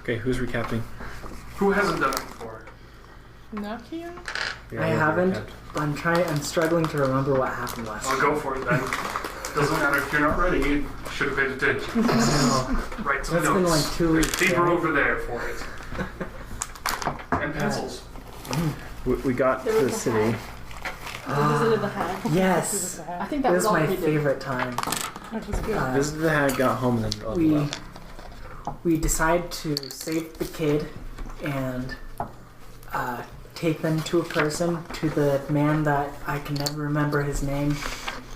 Okay, who's recapping? Who hasn't done it before? Not Hugh? Yeah, I haven't. I'm struggling to remember what happened last I'll time. go for it then. Doesn't matter if you're not ready. You should have paid attention. Write some It's notes. been like 2 weeks. There's paper right? over there for it. And pencils. We got to the city. We visited the hag. Yes. I think that This was is all my we did. favorite time. That was good. Visited the hag, got home, and then We decide to save the kid and take them to a person, to the man that I can never remember his name,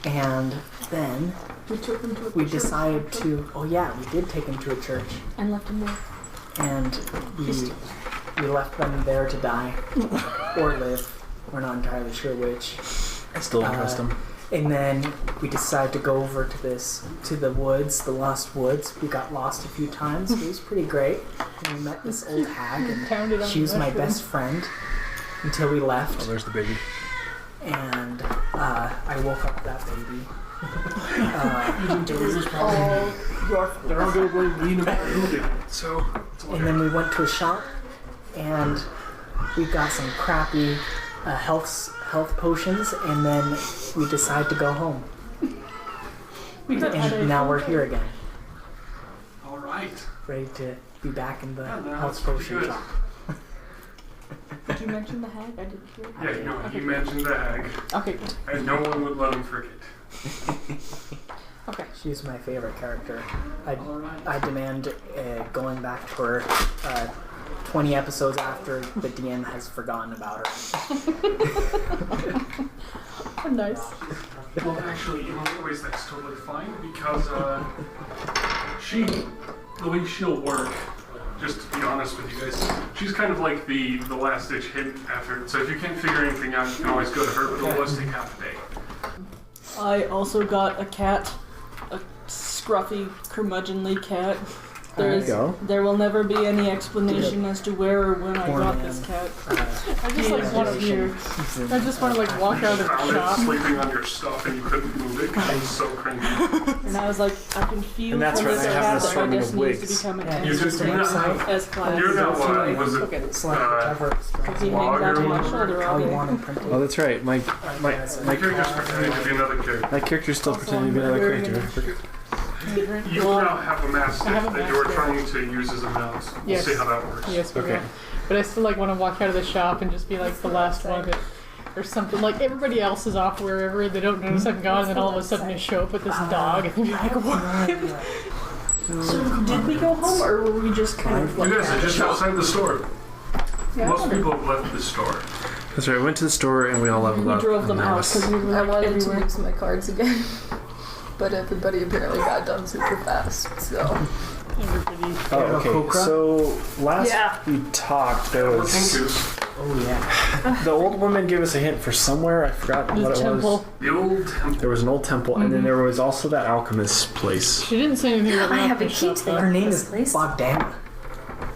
and then We took them to a we church, decide actually, to. Oh yeah, we did take him to a church, and left him there. and we left them there to die or live. We're not entirely sure which. I still don't trust him. And then we decided to go over to the woods, the lost woods. We got lost a few times. It was pretty great. And we met this old hag, Pounded and on she was my mushrooms. best friend until we left. Oh, there's the baby. And I woke up that baby. They're all going to blame Lean about it. So, And then we went to a shop, and we got some crappy health potions, and then we decided to go home. And now we're here again, alright. ready to be back in the Yeah, no, that's health pretty potion good. shop. Did you mention the hag? I didn't hear. Yeah, no, he mentioned the hag, Okay, good. and no one would let him forget. Okay. She's my favorite character. I Alright. demand going back to her 20 episodes after the DM has forgotten about her. Nice. Well, actually, in a lot of ways, that's totally fine because the way she'll work, just to be honest with you guys, she's kind of like the last-ditch hit effort. So if you can't figure anything out, you can always go to her, but it'll always take half a day. I also got a cat, a scruffy, curmudgeonly cat. There you go. There will never be any explanation as to where or when I Poor got man. this cat. I just like want to. I just want to like walk out of the Found it shop. sleeping on your stuff and you couldn't move it because it was so cringy. And I was like, I can feel And that's from where this they have cat this that my forming of destiny is to wigs. become a Yeah, cat You just do not have, as class. you're not what was it? Okay. Select whichever If he hangs out on my shoulder, how I'll you be want him printed. Oh, that's right. My My character's pretending to be another character. my character's still pretending to be another character. You now have a mastiff I have a that you are mastiff. trying to use as a mouse. We'll Yes. see how that works. Yes, we Okay. will. But I still like want to walk out of the shop and just be like the last one that, or something. Like everybody else is off wherever, they don't notice I'm gone, and then all of a sudden I show up with this dog and be like, what? So did we go home or were we just kind of You like guys are just outside the store. Yeah. Most people have left the store. That's right. We went to the store and we all leveled we up. drove them and out that because was- we were I like wanted everywhere. to use my cards again, but everybody apparently got done super fast, so... Everybody. Oh, okay. Kokra? So last Yeah. we talked, there We're was Pinkus. Oh yeah. the old woman gave us a hint for somewhere. I forgot The what it temple. was. The old temple. There was an old temple, and then there was also that alchemist place. She didn't say anything about I the have a alchemist key shop, to though. the Her name this is place. Bogdana.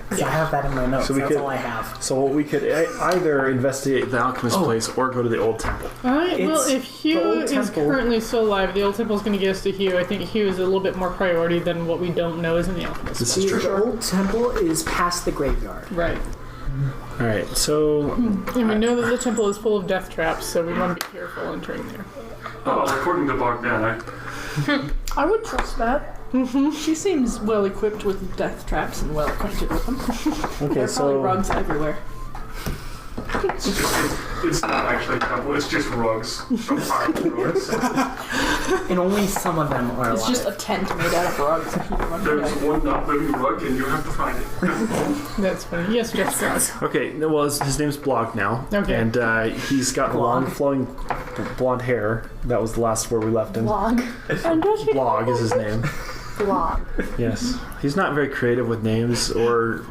I have that in my notes. So we That's could- all I have. So we could either investigate the alchemist place or go to the old temple. Alright, well, It's if Hugh the old is temple. currently still alive, the old temple's going to get us to Hugh. I think Hugh is a little bit more priority than what we don't know is in the alchemist. This is The true. old temple is past the graveyard. Right. All right. So And we know that the temple is full of death traps, so we want to be careful entering there. Well, according to Bogdana, I would trust that. She seems well equipped with death traps and well acquainted with them. okay. There are probably So rugs everywhere. it's not actually a temple, it's just rugs. From powerful rugs. And only some of them are It's alive. just a tent made out of rugs. There's one not living rug and you have to find it. That's funny. Yes, Jeff Cross. okay. Well, his name's Blog now, Okay. and he's got long, flowing blonde hair. That was the last where we left him. Blog. Blog is his name. Blog. Yes. He's not very creative with names or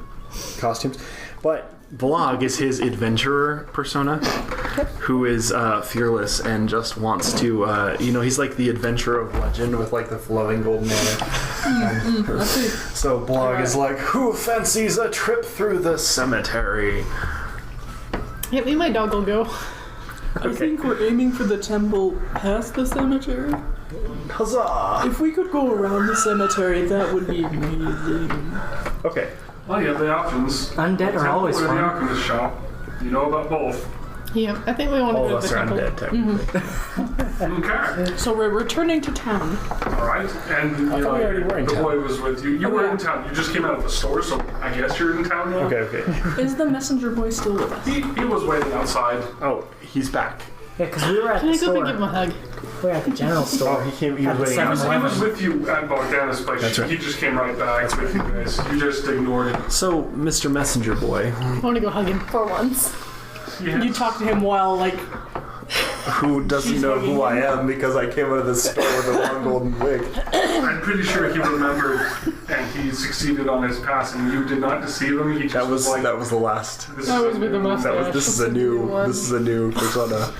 costumes, but Blog is his adventurer persona who is fearless and just wants to, he's like the adventurer of legend with like the flowing golden hair. So Blog is like, who fancies a trip through the cemetery? Yeah, me and my dog will go. I think we're aiming for the temple past the cemetery. Huzzah! If we could go around the cemetery, that would be amazing. Okay, Well, you have the options. Undead are always or the fun. alchemist shop. You know about both. Yeah, I think we want to All go of to us the are temple. undead, technically. Okay. So we're returning to town. All right. And you thought we already were in the town. boy was with you. You were in town. You just came out of the store, so I guess you're in town now. Okay. Is the messenger boy still with us? He was waiting outside. Oh, he's back. Yeah, because we were at Can the I go up and store. give him a hug? We were at the general store. He came. He was At the waiting. He was 7-Eleven. with you at Bogdana's place. That's right. He just came right back with you guys. You just ignored him. So, Mr. Messenger Boy, I want to go hug him. For once. Yes. You talk to him while, like, who doesn't know who I am because I came out of the store with a long golden wig. I'm pretty sure he remembered, and he succeeded on his pass, and you did not deceive him. He just That was like, the last. this That is was with the mustache. This is a new persona.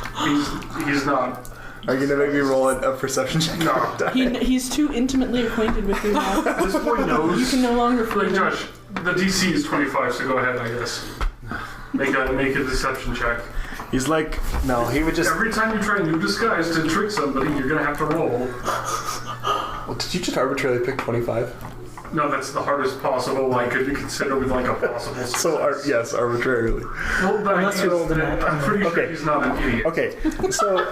He's not. Are you gonna make me roll a perception check? No. he's too intimately acquainted with you now. This boy knows. You can no longer flee Like, him. Josh, the DC is 25, so go ahead, I guess. Make a deception check. He's like, no, he would just. Every time you try a new disguise to trick somebody, you're gonna have to roll. Well, did you just arbitrarily pick 25? No, that's the hardest possible I could consider with like a possible success. So, yes, arbitrarily. Well, the Unless idea you is rolled a that nat I'm pretty sure Okay. he's not an idiot. Okay, so,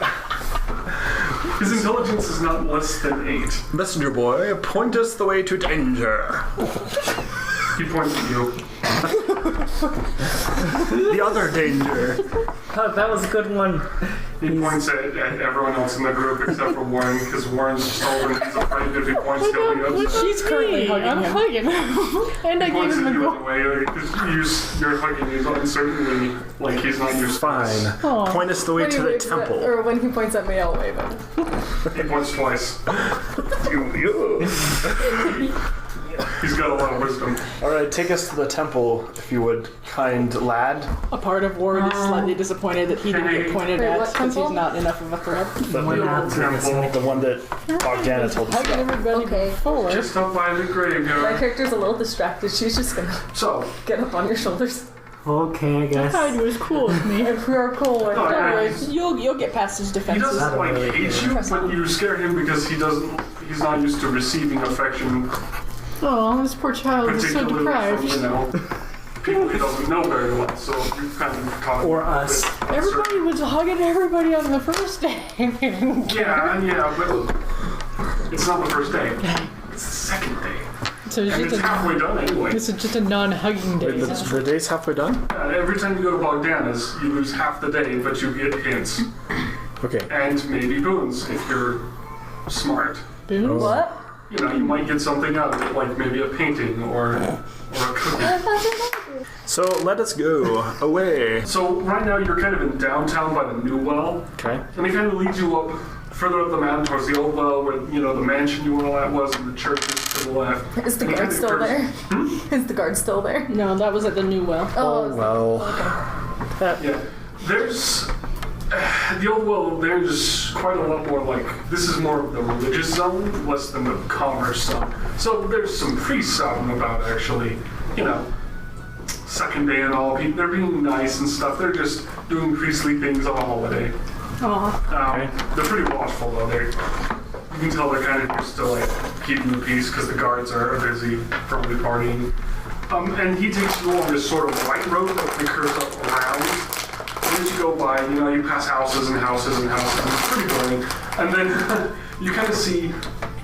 His intelligence is not less than 8. Messenger Boy, point us the way to danger. He points at you. The other danger. Oh, that was a good one. He points at everyone else in the group except for Warren, because Warren's stolen. He's afraid if he points, he'll be upset. She's currently hugging I'm him. hugging and I He gave points him at a you go. anyway, because you're hugging. He's uncertainly like he's not used to Fine. this. Aw. Point us the way When he to the waves at- temple. or when he points at me, I'll wave at him. He points twice. You. He's got a lot of wisdom. Alright, take us to the temple, if you would, kind lad. A part of Warren is slightly disappointed that he didn't get pointed Wait, at what because he's temple? not enough of a threat. The one old temple. The one that Bogdana told us Hugging about. everybody Okay. before. Just up by the My graveyard. character's a little distracted. She's just gonna So, get up on your shoulders. Okay, I guess. Hyde was cool with me. If we are cool, we're No, fine. yeah. You'll get past his he defenses. doesn't like hate you, but you scare him because he's not used to receiving affection, Oh, this poor child is so particularly from, deprived. people he doesn't know very well. So you kind of caught him Or a us. bit uncertain. Everybody was hugging everybody on the first day. Yeah, but it's not the first day. It's the second day. So it's And just it's halfway done anyway. this is just a non-hugging day. Wait, the day's halfway done? Every time you go to Bogdana's, you lose half the day, but you get hints. Okay. And maybe boons if you're smart. Boons? What? You know, you might get something out of it, like maybe a painting or a cookie. So let us go away. So right now you're kind of in downtown by the new well, Okay. and it kind of leads you up further up the mountain towards the old well where, you know, the mansion you were at was and the church is to the left. Is the And it guard kinda still curves- there? Is the guard still there? No, that was at the new well. Oh, well. Okay. Yeah. There's the old well, there's quite a lot more like, this is more of the religious zone, less than the commerce zone. So there's some priests out and about actually, you know, second day and all, they're being nice and stuff. They're just doing priestly things on a holiday. Aw. They're pretty watchful though. You can tell they're kind of used to like keeping the peace because the guards are busy, probably partying. And he takes you along this sort of white road that curves up around. And as you go by, you know, you pass houses and houses and houses, and it's pretty boring. And then you kind of see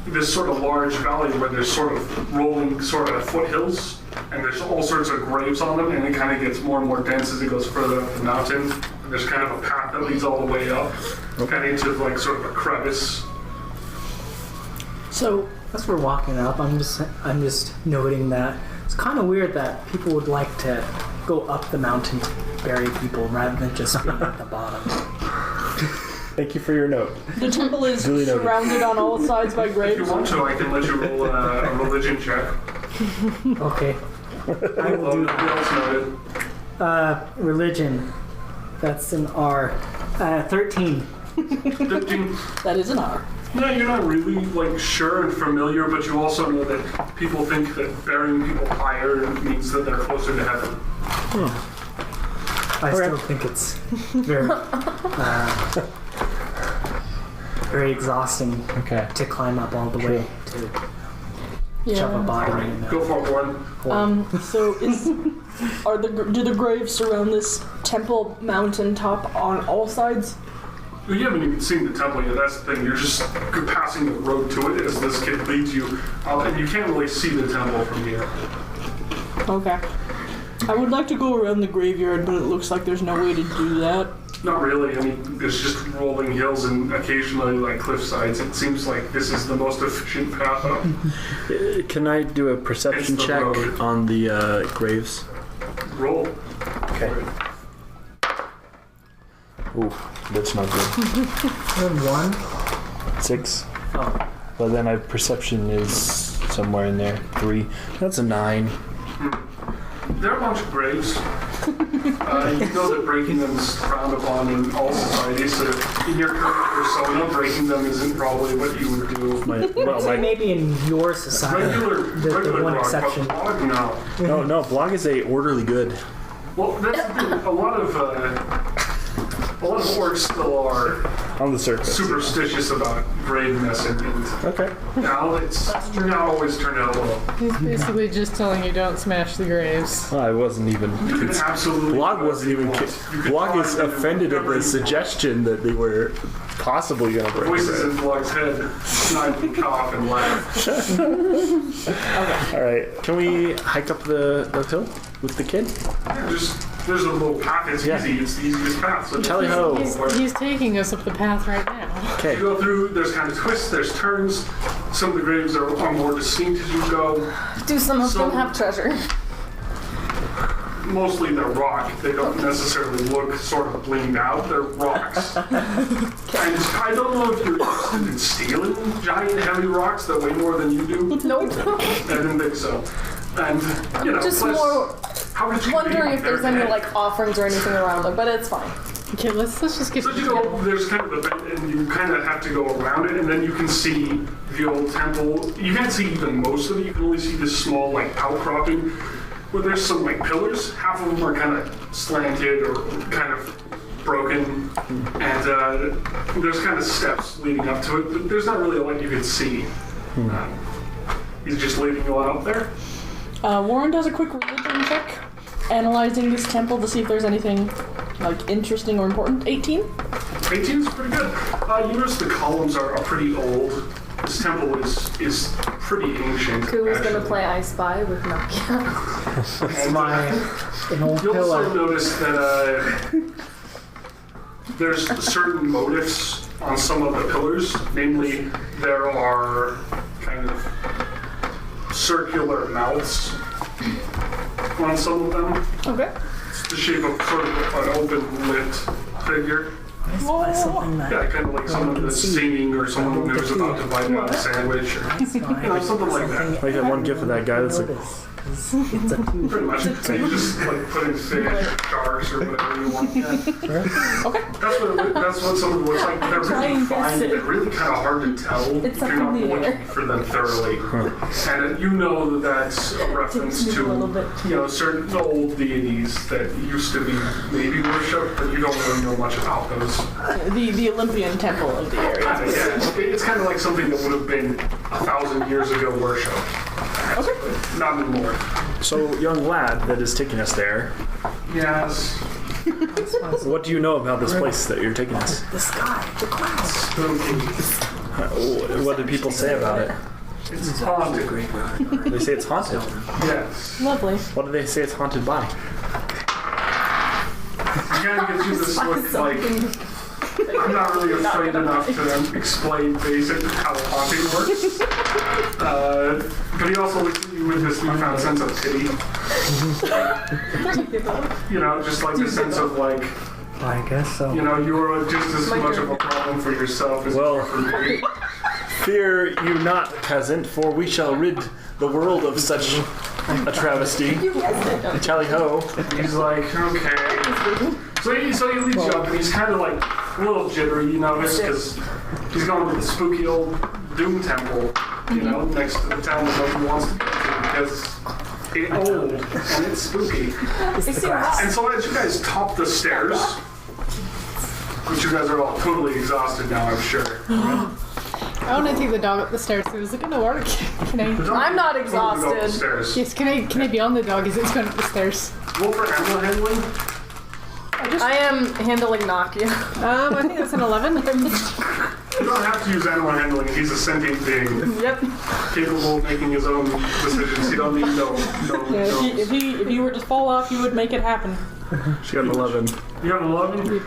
this sort of large valley where there's sort of rolling sort of foothills, and there's all sorts of graves on them, and it kind of gets more and more dense as it goes further up the mountain. And there's kind of a path that leads all the way up, kind of into like sort of a crevice. So, As we're walking up, I'm just noting that it's kind of weird that people would like to go up the mountain to bury people rather than just being at the bottom. Thank you for your note. the temple is Duly noted. surrounded on all sides by If graves. you want to, I can let you roll a religion check. Okay. I will do that. Else noted. Religion. That's an R. 13. 15. That is an R. No, you're not really like sure and familiar, but you also know that people think that burying people higher means that they're closer to heaven. I still think it's very, very exhausting Okay. to climb up all the way to. shove a body in there. Go for it, Warren. So do the graves surround this temple mountaintop on all sides? Well, you haven't even seen the temple yet. That's the thing. You're just passing the road to it as this kid leads you up, and you can't really see the temple from here. Okay. I would like to go around the graveyard, but it looks like there's no way to do that. Not really. I mean, there's just rolling hills and occasionally like cliff sides. It seems like this is the most efficient path up. Can I do a perception It's the check road. on the graves? Roll. Okay. Ooh, that's not good. And 1. 6. Oh. But then my perception is somewhere in there. 3. That's a 9. There are a bunch of graves. You know that breaking them is frowned upon in all societies, so in your current persona, breaking them isn't probably what you would do. I'd say maybe in your society, Regular the one rock, exception. but blog, no. No, Blog is a orderly good. Well, that's the thing. A lot of orcs still are On the surface. superstitious about grave messing, and Okay. now it's not always turned out well. He's basically just telling you don't smash the graves. I wasn't even. You can absolutely. Blog wasn't even. You can Blog is find it offended at whenever the you suggestion that they were possibly going to break Voices it. in Blog's head, snipe and cough and laugh. All right. Can we hike up the hill with the kid? Yeah, there's a little path. It's Yeah. easy. It's the easiest path. So Tally ho. He's taking us up the path right now. Okay. You go through. There's kind of twists. There's turns. Some of the graves are more distinct as you go. Do some of them So- have treasure? Mostly they're rock. They don't necessarily look sort of blinged out. They're rocks. And I don't know if you're interested in stealing giant heavy rocks that weigh more than you do. Nope. I didn't think so. And you know, Just plus, more how would you wondering be if there's there any then? like offerings or anything around them, but it's fine. Okay, let's just get So you go, there's kind of a bend, and you kind of have to go around it, and then you can see the old temple. You can't see even most of it. You can only see this small like outcropping where there's some like pillars. Half of them are kind of slanted or kind of broken, and there's kind of steps leading up to it, but there's not really a lot you can see. He's just leading you on up there. Warren does a quick religion check, analyzing this temple to see if there's anything like interesting or important. 18? 18 is pretty good. You notice the columns are pretty old. This temple is pretty ancient. Who's gonna actually. play I Spy with Nokia? And, An old you'll also pillar. notice that there's certain motifs on some of the pillars. Namely, there are kind of circular mouths on some of them. Okay. It's the shape of sort of an open lit figure. Something that Yeah, kind of like someone that's singing or someone who's about to bite down a sandwich or something like that. Like that one gift of that guy that's like, it's a two. Pretty much. You just like put in fish or sharks or whatever you want. Yeah. Okay. That's what someone looks like. They're Try really and guess fine. it. They're really kind of hard to tell It's if up you're not in the air. looking for them thoroughly. And you know that that's a reference Takes me a little to bit. certain old deities that used to be maybe worshipped, but you don't really know much about those. The Olympian temple of the area. Yeah, it's kind of like something that would have been 1,000 years ago worshipped. Okay. Not anymore. so young lad that is taking us there. Yes. What do you know about this place that you're taking us? The sky, the clouds. Spooky. What do people say about it? It's haunted. They say it's haunted. Yes. Lovely. What do they say it's haunted by? It kind of gives you this look like I'm not really afraid enough to explain basic how haunting works. But he also looks at you with this newfound sense of pity. Just like the sense of like, I guess so. you're just as much of a problem for yourself as you are for me. Fear you not, peasant, for we shall rid the world of such a travesty. Tally ho. He's like, okay. So he leads you up, and he's kind of like a little jittery, you notice, because he's going to the spooky old Doom Temple, next to the town that nobody wants to go to, because it's old and it's spooky. And so as you guys top the stairs, which you guys are all totally exhausted now, I'm sure. I want to take the dog up the stairs. So is it going to work? Can I? I'm not Go up the exhausted. stairs. Yes. Can I be on the dog as it's going up the stairs? Roll for animal handling. I am handling Nakia. I think that's an 11. You don't have to use animal handling. He's a sentient being, Yep. capable of making his own decisions. You don't need no. Yeah, if he were to fall off, you would make it happen. She got an 11. You got an 11?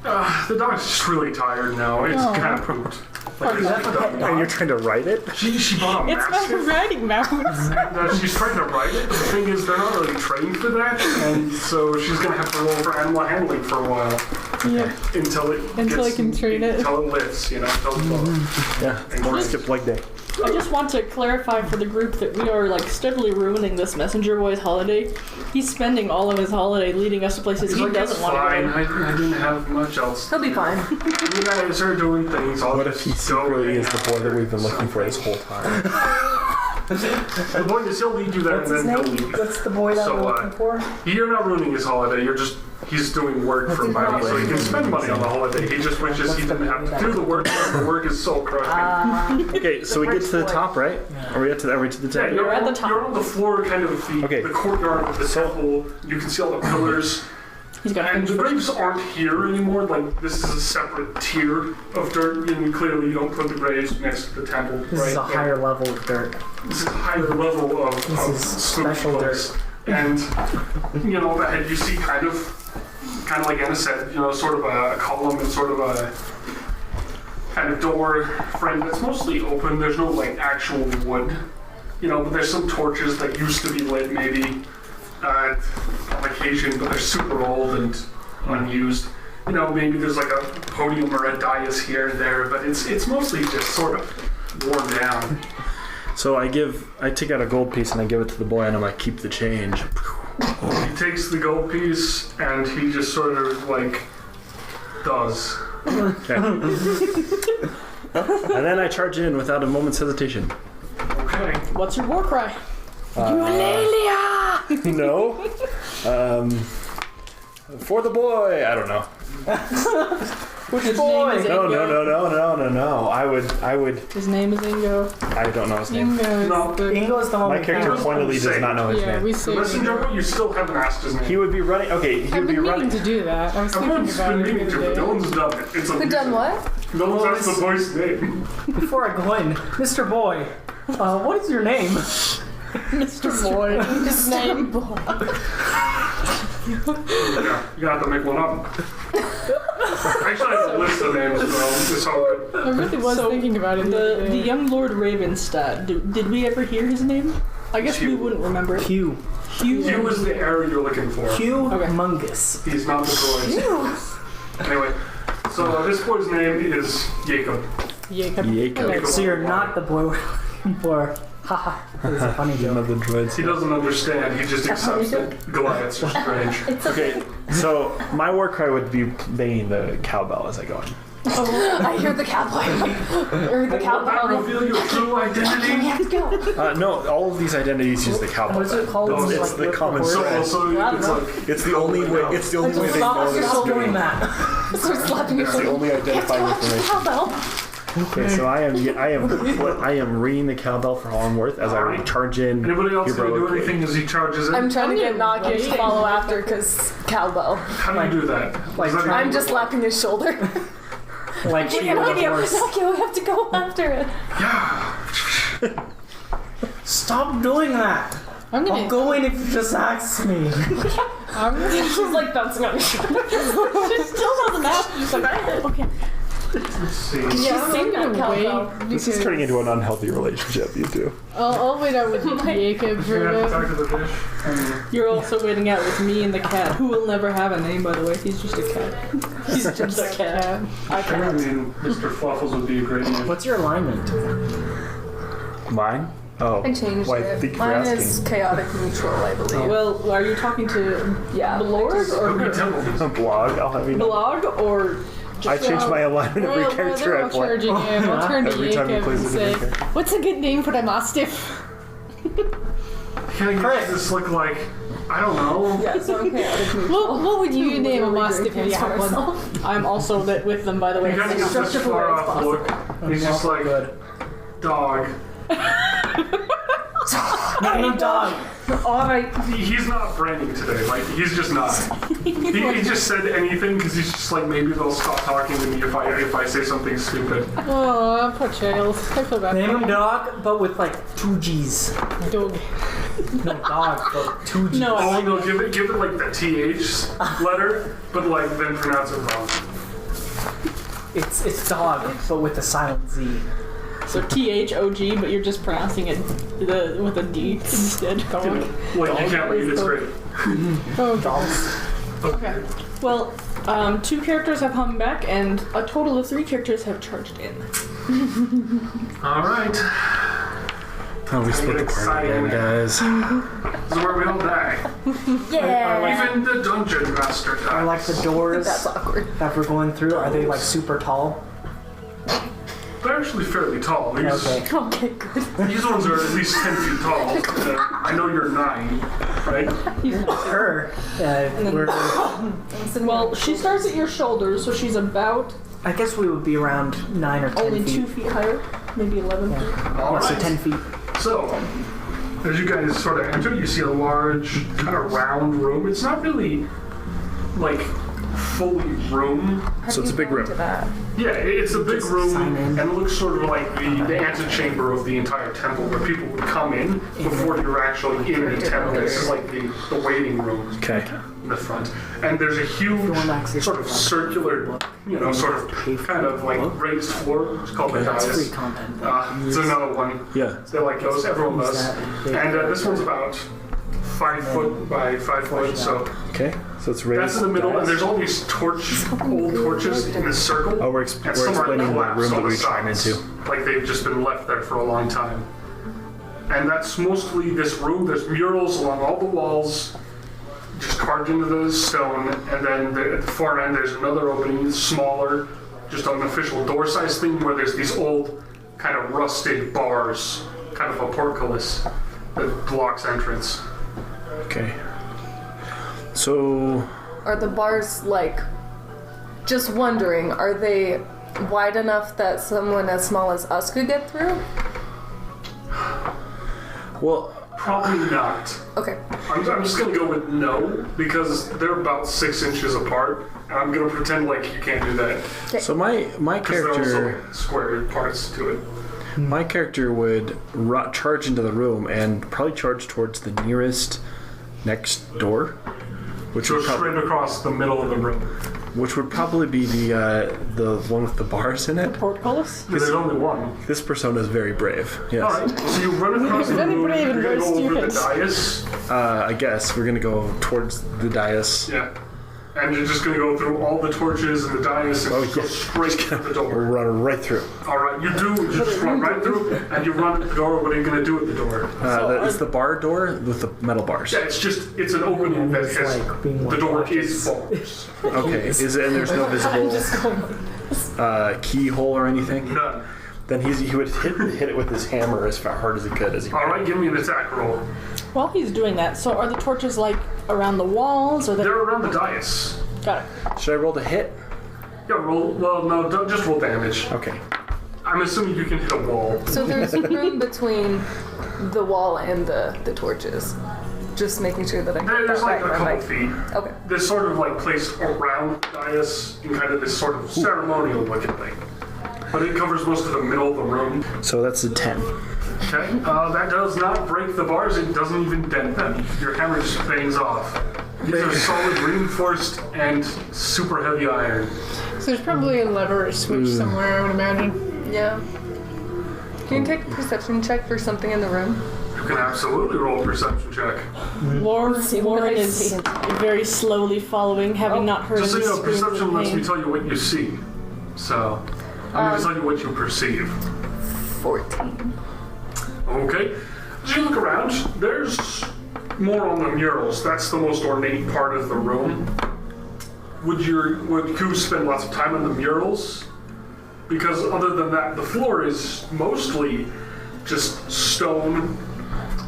The dog's just really tired now. It's kind of pooped. Like it's been done. And you're trying to ride it? She bought a It's mastiff. my riding mouse. And she's trying to ride it, but the thing is, they're not really trained for that, and so she's gonna have to roll for animal handling for a while Yeah. until I can train it. until it lifts, you know. Until it goes. Yeah, more skip leg day. I just want to clarify for the group that we are like steadily ruining this messenger boy's holiday. He's spending all of his holiday leading us to places He's he like, doesn't it's want fine. to go. I didn't have much else. He'll be fine. You guys are doing things. I'll What if he just go secretly is hang the boy out that we've been or looking for this whole time? The point is, he'll lead you there What's and his then he'll name? leave. What's the boy that So, we're looking for? You're not ruining his holiday. He's doing work for money, so he can spend money on the holiday. He just wishes he didn't have to do the work. The work is soul crushing. Okay, so we get to the top, right? Are we to the top? You're at the top. You're on the floor, kind of the courtyard of the temple. You can see all the pillars. He's got And to the finish graves aren't here anymore. Like, this is a separate tier of dirt. And clearly, you don't put the graves next to the temple, This right? is a higher level of dirt. This is a higher level of is spooky special place. And, ahead you see kind of like Anna said, sort of a column and sort of a kind of door frame that's mostly open. There's no, like, actual wood. But there's some torches that used to be lit maybe on occasion, but they're super old and unused. Maybe there's like a podium or a dais here and there, but it's mostly just sort of worn down. So I take out a gold piece and I give it to the boy and I'm like, keep the change. He takes the gold piece and he just sort of like does. Okay. And then I charge in without a moment's hesitation. Okay. What's your war cry? No. For the boy. I don't know. His name is Ingo. No. I would. His name is Ingo. I don't know his name. No. Ingo's the one My we character found. pointedly does not know his Yeah, name. we The say. messenger, you still haven't asked his name. He would be running. Okay, he I've would be been meaning running. to do that. I was thinking Everyone's about been it meaning the to, other but day. no one's done it. It's Who done what? No one's asked the boy's name. Before I go in, Mr. Boy, what is your name? Mr. Boy. His name. Yeah, you're gonna have to make one up. Actually, I have a list of names, so it's all good. I really was So, thinking about it. The young Lord Ravenstad. Did we ever hear his name? I guess we Hugh. wouldn't remember it. Hugh. Hugh. Hugh is the heir you're looking for. Hugh Okay. Mungus. He's not the boy's. Anyway, so this boy's name is Jacob. Jacob. Jacob. So you're not the boy we're looking for. Haha. It's a funny joke. Another droids. He doesn't understand. He just accepts that Goliaths are strange. Okay, so my war cry would be banging the cowbell as I go in. I hear the cowboy. Or the Will that cowboy. reveal your true identity? Let's go. No, all of these identities use the cowbell. What is it called? It's, It's it's like the with common the thread. So it's like It's the only way. It's the only way they know Stop this still is doing doing. that. Start slapping your It's the shoulder. only identifying information. Cowbell. Okay, so I am ringing the cowbell for all I'm worth as I charge in. Anybody else gonna do heroically. anything as he charges in? I'm trying to get I'm Nakia to waiting. follow after because cowbell. How do you do that? Like Is that I'm just slapping his shoulder. Like she Get was a Nakia, horse. Nakia, we have to go after it. Stop doing that. I'm I'll gonna. go in if you just ask me. I'm gonna. She's like bouncing on his shoulder. She still doesn't ask. She's like, okay. Let's see. Yeah, I'm gonna cowbell. wait. This is turning into an unhealthy relationship, you two. I'll wait out with Jacob for You're gonna have to a talk to the fish. You're also waiting out with me and the cat, who will never have a name, by the way. He's just a cat. He's just a cat. I I can't. mean, Mr. Fluffles would be a great name. What's your alignment? Mine? Oh. I changed Well, I it. think you're Mine asking. is chaotic neutral, I believe. Well, are you talking to Yeah. Blorg Could be or Temple. A blog. I'll have you know. Blog or I change my alignment every Well, character they're I all play. charging in. I'll turn to Every time he Jacob plays and a say, different character. "What's a good name for the mastiff?" Can I get this look like, I don't know. Yeah, so I'm chaotic neutral. What would you name a Literally mastiff if you cancer had one? myself. I'm also with them, by the way. You gotta get this Destructive far words off possible. look. He's just like, Good. dog. Name him dog. Alright. He's not branding today. Like, he's just not. He just said anything because he's just like, maybe they'll stop talking to me if I say something stupid. Oh, poor child. I feel bad. Name him dog, but with like 2 G's. Dog. No, dog, but 2 G's. No, Oh no, give it like the TH letter, but like then pronounce it wrong. It's dog, but with a silent Z. so THOG, but you're just pronouncing it with a D instead. Like, you can't read, it's great. Oh, Dogs. Okay. Well, 2 characters have hung back, and a total of 3 characters have charged in. Alright. Oh, we split the party again, guys. This is where we all die. Yeah. Even the dungeon master dies. Are like the doors That's awkward. that we're going through, are they like super tall? They're actually fairly tall. These Okay, good. ones are at least 10 feet tall. I know you're 9, right? Her. Well, she starts at your shoulders, so she's about I guess we would be around 9 or 10 only feet. 2 feet higher, maybe 11 feet. All So right. 10 feet. So, as you guys sort of enter, you see a large, kind of round room. It's not really, like, fully room. So it's a big room. Yeah, it's a big room, sign in. and it looks sort of like the antechamber of the entire temple, where people would come in before you're actually in the temple. This is like the waiting room Okay. in the front. And there's a huge, sort of circular, sort of kind of like raised floor. It's called the That's free dais. content. It's another one. Yeah. They like those, everyone does. And this one's about 5 foot by 5 foot, so Okay. So it's raised. that's in the middle, and dice. there's all these old torches in a circle. Oh, we're and some are explaining the collapsed room that on the we came sides, into. like they've just been left there for a long time. And that's mostly this room. There's murals along all the walls, just carved into the stone, and then at the far end there's another opening, smaller, just an official door-sized thing where there's these old, kind of rusted bars, kind of a portcullis that blocks entrance. Okay. So Are the bars like, just wondering, are they wide enough that someone as small as us could get through? well, Probably not. Okay. I'm just gonna go with no, because they're about 6 inches apart, and I'm gonna pretend like you can't do that. so my Because there are also character like square parts to it. would charge into the room and probably charge towards the nearest next door, which Go would probably straight across the middle of the room. be the one with the bars in it. Portcullis? There's only one. This persona is very brave. Yes. Alright, so you run across the Very room, brave and you're gonna very go over the stupid. dais. I guess we're gonna go towards the dais. Yeah. And you're just gonna go through all the torches and the dais and just go yeah. straight to the We'll door. run right through. Alright, you just run right through, and you run at the door. What are you gonna do at the door? It's the bar door with the metal bars. Yeah, it's an opening that It's has, like being the door watches. is bars. Okay. Is it? And there's no visible keyhole or anything. None. Then he would hit it with his hammer as hard as he could. Alright, give me an attack roll. While he's doing that, so are the torches like around the walls, or They're around the dais. Got it. Should I roll to hit? Yeah, roll. Well, no, don't, just roll damage. Okay. I'm assuming you can hit a wall. So there's room between the wall and the torches. Just making sure that I get There's that like right. a couple Right. feet. Okay. There's sort of like placed around the dais in kind of this sort of ceremonial looking thing. But it covers most of the middle of the room. So that's a 10. Okay, that does not break the bars. It doesn't even dent them. Your hammer just bangs off. These are solid, reinforced, and super heavy iron. So there's probably a lever or switch somewhere, I would imagine. Yeah. Can you take a perception check for something in the room? You can absolutely roll a perception check. Warren what I is see. very slowly following, having not heard Just so any you know, screams of perception lets me pain. tell you what you see. So, I'm going to tell you what you perceive. 14. Okay. As you look around, there's more on the murals. That's the most ornate part of the room. Would Hugh spend lots of time on the murals? Because other than that, the floor is mostly just stone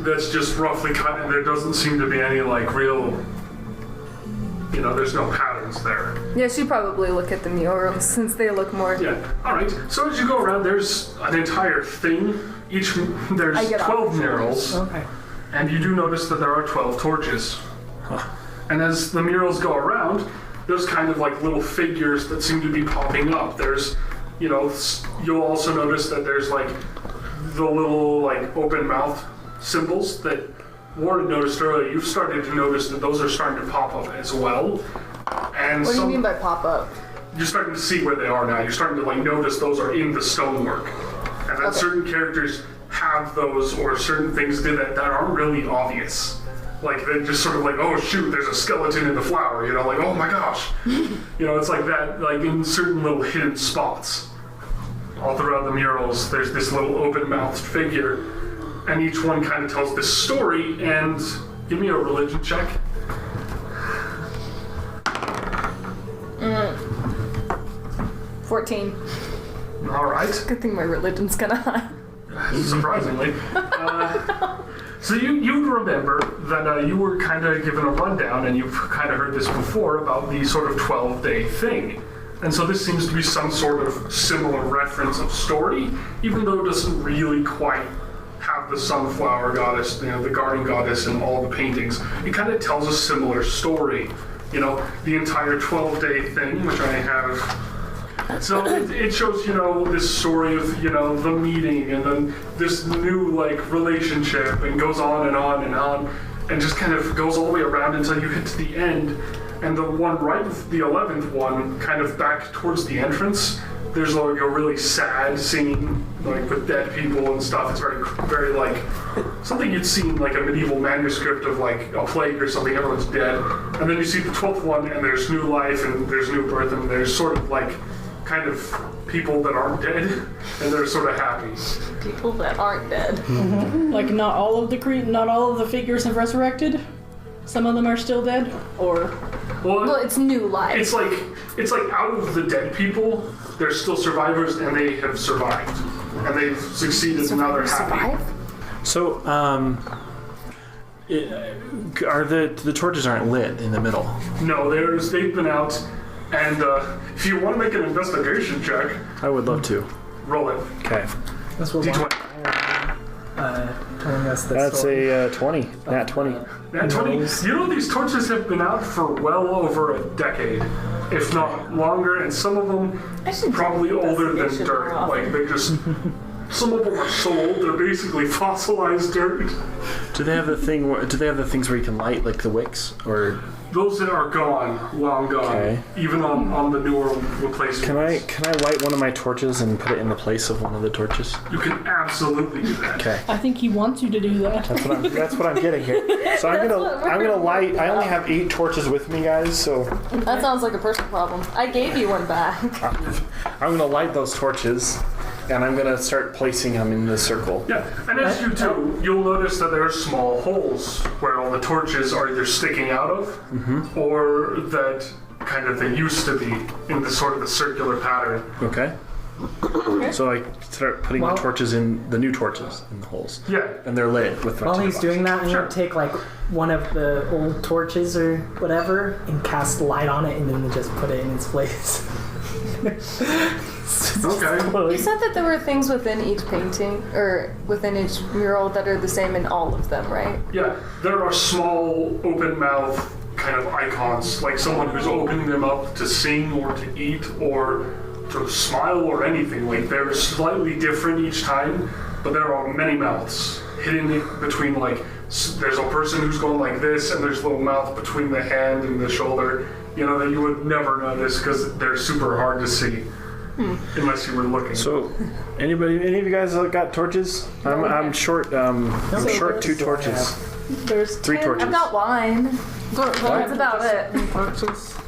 that's just roughly cut, and there doesn't seem to be any like real, there's no pattern reference there. Yeah, should probably look at the murals since they look more. Yeah. All right. So as you go around, there's an entire thing. There's 12 murals, Okay. and you do notice that there are 12 torches. And as the murals go around, there's kind of like little figures that seem to be popping up. There's, you'll also notice that there's like the little like open mouth symbols that Warren noticed earlier. You've started to notice that those are starting to pop up as well. And What do you mean by pop up? you're starting to see where they are now. You're starting to like notice those are in the stonework, and that certain characters have those, or certain things do that aren't really obvious. Like they're just sort of like, oh shoot, there's a skeleton in the flower. Like oh my gosh, it's like that. Like in certain little hidden spots, all throughout the murals, there's this little open-mouthed figure, and each one kind of tells this story. And give me a religion check. 14. All right. Good thing my religion's kinda high. Surprisingly. So you remember that you were kind of given a rundown, and you've kind of heard this before, about the sort of 12-day thing. And so this seems to be some sort of similar reference of story, even though it doesn't really quite have the sunflower goddess, the garden goddess, and all the paintings. It kind of tells a similar story. The entire 12-day thing, which I have. So it shows, this story of, the meeting, and then this new, relationship, and goes on and on and on, and just kind of goes all the way around until you hit to the end. And the one right, the 11th one, kind of back towards the entrance, there's a really sad scene, with dead people and stuff. It's very, very, something you'd see in, a medieval manuscript of, a plague or something. Everyone's dead. And then you see the 12th one, and there's new life, and there's new birth, and there's sort of, kind of people that aren't dead, and they're sort of happy. People that aren't dead. Mm-hmm. Like not all of the figures have resurrected. Some of them are still dead, or Well, it's new life. It's like out of the dead people, there's still survivors, and they have survived, and they've succeeded, and now they're happy. Survive? So, are the torches aren't lit in the middle? No, they've been out, and if you want to make an investigation check, I would love to. roll it. Okay. That's what D20. telling us the That's story. a 20. Nat 20. Nat 20. These torches have been out for well over a decade, if not longer, and some of them probably older than dirt. They just. Some of them are so old they're basically fossilized dirt. Do they have the things where you can light, like the wicks, or? Those that are gone, long gone. Okay. Even on the newer replacements. Can I light one of my torches and put it in the place of one of the torches? You can absolutely do that. Okay. I think he wants you to do that. That's what I'm getting here. So I'm gonna light. I only have 8 torches with me, guys. So That sounds like a personal problem. I gave you one back. I'm gonna light those torches, and I'm gonna start placing them in the circle. Yeah, and as you do, you'll notice that there are small holes where all the torches are either sticking out of, or that kind of they used to be in the sort of the circular pattern. Okay. So I start putting the torches in the new torches in the holes. Yeah. And they're lit with. While he's doing that, I'm Sure. gonna take one of the old torches or whatever and cast light on it, and then just put it in its place. Okay. You said that there were things within each painting, or within each mural, that are the same in all of them, right? Yeah, there are small, open mouth kind of icons, like someone who's opening them up to sing or to eat or to smile or anything. They're slightly different each time, but there are many mouths hidden between, there's a person who's going like this, and there's a little mouth between the hand and the shoulder, that you would never notice because they're super hard to see. Unless you were looking. So, any of you guys got torches? I'm short. I'm short 2 torches. There's 3 10. torches. I've got wine. That's about it.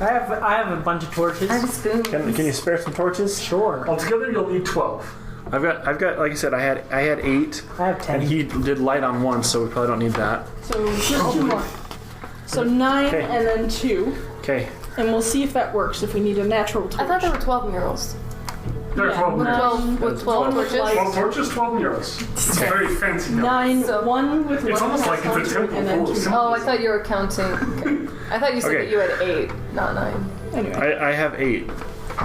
I have a bunch of torches. I have spoons. Can you spare some torches? Sure. Altogether, you'll need 12. I've got. Like I said, I had 8, I have 10. and he did light on 1, so we probably don't need that. So just 2 more. So 9 Okay. and then 2. Okay. And we'll see if that works, if we need a natural torch. I thought there were 12 murals. There are 12 murals. 12 with 12 torches. 12 torches, 12 murals. It's a very fancy number. 9, So- 1 with It's 1 almost like cast it's a onto it, temple and then full of 2. symbols. Oh, I thought you were counting. Okay. I thought you said Okay. that you had 8, not 9. Anyway. I have 8.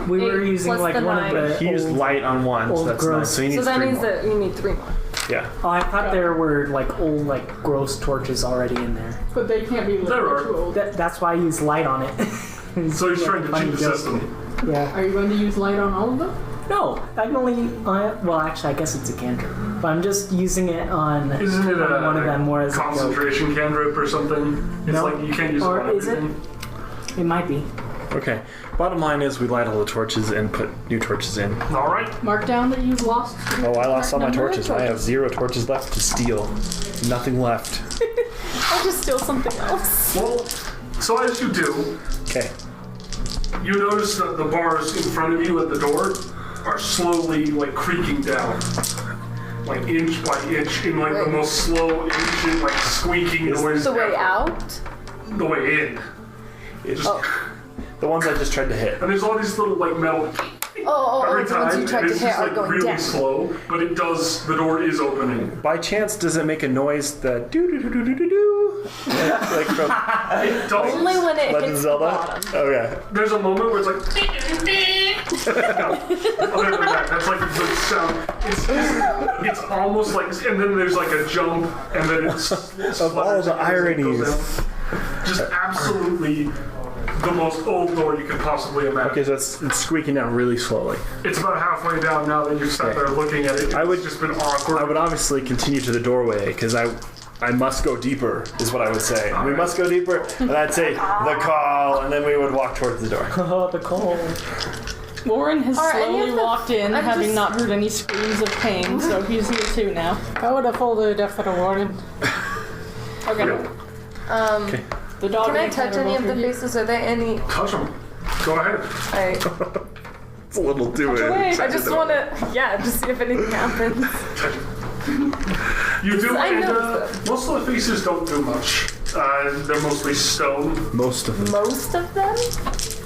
We were 8 using plus like the one 9. of the He used old- light on 1, so old that's 9. gross. So he needs So that 3 means more. that you need 3 more. Yeah. Oh, I thought there were like old like gross torches already in there. But they can't be lit. There They're are. too old. That's why I use light on it. It's So he's trying to funny cheat the joke. system. Yeah. Are you going to use light on all of them? No, I can only. Well, actually, I guess it's a cantrip, but I'm just using it on, Isn't it on one of them more a as a joke. concentration cantrip or something? It's No. like you can't use it Or on is it? everything. It might be. Okay. Bottom line is we light all the torches and put new torches in. All right. Mark down that you've lost. Oh, I lost all my Number of torches. I have 0 torches left to steal. Nothing left. I'll just steal something else. Well, so as you do, Okay. you notice that the bars in front of you at the door are slowly like creaking down, like inch by inch, in like the Wait. most slow, ancient, like squeaking noise. The way ever. out? The way in. It's Oh. the ones I just tried to hit. And there's all these little like metal Oh, every the ones time. you tried and to it's hit just are like going really down. slow, but it does. The door is opening. By chance, does it make a noise that do do do do do do do? Like from It does. Only when it Legend of hits the Zelda? bottom. Okay. There's a moment where it's like. No, other than that, that's like the sound. It's almost like, and then there's like a jump, and then it's Of all the ironies. just absolutely the most old door you could possibly imagine. Okay, so it's squeaking down really slowly. It's about halfway down now that you've sat there looking at it. I would- It's just been awkward. I would obviously continue to the doorway because I must go deeper, is what I would say. We must go deeper, and I'd say the call, and then we would walk towards the door. Oh, the cold. Warren has Are any slowly of the- walked in, I'm having just- not heard any screams of pain, so he's here too now. I would have folded if I'd have wanted. Okay. Okay. The dog Can I and the cat touch are any of both the here. faces? Are there any? Touch them. Go ahead. It's a little too away. I just want to, yeah, just see if anything happens. You do, I and noticed most of the faces don't do much. They're mostly stone. Most of them. Most of them?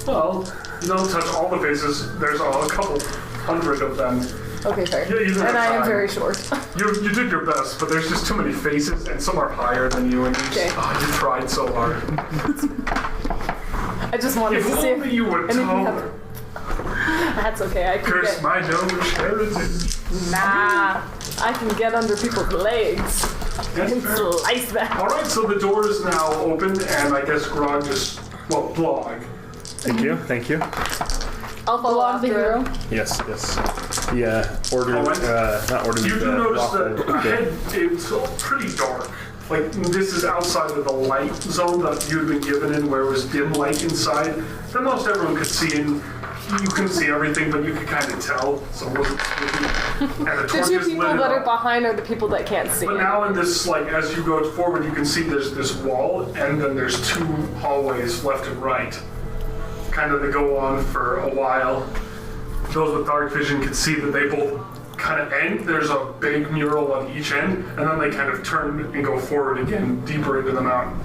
Well, you don't touch all the faces. There's a couple hundred of them. Okay, fair. Yeah, you don't And I have am time. very short. You did your best, but there's just too many faces, and some are higher than you, and you, Okay. you tried so hard. I just wanted If to see if only you would anything tell happened. That's okay. I can Curse get. my gnomish heritage. Nah. I can get under people's legs Yes, and fair. slice them. Alright, so the door is now open, and I guess Grog just, well, Blog. Thank you, thank you. I'll follow Blog the after hero. him. Yes, yes. The order, Oh, not order. You do notice that waffle. ahead it's pretty dark. Like, this is outside of the light zone that you had been given in, where it was dim light inside. That most everyone could see in. You couldn't see everything, but you could kind of tell. So it wasn't spooky. And the The two torches people lit it that are up. behind are the people that can't see. But now in this, like, as you go forward, you can see there's this wall, and then there's 2 hallways left and right. Kind of they go on for a while. Those with dark vision can see that they both kind of end. There's a big mural on each end, and then they kind of turn and go forward again, deeper into the mountain.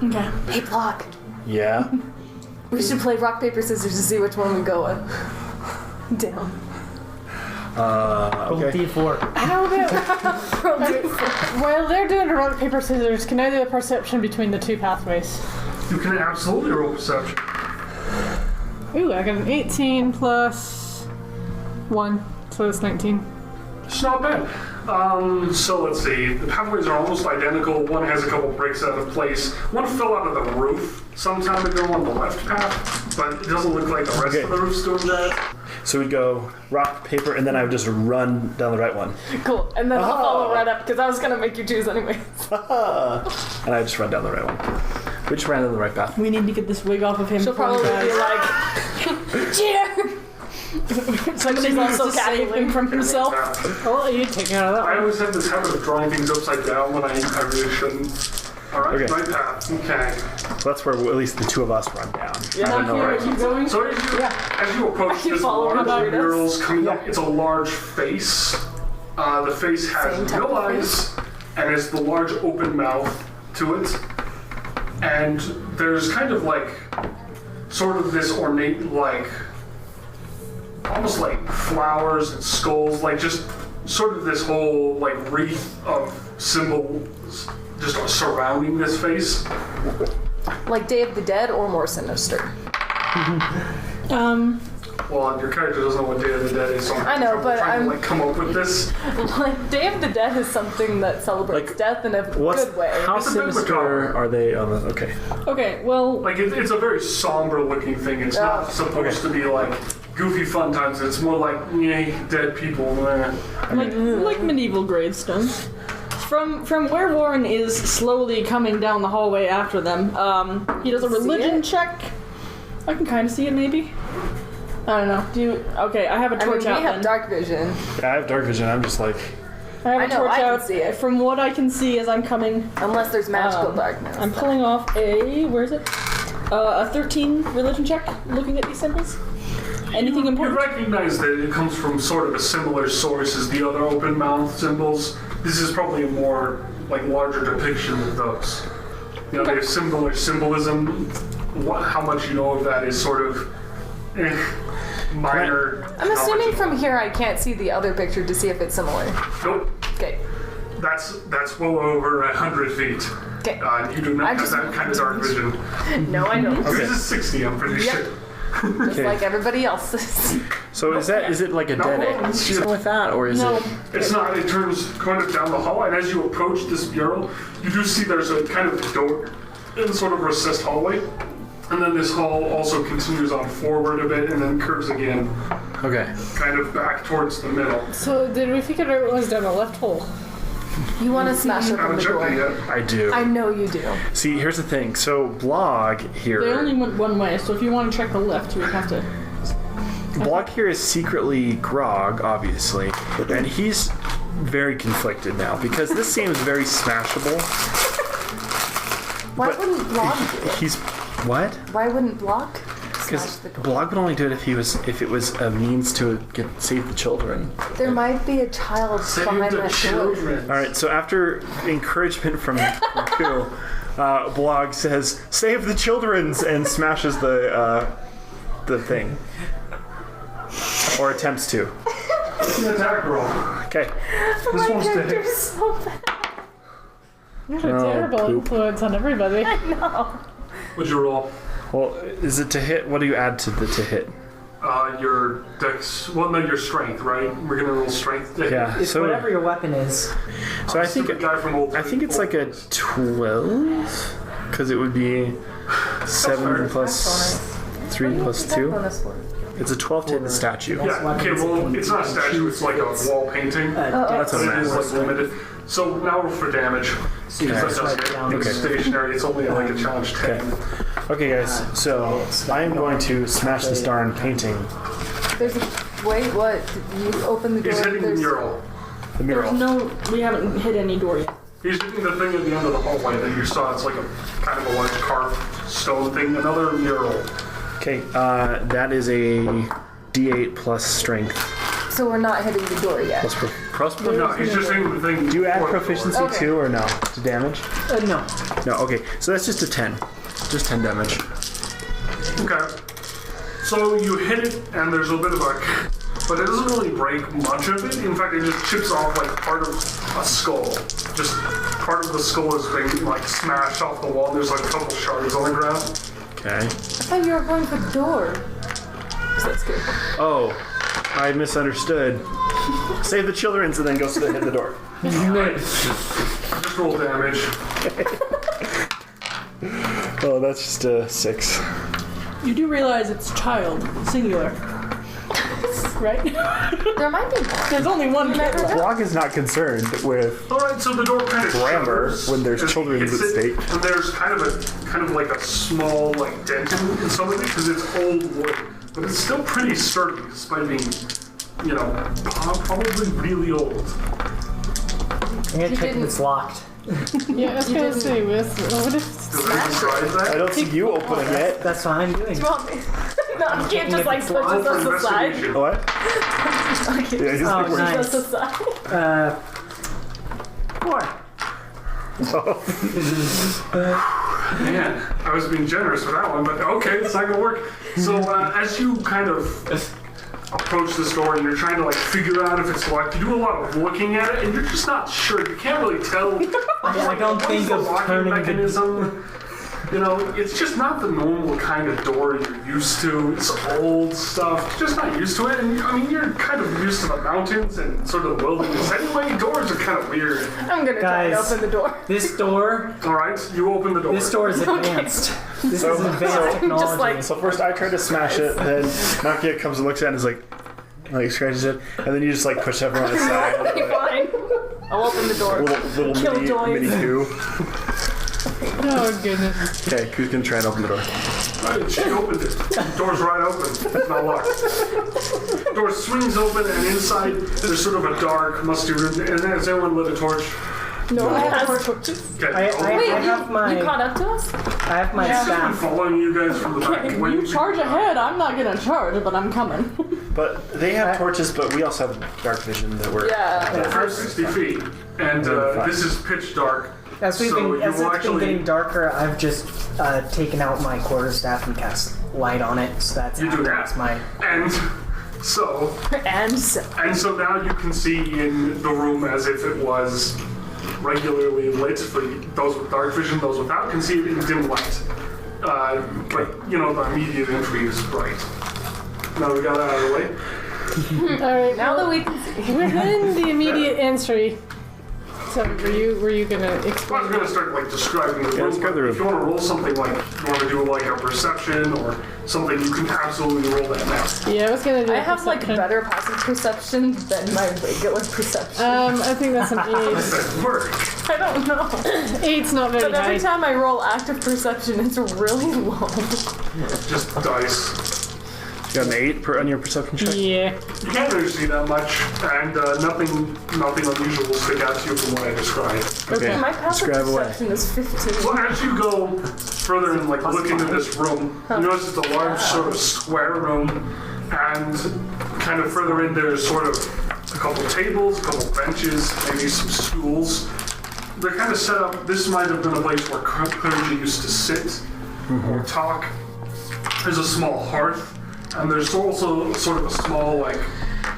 Okay. Hey, Block. Yeah. We should play rock, paper, scissors to see which one we go with. Down. Roll Okay. D4. How about while they're doing the rock, paper, scissors, can I do a perception between the 2 pathways? You can absolutely roll perception. Ooh, I got an 18 plus 1, so it's 19. It's not bad. So let's see. The pathways are almost identical. One has a couple breaks out of place. One fell out of the roof some time ago on the left path, but it doesn't look like the rest Okay. of the roof's doing that. So we'd go rock, paper, and then I would just run down the right one. Cool. And then I'll follow right up because I was gonna make you choose anyway. And I just run down the right one. We just ran down the right path. We need to get this wig off of him. She'll before he probably be dies. like, cheer. Somebody she's needs also to save cackling. him from himself. Oh, you take care of I that. always have this habit of drawing things upside down when I really shouldn't. Alright, Okay. right path. Okay. So that's where at least the 2 of us run down. Yeah. I don't know where. Keep going. So as you approach keep this following large behind us. murals coming up, it's a large face. The face Same has type no of eyes and has the large open mouth to it. And there's kind of like, sort of this ornate, like, almost like flowers and skulls, like just sort of this whole like wreath of symbols just surrounding this face. Like Day of the Dead or more sinister? Well, your character doesn't know what Day of the Dead is, so I know, but trying I'm to like come up with this. like Day of the Dead is something that celebrates Like, death in a good way. How It's a bit sinister macabre. are they on the? Okay. Okay, well, Like it's a very somber looking thing. It's not supposed to be like goofy fun times. It's more like dead people. like medieval gravestones. From where Warren is slowly coming down the hallway after them, he does a religion check. I can kind of see it, maybe. I don't know. Do you? Okay, I have a I mean, torch we out have then. dark vision. Yeah, I have dark vision. I'm just like. I have I a know, torch I can out. see it. From what I can see as I'm coming, Unless there's magical darkness. I'm pulling off a where is it? A 13 religion check. Looking at these symbols. Anything You important? recognize that it comes from sort of a similar source as the other open mouth symbols. This is probably a more like larger depiction of those. You know, they have similar symbolism. How much you know of that is sort of minor. I'm assuming knowledge. from here I can't see the other picture to see if it's similar. Nope. Okay. That's well over 100 feet. Okay. You do not I have just- that kind of dark vision. No, I know. This is 60, I'm pretty Yep. sure. Just like everybody else's. So is it like a dead end with that, or is No. it? It's not. It turns kind of down the hall, and as you approach this mural, you do see there's a kind of door in sort of recessed hallway, and then this hall also continues on forward a bit, and then curves again, Okay. kind of back towards the middle. So did we figure out what was down the left hole? You want to smash I open haven't the checked it door. yet. I do. I know you do. See, here's the thing. So Blog here. They only went one way, so if you want to check the left, you would have to. Blog here is secretly Grog, obviously, and he's very conflicted now because this seems very smashable. Why But- wouldn't Block do it? He's what? Why wouldn't Block smash Because the door? Blog would only do it if it was a means to save the children. There might be a child Save behind the that door. children. All right. So after encouragement from Hugh, Blog says, "Save the children's," and smashes the thing, or attempts to. Attack roll. Okay. This one's to hit. Character's so bad. You have a terrible poop. influence on everybody. What'd you roll? Well, is it to hit? What do you add to the to hit? Your dex. Well, no, your strength, right? We're gonna roll strength. To hit. Yeah. It's So whatever your weapon is. so I think The guy from old. I think it's like a 12 because it would be 7 plus 3 plus 2. Bonus for it. It's a 12 to hit the statue. Yeah. Okay. Well, it's not a statue. It's like a wall painting. That's what It I is meant. like limited. So now roll for damage. So you Because just that write doesn't down hit. It's Okay. stationary. It's only like a challenge 10. Okay, guys. So I am going to smash this darn painting, There's a. Wait, what? You open the door. He's hitting the there's- mural. the There's mural. no. We haven't hit any door yet. He's hitting the thing at the end of the hallway that you saw. It's like a kind of a large carved stone thing. Another mural. Okay, that is a D8 plus strength So we're not hitting the door yet. plus No, he's just hitting the thing. Do you add before the door. proficiency Okay. too or no to damage? No. No. Okay, so that's just a 10, just 10 damage. Okay. So you hit it, and there's a bit of a, but it doesn't really break much of it. In fact, it just chips off like part of a skull. Just part of the skull is being like smashed off the wall. There's like a couple shards on the ground. Okay. I thought you were going for the door. So that's good. Oh, I misunderstood. Save the children's and then goes to hit the door. Just roll damage. Oh, that's just a 6. You do realize it's child, singular. Right? There might be more. There's only one kid never left. Blog is not concerned with All right, so the door kind of Grammar shudders when there's as he children hits at it, stake. and there's kind of like a small like dent in some of it because it's old wood, but it's still pretty sturdy despite being, you know, probably really old. I'm gonna check if it's locked. Yeah, I was gonna didn't- say, what if Does anyone try I that? don't see you opening it. That's what I'm doing. No, you can't just like switch Roll us for aside. investigation. What? Yeah, just Oh, like we're- nice. Us aside. 4. Man, I was being generous with that one, but okay, it's not gonna work. So as you kind of approach this door and you're trying to like figure out if it's locked. You do a lot of looking at it and you're just not sure. You can't really tell. I don't think the of locking turning the mechanism. You know, it's just not the normal kind of door you're used to. It's old stuff. You're just not used to it. And I mean, you're kind of used to the mountains and sort of the wilderness anyway. Doors are kind of weird. I'm gonna try to Guys. open the door. This door, All right, you open the door. this door is advanced. This is advanced technology. Just like So first I try to smash it, then Nakia comes and looks at it and is like scratches it, and then you just like push everyone aside. okay, fine. I'll open the door. Little Killjoys. mini coup. Oh goodness. Okay, who's gonna try and open the door? Right, she opened it. Door's right open. It's not locked. Door swings open, and inside there's sort of a dark, musty room. And has anyone lit a torch? No, I have. Okay. I Wait, have my, you caught up to us? I have my I'm staff. following you guys from the back. When You charge ahead, I'm not gonna charge, but I'm coming. But they have torches, but we also have dark vision that we're. Yeah. First 60 feet, and this is pitch dark. As So you it's will been actually- getting darker, I've just taken out my quarterstaff and cast light on it, so that's You do that. my. And so And so now you can see in the room as if it was regularly lit for those with dark vision. Those without can see it in dim light. But you know, the immediate entry is bright. Now we got that out of the way. Alright, now that we can see. within the immediate entry. So were you gonna I was explain? going to start like describing the room. describe the But room. if you want to roll something like you want to do like a perception or something, you can absolutely roll that now. Yeah, I was gonna do I a have like perception. better passive perception than my regular perception. I think that's an 8. That work. I don't know. 8's not very But every high. time I roll active perception, it's really low. Just dice. You got an 8 on your perception check? Yeah. You can't really see that much, and nothing unusual will stick out to you from what I described. Okay. My passive Describe away. perception is 15. So as you go further and like look into this room, you notice it's a large sort of square room, and kind of further in there's sort of a couple tables, a couple benches, maybe some stools. They're kind of set up. This might have been a place where clergy used to sit or talk. There's a small hearth. And there's also sort of a small, like,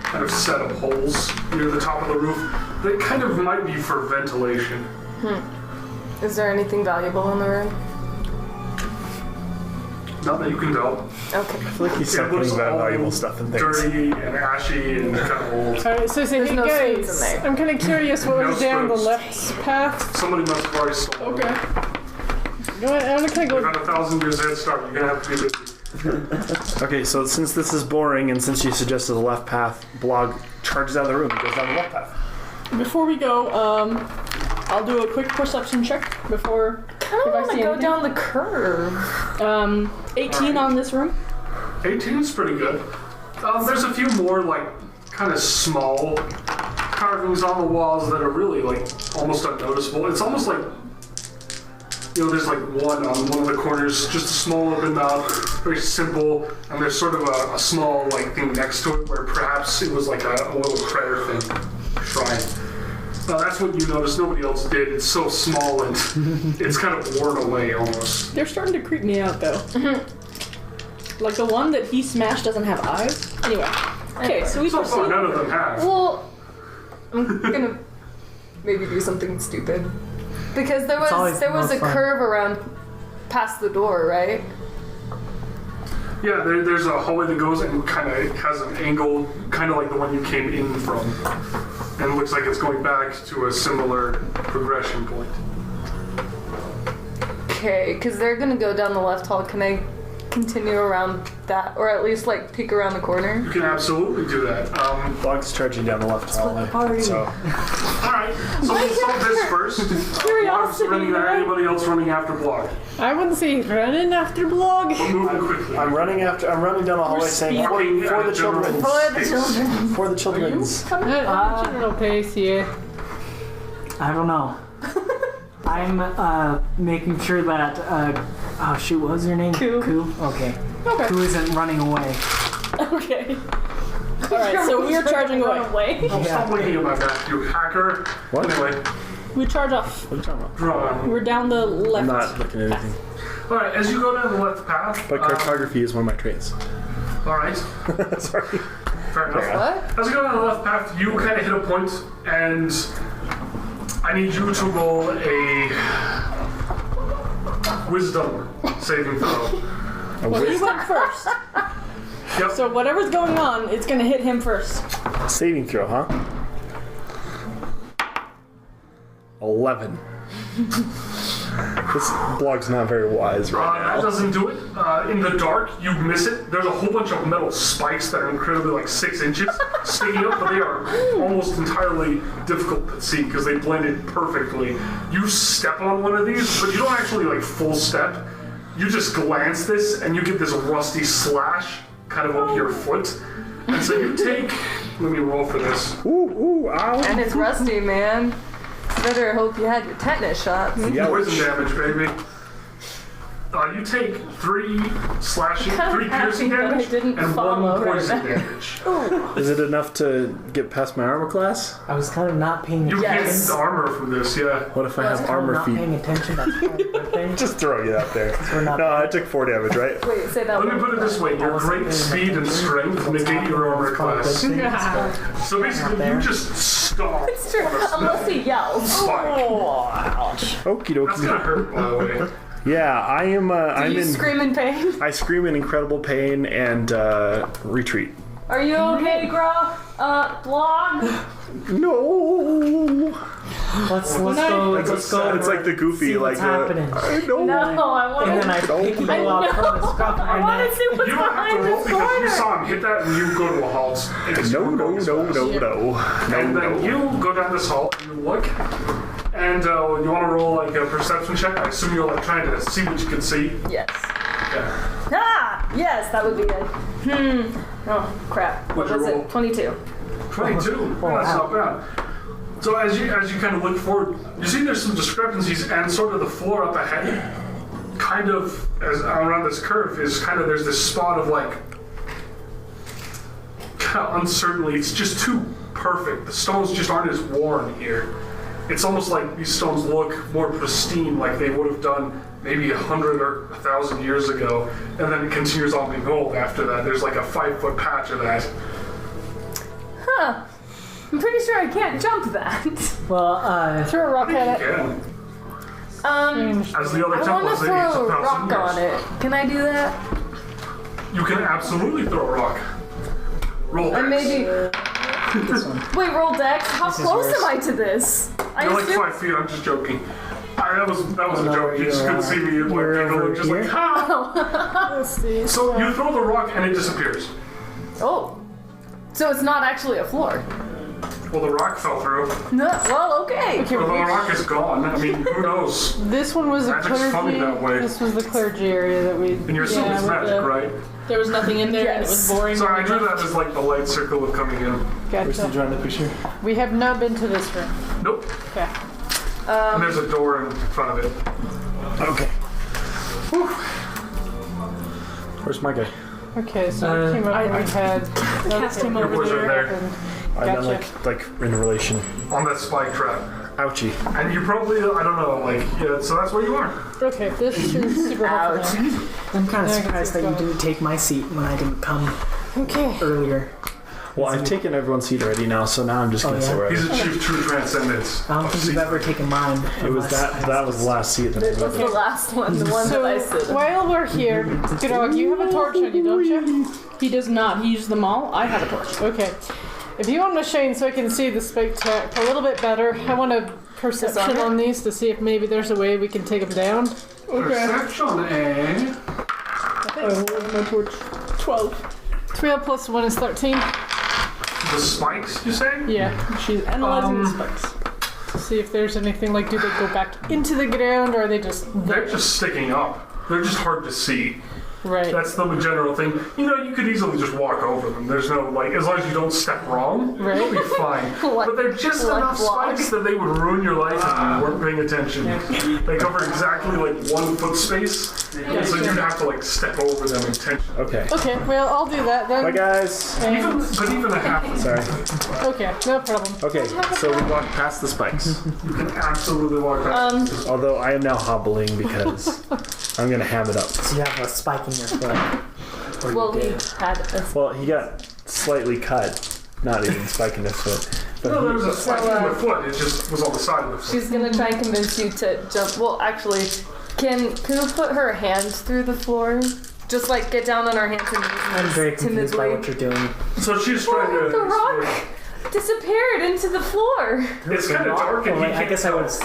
kind of set of holes near the top of the roof that kind of might be for ventilation. Is there anything valuable in the room? Not that you can tell. Okay. I feel like he's It looks something about all valuable stuff and things. dirty and ashy and kind of old. Alright, so say, There's hey no spoons guys, in there. I'm kind of curious what No was down the spoons. left path. Somebody must have already stolen Okay. them. Go ahead, I'm gonna You go. got 1,000 years head start. You're gonna have to be busy. Okay, so since this is boring and since you suggested the left path, Blog charges out of the room and goes down the left path. Before we go, I'll do a quick perception check before. I kind If of I want to see go anything. down the curve. 18 on this room. 18 is pretty good. There's a few more, like, kind of small carvings on the walls that are really, like, almost unnoticeable. It's almost like, you know, there's like one on one of the corners, just a small open mouth, very simple, and there's sort of a small, like, thing next to it where perhaps it was like a little prayer thing, shrine. That's what you noticed. Nobody else did. It's so small and it's kind of worn away almost. They're starting to creep me out though. Like the one that he smashed doesn't have eyes. Anyway. Okay, so we So far, proceed. none of them have. Well, I'm gonna maybe do something stupid. Because there always was the a most fun. curve around past the door, right? Yeah, there's a hallway that goes and kind of has an angle, kind of like the one you came in from. And it looks like it's going back to a similar progression point. Okay, because they're gonna go down the left hall. Can I continue around that, or at least like peek around the corner? You can absolutely do that. Blog's charging down the left hallway. party. So, Alright, so we'll solve this first. Curiosity, Running there, right? anybody else running after Blog? I wouldn't say running after Blog. Moving quickly. I'm running down the hallway saying, Walking for at the a general children's. For the pace. children. For the children's. General pace, yeah. I don't know. I'm making sure that oh shoot, what was your name? Koo. Okay. Okay. Koo isn't running away. Okay. Alright, so we are charging away. Stop looking at my back, you hacker. What? Anyway, We charge off. What are you talking about? draw. We're down the left. I'm not looking at anything. Alright, as you go down the left path. But cartography is one of my traits. Alright. Sorry. fair enough. What? As you go down the left path, you kind of hit a point, and I need you to roll a wisdom saving throw. Well, he went first. Yep. So whatever's going on, it's gonna hit him first. Saving throw, huh? 11. This blog's not very wise right That now. doesn't do it. In the dark, you miss it. There's a whole bunch of metal spikes that are incredibly like 6 inches sticking up, but they are almost entirely difficult to see because they blended perfectly. You step on one of these, but you don't actually like full step. You just glance this, and you get this rusty slash kind of over your foot. And so you take. Let me roll for this. Ooh, ow. And it's rusty, man. Better hope you had your tetanus shots. Yeah, Poison damage, baby. You take 3 slashing, 3 piercing happy that I damage, didn't and follow 1 poison right damage. Is it enough to get past my armor class? I was kind of not paying You attention. Yes. get armor from this, yeah. What if I I was have kind of armor not feet? paying attention. That's probably a good thing. Just throwing it out there. we're not- No, I took 4 damage, right? Wait, say that Let me one. put it this way: your great speed and strength negate your armor class. So basically, you just stomp It's true, on a unless he yells. spike. Okie That's gonna dokie. hurt, by the way. Yeah, I am. I'm You in. scream in pain. I scream in incredible pain and retreat. Are you okay, Grog? Blog? No. Let's go. Let's go. It's like the Goofy, see like what's happening. no. No, I want And then to. I pick you up from the scruff of I my want neck. to see what's You don't have to behind roll this because you corner. saw him hit that, and you go to a halt. Because you No, were no, going no, fast. no, no, And then no. you go down this hall, you look, and you want to roll like a perception check. I assume you're like trying to see what you can see. Yes. Yeah. Ah! Yes, that would be good. Oh, crap. What What'd you was roll? it? 22. 22. Oh, that's not bad. So as you kind of look forward, you see there's some discrepancies, and sort of the floor up ahead, kind of as around this curve is kind of there's this spot of like kind of uncertainty. It's just too perfect. The stones just aren't as worn here. It's almost like these stones look more pristine, like they would have done maybe 100 or 1,000 years ago, and then it continues on being old after that. There's like a 5-foot patch of that. Huh. I'm pretty sure I can't jump that. Well, Throw a rock at it. Again, as the other I want temples, to they need throw a 2,000 rock years. on it. Can I do that? You can absolutely throw a rock. Roll And dex. maybe. Wait, roll dex? How is close yours. am I to this? You're like 5 feet. I'm just joking. That was a no, joke. You just you're, couldn't see me. Like, you're giggle, over just like, here? ha! Let's see. So you throw the rock and it disappears. Oh. So it's not actually a floor. Well, the rock fell through. No, well, okay. Well, the rock is gone. I mean, who knows? This one was a Magic's funny that way. clergy. This was the clergy area that we. And you're assuming it's with magic, the- right? There was nothing in there and it was Yes. boring. So I drew that as like the light circle of coming in. Where's the Gotcha. drawing the picture? We have not been to this room. Nope. Okay. And there's a door in front of it. Okay. Where's my guy? Okay, so we came up and we had. cast him Your over wizard there. there. I meant Gotcha. like in relation. On that spike trap. Ouchie. And you probably, I don't know, like, yeah, so that's where you are. Okay, this is super helpful. now. I'm kind of Yeah, I surprised guess that you it's didn't take my seat when I didn't come Okay. earlier. Well, I've taken everyone's seat already now, so now I'm just gonna Oh, sit yeah? where I He's am. achieved true transcendence. I don't of think you've season. ever taken mine. It was unless that was the last seat that I This was the last one, the one that I So said. while we're here, Grog, you have a torch on you, don't you? He does not. He used them all. I have a torch. Okay. If you want to shine so I can see the spike track a little bit better, I want a perception on these to see if maybe there's a way we can take them down. Perception, eh? I have my torch. 12. 12 plus 1 is 13. The spikes, you say? Yeah. She's analyzing the spikes. To see if there's anything like, do they go back into the ground or are they just They're there? just sticking up. They're just hard to see. Right. That's the general thing. You know, you could easily just walk over them. There's no, like, as long as you don't step wrong, Right. you'll be fine. But they're just Like enough vlog. spikes that they would ruin your life if you weren't paying attention. They cover exactly, like, 1 foot space, and so you'd have to, like, step over them intentionally. Okay. Okay, well, I'll do that then. Bye, guys. And- But even a half, Sorry. okay, no problem. Okay, so we walk past the spikes. you can absolutely walk past. Although I am now hobbling because I'm gonna ham it up. So you have a spike in your foot. Or Well, you we did. had a. Well, he got slightly cut, not even spiking his foot. But No, there was a spike So, in my foot. It just was on the side of the foot. She's gonna try and convince you to jump. Well, actually, can Pooh put her hand through the floor? Just like get down on her hands and knees I'm very confused by what you're doing. So she's trying to. The rock disappeared into the floor. It's kind of dark, and Oh, he wait, I can't guess I tell. was.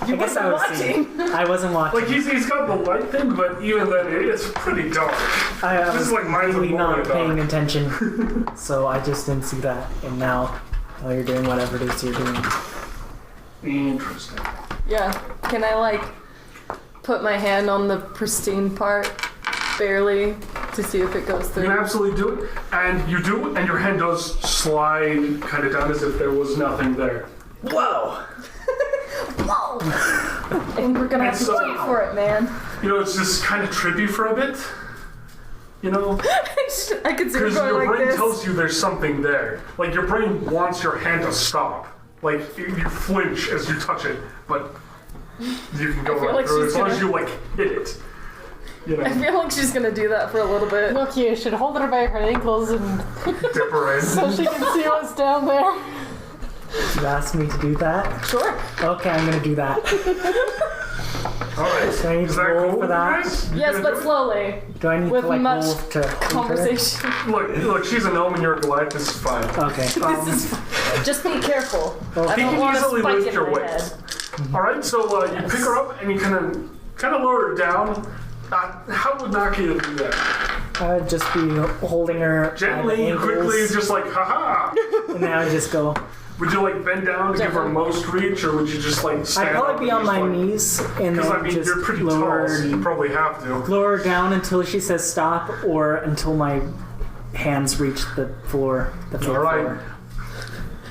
You I guess I wasn't was seeing. I wasn't watching. Like he's got the light thing, but even then, it's pretty dark. I This was is like Minds of really not Moria paying dark. attention, so I just didn't see that. And now you're doing whatever it is you're doing. Interesting. Yeah. Can I like put my hand on the pristine part, barely, to see if it goes You through? can absolutely do it, and you do, and your hand does slide kind of down as if there was nothing there. Whoa! Whoa! And we're gonna have to So- wait for it, man. You know, it's just kind of trippy for a bit. You know, I could see her because going your like brain this. tells you there's something there. Like your brain wants your hand to stop. Like you flinch as you touch it, but you can go feel right like through it she's as long as gonna- you like hit it. You I know, feel like she's gonna do that for a little bit. Look, you should hold her by her ankles and dip her in. so she can see what's down there. You asked me to do that? Sure. Okay, I'm gonna do that. All right. Do I need Is to that roll cool for with that? you guys? You Yes, gonna but do it? slowly. Do I need With to like much roll to hold her? Conversation. Look, she's a gnome and you're a Goliath. This is fine. Okay. This is. Just be careful. Oh, I He don't can want to easily spike lift in your my weight. head. All right, so you pick her up and you kind of lower her down. How would Nakia do that? I would just be holding her by the Gently, ankles, quickly, just like haha. and then I would just go. Would you like bend down to give her most reach, or would you just like stand I'd up probably be and on just, my like, knees and Because then I mean, just you're pretty lower, tall, so you probably have to. lower down until she says stop, or until my hands reach the floor. The All right. floor.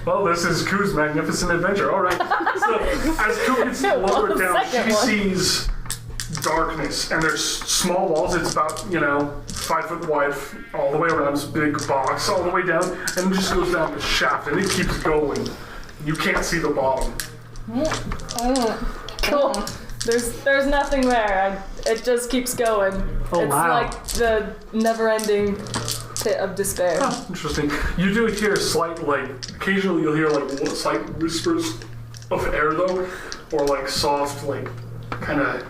Well, this is Koo's magnificent adventure. All right. So as Koo gets lowered the down, second she one. sees darkness, and there's small walls. It's about 5 foot wide all the way around. This big box all the way down, and it just goes down the shaft, and it keeps going. You can't see the bottom. Cool. There's nothing there. It just keeps going. Oh, It's wow. like the never-ending pit of despair. Interesting. You do hear slight, occasionally you'll hear slight whispers of air though, or soft, kind of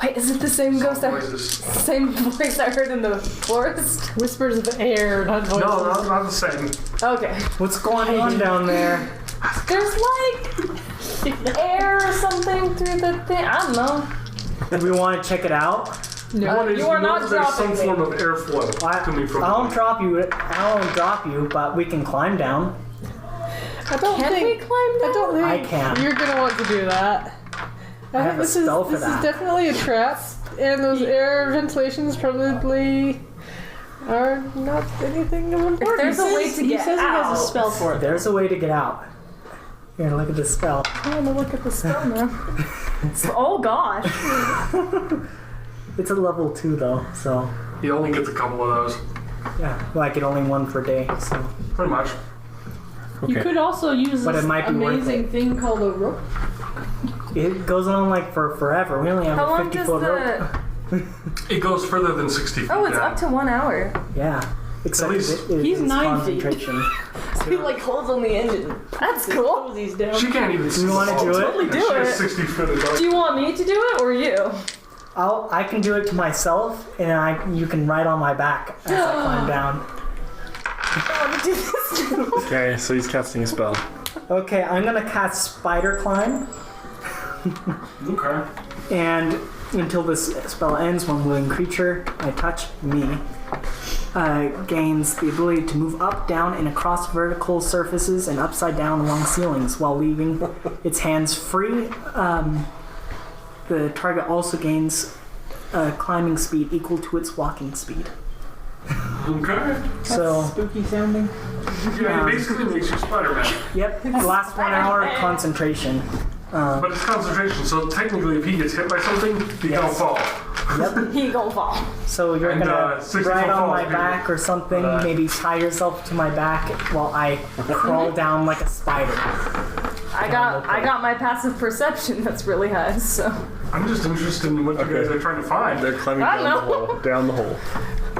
Wait, is it the same ghost? noises. Same voice I heard in the forest? Whispers of air, not voices. No, not the same. Okay. What's going on down there? There's air or something through the thing. I don't know. Do we want to check it out? One is you are know not there's some dropping me. form of airflow coming from. I won't drop you. I won't drop you, but we can climb down. I don't Can we think. climb down? I don't think I can. you're gonna want to do that. I have think a this spell is for this that. is definitely a trap, and those air ventilations probably are not anything of If importance. there's a way to He get says he out. has a spell for it. There's a way to get out. Here, look at this spell. I want to look at the spell now. Oh gosh. It's a level 2 though, so He only gets a couple of those, yeah, like it only one per day. So pretty much. You Okay. could also use But this it might be worth amazing it. thing called a rope. it goes on for forever. We only have How a long 50 does foot rope. the... It goes further than 60 feet Oh, it's down. up to 1 hour. Yeah, except At least- it He's is 9 feet. concentration. He holds on the end and That's cool. pulls these down. She can't even see. you wanna the do ball. it? Totally And do she it. has 60 foot of dark. Do you want me to do it or you? I can do it to myself, and you can ride on my back as I climb down. I want to do this too. Okay, so he's casting a spell. Okay, I'm gonna cast Spider Climb, Okay. and until this spell ends, one willing creature I touch me gains the ability to move up, down, and across vertical surfaces and upside down along ceilings while leaving its hands free. The target also gains climbing speed equal to its walking speed. Okay. So, Spooky sounding. Yeah, it basically makes you Spider-Man. yep, last 1 hour concentration. But it's concentration, so technically if he gets hit by something, he don't Yes. fall. Yep. He gonna fall. So you're And, gonna 60 ride foot on falls, my people. back or something, But, maybe tie yourself to my back while I crawl down like a spider. I got my passive perception that's really high, so I'm just interested in what you guys are trying to find. They're climbing I down the know. hole. Down the hole.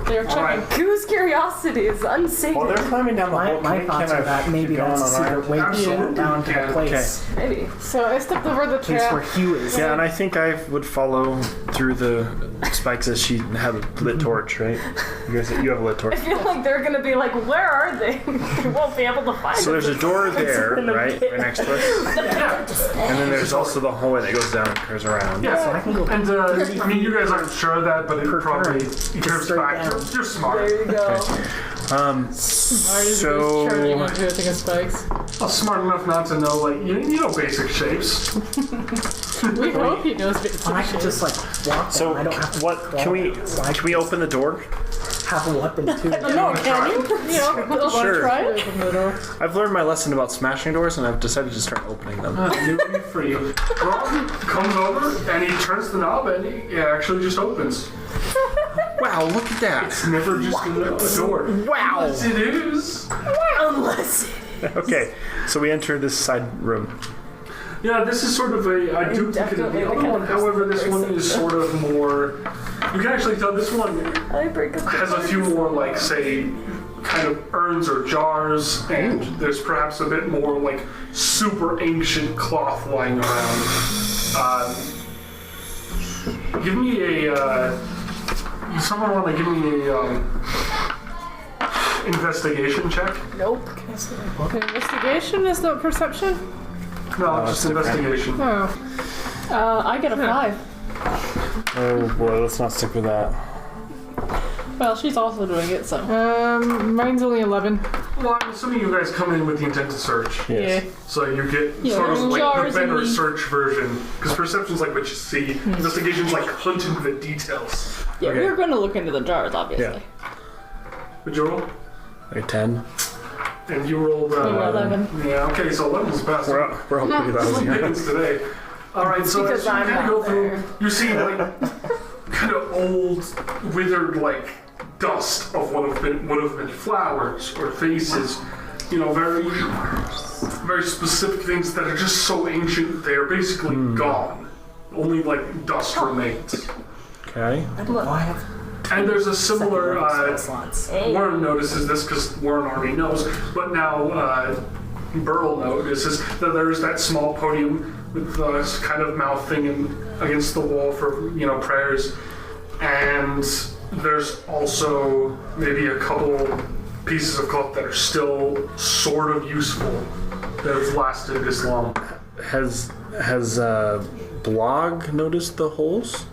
They're checking. Alright. Whose curiosity is unsated? While they're climbing down the hole, My thoughts are that maybe that's a secret way to get down to the place. Maybe. So I stepped over the Place where trap. Hugh is. Yeah, and I think I would follow through the spikes as she had a lit torch, right? You have a lit torch. I feel like they're gonna be like, where are they? We won't be able to find So them. there's a door there, right next to us, and then there's also the hallway that goes down and curves around. Yeah, So I can go and I mean, you guys aren't sure of that, but it Per probably turn. curves Straight back. down. You're smart. There you go. Alright, So- charging onto a thing of spikes. I'm smart enough not to know, like, you know basic shapes. We hope he knows basic And I could just like walk So down. I don't have to what? Can we open the door? have a weapon too? No, can you? You know, want Sure. to try it? Open the door. I've learned my lesson about smashing doors, and I've decided to start opening them. Newly free. Grog comes over and he turns the knob and it actually just opens. Wow, look at that! It's never just a door. Wow. Yes, it is. Unless Okay, so we enter this side room. Yeah, this is sort of a. I do think of Definitely the the other kind one. of person However, this that one breaks is it. sort of more. You can actually tell this one I break up the has a few more, like, say, kind of urns or jars, and there's perhaps a bit more, like, super ancient cloth lying around. Give me a. Someone want to give me a investigation check? Nope. Investigation is not perception? No, just investigation. Oh. I get a 5. Oh boy, let's not stick with that. Well, she's also doing it, so. Mine's only 11. Well, I'm assuming you guys come in with the intent to search. Yes. So you get Yeah, sort of there's like jars the in better the- search version. Because perception's like what you see. Investigation's like hunting the details. Yeah, Okay. we're going to look into the jars, obviously. Would you roll? Like 10. And you rolled 11. Yeah, okay, so 11's best. We're all pretty lousy. Some pickings today. Alright, so Because as you I'm kind of not go through, there. you see like kind of old, withered like dust of what would have been flowers or faces. You know, very specific things that are just so ancient they are basically gone. Only like dust remains. Okay. I have And there's a similar. spell slots. Warren notices this because Warren already knows, but now Burl notices that there's that small podium with this kind of mouth thing against the wall for prayers, and there's also maybe a couple pieces of cloth that are still sort of useful that have lasted this long. Has Blog noticed the holes?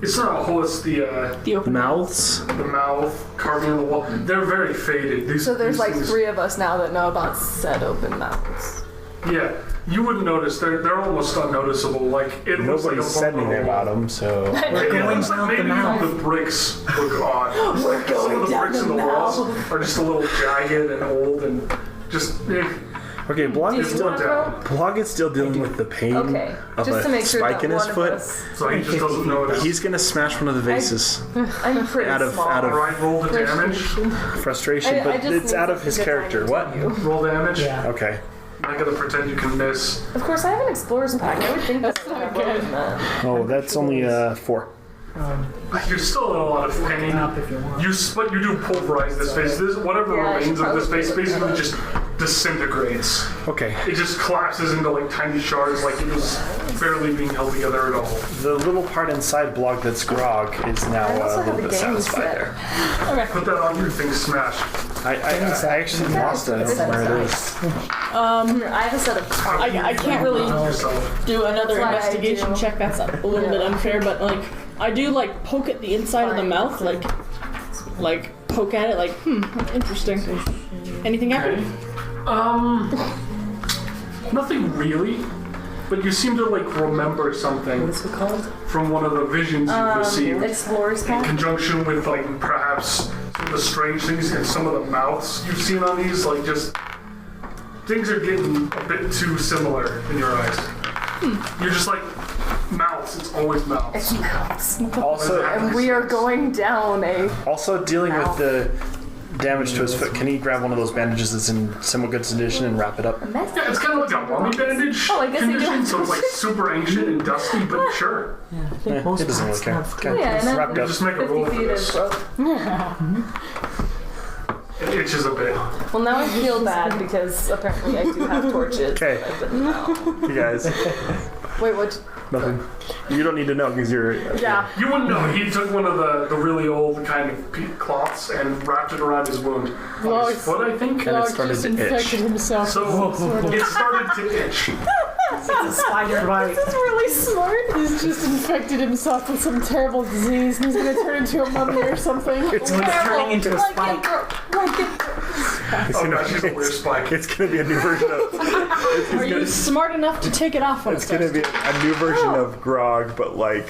It's not a hole; it's the The open Mouths? the mouth carving on the wall. They're very faded. So there's these like things- 3 of us now that know about said open mouths. Yeah, you wouldn't notice. They're almost unnoticeable. Like it looks like a Nobody's said bump on anything the wall. about them, so. Like, it going looks like down the maybe mouth. the bricks look odd. Like some going of the down bricks the in the walls mouth. are just a little jagged and old and just. Okay, Blog is It's still worked out. Blog is still dealing with the pain Okay, of just a to make sure spike that in his one foot. of us. So he just doesn't notice. He's gonna smash one of the vases. I'm pretty Out of- small. out of- Alright, roll the damage. Frustration, I but just it's need out of to his get character. time What? to you. Roll damage. Yeah. Okay. I'm not gonna pretend you can miss. Of course, I have an explorer's pack. I would think that's not not good. that. Oh, that's only 4. You're still in a lot of pain. Up if you want. But you do pulverize this face. Whatever Yeah, I remains should of this probably face look basically that up. just disintegrates. Okay. It just collapses into like tiny shards, like it was barely being held together at all. The little part inside Blog that's Grog is now I also a have little a bit game satisfied set. there. Put that on your thing, smash. I actually lost it. I don't know where it is. I have a set of cards. I can't really Yourself. do another That's what I investigation do. check. That's a little bit unfair, but like I do like poke at the inside of the mouth, like poke at it, like that's interesting. Anything happen? Nothing really, but you seem to like remember something What's it called? from one of the visions you've received. Explorer's In pack. conjunction with like perhaps some of the strange things in some of the mouths you've seen on these, like just things are getting a bit too similar in your eyes. You're just like mouths. It's always mouths. It's mouths. Also, And we are going down a. dealing with damage to his foot. Can he grab one of those bandages that's in somewhat good condition and wrap it up? Yeah, it's kind of like a mummy bandage Oh, I guess they do. condition, so it's like super ancient and dusty, but sure. Yeah, I think most It doesn't really pets care. have Okay. Yeah, and then Wrapped up. Just make a 50 roll for feet this. is It itches a bit. Well, now I feel bad because apparently I do have torches. Okay. I didn't know. You guys, Wait, what? nothing. You don't need to know because you're. Yeah. You wouldn't know. He took one of the really old kind of cloths and wrapped it around his wound. On Well, his foot, I think. And it Dog started just to itch. infected himself. So it started to itch. It's a spider bite. This is really smart. He's just infected himself with some terrible disease and he's gonna turn into a mummy or something. It's turning into a spike. It's Oh gonna, gosh, he's a weird spike. it's gonna be a new version of. Are you smart enough to take it off when It's gonna be a new version of Grog, but like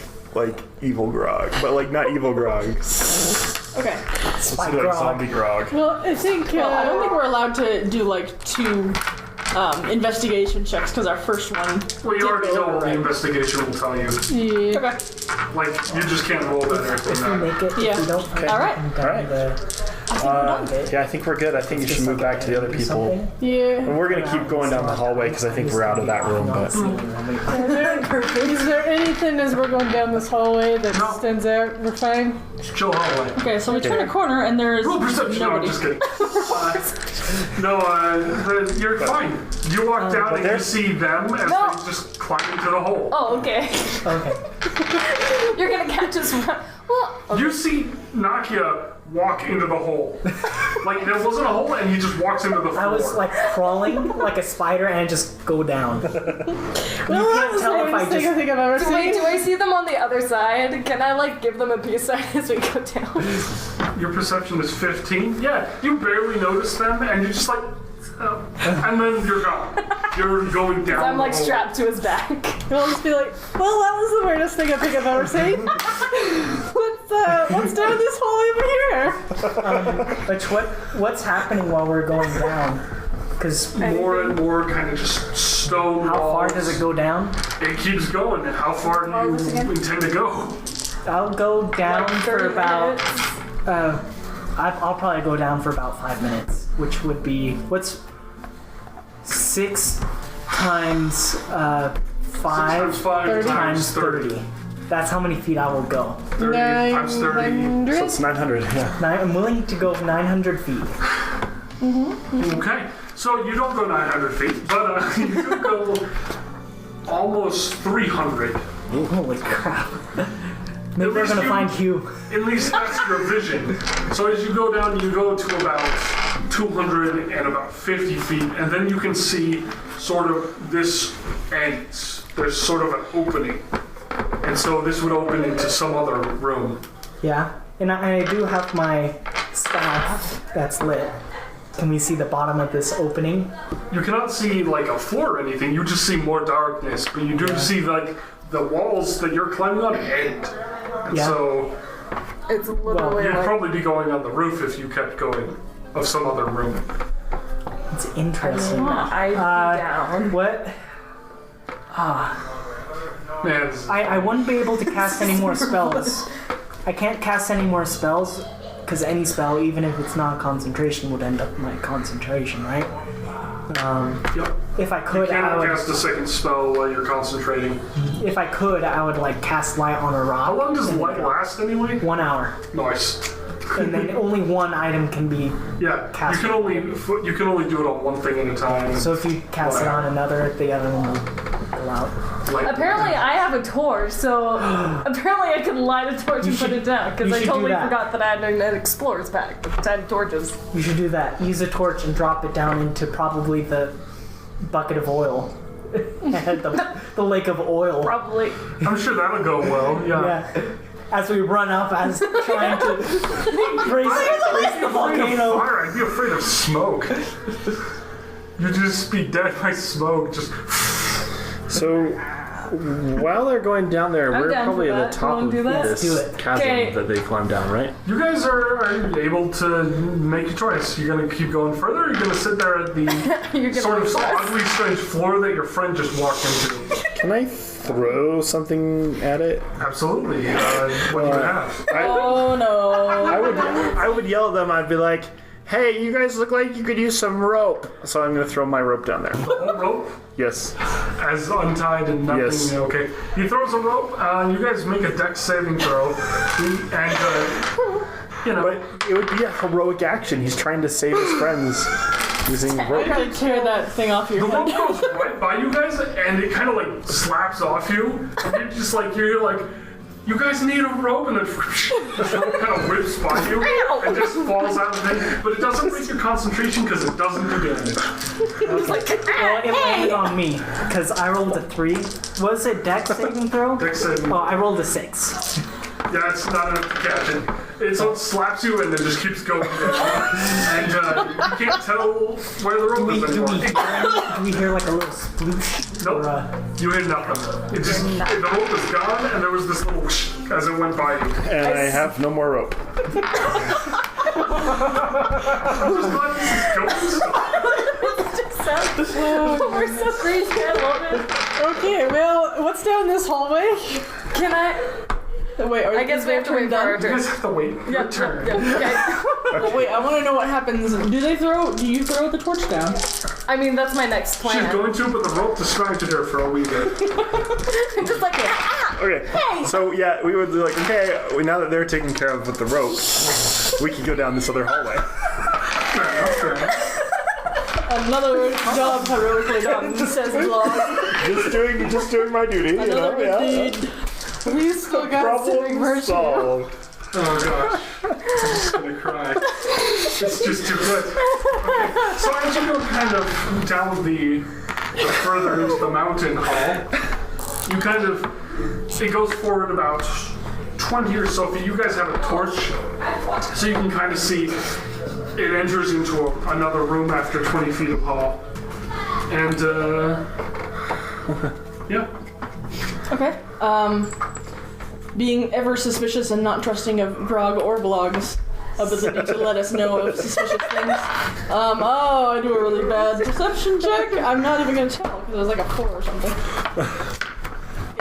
evil Grog, but like not evil Grog. Okay. It's like zombie Grog. Well, I think. Well, I don't think we're allowed to do like 2 investigation checks because our first one. Well, you did already go know over, what the right? investigation will tell you. Yeah. Okay. Like, you just can't roll that or If anything. we make it, Yeah. if we don't find All right. anything down the Yeah, I think we're good. I think you should move back to the other people. something. Yeah. And we're gonna keep going down the hallway because I think we're out of that room. But Is there anything as we're going down this hallway that No. stands out? We're fine. Chill hallway. Okay, so we turn a corner and there's Roll perception. No, I'm nobody. just kidding. You're fine. You walk down and there- you see them as No. they just climb into the hole. Oh, okay. Okay. You're gonna catch us. Well, You see Nakia walk into the hole. Like, there wasn't a hole and he just walks into the floor. I was like crawling like a spider and just go down. Well, that was the tell if I weirdest thing I just- think I've ever wait, seen. do I see them on the other side? Can I like give them a peace sign as we go down? Your perception is 15? Yeah, you barely notice them and you're just like, oh. And then you're gone. You're going down. I'm like the hole. strapped to his back. We'll just be like, well, that was the weirdest thing I think I've ever seen. What's down this hall over here? But what's happening while we're going down? Because More and more kind of just stone how far walls. does it go down? It keeps going, and how far do you intend to go? I'll go down Like for 30 about. minutes. I'll probably go down for about 5 minutes, which would be what's 6 times 5 6 times 5 times 30. That's how many feet I will go. 30 times 30. 900? so it's 900. Yeah. I'm willing to go 900 feet. Okay, so you don't go 900 feet, but you do go almost 300. Holy crap! Maybe At we're least gonna you- find Hugh. At least that's your vision. So as you go down, you go to about 200 and about 50 feet, and then you can see sort of this ends. There's sort of an opening. And so this would open into some other room. Yeah, and I do have my staff that's lit. Can we see the bottom of this opening? You cannot see like a floor or anything, you just see more darkness, but you do see like the walls that you're climbing on end. And Yeah. so It's literally you'd like probably be going on the roof if you kept going of some other room. It's interesting. I'd be down. What? Man, this is- I wouldn't be able to cast any more spells. I can't cast any more spells because any spell, even if it's not concentration, would end up my concentration, right? yep. If I You could, I cannot would. cast a second spell while you're concentrating. If I could, I would like cast light on a rock. How long does light last anyway? 1 hour, Nice. and then only one item can be. Yeah, Cast you can only do it on one thing at a time. So if you cast it on another, the other one will go out. Like, Apparently, I have a torch, so apparently I can light a torch and put it down because you I should do totally that. forgot that I had an explorer's pack with 10 torches. You should do that. Use a torch and drop it down into probably the bucket of oil. the lake of oil. Probably. I'm sure that'll go well. Yeah. Yeah. As we run up, as trying to raise the volcano. Fire, I'd be afraid of smoke. You'd just be dead by smoke. Just So while they're going down there, I'm we're down probably for at the that. top Wanna of do that? this Do it. chasm Okay. that they climbed down, right? you guys are able to make a choice. You're gonna keep going further. Or you're gonna sit there at the You're gonna sort of lose us. oddly strange floor that your friend just walked into. Can I throw something at it? Absolutely. What do you have? Oh no. I would yell at them. I'd be like, hey, you guys look like you could use some rope. So I'm going to throw my rope down there. The whole rope Yes. as untied and nothing. Yes. Okay. He throws a rope. You guys make a dex saving throw, and you know. But it would be a heroic action. He's trying to save his friends using I rope. gotta tear that thing off The your rope head. goes right by you guys, and it kind of like slaps off you. And you're just like, you're like, you guys need a rope, and then the rope kind of whips by you and just falls out of it. But it doesn't break your concentration because it doesn't do damage. Well, it landed on me because I rolled a 3. Was it dex saving throw? Dex saving. Oh, I rolled a 6. Yeah, it's not enough to catch it. It so it slaps you and then just keeps going down. And you can't tell where the rope is anymore. Do we hear like a little sploosh? Nope. Or, You hear nothing. It just, the rope is gone, and there was this little whoosh as it went by you. And I have no more rope. I'm just glad this is going. We're so crazy. I love it. Okay, well, what's down this hallway? Can I? Wait, I guess we have to wait for our You turn. guys have to wait your turn. Yeah. Wait, I want to know what happens. Do you throw the torch down? I mean, that's my next She's plan. going to, but the rope distracted her for a wee bit. Just like ah! Okay. So yeah, we would be like, okay, now that they're taken care of with the rope, we can go down this other hallway. Fair enough, fair enough. Another job heroically done, says Vlog. Just doing my duty. Another good deed. We still got civic Problem virtue. solved. Oh gosh. I'm just gonna cry. It's just too good. Okay. So as you go kind of down the further into the mountain hall, you kind of, it goes forward about 20 or so feet. You guys have a torch, so you can kind of see it enters into another room after 20 feet of hall. And, yeah. Okay. Being ever suspicious and not trusting of Grog or Blog's ability to let us know of suspicious things. I do a really bad perception check. I'm not even gonna tell because it was like a 4 or something.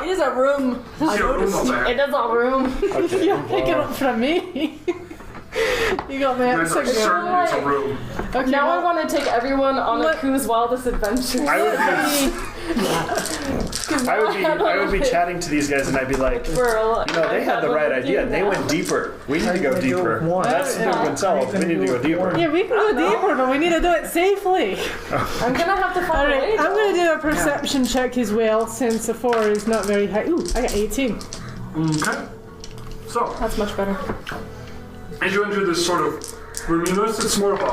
It is a room. I It's your room noticed. up It there. is a room. Okay. You'll pick it up from me. You got me You up guys are second. certain it's a room. Okay, Now I well, want to take everyone on a Let- Who's Wildest Adventure. I would be chatting to these guys and I'd be like, you know, they had the right idea. They went deeper. We need to go deeper. That's the been solved. We need to go deeper. yeah, we can go deeper, but we need to do it safely. I'm gonna have to find a way. Alright, I'm though. gonna do a perception check as well, since a 4 is not very high. Ooh, I got 18. Okay. So, That's much better. as you enter this sort of room, you notice it's more of a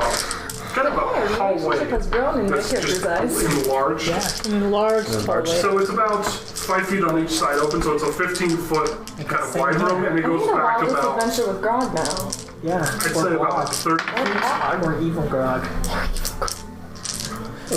kind of a hallway Relationship has grown in that's Victor's just eyes. enlarged. In a large hallway. So it's about 5 feet on each side open, so it's a 15-foot kind of wide room, and it I goes need a back wildest about, adventure with Grog now. yeah. I'd say about 30 feet. Or evil Grog.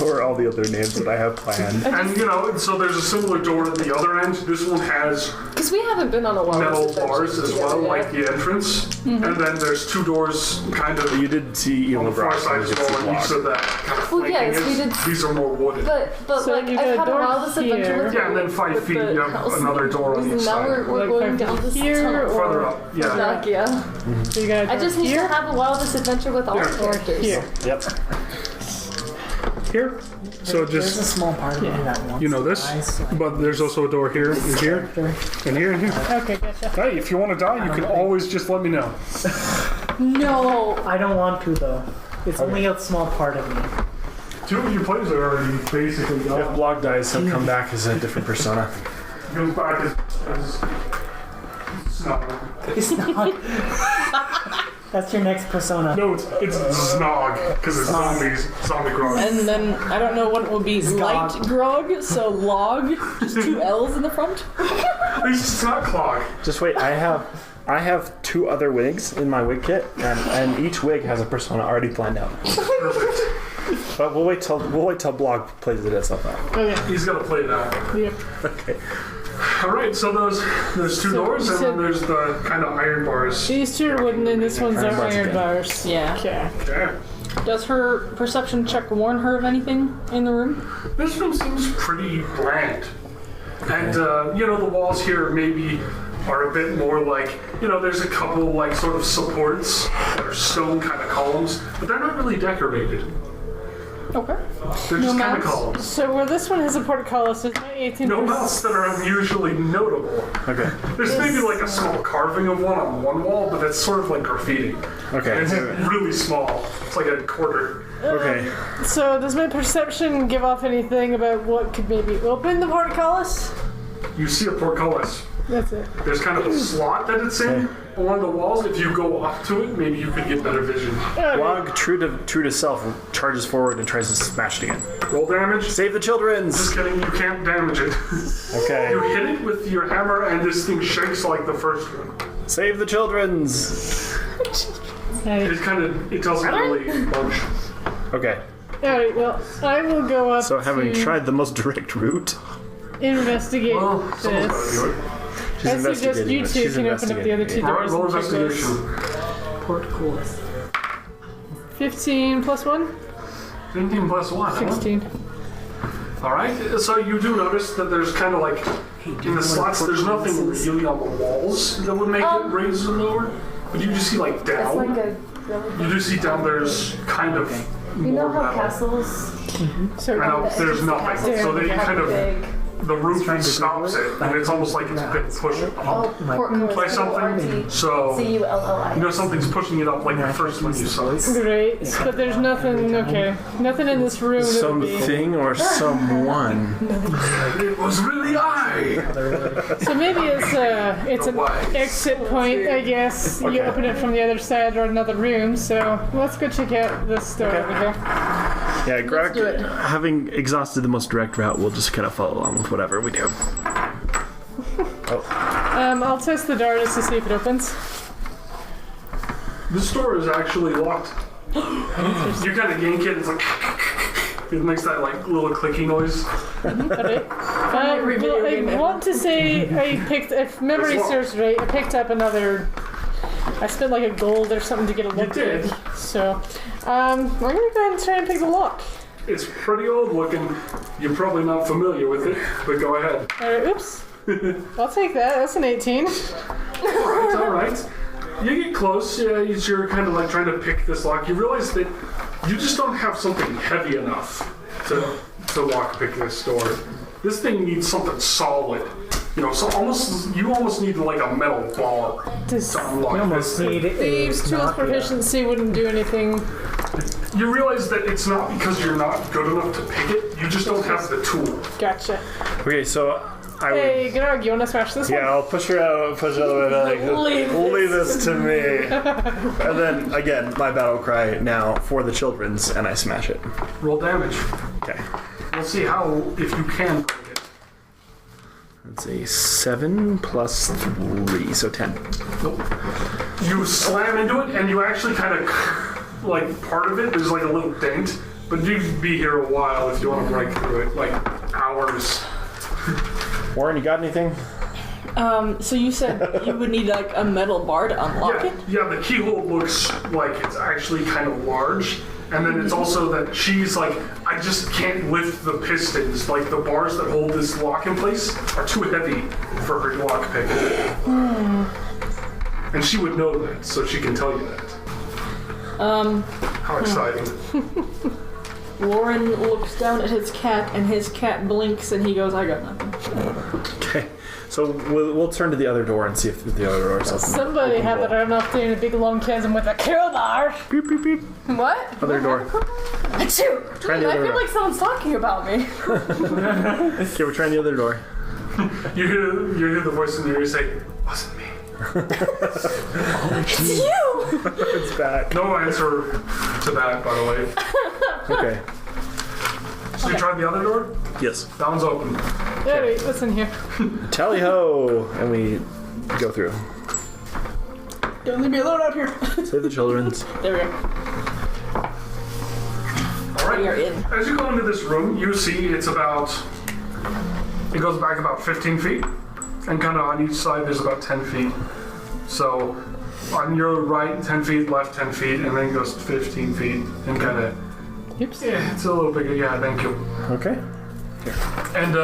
Or all the other names that I have planned. And you know, so there's a similar door at the other end. This one has Because we haven't been on a wildest metal adventure bars as well, together like yet. the entrance. And then there's 2 doors kind of You did see on Evil the far Grog, side you as did well, see and you Blog. said that kind of Well, flanking yes, we is. did- These are more wooded. But So like you got I've a had a door wildest adventure here. with Yeah, and then 5 with feet, the you have house. another door on each Now side. we're Like going five down this here tunnel. or- Further up, yeah. Like, yeah. So you got a I door just need here to have a wildest adventure with all Yeah. the or characters. here. Yep. Here. So There's a just, small part of me that wants you know this, eyes. but there's also a door here, and here, and here, and here. Okay, gotcha. Hey, if you want to die, you can always just let me know. No. I don't want to though. It's only a small part of me. 2 of your players are already basically If gone. Blog dies, he'll come back as a different persona. He goes back as Snog. It's not. That's your next persona. No, it's Snog, because it's zombie grog. And then I don't know what it will be. Light Grog, so log, just 2 L's in the front. It's not Clog. Just wait, I have 2 other wigs in my wig kit, and each wig has a persona already planned out. Perfect. But we'll wait till Blog plays it itself out. Okay, He's got to play it out. yep. Okay. All right, so there's 2 So doors, you and said- then there's the kind of iron bars. These 2 are wooden and this one's our Iron bars iron again. bars. Yeah. Okay. Okay. Does her perception check warn her of anything in the room? This room seems pretty bland. And, you know, the walls here maybe are a bit more like, there's a couple like sort of supports that are stone kind of columns, but they're not really decorated. Okay. They're just kind of columns. So where this one has a portcullis, is my 18. No mounts that are unusually notable. Okay. There's maybe like a small carving of one on one wall, but that's sort of like graffiti. Okay. And it's really small. It's like a quarter. Okay. So does my perception give off anything about what could maybe open the portcullis? You see a portcullis. That's it. There's kind of a slot that it's in along the walls. If you go up to it, maybe you could get better vision. Blog, true to self, charges forward and tries to smash it again. Roll damage. Save the children's! Just kidding, you can't damage it. Okay. You hit it with your hammer and this thing shakes like the first one. Save the children's! It doesn't really budge. Okay. Alright, well, I will go up So having to tried the most direct route, investigate Well, someone's got to this. do it. she's I suggest investigating you it. two She's can open up the other two Alright, doors roll and check this. investigation. Portcullis. 15 plus 1? 15 plus 1. 16. Alright, so you do notice that there's kind of like, in the slots, there's nothing really on the walls that would make it raise and lower. But you just see like It's down. like a really. You do see down there's kind of You know more how metal. castles. So I know, there's nothing. So they have kind a of, big. the roof stops it, and it's almost like it's been pushed up Oh, portcullis. by something. So, C-U-L-L-I. something's pushing it up like the first one you saw. great. But there's nothing, okay. Nothing in this room that would be. Something or someone. It was really I! So maybe it's an exit point, I guess. You open it from the other side or another room, so let's go check out this door over here. Yeah, Grog, do it. having exhausted the most direct route, we'll just kind of follow along with whatever we do. I'll test the door just to see if it opens. This door is actually locked. You kind of yank it, it's like. It makes that like little clicky noise. Alright. I want to say if memory serves right, I picked up another. I spent like a gold or something to get a look did. at. So, I'm gonna go ahead and try and pick the lock. It's pretty old looking. You're probably not familiar with it, but go ahead. Alright, oops. I'll take that. That's an 18. Alright. You get close, you're kind of like trying to pick this lock. You realize that you just don't have something heavy enough to lockpick this door. This thing needs something solid. So you almost need like a metal bar to unlock this thing. Thieves' tools proficiency wouldn't do anything. You realize that it's not because you're not good enough to pick it, you just don't have the tool. Gotcha. Okay, so I would. Hey, Grog, you want to smash this Yeah, I'll push her out, push it out of the way, like, leave this to me. And then, again, my battle cry now for the children's, and I smash it. Roll damage. Okay. We'll see if you can break it. That's a 7 plus 3, so 10. Nope. You slam into it, and you actually kind of, like, part of it, there's like a little dent, but you'd be here a while if you want to break through it, like, hours. Warren, you got anything? So you said you would need like a metal bar to unlock it? Yeah, the keyhole looks like it's actually kind of large. And then it's also that she's like, I just can't lift the pistons. Like the bars that hold this lock in place are too heavy for her lock pick. And she would know that, so she can tell you that. How exciting. Warren looks down at his cat, and his cat blinks, and he goes, I got nothing. Okay. So we'll turn to the other door and see if the other door is open. Somebody had it enough doing a big long chasm with a crowbar. Beep, beep, beep. What? Other door. Achoo! Try the I other feel door. like someone's talking about me. Okay, we're trying the other door. You hear the voice in the ear say, wasn't me. It's you! It's back. No answer to that, by the way. Okay. So you tried the other door? Yes. That one's open. Alright, what's in here? Tally ho! And we go through. Don't leave me alone out here. Save the children's. There we go. Alright. We are in. As you go into this room, you see it goes back about 15 feet. And kind of on each side, there's about 10 feet. So on your right, 10 feet, left 10 feet, and then it goes 15 feet. And kind of, Oops. yeah, it's a little bigger. Yeah, thank you. Okay. And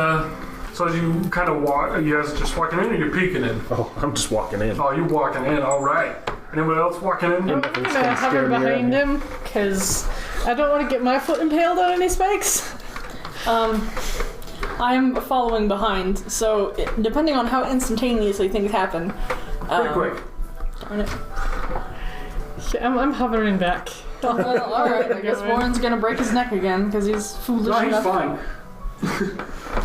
So as you kind of walk, you guys just walking in or you're peeking in? Oh, I'm just walking in. Oh, you're walking in, alright. Anybody else walking in? I'm gonna hover behind him because I don't want to get my foot impaled on any spikes. I'm following behind, so depending on how instantaneously things happen. Pretty quick. Darn it. Yeah, I'm hovering back. Well, alright, I guess Warren's gonna break his neck again because he's foolish No, he's enough. fine.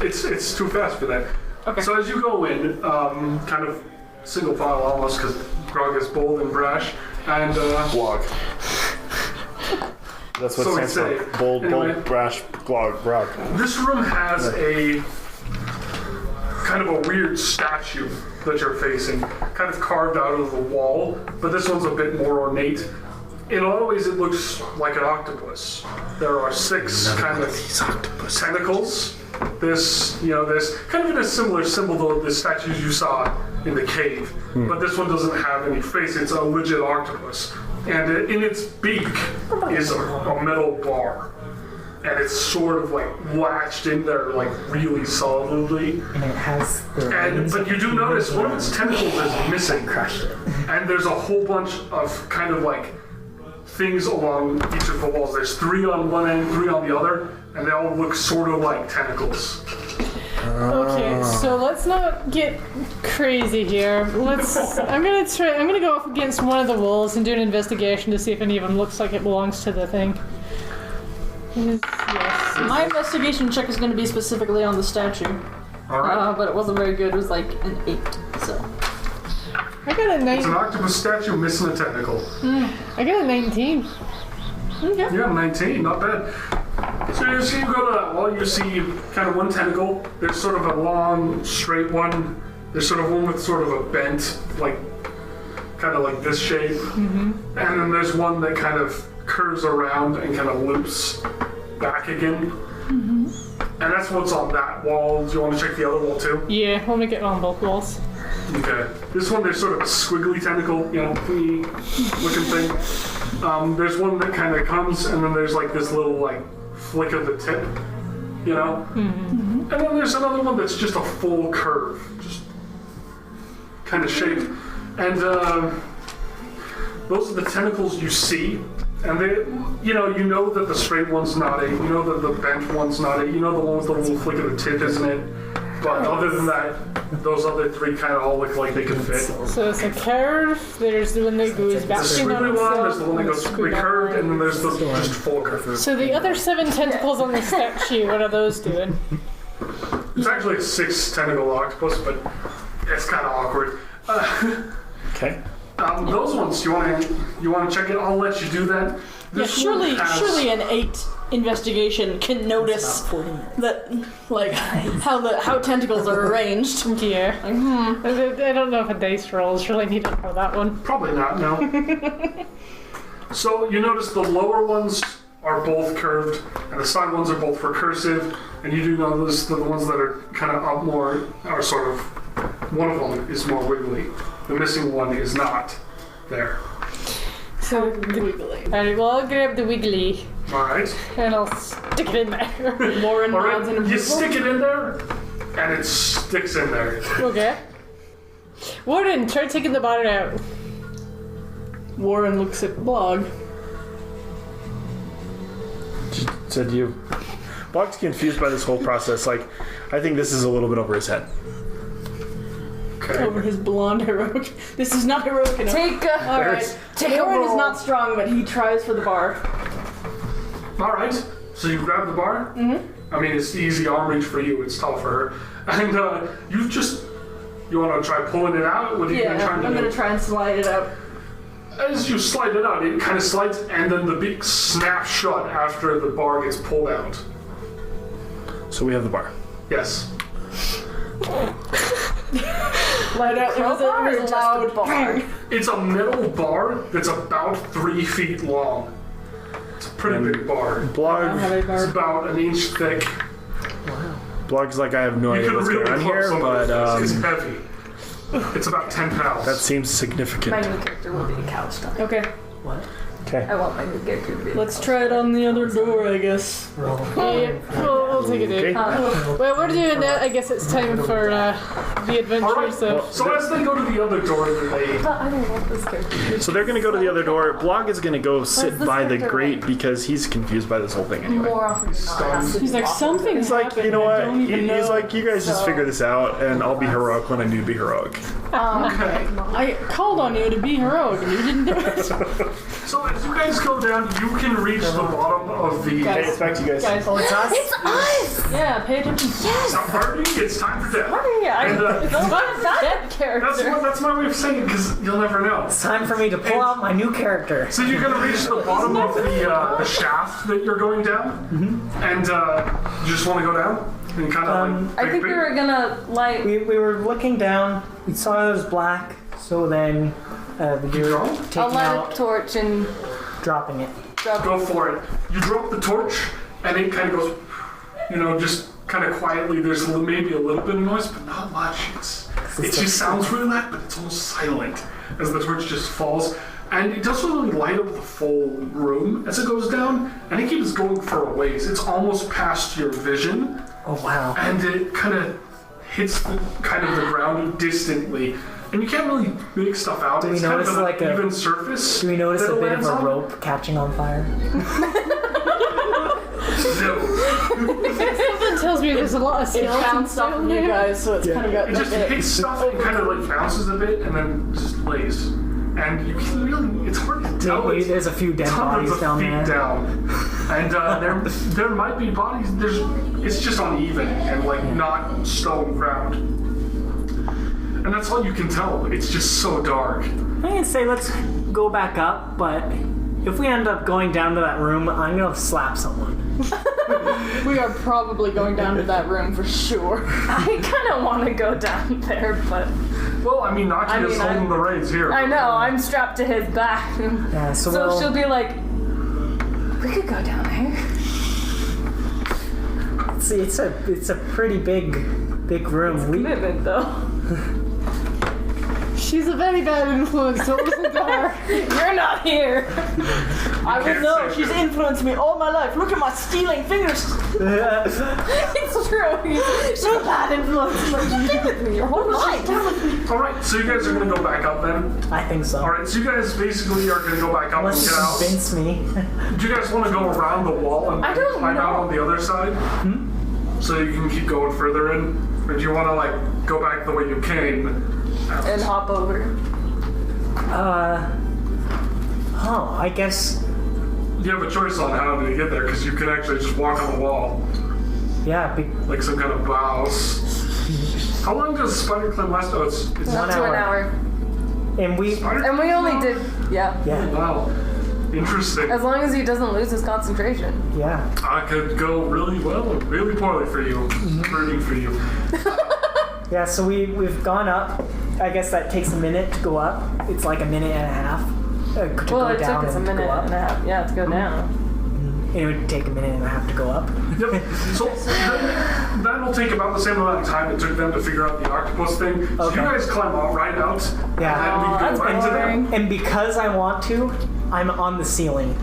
It's too fast for that. Okay. So as you go in, kind of single file almost, because Grog is bold and brash, and Blog. That's what So it stands we for. say. Bold, Anyway. bold, brash, grog. this room has a kind of a weird statue that you're facing, kind of carved out of the wall, but this one's a bit more ornate. In a lot of ways, it looks like an octopus. There are 6 kind of tentacles. This kind of in a similar symbol to the statues you saw in the cave, but this one doesn't have any face. It's a legit octopus, and in its beak is a metal bar, and it's sort of like latched in there like really solidly. And it has the But you do notice one of its tentacles is missing, crushed it. and there's a whole bunch of kind of like things along each of the walls. There's 3 on one end, 3 on the other, and they all look sort of like tentacles. Okay, so let's not get crazy here. I'm gonna go up against one of the walls and do an investigation to see if any of them looks like it belongs to the thing. Yes. My investigation check is going to be specifically on the statue, All right. but it wasn't very good. It was like an 8, so. I got a It's an 19. octopus statue missing a tentacle. I got a 19. Okay. You got 19, not bad. So as you go to that wall, you see kind of one tentacle. There's sort of a long, straight one. There's sort of one with sort of a bent, like, kind of like this shape. And then there's one that kind of curves around and kind of loops back again. And that's what's on that wall. Do you want to check the other wall too? Yeah, we'll make it on both walls. Okay. This one, there's sort of a squiggly tentacle, thingy looking thing. There's one that kind of comes, and then there's like this little like flick of the tip, And then there's another one that's just a full curve, just kind of shape. And those are the tentacles you see. And they, you know that the straight one's not it. You know that the bent one's not it. You know the one with the little flick of the tip isn't it. But other than that, those other 3 kind of all look like they could fit. So it's a curve, there's the one that goes back The in on squiggly one, there's itself. the one that goes recurved, and then there's the just full curve. So the other 7 tentacles on the statue, what are those doing? It's actually a 6 tentacle octopus, but it's kind of awkward. Okay. Those ones, you want to check it? I'll let you do that. Yeah, This one surely an 8 investigation can notice About 40 minutes. that, like, how tentacles are arranged. Yeah. I don't know if a dice roll is really needed for that one. Probably not, no. So you notice the lower ones are both curved, and the side ones are both recursive, and you do notice that the ones that are kind of up more are sort of, one of them is more wiggly. The missing one is not there. So wiggly. Alright, well I'll grab the wiggly Alright. and I'll stick it in there. Lauren nods in Alright, you approval. stick it in there, and it sticks in there. Okay. Warden, try taking the bottom out. Warren looks at Blog. Said you. Blog's confused by this whole process. Like, I think this is a little bit over his head. Okay. Over his blonde heroic. This is not heroic enough. Take a Alright. take a Warren is roll. not strong, but he tries for the bar. Alright, so you grab the bar. I mean, it's easy arm reach for you, it's tough for her. And you want to try pulling it out? What are you Yeah, trying to I'm do? gonna try and slide it out. As you slide it out, it kind of slides, and then the beak snaps shut after the bar gets pulled out. So we have the bar. Yes. Let out. It was Crowbar or a just loud a bar? It's a metal bar that's about 3 feet long. It's a pretty big bar. Blog. It's about an inch thick. Blog's like, I have no You idea could what's going really on club here, some of but this. It's heavy. It's about 10 pounds. that seems My significant. new character will be a cow stomach. Okay, What? Okay. I want my new character to be. let's try it on the other door, I guess. Roll. Yeah, we'll I'll take a Okay. date. Well, we're doing that. I guess it's time for the adventure. All right. So So as they go to the other door, they I don't want this character. So they're gonna go to the other door. Blog is gonna go sit this by the character grate because he's confused by this whole thing anyway. More often than not, it has to he's be like, something He's like, happened. you know I what? don't even know. He's like, you guys just figure this out, and I'll be heroic when I need to be heroic. okay. I called on you to be heroic, and you didn't do it. So as you guys go down, you can reach the bottom of the. Hey, it's back to you guys. Guys, Oh, it's us? It's us! yeah, pay attention. Stop partying. It's time for death. Yeah, And, it's not that character. that's my way of saying it because you'll never know. It's time for me to pull out my new character. So you're gonna reach the bottom of the shaft that you're going down, and you just want to go down and kind of like. I think we were gonna like. We were looking down. We saw it was black. So then we were I'll taking light a out, torch and dropping it. drop. Go for it. You drop the torch, and it kind of goes, just kind of quietly. There's maybe a little bit of noise, but not much. It just sounds really loud, but it's almost silent as the torch just falls. And it doesn't really light up the full room as it goes down, and it keeps going for a ways. It's almost past your vision, Oh, wow. and it kind of hits the ground distantly. And you can't really make stuff out. Do we It's kind notice of an like a- even surface. Do we notice that a it bit of lands a on. rope catching on fire? No. Something tells me there's a lot of It skeletons bounced off down of you there. guys, so it's kind of got It just hits stuff and kind of like bounces a bit and then just lays. And you can really, it's hard to tell. Maybe It's there's a few dead hundreds bodies of down feet there. down. And there might be bodies, it's just uneven and like not stone ground. And that's all you can tell. It's just so dark. I'm gonna say let's go back up, but if we end up going down to that room, I'm gonna slap someone. We are probably going down to that room for sure. I kind of want to go down there, but Well, I mean, Naki is mean, holding the reins here. I know I'm strapped to his back. Yeah, so, So we'll, she'll be like, we could go down there. see, it's a pretty big room. Commitment though. She's a very bad influence, don't listen to her. You're not here. I will can't know. say She's that. influenced me all my life. Look at my stealing fingers. It's true. She's a bad influence. You've been with me your whole life. Alright, so you guys are gonna go back up then? I think so. Alright, so you guys basically are gonna go back up and Unless get you out. convince me. Do you guys want to go around the wall and I don't climb out know. on the other side? So you can keep going further in? Or do you want to like go back the way you came? And hop over. I guess, You have a choice on how to get there because you can actually just walk on the wall yeah, like some kind of bows. How long does spider climb last? Oh, it's Up 1 to an hour. hour. and we, spider. And we only did, yeah. yeah, Wow, interesting. As long as he doesn't lose his concentration. yeah. I could go really well or really poorly for you. Rooting for you. Yeah, so we've gone up. I guess that takes a minute to go up. It's like a minute and a half to Well, go it down took us a and to minute go up. and a half. Yeah, to go down. It would take a minute and a half to go up. Yep. So that'll take about the same amount of time it took them to figure out the octopus thing. So Okay. you guys climb out right out. Yeah. And then we that's go right to them. boring. And because I want to, I'm on the ceiling.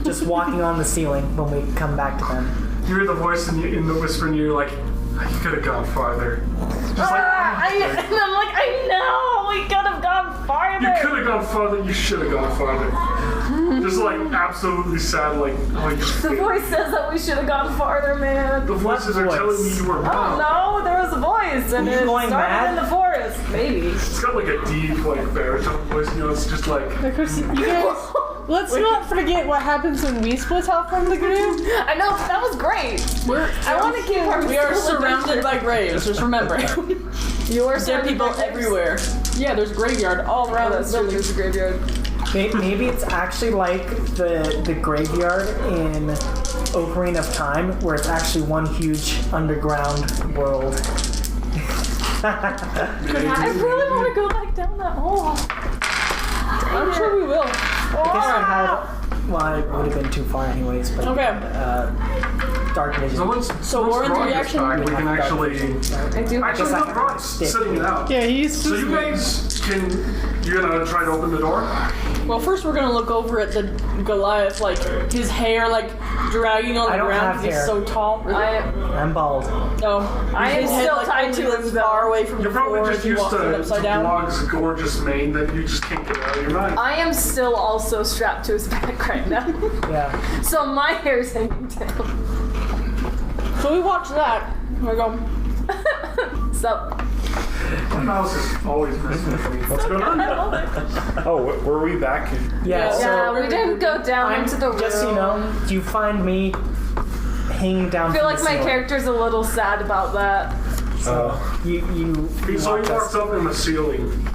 Just walking on the ceiling when we come back to them. You hear the voice in the whisper, and you're like, you could have gone farther. Just like, And I'm like, I know, we could have gone you farther. could have gone farther, you should have gone farther. Just like absolutely sad, like, oh, The you voice says that we should have gone farther, man. The voices are voice? telling me you were Oh wrong. no, there was a voice, and Were you it going started mad? in the forest. Maybe. It's got like a deep, like, baritone voice, it's just like, Of course, you guys, let's not forget what happens when we split off from the group. I know, that was great. I want to keep our We are still surrounded by graves. Just remember, You're dead people everywhere. Yeah, there's a graveyard all around That's this true, building. there's a graveyard. Maybe it's actually like the graveyard in Ocarina of Time, where it's actually one huge underground world. I really want to go back down that hole. I'm sure we will. I guess I had. Well, it would have been too far anyways, but Okay. dark vision. so once Warren's Grog gets reaction? back, we can actually... I do. Actually, I no, have Grog's stick. setting it out. Yeah, he's So just you guys You gonna try to open the door? Well, first we're gonna look over at the Goliath, like his hair, like dragging on I the don't ground have because he's hair. so tall. I'm bald. No, I am his head, still like, tied only to lives his belt. far away from You're the floor probably as just he used walks it to upside down. Blog's gorgeous mane that you just can't get out of your mind. I am still also strapped to his back right now. Yeah. So my hair's hanging down. So we watch that. And we go. So, My mouse is always messing with me. What's going on? Oh, were we back? Yeah. So yeah, we didn't go down I'm, into the room. just so you know, you find me hanging down. I feel from like the my ceiling. character's a little sad about that. You So watch he walks us. up in the ceiling.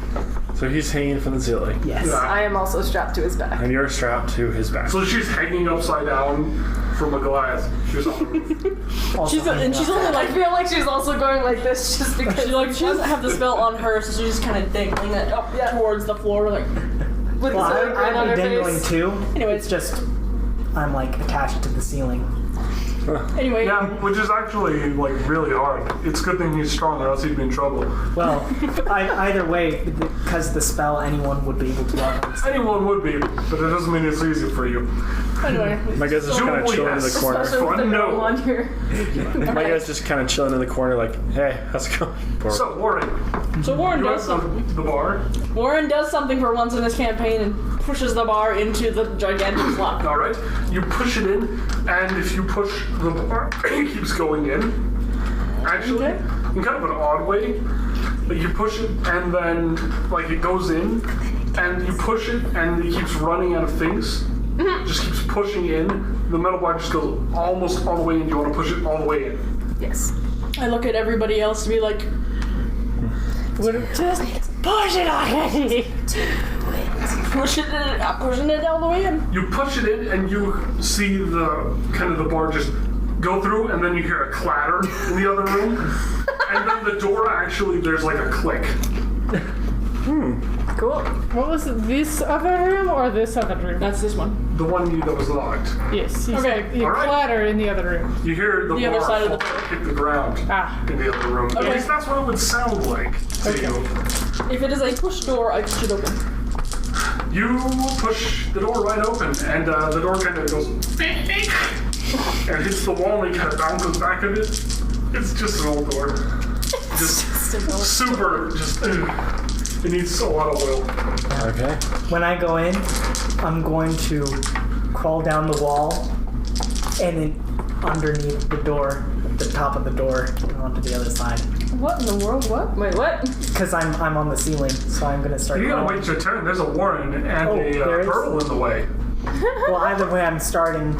So he's hanging from the ceiling. Yes. Yeah. I am also strapped to his back. And you're strapped to his back. So she's hanging upside down from a Goliath. She's on the roof. Also She's hanging only I like. feel like she's also going like this just because She doesn't have the spell on her, so she's just kind of dangling it up towards the floor, like. with Well, the silver grin on I'm her dangling face. too. Anyway. It's just I'm like attached to the ceiling. Anyway, Yeah, which is actually like really hard. It's a good thing he's strong, or else he'd be in trouble. Well, either way, because the spell, anyone would be able to walk on. Anyone would be, but it doesn't mean it's easy for you. anyway. My guy's just kind of Julius. chilling in the corner. Especially with the No. gnome on here. My guy's just kind of chilling in the corner, like, hey, how's it going? So, Warren, So Warren you does at something. the bar. Warren does something for once in this campaign and pushes the bar into the gigantic slot. All right, you push it in, and if you push the bar, it keeps going in. Actually, Okay. in kind of an odd way. Like you push it, and then like it goes in, and you push it, and it keeps running out of things. Just keeps pushing in. The metal bar just goes almost all the way in. You want to push it all the way in. Yes. I look at everybody else to be like, Just push it already. pushing it all the way in. You push it in, and you see the kind of the bar just go through, and then you hear a clatter in the other room, and then the door actually there's like a click. Cool. What was it, this other room or this other room? That's this one. The one that was locked. Yes. He's Okay, like, you alright. clatter in the other room. You hear the The other bar side of the fall, door. hit the ground Ah. in the other room. At Okay. least that's what it would sound like to you. If it is a push door, I push it open. You push the door right open, and the door kind of goes and hits the wall, and it kind of bounces back a bit. It's just an old door. Just super, just it needs a lot of oil. Okay. When I go in, I'm going to crawl down the wall and then underneath the door, the top of the door, and onto the other side. What in the world? What? Wait, what? Because I'm on the ceiling, so I'm gonna start. You gotta crawling. wait your turn. There's a Warren and Oh, a there is? Pearl in the way. Well, either way, I'm starting.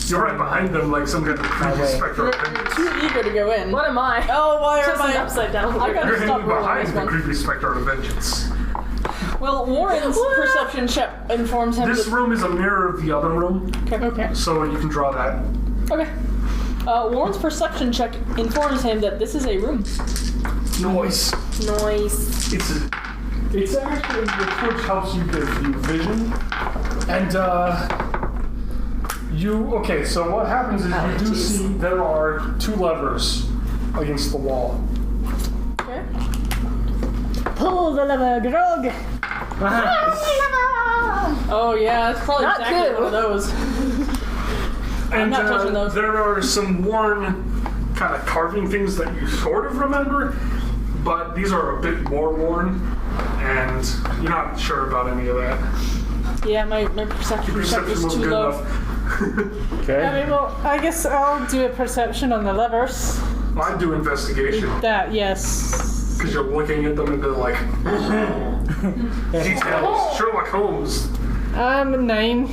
You're right behind them, like some kind of creepy way. specter. You're too eager to go in. What am I? Oh, why am Just an I? upside down. I gotta You're stop hanging rolling behind this the one. creepy specter of vengeance. Well, Warren's perception check informs him This that. room is a mirror of the other room, Okay. so you can draw that. Okay. Warren's perception check informs him that this is a room. Noise. Noise. It's actually the torch helps you get view vision, and okay. So what happens is you do see there are two levers against the wall. Okay. Pull the lever, Grog. Oh yeah, it's probably Not exactly good. one of those. And not touching those. there are some worn kind of carving things that you sort of remember, but these are a bit more worn, and you're not sure about any of that. Yeah, my perception Your check perception was wasn't too good low. enough. Okay. Well, I guess I'll do a perception on the levers. I do investigation That, yes. because you're looking at them and they're like details. Sherlock Holmes. 9.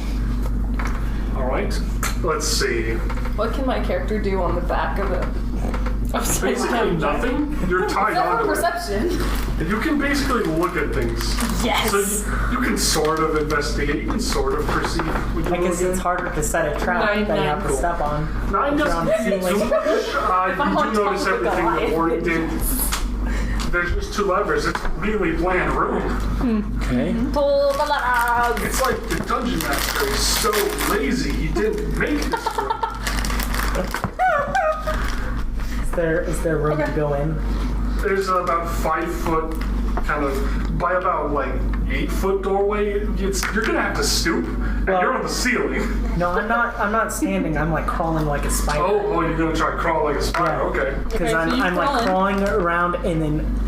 All right. Let's see. What can my character do on the back of it? Basically nothing. You're tied Except for onto it. perception. And you can basically look at things. Yes. So you can sort of investigate. You can sort of perceive. Would you I guess look it's at- harder to set a trap Nine, that you have to cool. step on. 9 You're on the doesn't ceiling. too much. I'm You on do top notice of the everything that Goliath. Warren did. There's just two levers. It's a really bland room. Okay. Pull the levers. It's like the dungeon master is so lazy he didn't make this room. Is there room to go in? There's about 5 foot kind of by about like 8-foot doorway. You're gonna have to stoop, and you're on the ceiling. No, I'm not standing. I'm like crawling like a spider. Oh, you're gonna try to crawl like a spider. Okay. Because so you I'm like crawling. crawling around and then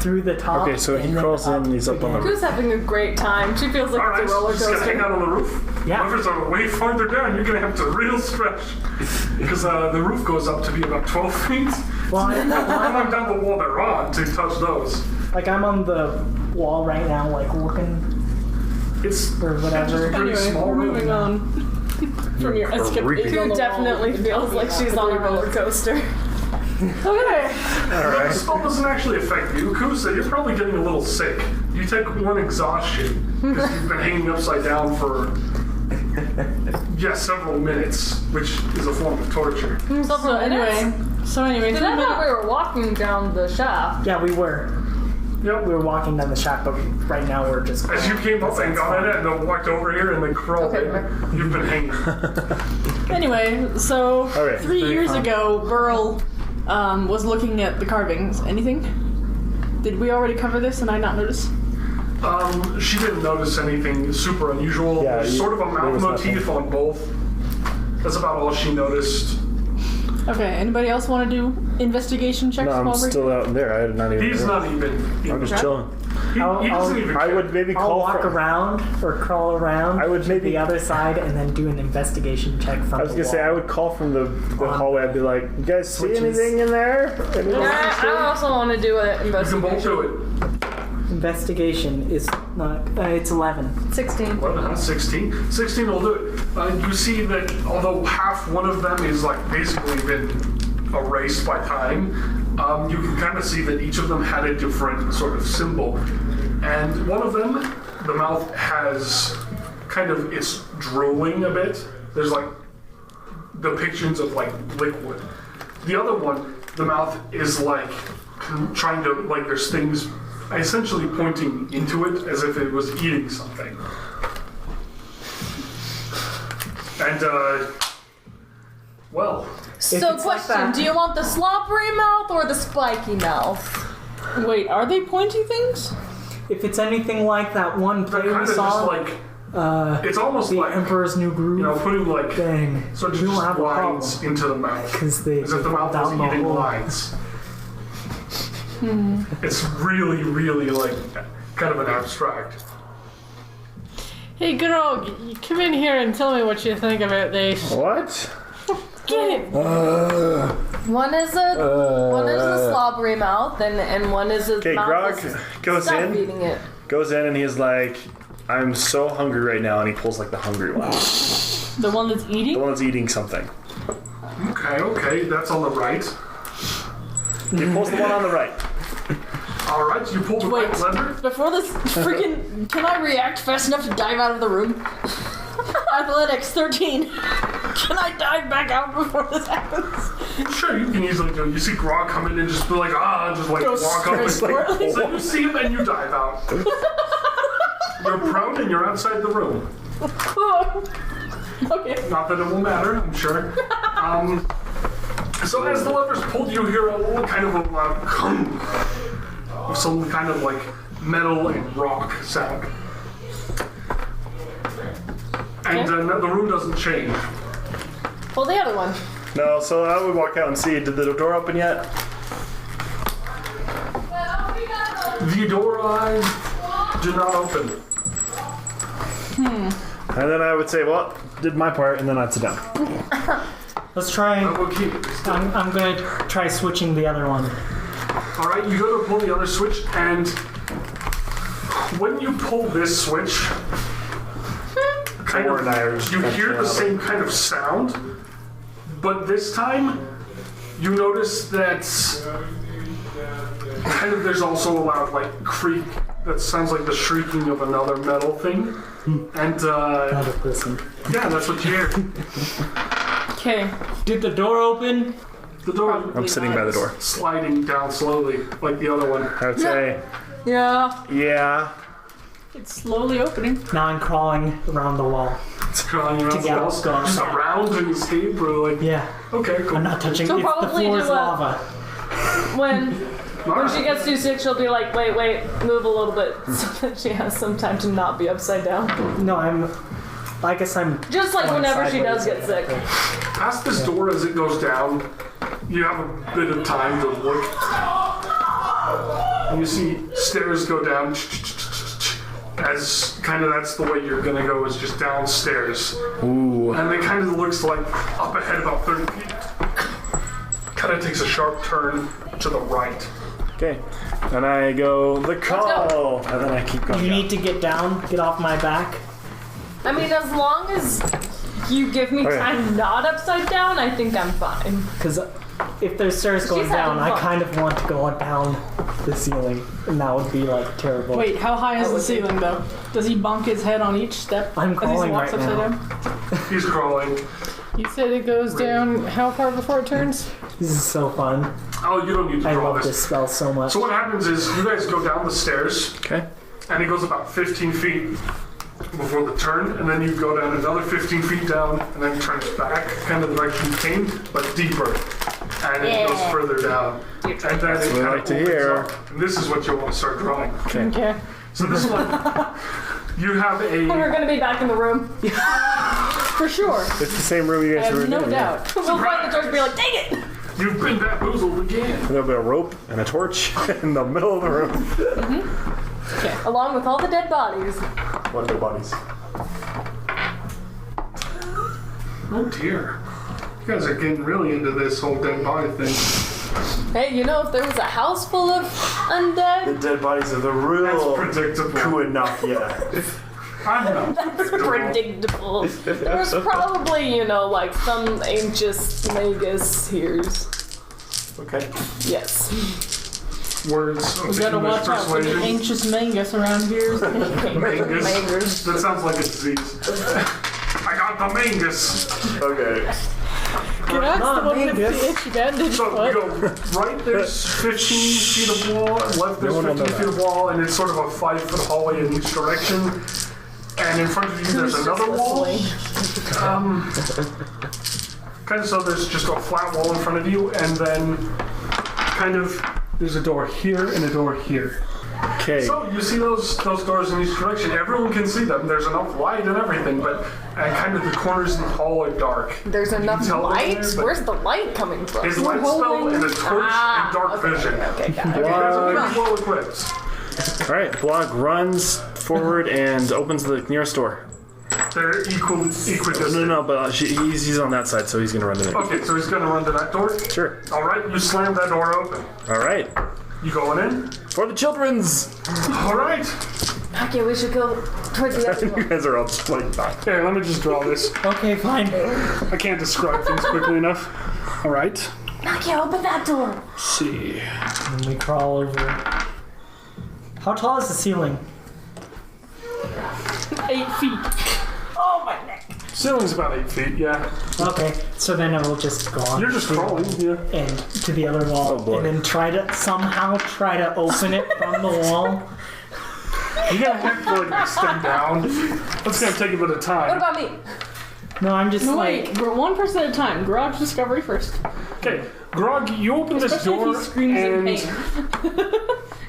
through the top. Okay, so he and then crawls in and he's up on the again. Who's having a great time? She feels like All right, it's a roller just gonna hang coaster. out on the roof. Yeah. Levers are way farther down. You're gonna have to real stretch because the roof goes up to be about 12 feet. Well, Climb down the wall they're on to touch those. like I'm on the wall right now, like looking It's or just a whatever. pretty Anyway, small we're room. moving on from your escapade. Who definitely feels like she's on a roller coaster. Okay. The spell doesn't actually affect you, Kusa. You're probably getting a little sick. You take 1 exhaustion because you've been hanging upside down for several minutes, which is a form of torture. So anyway, Because I thought we were walking down the shaft. Yeah, we were. Yep. We were walking down the shaft, but right now we're just. As you came up and got at it and then walked over here and then crawled Okay, in, you've been hanging. Anyway, so Okay. 3 years ago, Burl was looking at the carvings. Anything? Did we already cover this and I not notice? She didn't notice anything super unusual. Yeah, There's sort of a there mouth was motif on both. That's about all she noticed. Okay, anybody else want to do investigation checks No, I'm while we're still here? out there. I did not even. He's not even. I'm just chilling. He doesn't even. I care. would maybe I'll call walk for. around or crawl around. I would to maybe- the other side and then do an investigation check from. I was gonna say I would call from the hallway. I'd be like, "You guys see Switches. anything in there? Anything I also want to do an You can both do investigation. it. Investigation is not. It's 11. 16. Well, 16. 16 will do it. You see that although half one of them is like basically been erased by time, you can kind of see that each of them had a different sort of symbol. And one of them, the mouth has kind of, it's drooling a bit. There's like depictions of like liquid. The other one, the mouth is like trying to, like there's things essentially pointing into it as if it was eating something. And, well, So it's like question, that- do you want the slobbery mouth or the spiky mouth? Wait, are they pointy things? If it's anything like that one they're play kind we of just saw, like, it's almost the like, Emperor's New Groove you know, putting like thing, sort of we don't just have a problem lines into the mouth. because they As if the mouth was down the eating hole. lines. It's really, really like kind of an abstract. Hey, Grog, you come in here and tell me what you think about this. What? Get it. One is a slobbery mouth, and one is a Okay, mouth Grog that's goes stop in. eating it. Goes in and he's like, "I'm so hungry right now," and he pulls like the hungry one, The one that's the eating? one that's eating something. Okay, that's on the right. He pulls the one on the right. All right, you pull the Wait. right lever. Before this freaking... Can I react fast enough to dive out of the room? Athletics, 13. Can I dive back out before this happens? Sure, you can easily do it. You see Grog come in and just be like, just like Go walk up. straight And, for it. so you see him and you dive out. You're prone and you're outside the room. Okay. Not that it will matter, I'm sure. So as the levers pulled, you hear a little kind of a loud "kung" of some kind of like metal and rock sound. And the room doesn't change. Well, the other one. No, so I would walk out and see. Did the door open yet? The door did not open. And then I would say, "Well, did my part," and then I'd sit down. Let's try. I will keep it. I'm gonna try switching the other one. All right, you go to pull the other switch, and when you pull this switch, kind Or of, and I are just you kind of hear the chilling same kind of sound, but this time you notice that kind of there's also a loud like creak that sounds like the shrieking of another metal thing, and Gotta listen. yeah, that's what you hear. Okay. Did the door open? The door I'm sitting by the door. sliding down slowly, like the other one. I would say, Yeah. "Yeah." It's slowly opening. Now I'm crawling around the wall. It's crawling around the get walls, gone. just around and escape, or like, Yeah, okay, cool. I'm not touching. So If the probably floor is do a- lava. When When she gets too sick, she'll be like, wait, move a little bit so that she has some time to not be upside down. No, I guess I'm. Just like going whenever she does sideways. get sick. Past this door as it goes down, you have a bit of time to look. And you see stairs go down. As kind of that's the way you're gonna go, is just downstairs. Ooh. And it kind of looks like up ahead about 30 feet. Kind of takes a sharp turn to the right. Okay. And I go, the call! And then I keep going You down. need to get off my back. I mean, as long as you give me Okay. time not upside down, I think I'm fine. Because if there's stairs going She's down, having I fun. kind of want to go down the ceiling. And that would be like terrible. Wait, how high is the ceiling though? Does he bonk his head on each step I'm as he crawling walks right upside now. down? He's crawling. You said it goes down how far before it turns? This is so fun. Oh, you don't need to I draw love this spell so much. So what happens is you guys go down the stairs, Okay. and it goes about 15 feet before the turn, and then you go down another 15 feet down, and then turns back, kind of the direction you came, but deeper. And it goes further down. And then it what I kind like of to opens hear. up, and this is what you'll want to start drawing. Okay. So this one, you have We're a... gonna be back in the room. For sure. It's the same room you I guys were have in. no yeah. doubt. We'll find the door and be like, dang it! You've been bamboozled again. There'll be a rope and a torch in the middle of the room. Along with all the dead bodies. What are the bodies? Oh dear. You guys are getting really into this whole dead body thing. Hey, you know, if there was a house full of The undead, dead bodies of the real That's predictable. Kuanakia. I'm not predictable. There's probably, you know, like some ancient magus here. Okay. Yes. words of We gotta English watch out for the persuasion. anxious mangus around here. Mangus. That sounds like a disease. I got the mangus. Okay. That's the one with Mangus. the itchy bandage So we foot. go right, there's 15 feet of wall, and left there's No one will 15 know feet of wall, and it's sort of a 5-foot hallway in each direction. And in front of you there's another wall. Kind of so there's just a flat wall in front of you, and then kind of there's a door here and a door here. Okay. So you see those doors in each direction. Everyone can see them. There's enough light and everything, but kind of the corners in the hall are dark. There's enough tell them light? there, but- Where's the light coming from? His light spell and a torch and dark okay, vision. Okay, got it. You guys are pretty well equipped. All right. Blog runs forward and opens the nearest door. They're equidistant. No, but he's on that side, so he's gonna run to there. Okay, so he's gonna run to that door. Sure. All right, you slam that door open. All right. You going in? For the children's. All right. Okay, we should go towards the other You one. guys are all just like that. Here, let me just draw this. Okay, fine. I can't describe things quickly enough. All right. Okay, open that door. Let's see. And we crawl over. How tall is the ceiling? 8 feet. Oh, my neck. Ceiling's about 8 feet. Yeah. Okay, so then I will just go on. You're just crawling. Yeah. And to the other wall, Oh, boy. and then somehow try to open it from the wall. You're gonna have to like extend down. That's gonna take a bit of What time. about me? No, I'm just No, like. wait, we're 1 person at a time. Garage discovery first. Okay, Grog, you open this Especially door if he screams in and pain.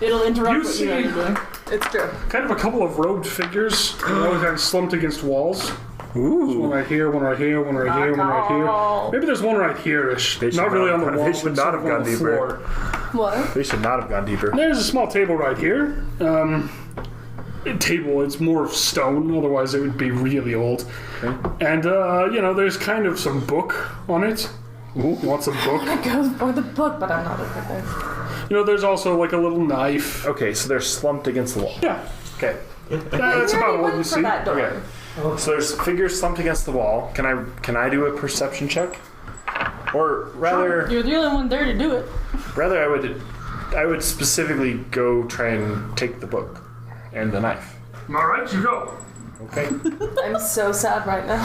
It'll interrupt You what see- you guys are doing. It's true. kind of a couple of robed figures, all kind of slumped against walls. One Ooh. right here, one right here, one right here, one right here. Maybe there's one right here-ish. They should Not really not- on the they wall, should but not sort have of on gone the deeper. floor. What? They should not have gone deeper. There's a small table right here. Table, it's more of stone, otherwise it would be really old. Okay. And, there's kind of some book on it. Ooh, you want some book? I go for the book, but I'm not at this. There's also like a little knife. Okay, so they're slumped against the wall. Yeah, Okay. that's We about already what you went for see. that door. Okay. So there's figures slumped against the wall. Can I do a perception check? Or rather, You're the only one there to do it. I would specifically go try and take the book and the knife. All right, you go. Okay. I'm so sad right now.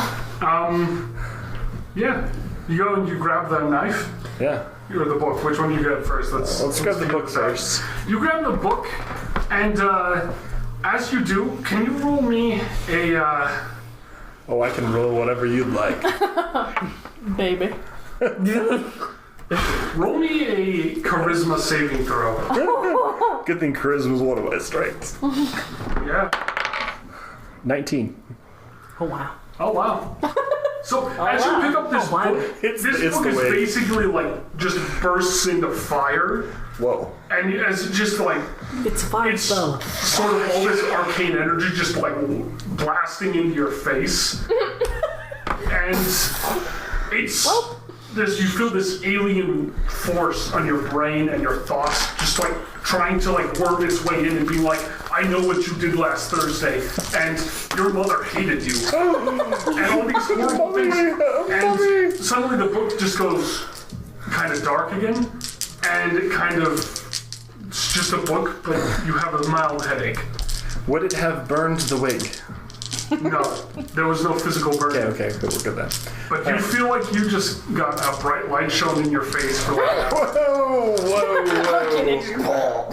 Yeah, you go and you grab the knife. Yeah. Or the book. Which one you get first? Let's grab the figure book this out. first. You grab the book, and as you do, can you roll me a? Oh, I can roll whatever you'd like. Baby. Roll me a charisma saving throw. Good thing charisma is one of my strengths. Yeah. 19. Oh wow. Oh wow. So as you pick up this book, It's this book the is way. basically like just bursts into fire, Whoa. and as it just like It's fire it's spell. sort of all this arcane energy just like blasting into your face, and it's you feel this alien force on your brain and your thoughts just like trying to like worm its way in and be like, I know what you did last Thursday, and your mother hated you, and all these horrible things, and suddenly the book just goes kind of dark again, and it kind of, it's just a book, but you have a mild headache. Would it have burned the wig? No, there was no physical burning. Okay, good, we're good then. But you feel like you just got a bright light shown in your face for like Whoa,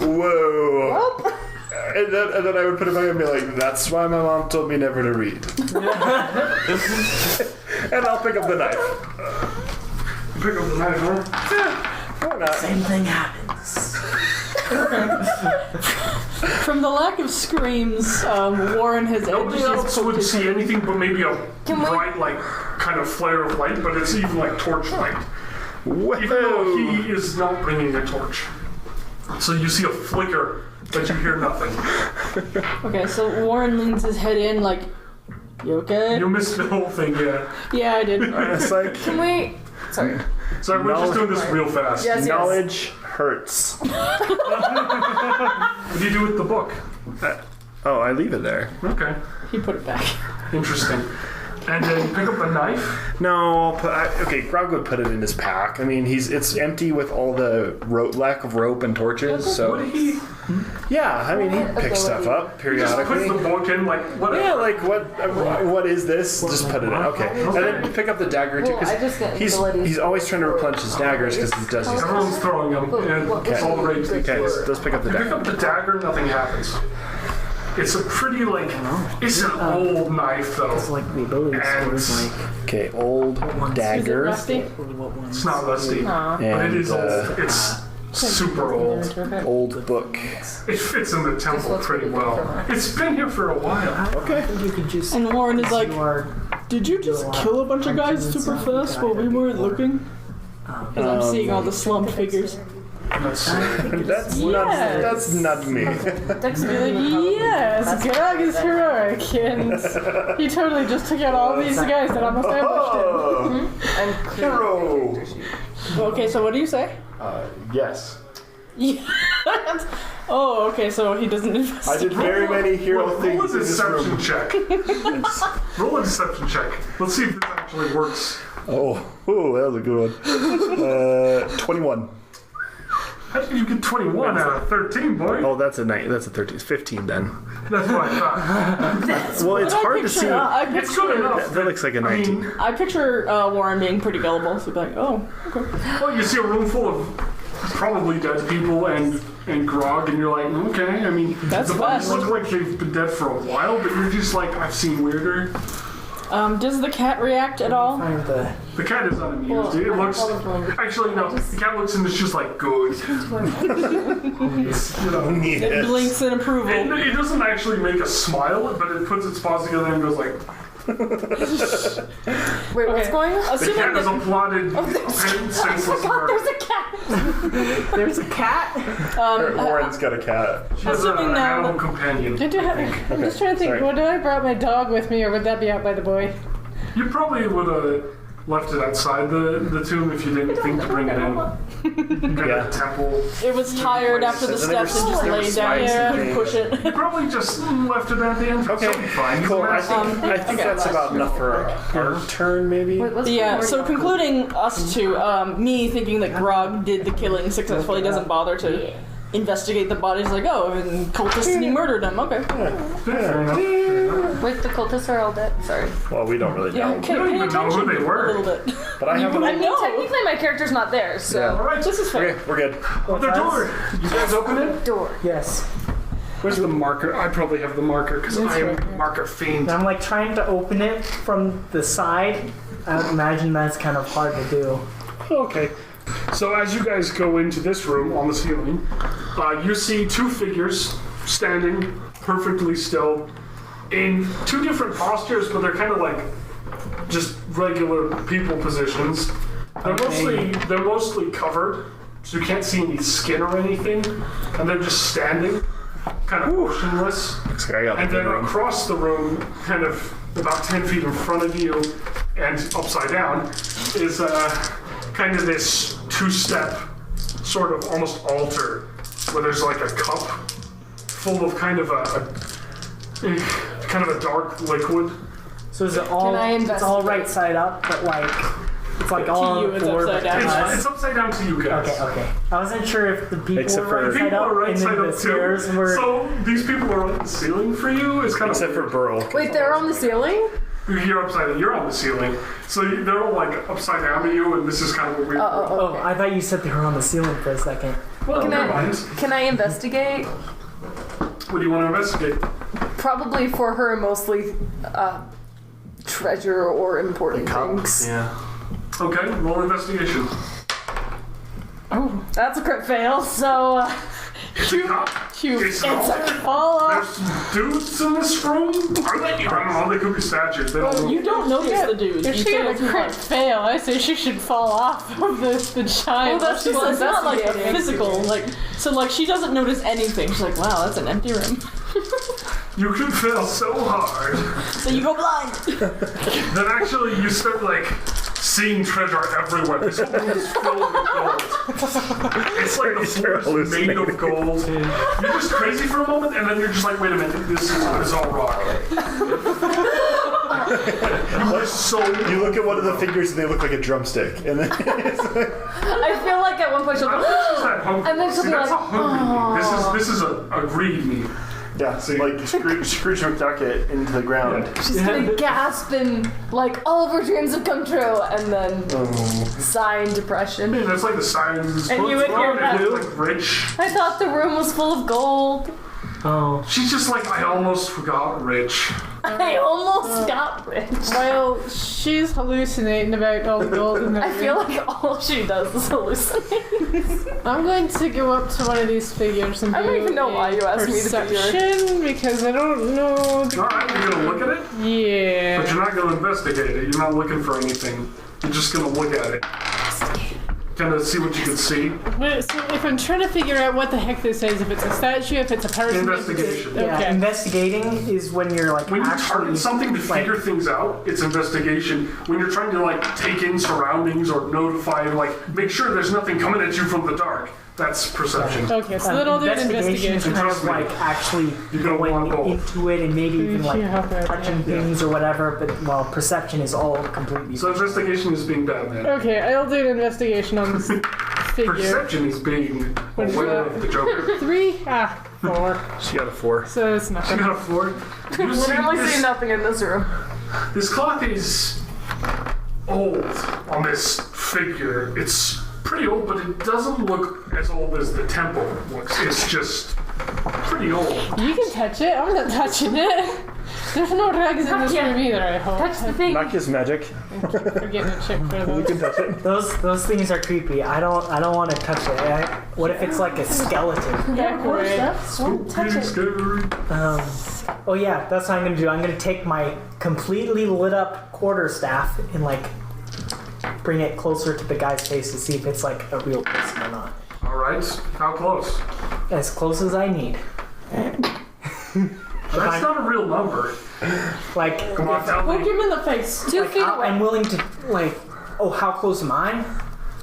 whoa, whoa. And then I would put it back and be like, that's why my mom told me never to read. And I'll pick up the knife. pick up the knife, huh? Why not? Same thing happens. From the lack of screams, Warren has Nobody else would see anything but maybe a Can we- bright, like, kind of flare of light, but it's even like torch light. Whoa. Even though he is not bringing a torch. So you see a flicker, but you hear nothing. Okay, so Warren leans his head in like, you okay? You missed the whole thing, yeah. Yeah, I did. It's like, Can we? Sorry. Sorry, we're just doing this real fast. Yes. knowledge hurts. What do you do with the book? Oh, I leave it there. Okay, He put it back. interesting. And then you pick up the knife. No, okay, Grog would put it in his pack. I mean, it's empty with all the lack of rope and torches, so... What did he Yeah, I mean, he picks stuff up just puts periodically. the book in, like, whatever. Yeah, like, what is this? Just put it in. Okay. And then pick up the dagger, too, Well, I just got because abilities. he's always trying to replenish his daggers because he does these... Everyone's throwing them, and it's all the rage. Okay, let's pick up the You pick dagger. up the dagger, nothing happens. It's a pretty, like, it's an old knife, though. It's like the ability scores like Okay, old Is it dagger. rusty? what ones. It's not rusty, but it And is old. It's super old. old book. It fits in the temple looks pretty pretty well. good for It's been here for a while. Okay. I think you could just. And Warren is like, you are, did you just kill a bunch of guys super fast while we weren't looking? Because I'm seeing all the slumped figures. That's, That's Yes. not me. Yes, Grog is heroic, and he totally just took out all these guys that almost ambushed him. Oh, I'm hero. Okay, so what do you say? Yes. Yeah. Oh, okay, so he doesn't I investigate. did very many hero roll a things in this deception room. check. Roll a deception check. Let's see if this actually works. Oh, that was a good one. 21. How did you get 21 out of 13, boy? Oh, that's a 9. That's a 13. It's 15 then. That's what I thought. Well, it's hard to see. I It's good picture, enough. That looks like a 19. I picture Warren being pretty gullible, so be like, oh, okay. Well, you see a room full of probably dead people and Grog, and you're like, okay. I mean, That's the bodies fast. look like they've been dead for a while, but you're just like, I've seen weirder. Does the cat react at all? Find the. The cat is unamused. Well, It looks. probably- Actually, no. The cat looks and it's just like, good. It's, you know. It Yes. blinks in approval. It doesn't actually make a smile, but it puts its paws together and goes like, Wait, what's Okay. going on? the Assuming cat is that, applauded senseless murder. There's a cat. There's a cat. Warren's got a cat. She has an assuming now animal that- companion. Did you have, I'm just trying to think, Sorry. would I have brought my dog with me, or would that be out by the boy? You probably would have left it outside the tomb if you didn't think to bring it in. You got Yeah. a temple. it was tired after the There steps and just there laid down spikes and and couldn't push it. You probably just left it at the entrance. Okay, That'll be fine. cool. I He's a think, master. I think Okay. that's about enough for our turn, maybe. Wait, what's Yeah, going so on? concluding us two, me thinking that Grog did the killing successfully doesn't bother to investigate the bodies, like, oh, and cultists and he murdered them, okay. Fair enough. Wait, the cultists are all dead. Sorry. Well, we don't really know. Yeah, You pay don't even know attention who they a were. little bit. But I have I a... mean, know. technically my character's not there, so. All right, This is fair. Okay, we're good. the door. You guys open it? Door. Yes. Where's the marker? I probably have the marker because I am marker fiend. And I'm like trying to open it from the side. I would imagine that's kind of hard to do. Okay. So as you guys go into this room on the ceiling, you see two figures standing perfectly still in two different postures, but they're kind of like just regular people positions. They're mostly covered, so you can't see any skin or anything, and they're just standing, kind of motionless. And then across the room, kind of about 10 feet in front of you and upside down, is kind of this two-step sort of almost altar, where there's like a cup full of kind of a dark liquid. So is it all? It's all right side up, but like it's like all on the floor. It's upside down to you guys. Okay. I wasn't sure if the people were People are right and side then up the too. stairs were. So these people are on the ceiling for you. It's kind Except of for Burl. Wait, they're on the ceiling? You're upside. You're on the ceiling. So they're all like upside down to you, and this is kind of a weird. Oh, I thought you said they were on the ceiling for a second. Well, Can I investigate? What do you want to investigate? Probably for her, mostly treasure or important things. Yeah. Okay, roll investigation. Oh, that's a crit fail. So It's a cup. Hugh, It's an altar. fall off. There's dudes in this room. Are they? I don't know. They could be statues. They don't know. You don't notice the dudes. If You she got fail a too crit hard. fail, I say she should fall off of the giant. Well, that's just Well, it's not like a investigating. physical, like, so like she doesn't notice anything. She's like, wow, that's an empty room. You can fail so hard So you go blind. that actually you start like seeing treasure everywhere. This whole room is filled with gold. It's like the floor is made of gold. You're just crazy for a moment, and then you're just like, wait a minute, this is all rock. You're so. You look at one of the figures and they look like a drumstick. And then I feel like at one point she'll I don't go, think she's that hungry. And then she'll See, be that's like, a hungry meat. This is a greedy meat. yeah, like Scrooge McDuck it into the ground. She's gonna gasp and like all of her dreams have come true, and then sigh in depression. I mean, that's like the signs. And you would hear that. Like rich. I thought the room was full of gold. Oh, She's just like, I almost forgot rich. I almost got rich. While she's hallucinating about all the gold in the I room, feel like all she does is hallucinate. I'm going to go up to one of these figures and I don't do even know a why you asked me to be your- perception because I don't know. Alright, you're gonna look at it, but Yeah. you're not gonna investigate it. You're not looking for anything. You're just gonna look at it. Kind of see what you can see. But, so if I'm trying to figure out what the heck this is, if it's a statue, if it's a person, Investigation. Okay. yeah. Investigating is when you're like When you actually target something to like, figure things out, it's investigation. When you're trying to like take in surroundings or notify, like make sure there's nothing coming at you from the dark, that's perception. Okay, so then I'll do an investigation is investigation. kind of like actually You're gonna want going both. into it and maybe even like Yeah, okay. touching things or whatever. But well, perception is all completely. So investigation is being Batman. Okay, I'll do an investigation on this figure. Perception is being aware of the Joker. 3, 4. She got a 4. So it's You nothing. got a 4. You see Literally see this, nothing in this room. this cloth is old on this figure. It's pretty old, but it doesn't look as old as the temple looks. It's just pretty old. You can touch it. I'm not touching it. There's no drugs in this Yeah. room either, I hope. Touch the thing. Knock his magic. We're getting a check for You can those. touch it. Those things are creepy. I don't want to touch it. What if it's like a skeleton? Decorate. Spooky, scary. Oh yeah, that's what I'm gonna do. I'm gonna take my completely lit up quarterstaff and like bring it closer to the guy's face to see if it's like a real person or not. All right, how close? As close as I need. That's not a real number. Like, Come on, tell poke me. him in the face. 2 feet away. I'm willing to like. Oh, how close am I?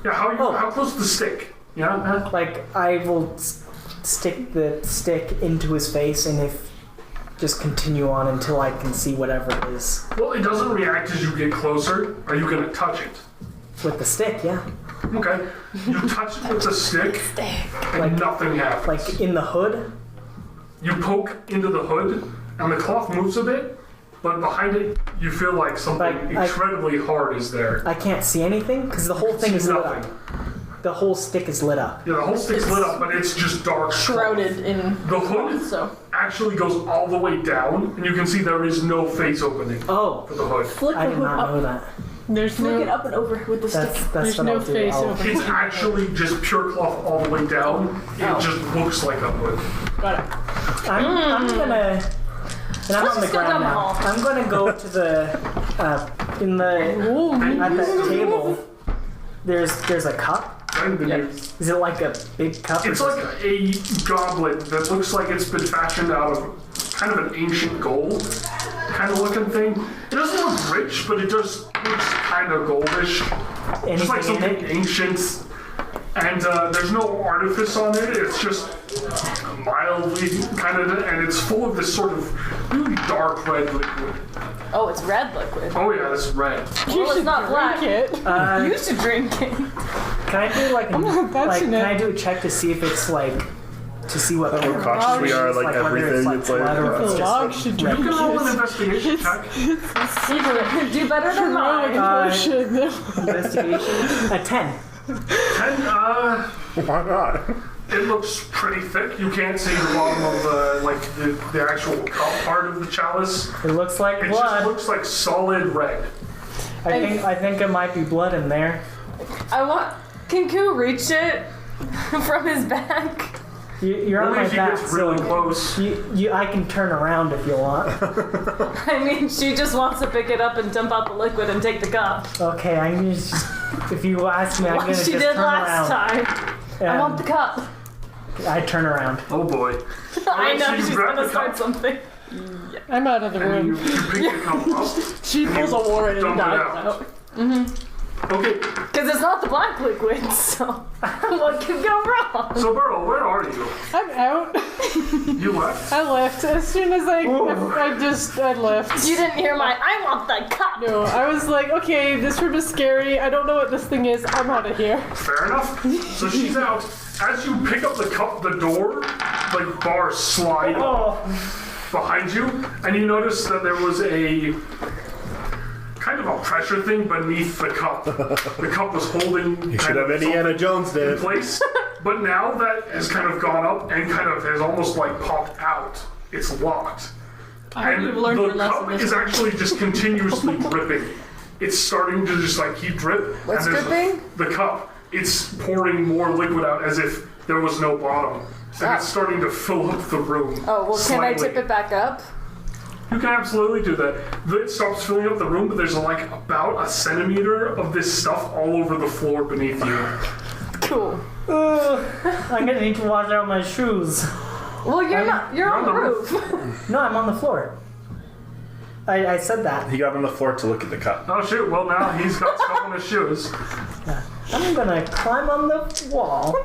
Yeah, how close to the stick? Yeah. Like, I will stick the stick into his face and if just continue on until I can see whatever it is Well, it doesn't react as you get closer. Are you gonna touch it? with the stick. Yeah, Okay. You touch it with the stick, and Like- nothing happens. like in the hood. You poke into the hood, and the cloth moves a bit, but behind it, you feel like something Like, incredibly hard is there. I can't see anything because the whole thing is lit Nothing. up. The whole stick is lit up. Yeah, the whole stick's lit up, but it's just dark. Shrouded in The hood so. actually goes all the way down, and you can see there is no face opening Oh, for the hood. Flick I the did hood not up. know that. There's Flick it no. up and over with the stick. That's There's what no I'll do. face I'll- over. It's actually just pure cloth all the way down. Oh. It just looks like a hood. Got it. I'm gonna. And I'm Let's on the just go down ground the now. hall. I'm gonna go to the in the at the table. There's a cup. And then you- Is it like a big cup? or It's just- like a goblet that looks like it's been fashioned out of kind of an ancient gold kind of looking thing. It doesn't look rich, but it just looks kind of goldish. Just like anything in something it. ancient. And there's no artifice on it. It's just mildly kind of, and it's full of this sort of really dark red liquid. Oh, it's red liquid. Oh yeah, it's red. Well, it's not black. Drink it. You should drink it. Can I do like, not touching can it. I do a check to see if it's like to see what How cautious we are, like whether everything. It's like, blood or The it's just log like should red. You can roll an Yes. investigation check. Do better than mine. Potion. Investigation. A 10. And why not? it looks pretty thick. You can't see the bottom of the actual cup part of the chalice. It looks like It just blood. looks like solid red. I think it might be blood in there. Can Koo reach it from his back? You're on Only my if he back, gets really so close. I can turn around if you want. I mean, she just wants to pick it up and dump out the liquid and take the cup. Okay, I'm just. If you ask me, I'm gonna Like just she turn did last around. time. I want the cup. I turn around. Oh boy. I so know you she's grab gonna the start cup something. I'm out of the and you room. pick the cup up. She pulls a warrant and Dump it dives out. out. Okay, Because it's not the black liquid, so what could go wrong? so Burl, where are you? I'm out. You left? I left as soon as I left. You didn't hear my, I want the cup! No, I was like, okay, this room is scary. I don't know what this thing is. I'm out of here. Fair enough. So she's out. As you pick up the cup, the door, like bars slide behind you, and you notice that there was a kind of a pressure thing beneath the cup. The cup was holding. You should have Indiana Jones in did. place, but now that has kind of gone up and kind of has almost like popped out. It's locked. I hope And you've learned your the lesson cup this is actually just continuously dripping. It's starting to just like keep drip. What's and there's dripping? The cup. It's pouring more liquid out as if there was no bottom. And it's starting to fill up the room. Oh, well, can I slightly. tip it back up? You can absolutely do that. It stops filling up the room, but there's like about a centimeter of this stuff all over the floor beneath you. Cool. I'm gonna need to wash out my shoes. Well, you're on the roof. No, I'm on the floor. I said that. He got on the floor to look at the cup. Oh shoot, well now he's got stuff on his shoes. I'm gonna climb on the wall.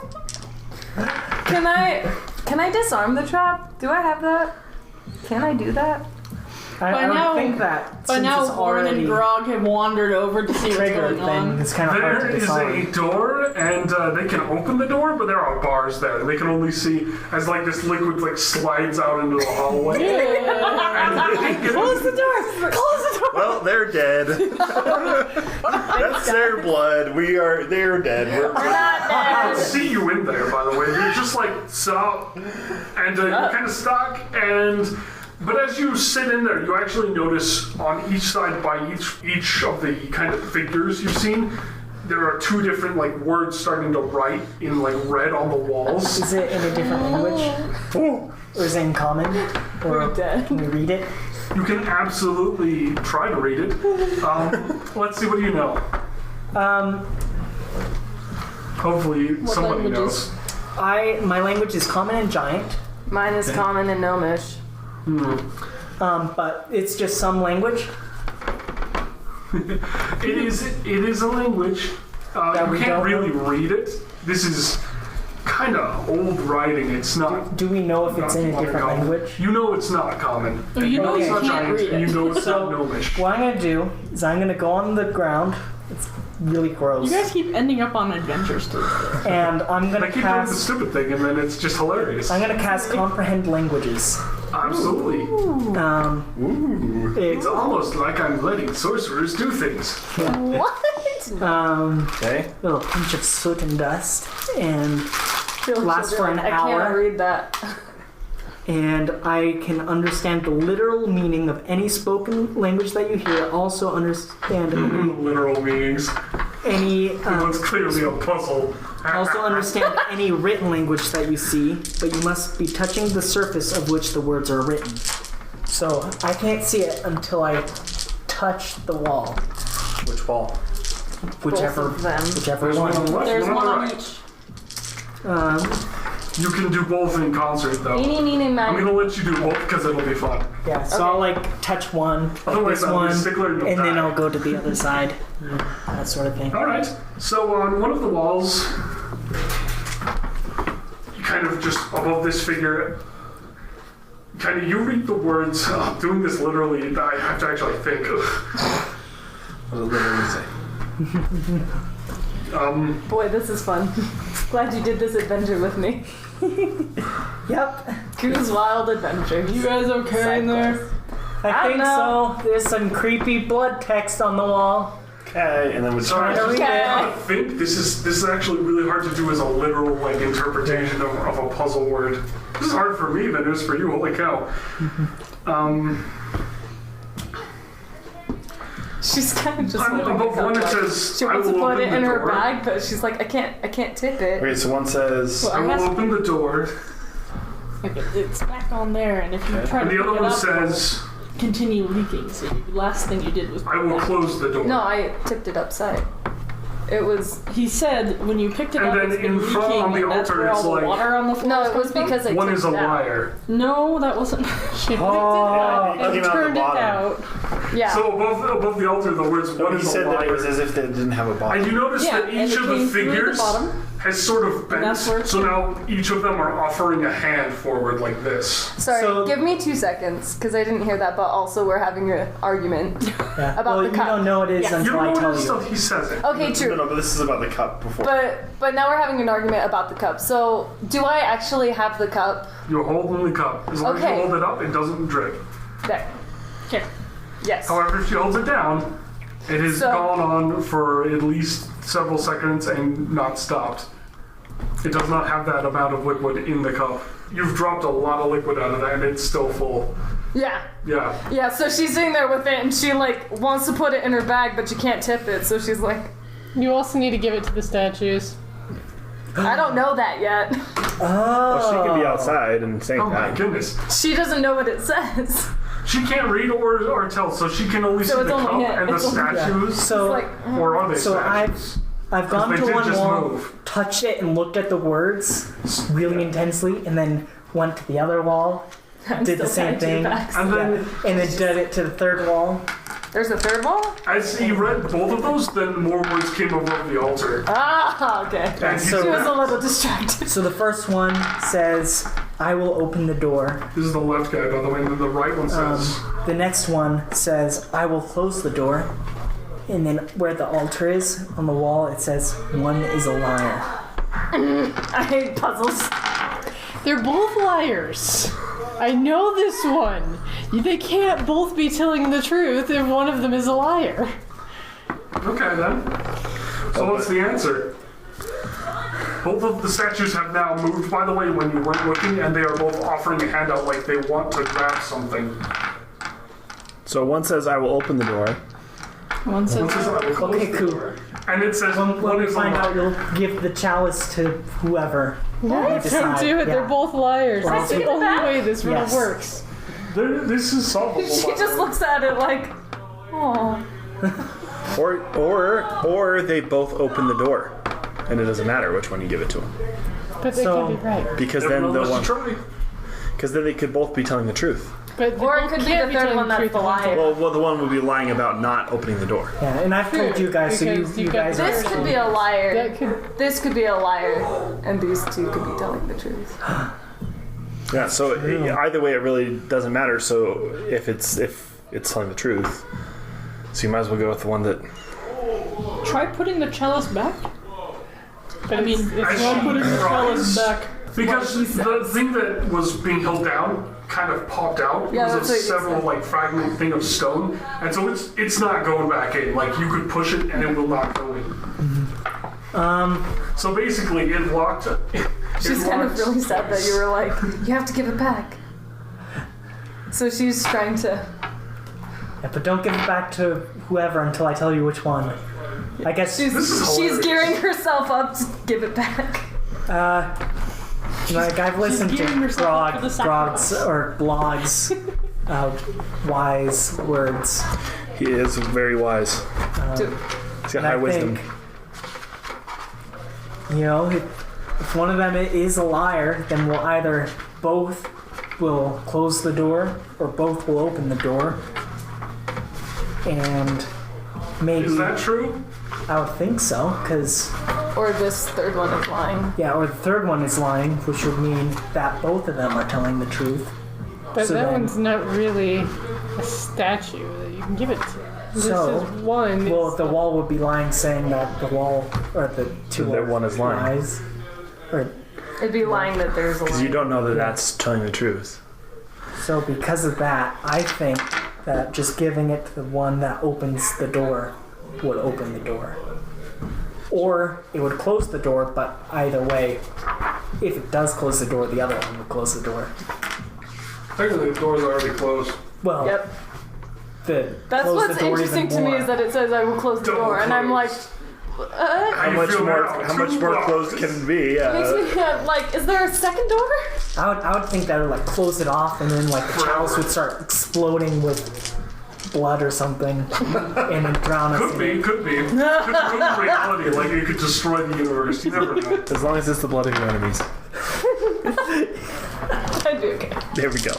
Can I disarm the trap? Do I have that? Can I do that? I now- would think that By since now, it's Warren already and Grog have wandered over to see what's triggered, going then on. it's kind of hard There to is disarm. a door, and they can open the door, but there are bars there. They can only see as like this liquid like slides out into the hallway. Close the door. Close the door. Well, they're dead. That's their blood. They're dead. We're not I dead. don't see you in there, by the way. You're just like stop, and you're kind of stuck. But as you sit in there, you actually notice on each side by each of the kind of figures you've seen, there are two different like words starting to write in like red on the walls. Is it in a different language? Or is it in common? Or We're dead. can we read it? You can absolutely try to read it. Let's see what you know. Hopefully somebody languages? knows. My language is common and giant. Mine is common and gnomish. But it's just some language. It is a language. That You we can't don't really know? read it. This is kind of old writing. It's not. Do we know if it's in a not different common. language? You know it's not common. Oh, you know Okay. It's you not can't giant. read and it. You know it's So- not gnomish. What I'm gonna do is I'm gonna go on the ground. It's really gross. You guys keep ending up on adventures too. And I'm I gonna keep doing the cast. stupid thing, and then it's just hilarious. I'm gonna cast comprehend languages. Absolutely. It's almost like I'm letting sorcerers do things. What? Okay. Little pinch of soot and dust, and lasts for an I hour. can't read that. and I can understand the literal meaning of any spoken language that you hear. Also understand Literal meanings. any It's clearly a puzzle. also understand any written language that you see, but you must be touching the surface of which the words are written. So I can't see it until I touch the wall, Which wall? whichever Both of them. whichever There's one on the one. left, There's one one on on the right. each. You can do both in concert, though. Eeny, meeny, I'm miny. gonna let you do both because it'll be fun. Yeah, so I'll like touch one, like Otherwise, this I'll be a one, stickler and you'll and then die. I'll go to the other side. That sort of thing. All right. So on one of the walls, you kind of just above this figure, you read the words. I'm doing this literally. I have to actually think. What does it literally say? Boy, this is fun. Glad you did this adventure with me. Yep, Goose Wild Adventure. You guys okay in there? I I think know. so. There's some creepy blood text on the wall. Okay, and then we Sorry, Try to read I it. think this is actually really hard to do as a literal interpretation of a puzzle word. This is hard for me than it is for you. Holy cow. She's kind of just holding Above the one it cup, like, says, she I wants to will put open it the in her door. bag, but she's like, I can't tip it. Wait, so one says. I will open the door. Okay, it's back on there, and if you try And to the pick other it one up, says, it'll continue leaking. So the last thing you did was. I will close the door. No, I tipped it upside. It was He said when you picked it And up, then it's been in front leaking, on the and that's altar, where all it's the like- water on the floor. no, is it was coming from? because I One tipped is a it out. liar. No, that wasn't. She picked it Oh, up it came and out the turned it bottom. out. Yeah. So above the altar, the words No, "one he is a said that it was liar." as if they didn't have a bottom. And you notice Yeah, that and each it of the came through the figures bottom. has sort of bent. that's where it So came. now each of them are offering a hand forward like this. Sorry, So- give me 2 seconds because I didn't hear that. But also, we're having an argument. Yeah. About well, the you cup. don't know what it is Yeah. You until don't I know tell what you. stuff he says it. Okay, true. No, but this is about the cup before. But now we're having an argument about the cup. So do I actually have the cup? You hold in the cup. As long as Okay. you hold it up, it doesn't drip. There. Okay. Yes. However, if she holds it down, it has So- gone on for at least several seconds and not stopped. It does not have that amount of liquid in the cup. You've dropped a lot of liquid out of that and it's still full. Yeah. Yeah. Yeah. So she's sitting there with it, and she wants to put it in her bag, but you can't tip it. So she's like, You also need to give it to the statues. I don't know that yet. Well, she could be outside and saying Oh my that. goodness. She doesn't know what it says. She can't read or tell, so she can only So see it's the only cup him. and the It's only- statues. So, It's like, Or are they so statues? I've gone they to did one just wall, move. touched it, and looked at the words really intensely, and then went to the other wall, I'm did the still same tied to your thing, back. And then, and then did it to the third wall. There's a third wall? as he read both of those, then more words came above the altar. Ah, okay. And he so- She was a snapped. little distracted. So the first one says, "I will open the door." This is the left guy, by the way, and then the right one says, The next one says, "I will close the door." And then where the altar is on the wall, it says, "One is a liar." I hate puzzles. They're both liars. I know this one. They can't both be telling the truth if one of them is a liar. okay then. So what's the answer? Both of the statues have now moved, by the way, when you weren't looking, and they are both offering a handout like they want to grab something. So one says, I will open the door. One says, One says, I will close Okay, the cool. door. And it says, When one we is find a out, liar. you'll give the chalice to whoever. Don't decide, do it. yeah. They're both liars. Well, That's I'll the take it only back. way this riddle Yes. works. This is solvable. She by the just way. looks at it like, oh. Or they both open the door. And it doesn't matter which one you give it to them. But they So- could be right. Because then Everyone the wants to one, try. because then they could both be telling the truth. But they Or it both could be can't the third telling one that's truth the at once. liar. Well, the one would be lying about not opening the door. Yeah, and I've told True, you guys, so because you you've got guys the are. This could be a liar. That could. This could be a liar. And these two could be telling the truth. Yeah. So either way, it really doesn't matter. So if it's telling the truth, so you might as well go with the one that. try putting the chalice back. But I mean, it's As try she putting the chalice cries, back. Because the thing that was being held down kind of popped out. Yeah, it that's was a what you several said. like fragment thing of stone, and so it's not going back in. Like you could push it and it will not go in. So basically, it locked. She's kind of really sad that you were like, you have to give it back. So she's trying to. Yeah, but don't give it back to whoever until I tell you which one. I guess She's gearing herself up to give it back. like I've listened to gearing herself up for the Grog's or blogs, wise words. He is very wise. Dude. He's got And high I wisdom. think, if one of them is a liar, then we'll either both will close the door or both will open the door. And maybe Is that true? I would think so, because Or this third one is lying. or the third one is lying, which would mean that both of them are telling the truth. But So that then- one's not really a statue that you can give it to. This So, is one. Well, the wall would be lying, saying that the wall or the two So that one is lying. lies. Or It'd be lying that there's a Because lie. you don't know that that's telling the truth. so, because of that, I think that just giving it to the one that opens the door would open the door. Or it would close the door, but either way, if it does close the door, the other one would close the door. Technically, the door's already closed. Well, Yep. That's close what's the door interesting even to me more. is that it says I will close the Double door, and I'm like, closed. How you much feel more? now? How much more closed can it be? makes me like, is there a second door? I would think that would like close it off, and then like the house would start exploding with blood or something, and then drown us. Could be. Could ruin reality. Like it could destroy the universe. You never know. As long as it's the blood of your enemies. I'd be okay. There we go.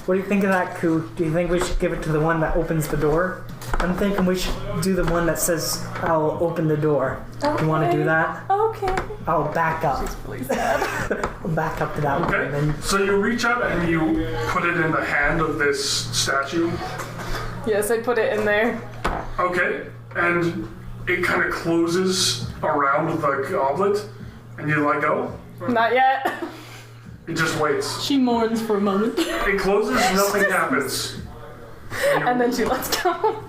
What do you think of that, Koo? Do you think we should give it to the one that opens the door? I'm thinking we should do the one that says, I'll open the door. Do you want to do that? Okay. I'll back up. I'll back up to that one. And Okay. then, So you reach out and you put it in the hand of this statue. Yes, I put it in there. Okay. And it kind of closes around the goblet, and you let go. Not yet. It just waits. She mourns for a moment. It closes, nothing happens. And then she lets go.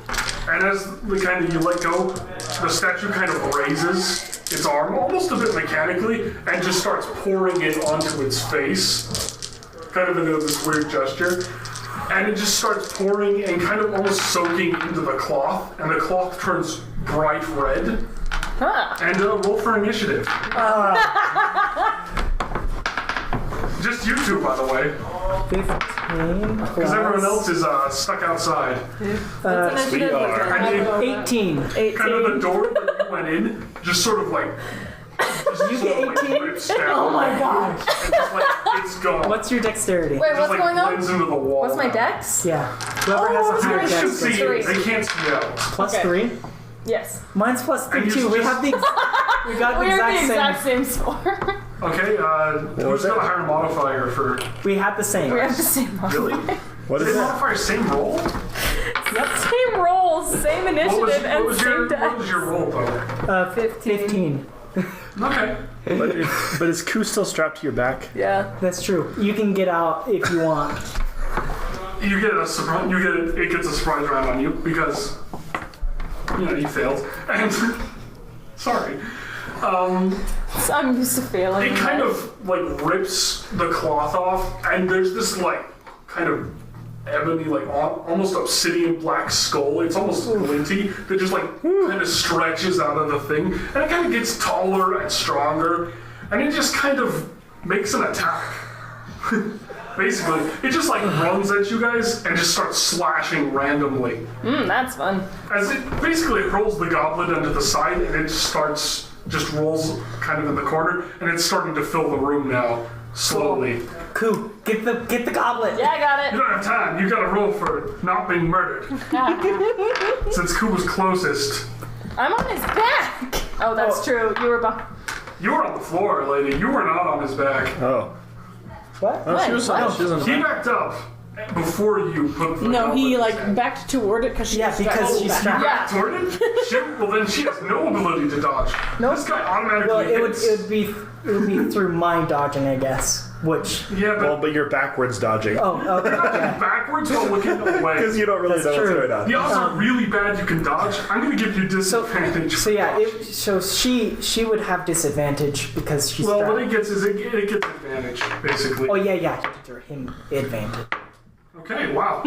And as you let go, the statue kind of raises its arm, almost a bit mechanically, and just starts pouring it onto its face. Kind of in this weird gesture. And it just starts pouring and kind of almost soaking into the cloth, and the cloth turns bright red. Huh. And roll for initiative. Just you two, by the way. 15 Because everyone else is stuck outside. What's we initiative are. look like? 18. Kind of the door that you went in, just sort of like... You get 18? rips down. Oh my god. And just like, it's gone. What's your dexterity? Wait, Just what's like going blends on? into the wall. What's my now. dex? Yeah. Whoever has a You higher guys should dex see gets it. Three. They can't see out. plus Okay. 3. Yes. Mine's plus 3 And you too. We just- have the we got We the are the exact exact same score. Okay, who's got a higher modifier for... same. We have the same. We have the same Really? What is Same that? modifier, same roll? Same rolls, same initiative, and what same was dex. your roll, though? 15. Okay. But is Koo still strapped to your back? Yeah. That's true. You can get out if you want. You get a surprise. It gets a surprise round on you because you failed. And sorry. I'm used to failing. It kind of like rips the cloth off, and there's this like kind of ebony, like almost obsidian black skull. It's almost glinty that just like kind of stretches out of the thing, and it kind of gets taller and stronger, and it just kind of makes an attack. Basically, it just like runs at you guys and just starts slashing randomly. That's fun. As it basically hurls the goblet into the side, and it just rolls kind of in the corner, and it's starting to fill the room now, slowly. Koo, get the goblet. Yeah, I got You it. don't have time, you gotta roll for not being murdered. Since Koo was closest. I'm on his back. Oh, that's true. You were behind. You were on the floor, lady. You were not on his back. Oh. What? Oh, she was on the He back. backed up before you put the No, he goblet. like backed toward it because she Yeah, was because strapped she's back. strapped. Yeah. Toward it? Shit, well then she has no ability to dodge. Nope. This guy automatically Well, it would hits. be through my dodging, I guess. Which Yeah, but Well, but you're backwards dodging. okay. Yeah. backwards but looking away. Because you don't really That's know what's true. going on. The odds are really bad you can dodge. I'm gonna give you disadvantage. So yeah, so she would have disadvantage because she's Well, strapped. what it gets is it gets advantage, basically. Oh yeah, to him advantage. Okay, wow.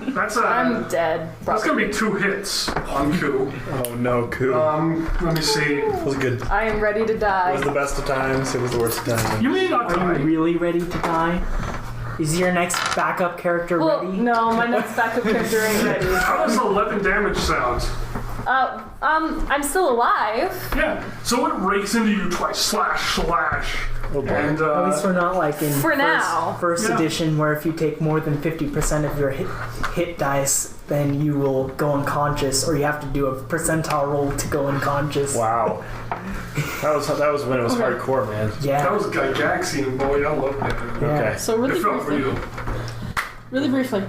That's I'm dead. That's gonna be 2 hits on Ku. Oh no, Ku. Let me see. It was good. I am ready to It die. was the best of times. It was the worst of times. You may not Are die. you really ready to die? Is your next backup character Well, ready? no, my next backup character ain't ready. How does 11 damage sound? I'm still alive. Yeah. So it rakes into you twice. Slash. Oh boy. And At least we're not like in For now. first Yeah. edition where if you take more than 50% of your hit dice, then you will go unconscious, or you have to do a percentile roll to go unconscious. Wow. That was when it was hardcore, man. Yeah. that was Gygaxian, boy. I love that. Yeah. Okay. So It really felt for briefly. you. Really briefly.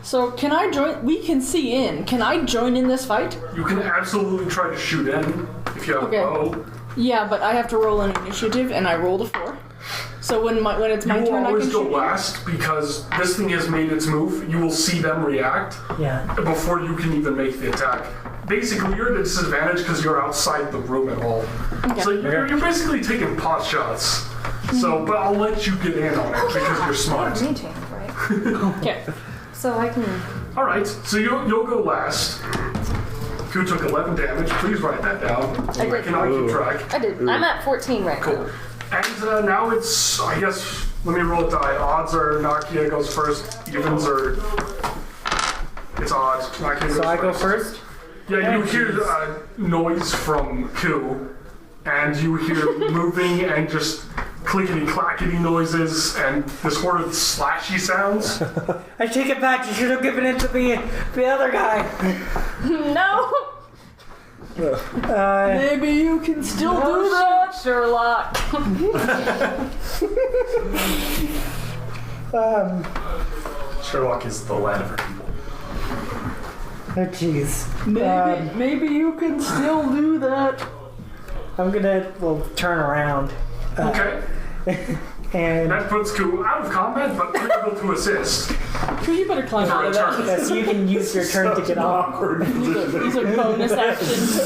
So can I join? We can see in. Can I join in this fight? You can absolutely try to shoot in if you have Okay. a bow. Yeah, but I have to roll an initiative, and I rolled a 4. So when it's my You will turn, I always can go shoot. last because this thing has made its move. You will see them react Yeah. before you can even make the attack. Basically, you're at a disadvantage because you're outside the room at all. So you're basically taking pot shots. So, but I'll let you get in on it because you're smart. Me change, right? Okay. So I can. All right, so you'll go last. Ku took 11 damage. Please write that down. I did. I cannot keep track. I did. I'm at 14 right Cool. now. And now it's, I guess, let me roll a die. Odds are Nakia goes first. Evens are, it's odds. Nakia goes So I go first? Yeah, you hear noise from Ku, and you hear moving and just clickety-clackety noises and this horrid slashy sounds. I take it back. You should have given it to the other guy. No! Maybe you can still do that. Sherlock. Sherlock is the land of her people. Oh, jeez. Maybe you can still do that. I'm gonna, turn around. Okay, And that puts Ku out of combat, but able to assist Cool, you better climb for out a of that. turn. so you can use your turn to get off. Awkward. These are bonus actions.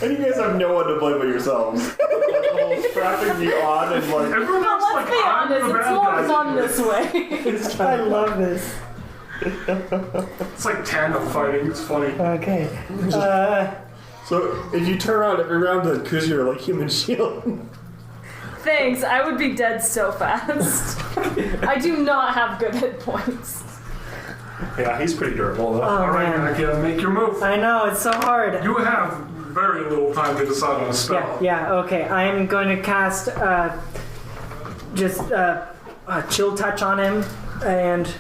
And you guys have no one to blame but yourselves. Like, the whole strapping me on and like. Everyone else Let's like, be I'm honest, the it's bad logs guy. on this way. I love this. It's like tandem fighting. It's funny. Okay. So if you turn around every round, then Ku's your like human shield. Thanks, I would be dead so fast. I do not have good hit points. Yeah, he's pretty durable though. All right, man. Nakia, make your move. I know, it's so hard. You have very little time to decide on a spell. Yeah, okay. I'm going to cast just a chill touch on him, and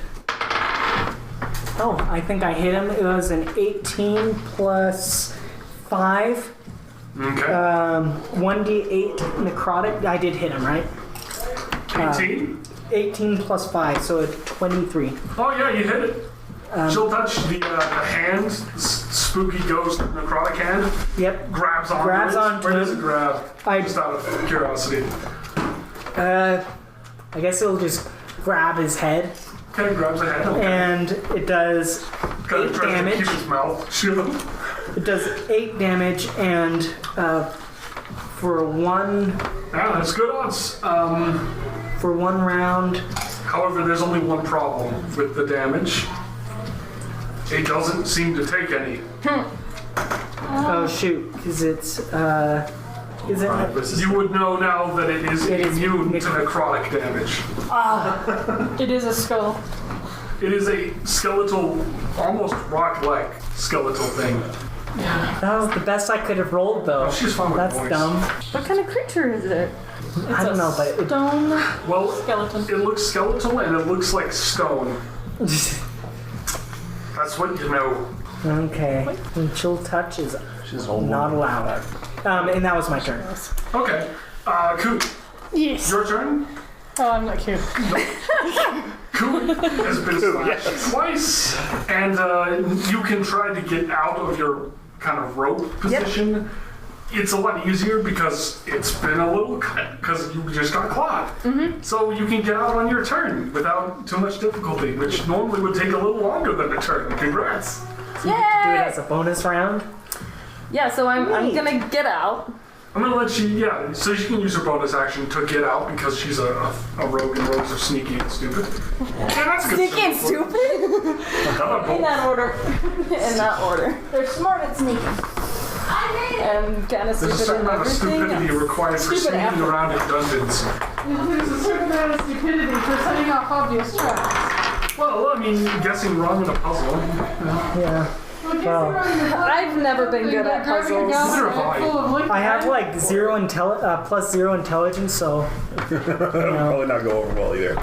oh, I think I hit him. It was an 18 plus 5, Okay. 1d8 necrotic. I did hit him, right? 18? 18 plus 5, so a 23. Oh yeah, you hit it. She'll touch the hand, spooky ghost necrotic hand, Yep. grabs onto Grabs it. onto Where does it. it grab? I- Just out of curiosity. I guess it'll just grab his head, Okay, grabs a hand. Okay. and it does Kind of 8 tries to damage. keep his mouth shut. It does 8 damage, and for one Yeah, that's good odds. round, However, there's only one problem with the damage. It doesn't seem to take any. oh shoot, because it's is it? You would know now that it is It is immune to necrotic damage. It is a skull. It is a skeletal, almost rock-like skeletal thing. That was the best I could have rolled, though. Oh, she's fine with That's voice. dumb. What kind of creature is it? I don't know, but it, Stone Well, skeleton. it looks skeletal and it looks like stone. That's what you know. okay. And chill touch is not allowed. And that was my turn. Okay. Ku, Yes. your turn. Oh, I'm not cute. Ku has been slashed twice, and you can try to get out of your kind of rope position. It's a lot easier because it's been a little cut, because you just got clawed. So you can get out on your turn without too much difficulty, which normally would take a little longer than a turn. Congrats. Do it Yay! as a bonus round. Yeah, so I'm Neat. gonna get out. I'm gonna let you, yeah, so she can use her bonus action to get out because she's a rogue and rogues are sneaky and stupid. Yeah, that's a good Sneaky and symbol. stupid? In that order. In that order. They're smart at sneaking. And kind of There's a stupid certain in amount of everything. stupidity required for Stupid sneaking apple. around in dungeons. There's a certain amount of stupidity for setting off obvious traps. Well, I mean, guessing wrong in a puzzle. Yeah. Well, I've never been good at puzzles. Neither have I. I have like plus 0 intelligence, so Probably not go over well either.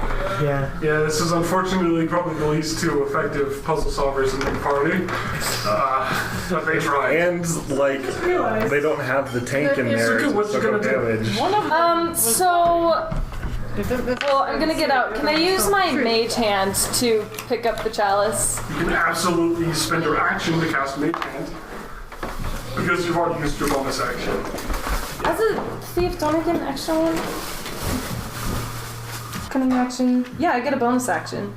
yeah. Yeah, this is unfortunately probably the least two effective puzzle solvers in the party. But they try. And like they don't have the tank in there Suka, to what you soak up gonna do? damage. One of them So, well, I'm gonna get out. Can I use my mage hand to pick up the chalice? You can absolutely spend your action to cast Mage Hand because you've already used your bonus action. As a thief, don't I get an extra one? Cunning action. Yeah, I get a bonus action.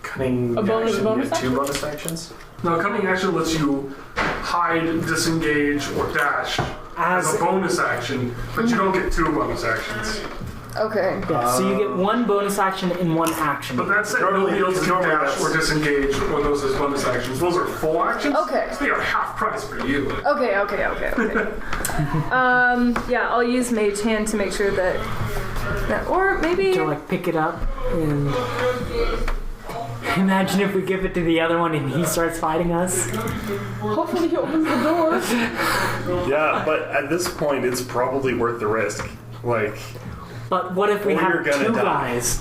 Cunning A bonus- action, bonus you get two action? bonus actions? Now, cunning action lets you hide, disengage, or dash as a bonus action, but you don't get two bonus actions. Okay. Yeah, so you get one bonus action in one action. But that's it. Nobody else can normally dash that's- or disengage or those as bonus actions. Those are full actions. Okay. So they are half price for you. Okay. Yeah, I'll use mage hand to make sure that or maybe. To like pick it up and imagine if we give it to the other one and he starts fighting us. Hopefully he opens the door. Yeah, but at this point it's probably worth the risk. Like, But what if we Or have you're gonna two die. guys?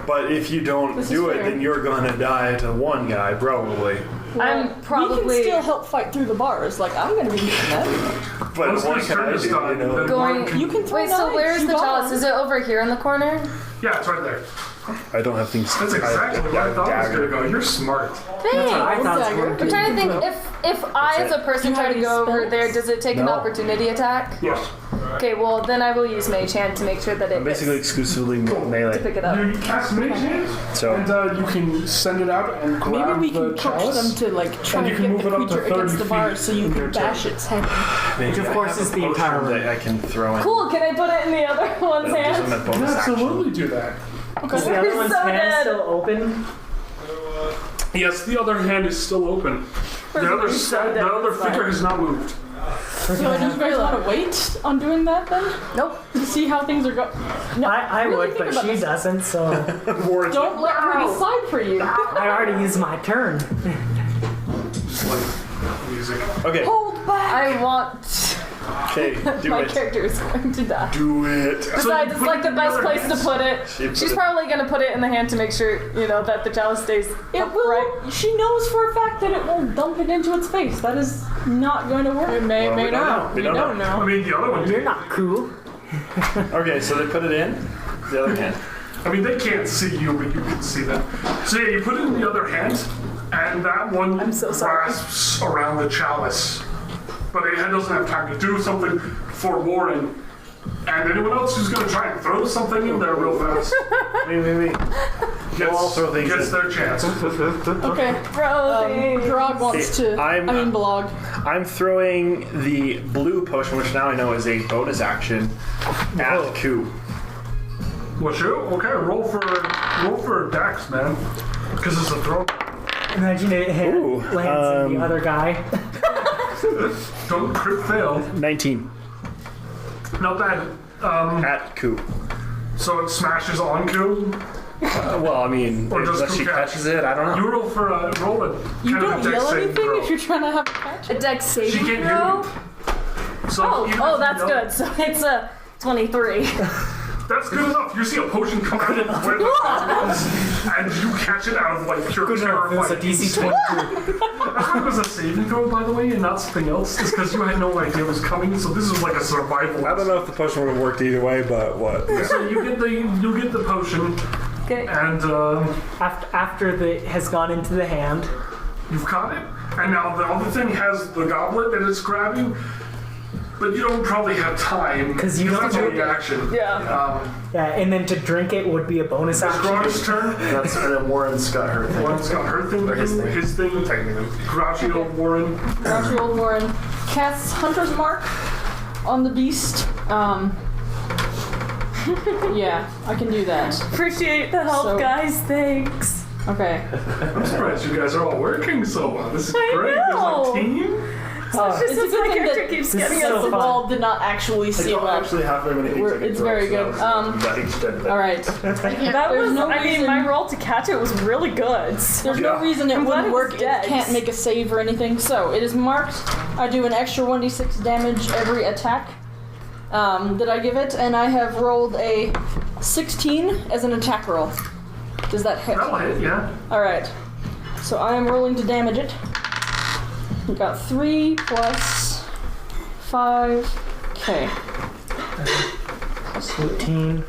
but if you don't This do is it, fair. then you're gonna die to one guy probably. I'm We probably can still help fight through the bars. Like, I'm gonna be using that. But Once what this can turn I is do? done, You know? then Going- one can- You can throw Wait, so knives, where's you the got chalice? them. Is it over here in the corner? Yeah, it's right there. I don't have things. That's exactly where I thought it was dagger. gonna go. You're smart. Thanks. I thought it was Dagger. going I'm to trying to think if I as a person You try have to any go over spells? there, does it take an No. opportunity attack? Yes. Okay, well then I will use mage hand to make sure that it I'm basically gets exclusively to melee. pick it up. You cast Mage Hand, So and you can send it out and Maybe grab we the can coach chalice. them to like try And and you can get the move it up to creature 30 against the bars feet so you in can your bash turn. its head. maybe of I course have is a the potion entire room. that I can throw in. Cool, can I put it in the other one's That gives hand? them a You can bonus action. absolutely do that. Is the other one's So hand dead. still open? Yes, the other hand is still open. The other figure has not moved. So do you guys want to wait on doing that then? Nope. To see how things are going? No, I really would, think but about she this. doesn't, so Don't let her decide for you. I already used my turn. Like music. Okay, Hold back! I want okay, do my it. character is going to die. Do it. Besides, it's like the best place to put it. She's probably gonna put it in the hand to make sure, you know, that the chalice stays It upright. will. She knows for a fact that it will dump it into its face. That is not going to work. It may, Well, may we don't not. know. We We don't don't I know. mean, the other one You're did. not cool. Okay, so they put it in. The other hand. I mean, they can't see you, but you can see them. So yeah, you put it in the other hand, and that one I'm so sorry. grasps around the chalice. But it doesn't have time to do something for Warren. And anyone else who's going to try and throw something in there real fast Wait. gets, all throw things gets in. their chance. Okay. Bro, Grog wants to. I'm- Blog. I'm throwing the blue potion, which now I know is a bonus action, at Ku. Well, shoot. Okay, roll for Dex, man. Because it's a throw. Imagine it Ooh, lands in the other guy. Don't crit fail. 19 Not bad. at Ku. So it smashes on Ku. Well, I mean, Or does unless she Ku catch? catches it, I don't know. You roll for roll a You kind of don't a Dex yell saving anything throw. if you're trying to have a catch. a dex She saving can't throw. hear you. So even if you That's yell- good. So it's a 23. That's good enough. You see a potion come out of where the and you catch it out of like pure Good terror. enough. It's a DC 22. That's why it was a saving throw, by the way, and not something else. It's because you had no idea it was coming. So this is like a survival. I don't know if the potion would have worked either way, but what? So you get the potion, Okay. and After the has gone into the hand, you've caught it. And now the other thing has the goblet that it's grabbing, but you don't probably have time 'Cause you that's don't a reaction. Yeah. yeah, and then to drink it would be a bonus It's action. Grog's turn. That's and then Warren's got her thing. Warren's got her thing. Or his thing. His thing. Technically. Grouchy old Warren. Grouchy old Warren casts Hunter's Mark on the beast. Yeah, I can do that. Appreciate the help, So- guys. Thanks. Okay. I'm surprised you guys are all working so well. This is I great. know. There's a team. It's a Since good my thing character that keeps this getting is us so the fun. wall did not actually I seal don't up. actually have very many things I can It's throw, very so good. that extended it. All right. That There's was, no I mean, reason- my roll to catch it was really good. There's no reason it I'm glad wouldn't it was work. It dead. can't make a save or anything. So it is marked. I do an extra 1d6 damage every attack that I give it, and I have rolled a 16 as an attack roll. Does that hit? That'll hit, yeah. All right. So I am rolling to damage it. We got 3 plus 5. Okay. 18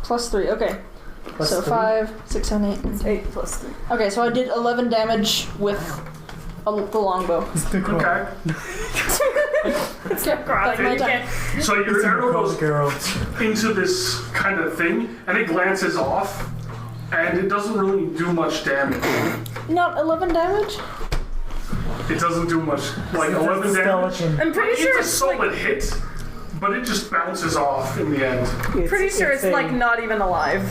Plus 3. Okay. plus So 3. 5, 6, 7, 8. 8 plus 3. Okay, so I did 11 damage with the longbow. Okay. That's my attack. So your arrow goes Girl. into this kind of thing, and it glances off, and it doesn't really do much damage. Not 11 damage? It doesn't do much, like 11 damage. Skeleton. I'm pretty sure It's a solid hit, but it just bounces off in the end. pretty sure it's like not even alive.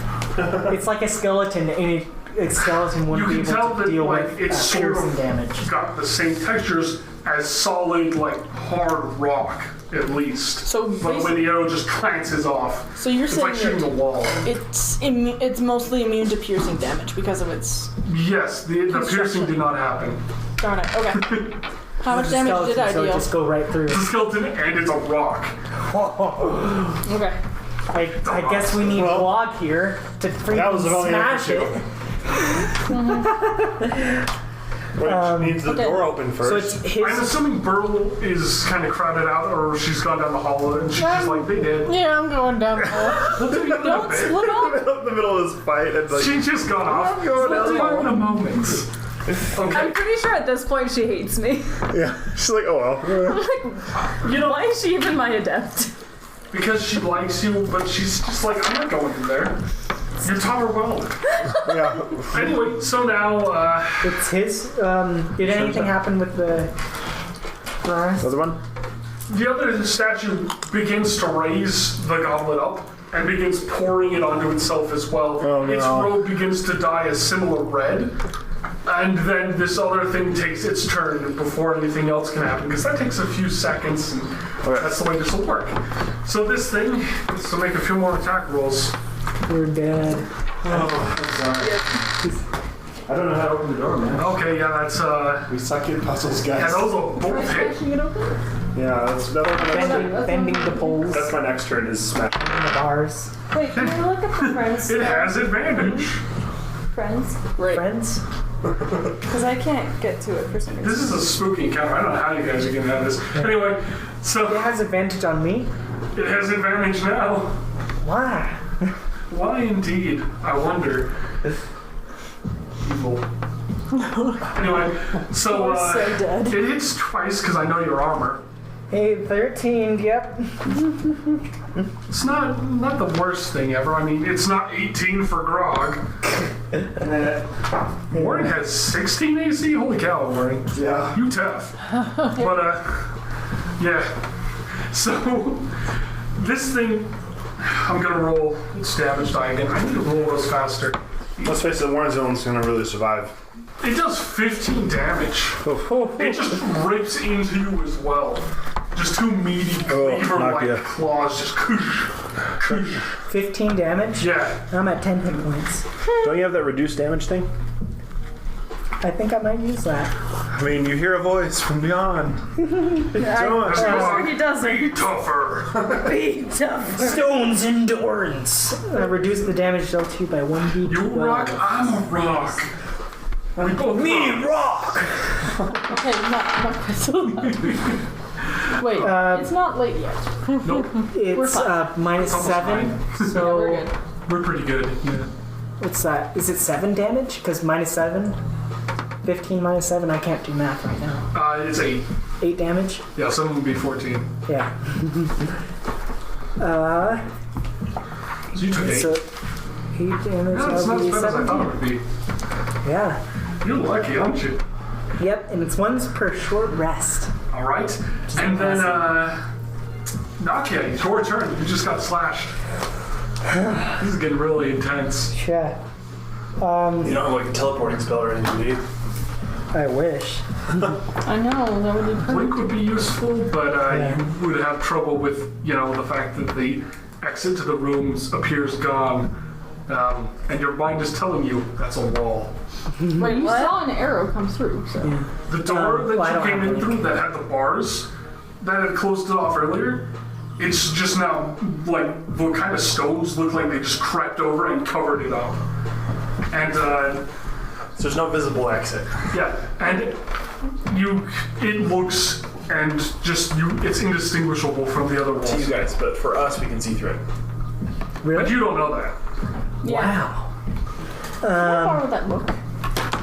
It's like a skeleton. Any skeleton You wouldn't be can tell able to that deal like with it's sort piercing of damage. got the same textures as solid, like hard rock, at least. So But when the arrow just glances off, So you're it's saying like shooting a that wall. it's mostly immune to piercing damage because of its... Yes, the piercing did not happen. Darn it. Okay. How much It's a damage did I skeleton, so it deal? just go right through. It's a skeleton and it's a rock. Okay. I guess we need Blog here to That was freaking only smash number it. Which needs the okay. door open So first. it's I'm his. assuming Burl is kind of crowded out, or she's gone down the hall and she's just like, they did. Yeah, I'm going down the hole. Don't split up. in the middle of this fight, and like, She just got off. going down the hall. In a moment. Okay. I'm pretty sure at this point she hates me. Yeah, she's like, oh well. You know, Why is she even my adept? because she likes you, but she's just like, I'm not going in there. You taught her well. Yeah. Anyway, so now, It's his. Did anything happen with the rest? Another one? the other statue begins to raise the goblet up and begins pouring it onto itself as well. Oh, no. Its robe begins to dye a similar red. And then this other thing takes its turn before anything else can happen, because that takes a few seconds, and that's the way this will work. So this thing is to make a few more attack rolls. We're dead. Oh, I'm sorry. I don't know how to open the door, man. Okay, yeah, that's We suck at puzzles, yeah, guys. those will both hit. Yeah, that's my next turn. Bending the poles, That's my next turn is smash. the bars. Wait, can we look at the friends? It has advantage. Friends? Friends? Because I can't get to it for some reason. This is a spooky encounter. I don't know how you guys are gonna have this. Anyway, so It has advantage on me? it has advantage now. Why? Why indeed? I wonder. Evil. Anyway, so dead. it hits twice because I know your armor. Hey, 13, yep. It's not the worst thing ever. I mean, it's not 18 for Grog. Warren has 16 AC. Holy cow, Warren! Yeah. You tough. But yeah. So this thing, I'm gonna roll its damage die again. I need to roll those faster. Let's face it, Warren's the one that's gonna really survive. It does 15 damage. It just rips into you as well. Just two meaty knock cleaver-like ya. claws. Just 15 damage? yeah. I'm at 10 hit points. Don't you have that reduced damage thing? I think I might use that. I mean, you hear a voice from beyond. I'm sure he doesn't. Be tougher. Be tough. Stone's endurance. I reduce the damage dealt to you by 1d12. You rock. I'm a rock. We both rock. Okay, not crystal. Wait, it's not late yet. Nope. It's minus Almost 7. We're So good. We're pretty good. Yeah. what's that? Is it 7 damage? Because minus 7? 15 minus 7? I can't do math right now. It's 8. 8 damage? Yeah, some would be 14. Yeah. So you took 8. So 8 damage. No, it's not as that'll be bad as I thought it 17. would be. Yeah. You're lucky, aren't you? Yep, and it's once per short rest. All right. And then Nakia, it's your turn. You just got slashed. This is getting really intense. Yeah. You don't have like a teleporting spell or anything, do you? I wish. I know, that would be perfect. Blink would be useful, but you would have trouble with, the fact that the exit to the rooms appears gone, and your mind is telling you that's a wall. Wait, you saw an arrow come through, so. Yeah. The door I that don't you came have in through that had the bars that had closed it off earlier, it's just now, like, the kind of stones look like they just crept over and covered it up. And, So there's no visible exit. yeah, and it looks and just it's indistinguishable from the other walls. To you guys, but for us, we can see through it. Really? But you don't know that. Wow. Borrow that book.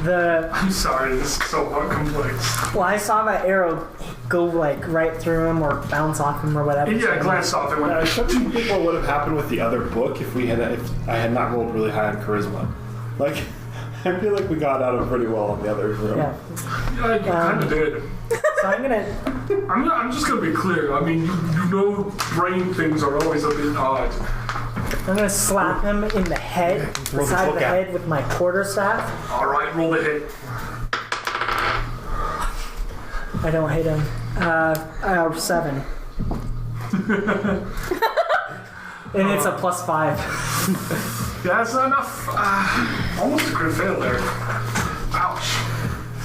I'm sorry, this is so complex. Well, I saw that arrow go like right through him or bounce off him or whatever. Yeah, I glanced off it when I something people would have happened with the other book if I had not rolled really high on charisma. Like, I feel like we got out of pretty well in the other room. Yeah. Yeah, you kind of did. So I'm just gonna be clear. I mean, you know, brain things are always a bit odd. I'm gonna slap him in the head, the side of the head with my quarterstaff. All right, roll the hit. I don't hit him. 7. And it's a +5. Yeah, that's not enough. Almost a crit fail there. Ouch.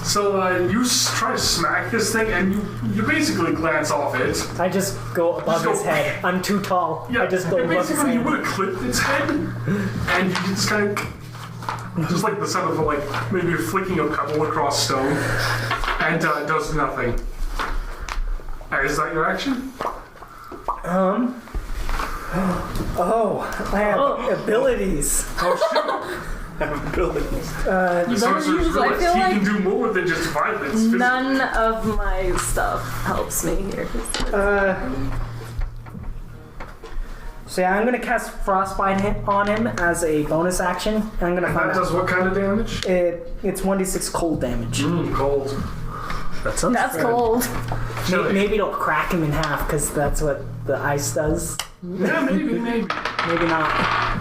So you try to smack this thing, and you basically glance off it. I just go above his head. I'm too tall. Yeah, I just go and above his basically you head. would have clipped its head, and you just kind of, just like the sound of like maybe flicking a pebble across stone, and it does nothing. Is that your action? Oh, I have abilities. Abilities. The sorcerer's use- I realized feel he like can do more than just violence. Physical. None of my stuff helps me here. So yeah, I'm gonna cast Frostbite on him as a bonus action. I'm gonna And find that does out. what kind of damage? It's 1d6 cold damage. Cold. That sounds That's cold. Maybe it'll crack him in half because that's what the ice does. Yeah, maybe. Maybe not.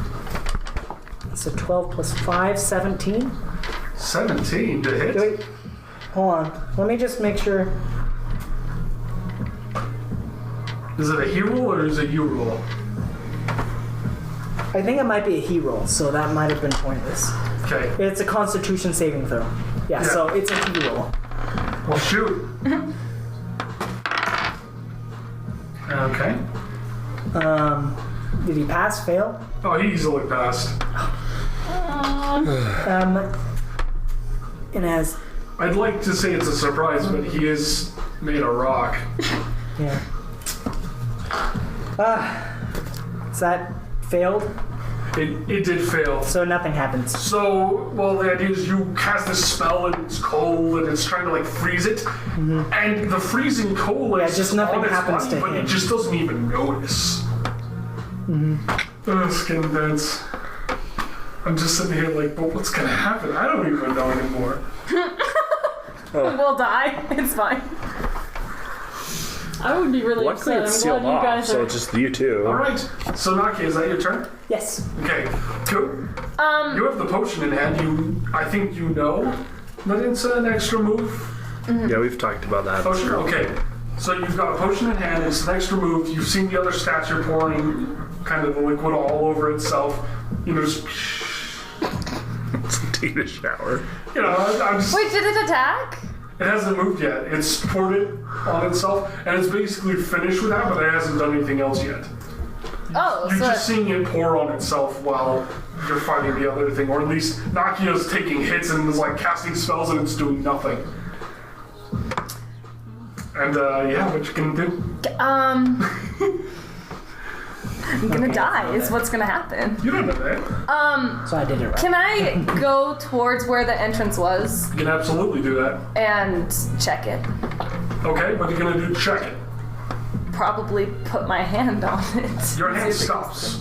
So 12 plus 5, 17. 17 to hit. Wait, hold on. Let me just make sure. Is it a he roll or is it you roll? I think it might be a he roll, so that might have been pointless. Okay. It's a Constitution saving throw. Yeah, so it's a he roll. Well, shoot. Okay. Did he pass? Fail? Oh, he easily passed. And as I'd like to say it's a surprise, but he is made of rock. yeah. Is that failed? It did fail. So nothing happens. So, well, the idea is you cast this spell and it's cold and it's trying to like freeze it, and the freezing cold is just nothing on its happens body, to but him. it just doesn't even notice. Skin dance. I'm just sitting here like, but what's gonna happen? I don't even know anymore. We'll die. It's fine. I would be really Luckily, upset. it's I'm sealed glad you off, guys so are. it's just you two. All right. So Naki, is that your turn? Yes. Okay. Cool. You have the potion in hand. I think you know that it's an extra move. Yeah, we've talked about that. Potion? Okay. So you've got a potion in hand, it's an extra move. You've seen the other stats you're pouring kind of the liquid all over itself. Just, Take a shower. I'm just, Wait, did it attack? it hasn't moved yet. It's poured it on itself, and it's basically finished with that, but it hasn't done anything else yet. Oh, You're so just seeing it pour on itself while you're fighting the other thing, or at least Nakia's taking hits and is like casting spells and it's doing nothing. And yeah, what you can do? I'm gonna die is what's gonna happen. You don't know that. So I did it right. Can I go towards where the entrance was You can absolutely do that. and check it? Okay, what are you gonna do to check it? Probably put my hand on it. Your hand See if it stops.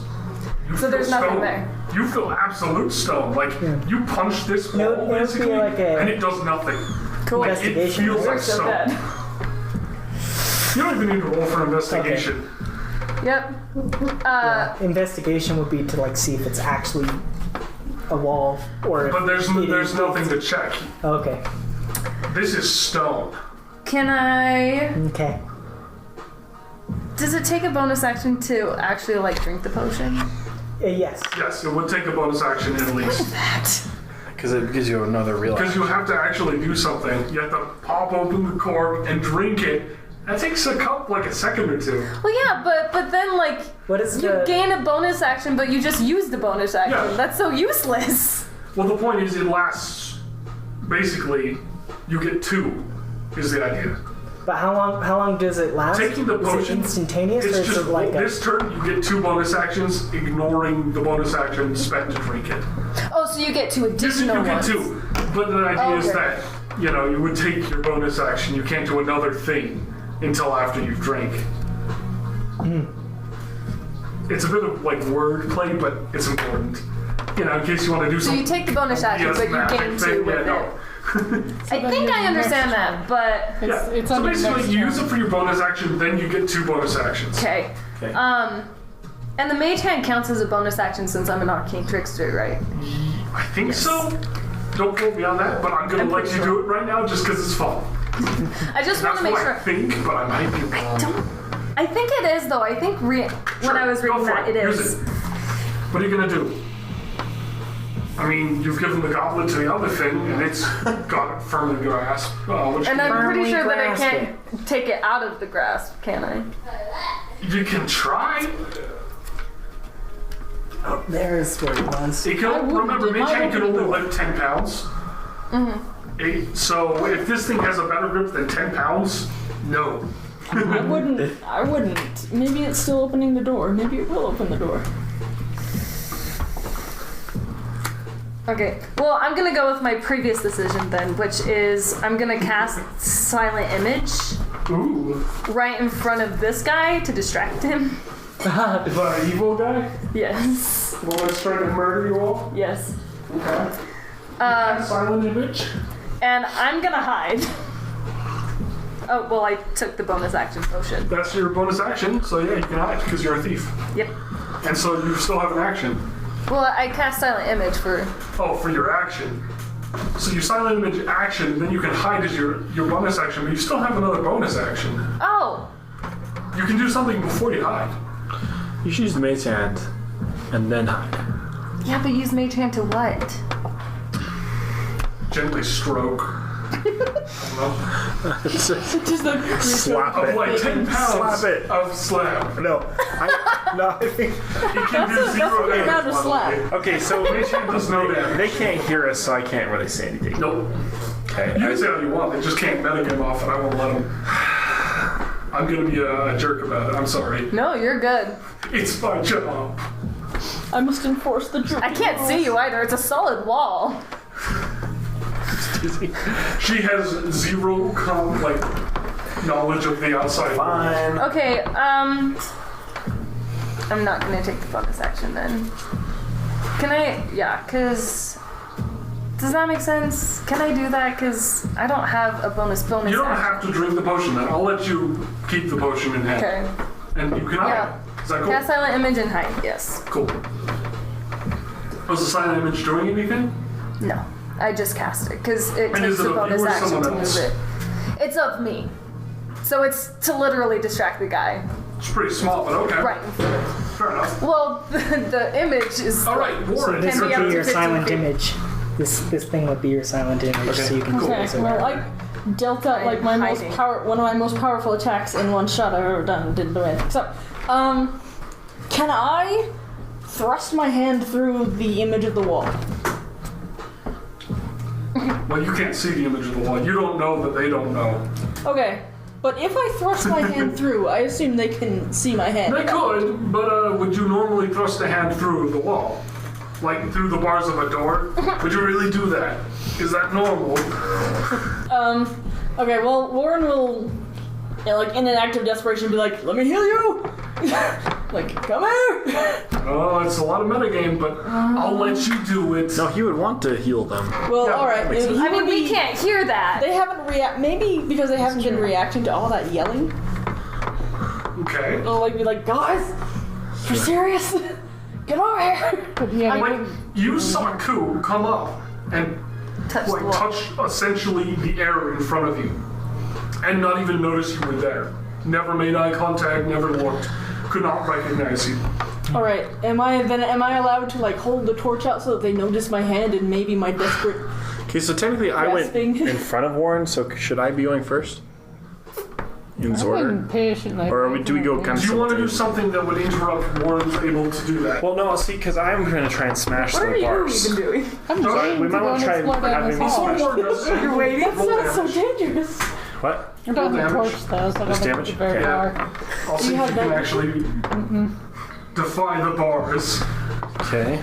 You So feel there's nothing stone. there. You feel absolute stone. Like you punch this No, wall it would be basically, like a- and it does nothing. Cool. Like, it Investigation. feels like We're so stone. dead. You don't even need to roll for investigation. Yep. Investigation would be to like see if it's actually a wall or. But there's nothing to check. Okay. This is stone. Can I? Okay. Does it take a bonus action to actually like drink the potion? Yes. Yes, it would take a bonus action at least. Because it gives you another real Because you have to actually do something. You have to pop open the cork and drink it. That takes like a second or two. Well, yeah, but then like What is you the? gain a bonus action, but you just used the bonus action. Yeah. That's so useless. Well, the point is it lasts, basically, you get 2, is the idea. But how long does it last? Taking the Is potion, it instantaneous or it's is just, it like this turn you get 2 bonus actions, ignoring the bonus action spent to drink it. Oh, so you get 2 Yes, additional you get ones. 2. But the idea is Okay. that, you would take your bonus action, you can't do another thing until after you've drank. It's a bit of like wordplay, but it's important. In case you want to do So something. you take the bonus action, but you gain 2 with it. I think I understand that, but Yeah. It's So under basically, next you turn. use it for your bonus action, then you get 2 bonus actions. okay. Okay. And the mage hand counts as a bonus action since I'm an arcane trickster, right? I think so. Don't quote me on that, but I'm gonna I'm let pretty you do it right now just because it's fun. I just want That's to make what sure. I think, but I might be wrong. I think it is though. I think when I was Sure, go reading for that, it Use is. it. What are you gonna do? I mean, you've given the goblet to the other thing, and it's got it firmly grasped. And I'm pretty Firmly sure that I grasp can't take it out of the grasp, can I? You can try. Oh, there's where it was. It can, wouldn't. remember, It mage might hand can open only the door. lift 10 pounds. Mm-hmm. So if this thing has a better grip than 10 pounds, no. I wouldn't. Maybe it's still opening the door. Maybe it will open the door. Okay. Well, I'm gonna go with my previous decision then, which is I'm gonna cast Silent Image Ooh. right in front of this guy to distract him. Is that an evil guy? Yes. The one that's trying to murder you all? Yes. Okay. Silent image? And I'm gonna hide. Oh, well, I took the bonus action potion. That's your bonus action, so yeah, you can hide because you're a thief. Yep. And so you still have an action. Well, I cast Silent Image for. Oh, for your action. So you silent image action, then you can hide as your bonus action, but you still have another bonus action. Oh! You can do something before you hide. You should use the maid's hand and then hide. Yeah, but use Mage Hand to what? Gently stroke. Just like Slap Of it. like 10 pounds Slap it. of slap. No, I think. You can do 0 what damage. amount of by the slap. way. Okay, so Mage hand does no damage. they can't hear us, so I can't really say anything. Nope. Okay. You can say what you want, they just can't metagame off and I won't let them. I'm gonna be a jerk about it, I'm sorry. No, you're good. It's my job. I must enforce the truth. I can't see you either. It's a solid wall. She has 0 knowledge of the outside world. Fine. Okay, I'm not gonna take the bonus action then. Can I? Yeah, cause. Does that make sense? Can I do that? Cause I don't have a bonus You don't action. have to drink the potion then. I'll let you keep the potion in hand. Okay. And you can hide. Yeah. Is that cool? Cast Silent Image and hide. Yes. Cool. Was the silent image doing anything? No. I just cast it because it And takes is it a of you bonus or action to someone move else? it. It's of me. So it's to literally distract the guy It's pretty small, but okay. right in front of him. Fair enough. Well, the image is. All right, Warren. This Can would be up be to your 15 silent feet. image. This thing would be your silent image, so you can cool. Okay, close it. well, I dealt out like I'm one hiding. of my most powerful attacks in one shot I've ever done. Didn't do anything. So, can I thrust my hand through the image of the wall? Well, you can't see the image of the wall. You don't know that they don't know. Okay, but if I thrust my hand through, I assume they can see my hand. They could, but would you normally thrust a hand through the wall? Like through the bars of a door? Would you really do that? Is that normal? Okay, well, Warren will, like, in an act of desperation, be like, "Let me heal you!" Like, come here! Oh, it's a lot of metagame, but I'll let you do it. No, he would want to heal them. Well, Yeah, alright. makes sense. I mean, we can't hear that. They haven't maybe because they haven't been reacting to all that yelling. Okay. I'll like be like, guys, you're serious? Get over here. But yeah, Like, you saw Ku come up and touch essentially the air in front of you. And not even notice you were there. Never made eye contact, never looked. Could not recognize you. All right. Am I allowed to like hold the torch out so that they notice my hand and maybe my desperate? Okay, so technically I went Grasping. in front of Warren, so should I be going first? In this order? patiently. Or do we go kind of Do you want to do simultaneously? something that would interrupt Warren's able to do that? Well, no, see, because I'm going to try and smash What the are you bars. even doing? I'm So waiting we to might go want and to try explore that having me myself. smash. Warren does You're waiting? That roll sounds so damage. dangerous. What? We're talking the damage. torch though, so I don't Just think damage? it's very Okay. far. I'll see if you have can that? actually defy the bars. Okay.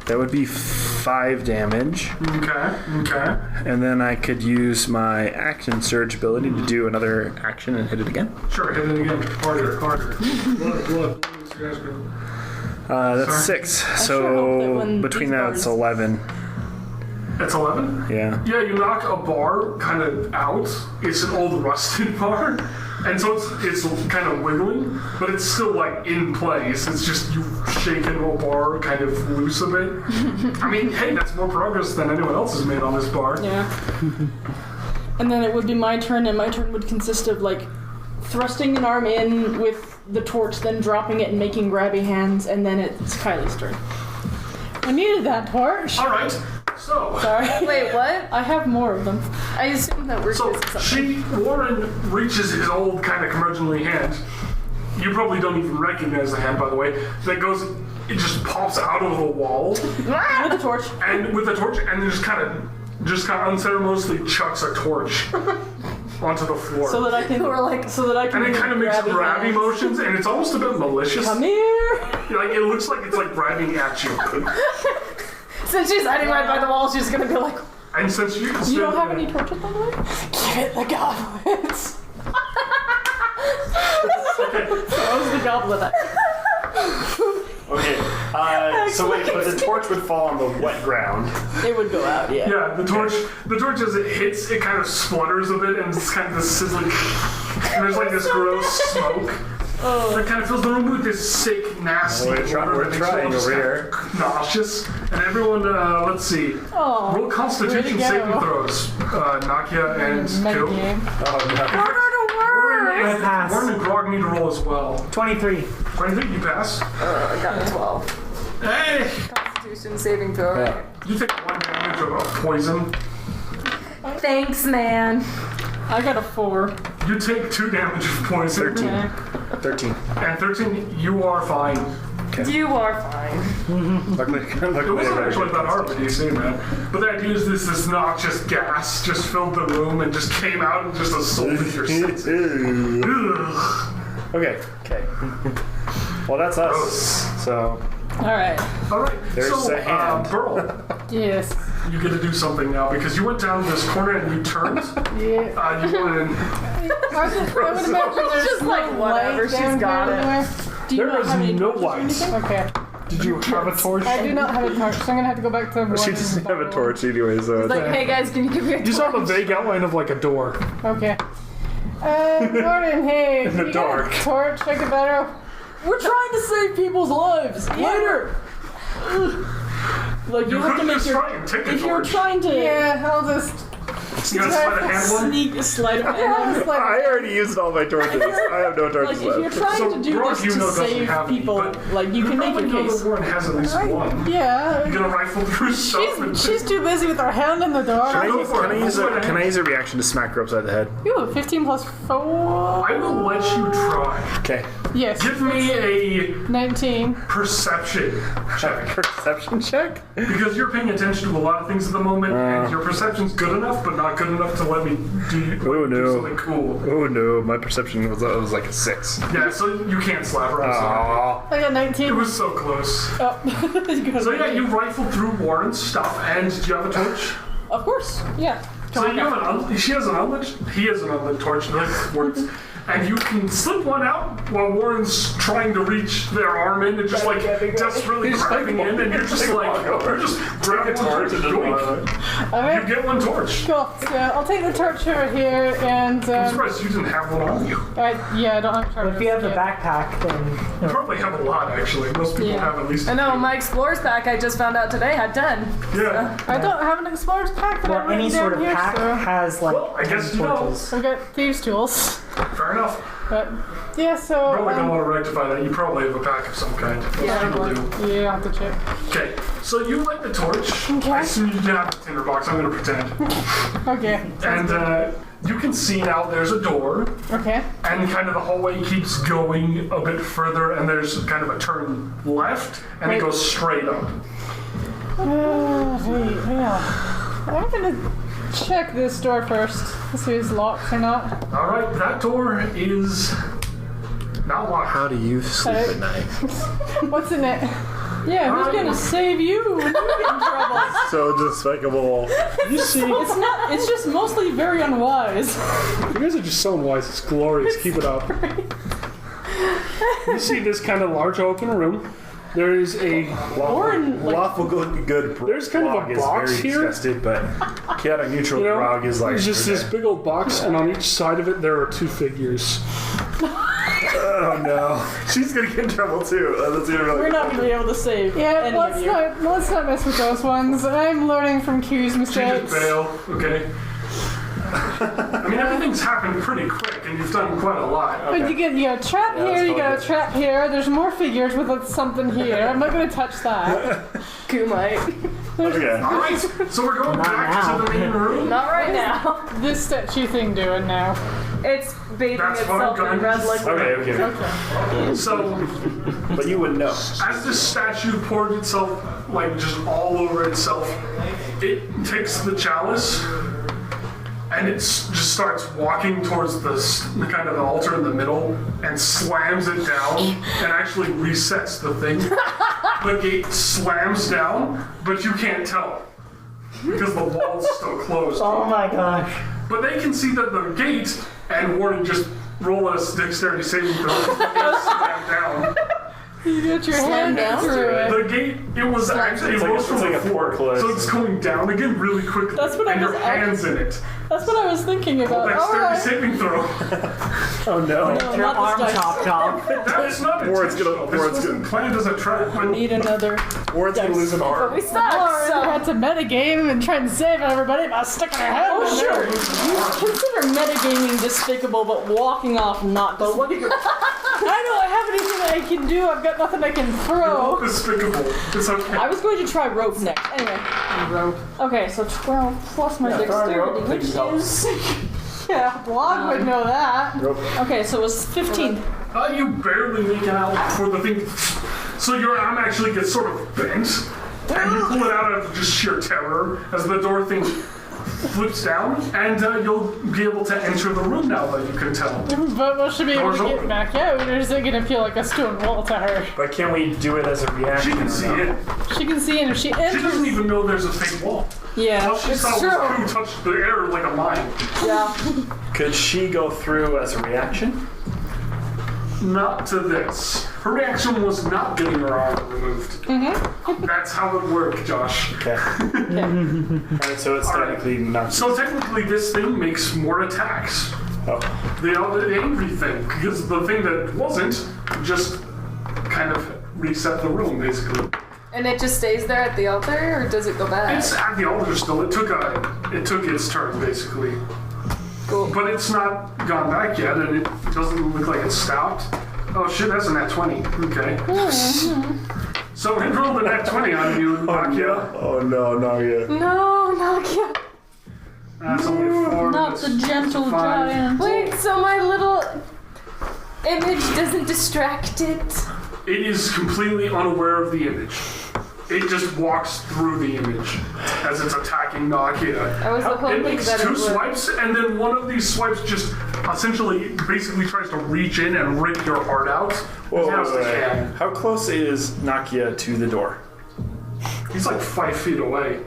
That would be 5 damage. Okay. And then I could use my action surge ability to do another action and hit it again. Sure, hit it again. Harder. Blood. That's Sorry. 6. sure hope that So when between these that, it's bars- 11. That's 11? Yeah. Yeah, you knock a bar kind of out. It's an old rusted bar. And so it's kind of wiggling, but it's still like in place. It's just you've shaken a bar kind of loose a bit. I mean, hey, that's more progress than anyone else has made on this bar. Yeah. And then it would be my turn, and my turn would consist of like thrusting an arm in with the torch, then dropping it and making grabby hands, and then it's Kylie's turn. I needed that torch. All right. So, Sorry. Wait, what? I have more of them. I assume that we're so choosing something. Warren reaches his old kind of curmudgeonly hand. You probably don't even recognize the hand, by the way. That goes, it just pops out of the wall, With the torch. and with the torch, and just kind of unceremoniously chucks a torch onto the floor. So that I can. We're like- So that I can. and it kind of makes grabby hands. motions, and it's almost a bit malicious. Come here. Like it looks like it's like grabbing at you. Since she's hiding right by the wall, she's gonna be like, And since you You don't have any torches, by the way? Give it the goblets. That was the goblet. Okay. So wait, but the torch would fall on the wet ground. It would go out, yeah. Yeah, the torch as it hits, it kind of splutters a bit, and it's kind of this sizzling. And there's like this gross smoke. That kind of fills the room with this sick, nasty We're odor that makes trying you all over here. nauseous. And everyone, let's see. Oh, Roll Constitution way to go. saving throws. Nakia and Kill. Metagame. Warren and Grog need to roll as well. 23. 23, you pass. I got a 12. Hey! Constitution saving throw, right? You take 1 damage of poison. Thanks, man. I got a 4. You take 2 damage of poison. 13. And 13, you are fine. You are fine. Luckily, It wasn't actually that hard when you say that. But the idea is this noxious gas just filled the room and just came out and just assaulted your senses. Ugh. Okay. Well, that's us. Gross. So Alright. Alright, There's so a hand. Burl, Yes. you get to do something now because you went down this corner and you turned. Yeah. You went in. I would imagine there's Just no like, whatever, light she's down got here it. anywhere. Do you There not is have any no torches or lights. anything? Okay. Did you have a torch? I do not have a torch, so I'm gonna have to go back to one. she doesn't have a torch anyway, so Like, hey guys, can you give me a You saw the torch? vague outline of like a door. Okay. Gordon, hey. In the you got a dark. torch, I could better. We're trying to save people's lives. Later. Like you You have to couldn't make just your. try and take a If you're torch. trying to Yeah, I'll just. You gotta slide a hand one. sneak, slide of hand. I'll just like. I already used all my torches. I have no Like torches if you're left. trying So, to do Grog, this you to know, doesn't save have any, people, but like you can make probably your know case. that Warren has at least one. Yeah. You're gonna rifle through stuff and She's too busy with her hand in the door. Can I use a reaction to smack her upside the head? Ooh, 15 plus 4. I will let you try. Okay. Yes. Give me a 19. perception check. Perception check? Because you're paying attention to a lot of things at the moment, and your perception's good enough, but not good enough to let me do Oh, no. something cool. Oh no, my perception was like a 6. Yeah, so you can't slap her. I'm sorry. Aww. I got It 19. was so close. Oh. So yeah, you rifle through Warren's stuff, and do you have a torch? Of course. Yeah. So you have she has an unlit, he has an unlit torch, and and you can slip one out while Warren's trying to reach their arm in and just like desperately grabbing in, and you're just like, you're just grabbing a torch and doink. Okay. You get one torch. Cool. So I'll take the torch over here and. I'm surprised you didn't have one on you. Yeah, I don't have torches. If you have a yet. backpack, then You probably have a lot, actually. Most people have at least. I know, my explorer's pack I just found out today had 10. Yeah. I don't have an explorer's pack, but well, I've written any down sort of here, pack so has like Well, I guess 10 you know. torches. I've got thieves' tools. Fair enough. But yeah, so Probably don't want to rectify that. You probably have a pack of some kind. Most people do. yeah, I'll have to check. Okay, so you light the torch. Okay. I assume you didn't have a tinderbox. I'm going to pretend. Okay. And you can see now there's a door, Okay. and kind of the hallway keeps going a bit further, and there's kind of a turn left, and it goes straight up. Wait, yeah. I'm gonna check this door first to see if it's locked or not. All right, that door is not locked. How do you sleep at night? What's in it? Yeah, who's gonna save you when you get in trouble? So despicable. You see, It's not. It's just mostly very unwise. you guys are just so unwise. It's glorious. Keep it up. You see this kind of large open room. There is a Warren, like, Lawful good. There's kind of a Grog box is very here. disgusted, but chaotic neutral you know, Grog is like there's just this big old box, and on each side of it there are 2 figures. Oh no, she's gonna get in trouble too. That's even really we're not gonna be able to save Yeah, any let's of you. not mess with those ones. I'm learning from Q's She mistakes. just bail, okay? I mean, everything's happened pretty quick, and you've done quite a lot. But you got a trap here, you got a trap here. There's more figures with something here. I'm not gonna touch that. Kumite. Okay. All right, so we're going back now. to the main room. Not right now. This statue thing doing now. It's bathing That's fine, itself go in ahead. red liquid. Okay. So, But you wouldn't know. as this statue poured itself, like, just all over itself, it takes the chalice, and it just starts walking towards the kind of the altar in the middle, and slams it down, and actually resets the thing. The gate slams down, but you can't tell, because the wall's still closed. Oh my gosh. But they can see that the gate, and Warren just roll a dexterity saving throw, the gate slammed down. You got your hand down? through it. The gate, it was actually, it rose from it's like the a floor, forklift. so it's going down again really quickly. That's what I and was your hand's in it. That's what I was thinking about. Dexterity Alright. saving throw. Oh no. No, Your not arm this dice. chop. That's not Warren's gonna- intentional. This Warren's wasn't planned as a trap. I need another. Warren's gonna lose an But arm. we suck, Or so. had to metagame and try and save everybody by sticking her head Oh in sure. there. Consider metagaming despicable, but walking off not despicable. I don't have anything that I can do. I've got nothing I can throw. Despicable. It's okay. I was going to try rope next. Anyway. Rope. Okay, so 12 plus my throwing rope dexterity, things which helps. is... Yeah, Blog would know that. Okay, so it was 15. You barely make it out before the thing. So your arm actually gets sort of bent, and you pull it out of just sheer terror as the door thing flips down, and you'll be able to enter the room now that you can tell. But will she be able to Door's get open. back out, or is it going to feel like a stone wall to her? But can we do it as a reaction? She can see it. She can see, and if she She enters... doesn't even know there's a fake wall. Yeah, All she it's saw true. was Hugh touch the air like a mine. Yeah. Could she go through as a reaction? Not to this. Her reaction was not getting her arm removed. That's how it worked, Josh. Okay. Alright, so it's technically not. So technically, this thing makes more attacks. Oh. The angry thing, because the thing that wasn't just kind of reset the room, basically. And it just stays there at the altar, or does it go back? It's at the altar still. It took its turn, basically. Cool. But it's not gone back yet, and it doesn't look like it's stopped. Oh shit, that's a nat 20. Okay. So it rolled a nat 20 on you, Nakia. Oh no, not yet. No, Nakia. That's only 4. Not the that's gentle 5. giant. Wait, so my little image doesn't distract it? It is completely unaware of the image. It just walks through the image as it's attacking Nakia. I was It hoping makes that it 2 would. swipes, and then one of these swipes just essentially basically tries to reach in and rip your heart out. Whoa, As fast as it can. How close is Nakia to the door? He's like 5 feet away.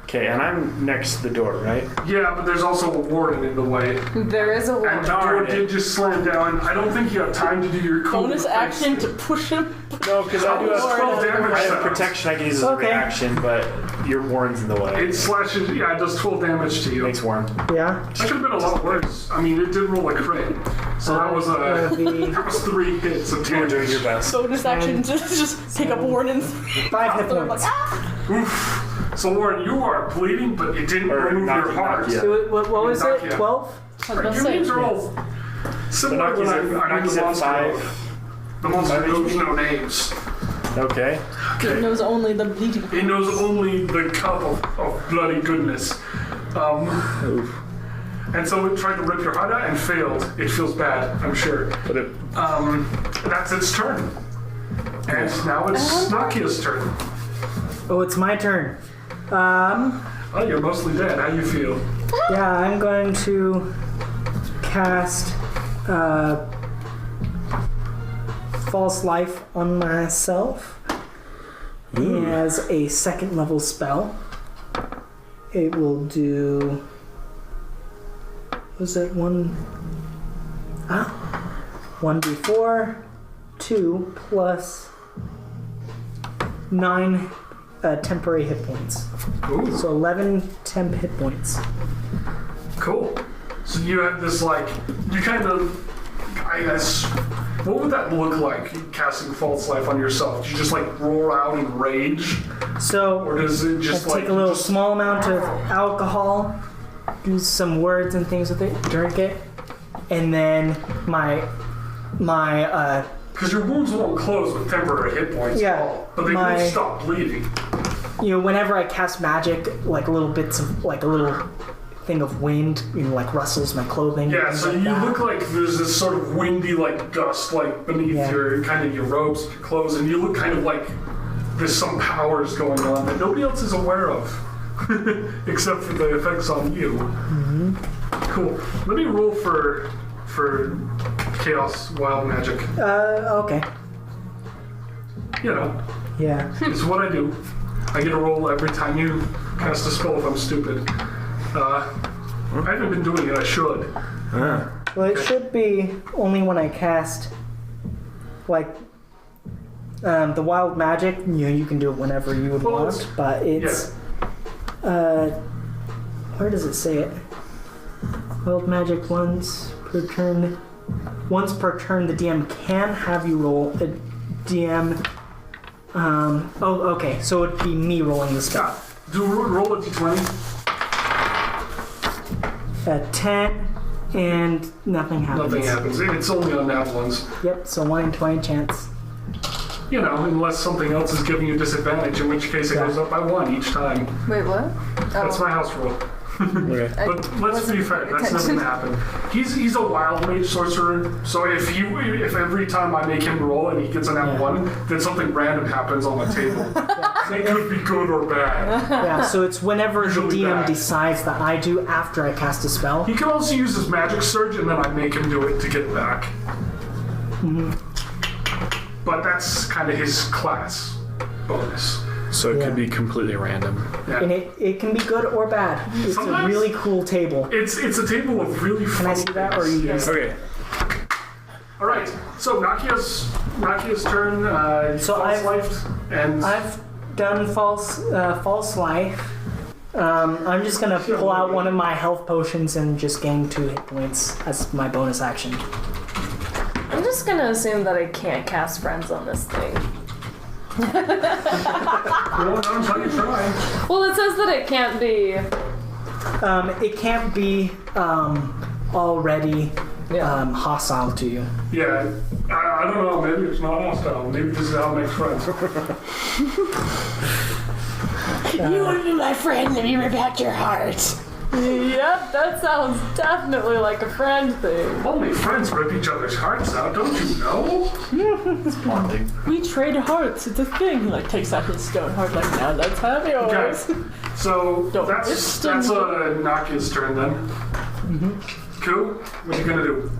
Okay, and I'm next to the door, right? Yeah, but there's also a warden in the way. There is a And warden. the door did just slam down. I don't think you have time to do your cool Bonus action to push him. No, because I do It's have 12 damage. I have sounds. protection I can use as a Okay. reaction, but your warden's in the way. It slashes, yeah, it does 12 damage to you. Thanks, Warren. Yeah. That could have been a lot worse. I mean, it did roll a crit. So that was that was 3 hits of You're doing damage. your best. Bonus action to just pick up Warren. 5 hit Like, points. ah! So Warren, you are bleeding, but it didn't Or remove knock- your heart. knock you. What was Knock it? you. 12? Your names are all similar to Naki's at 5. The monster knows no names. Okay. It knows only the bleeding. It knows only the cup of bloody goodness. And so it tried to rip your heart out and failed. It feels bad, I'm sure. But it, That's its turn. And now it's Nakia's turn. Oh, it's my turn. Oh, you're mostly dead. How you feel? Yeah, I'm going to cast False Life on myself as a 2nd level spell. It will do. Was it 1d4, 2 plus 9 temporary hit points. Ooh, So 11 temp hit points. cool. So you have this, like, you kind of, I guess, what would that look like, casting False Life on yourself? Do you just, like, roar out in rage? So Or does it just, I like, take a little just- small amount of alcohol, do some words and things with it, drink it, and then my because your wounds won't close with temporary hit points Yeah, at all, but they my- will stop bleeding. whenever I cast magic, like little bits of like a little thing of wind, like rustles my clothing. Yeah, things so like you that. look like there's this sort of windy, like, gust, like, beneath Yeah. your robes, your clothes, and you look kind of like there's some powers going on that nobody else is aware of, except for the effects on you. Mm-hmm. Cool. Let me roll for Chaos Wild Magic. Okay. You know, Yeah. it's what I do. I get a roll every time you cast a spell if I'm stupid. I haven't been doing it, I should. Well, it should be only when I cast, like, the wild magic. You can do it whenever you would Well, want, but it's where does it say it? Wild magic once per turn. Once per turn, the DM can have you roll a DM. Okay. So it'd be me rolling the spell. Roll a d20. 10, and nothing happens. Nothing happens. It's only on nat ones. Yep. So 1 in 20 chance. You know, unless something else is giving you disadvantage, in which case it goes up by 1 each time. Wait, what? That's my house rule. okay. But let's be fair, that's never gonna happen. He's a wild mage sorcerer, so if every time I make him roll and he gets an F1, then something random happens on the table. It could be good or bad. Yeah. So it's whenever the Usually DM bad. decides that I do after I cast a spell. He can also use his magic surge, and then I make him do it to get it back. But that's kind of his class bonus. So it Yeah. could be completely random. And Yeah. it can be good or bad. It's a Sometimes- really cool table. It's a table of really Can funny I see that, or things. you guys? Okay. All right. So Nakia's turn. So False Life, and I've done false life. I'm just gonna pull out one of my health potions and just gain 2 hit points as my bonus action. I'm just gonna assume that I can't cast friends on this thing. well, not until you try. Well, it says that it can't be. It can't be already hostile to you. Yeah, I don't know. Maybe it's not hostile. Maybe this is how it makes friends. You want to be my friend? Let me rip out your heart. Yep, that sounds definitely like a friend thing. Only friends rip each other's hearts out, don't you know? Bonding. We trade hearts. It's a thing. He like takes out his stone heart. Like now, let's have yours. Okay. So Don't that's listen. Nakia's turn then. Cool. What are you gonna do?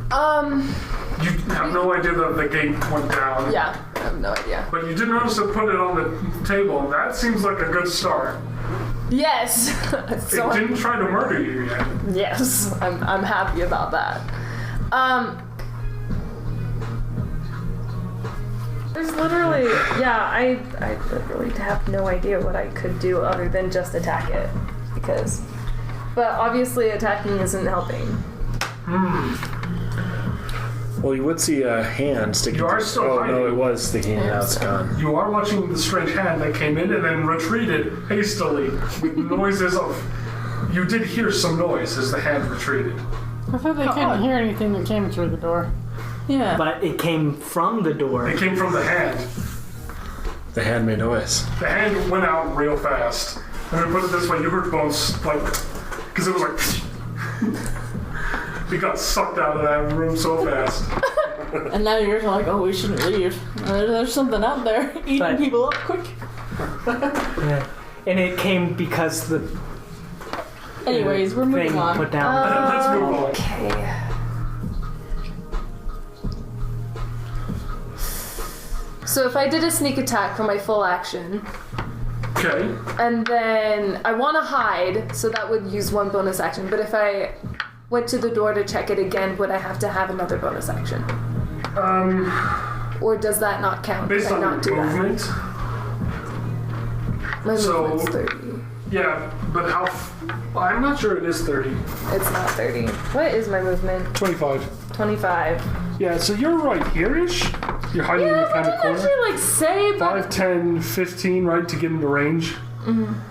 You have no idea that the gate went down. Yeah, I have no idea. But you did notice to put it on the table, and that seems like a good start. Yes. So It didn't try to murder you yet. yes, I'm happy about that. There's literally, I literally have no idea what I could do other than just attack it, but obviously attacking isn't helping. Well, you would see a hand sticking. You are still Oh hiding. no, it was sticking. Now it's gone. You are watching the strange hand that came in and then retreated hastily with noises of. You did hear some noise as the hand retreated. I thought they couldn't hear anything that came through the door. Yeah. But it came from the door. It came from the hand. The hand made noise. The hand went out real fast. Let me put it this way: you heard bones because it was like. We got sucked out of that room so fast. And now you're like, oh, we shouldn't leave. There's something out there eating But- people up quick. Yeah. And it came because the Anyways, we're moving thing on. put down. Let's move on. Okay. So if I did a sneak attack for my full action, Okay. and then I want to hide, so that would use one bonus action. But if I went to the door to check it again, would I have to have another bonus action? Or does that not count? Based Can I on not do your that? movement. My So- movement's 30. Yeah, but how? I'm not sure it is 30. It's not 30. What is my movement? 25. 25. Yeah, so you're right here-ish. You're hiding in Yeah, the I kind of didn't corner. actually say, but 5, 10, 15, right, to get into range.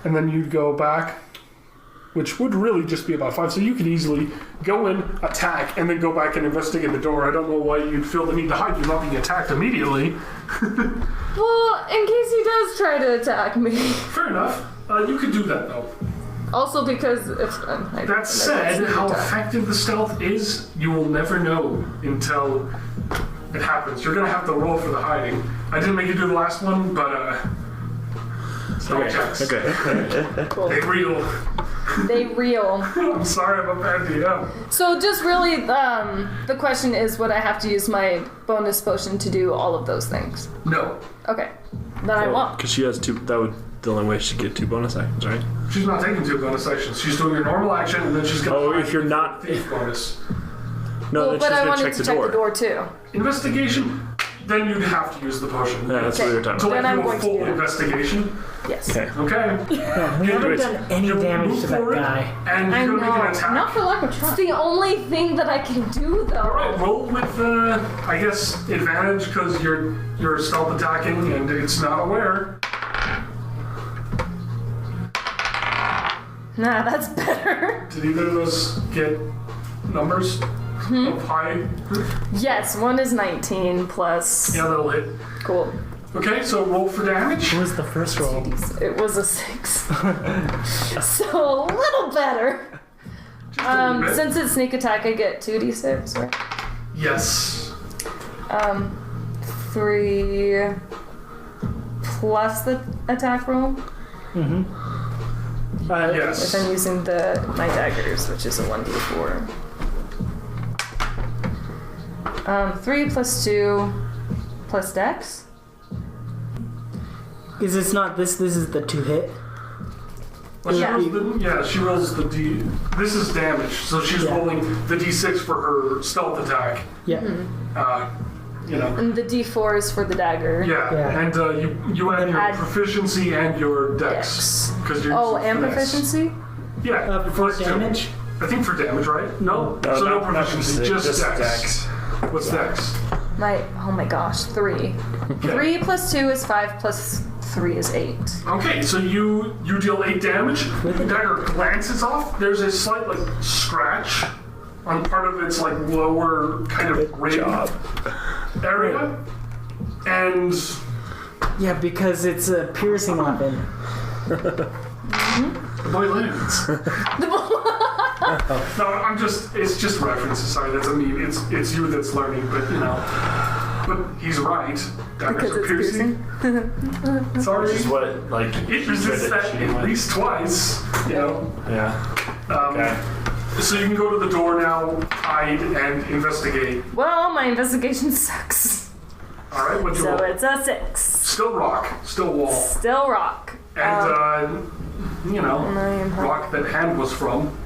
And then you'd go back, which would really just be about 5. So you could easily go in, attack, and then go back and investigate the door. I don't know why you'd feel the need to hide. You're not being attacked immediately. well, in case he does try to attack me. Fair enough. You could do that, though. Also because if That said, how effective the stealth is, you will never know until it happens. You're gonna have to roll for the hiding. I didn't make you do the last one, but stealth checks. Okay. They real. they reel. I'm sorry, I'm a bad DM. So just really, the question is, would I have to use my bonus potion to do all of those things? No, Okay, then I won't. Because she has 2. That would the only way she could get 2 bonus actions, right? she's not taking 2 bonus actions. She's doing her normal action, and then she's gonna. Oh, hide if you're not. thief bonus. No, Well, then but she's I gonna wanted check to the check door. the door too. Investigation. Then you'd have to use the potion. Yeah, that's what we were talking To about. Then like I'm do a going to full do that. investigation. Yes. Okay. Okay. Yeah, we haven't done any You damage move to that forward, guy. And I you're gonna make an know. attack. Not for lack of It's trying. the only thing that I can do though. Alright, roll with, I guess, advantage because you're stealth attacking and it's not aware. Nah, that's better. Did either of those get numbers of high? Yes, one is 19 plus. Yeah, that'll hit. Cool. Okay, so roll for damage. What was the first roll? It was a 6. So a little better. Just a little bit. Since it's sneak attack, I get 2d6, right? Yes. 3 plus the attack roll. Yes. If I'm using my daggers, which is a 1d4. 3 plus 2 plus dex. Is this not this? This is the 2 hit. Well, she Yeah. rolls she rolls the D. This is damage, so she's Yeah. rolling the D6 for her stealth attack. Yeah. You know. And the d4 is for the dagger. Yeah, Yeah. and you add your Add proficiency and your dex. Because you're Oh, using and finesse. proficiency? Yeah, For plus 2. damage. I think for damage, right? No, so no proficiency, just dex. What's dex? Oh my gosh, 3. 3 plus 2 is 5 plus 3 is 8. Okay, so you deal 8 damage. The dagger glances off. There's a slight like scratch on part of its like lower kind of ring area, and Yeah, because it's a piercing weapon. the boy lives. No, it's just references. Sorry, that's a meme. It's you that's learning, but you know. But he's right. Daggers Because are it's piercing. Sorry. Which is what, like, It resists that at least twice, you know. Yeah. Okay. So you can go to the door now, hide, and investigate. Well, my investigation sucks. Alright, what'd you So roll? it's a 6. Still rock, still wall. Still rock. And rock that hand was from.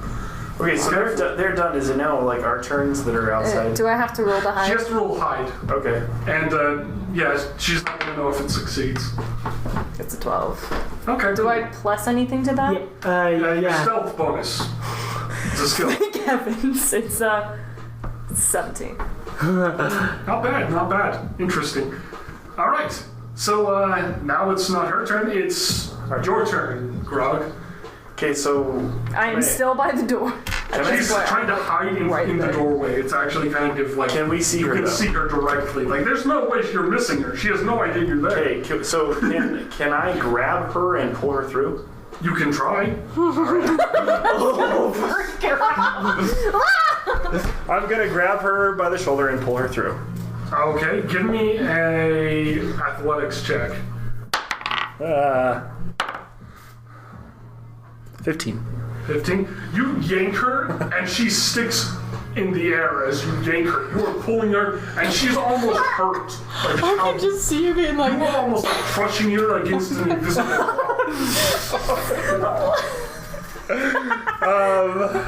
Okay, so they're done. Is it now like our turns that are outside? Do I have to roll to She hide? has to roll hide. Okay. And, she's not going to know if it succeeds. It's a 12. Okay. Do I plus anything to that? Your Yeah. stealth bonus. It's a skill. Heavens, it's 17. Not bad. Interesting. All right. So now it's not her turn. It's your turn, Grog. Okay, so I am still by the door. She's trying to hide in the doorway. It's actually kind of like can we see you her? can though? see her directly. Like there's no way you're missing her. She has no idea you're there. Okay, so can I grab her and pull her through? You can try. I'm gonna grab her by the shoulder and pull her through. Okay, give me a athletics check. 15. 15. You yank her, and she sticks in the air as you yank her. You are pulling her, and she's almost hurt. Like I can just see you being like, you are almost like crushing her against an invisible wall.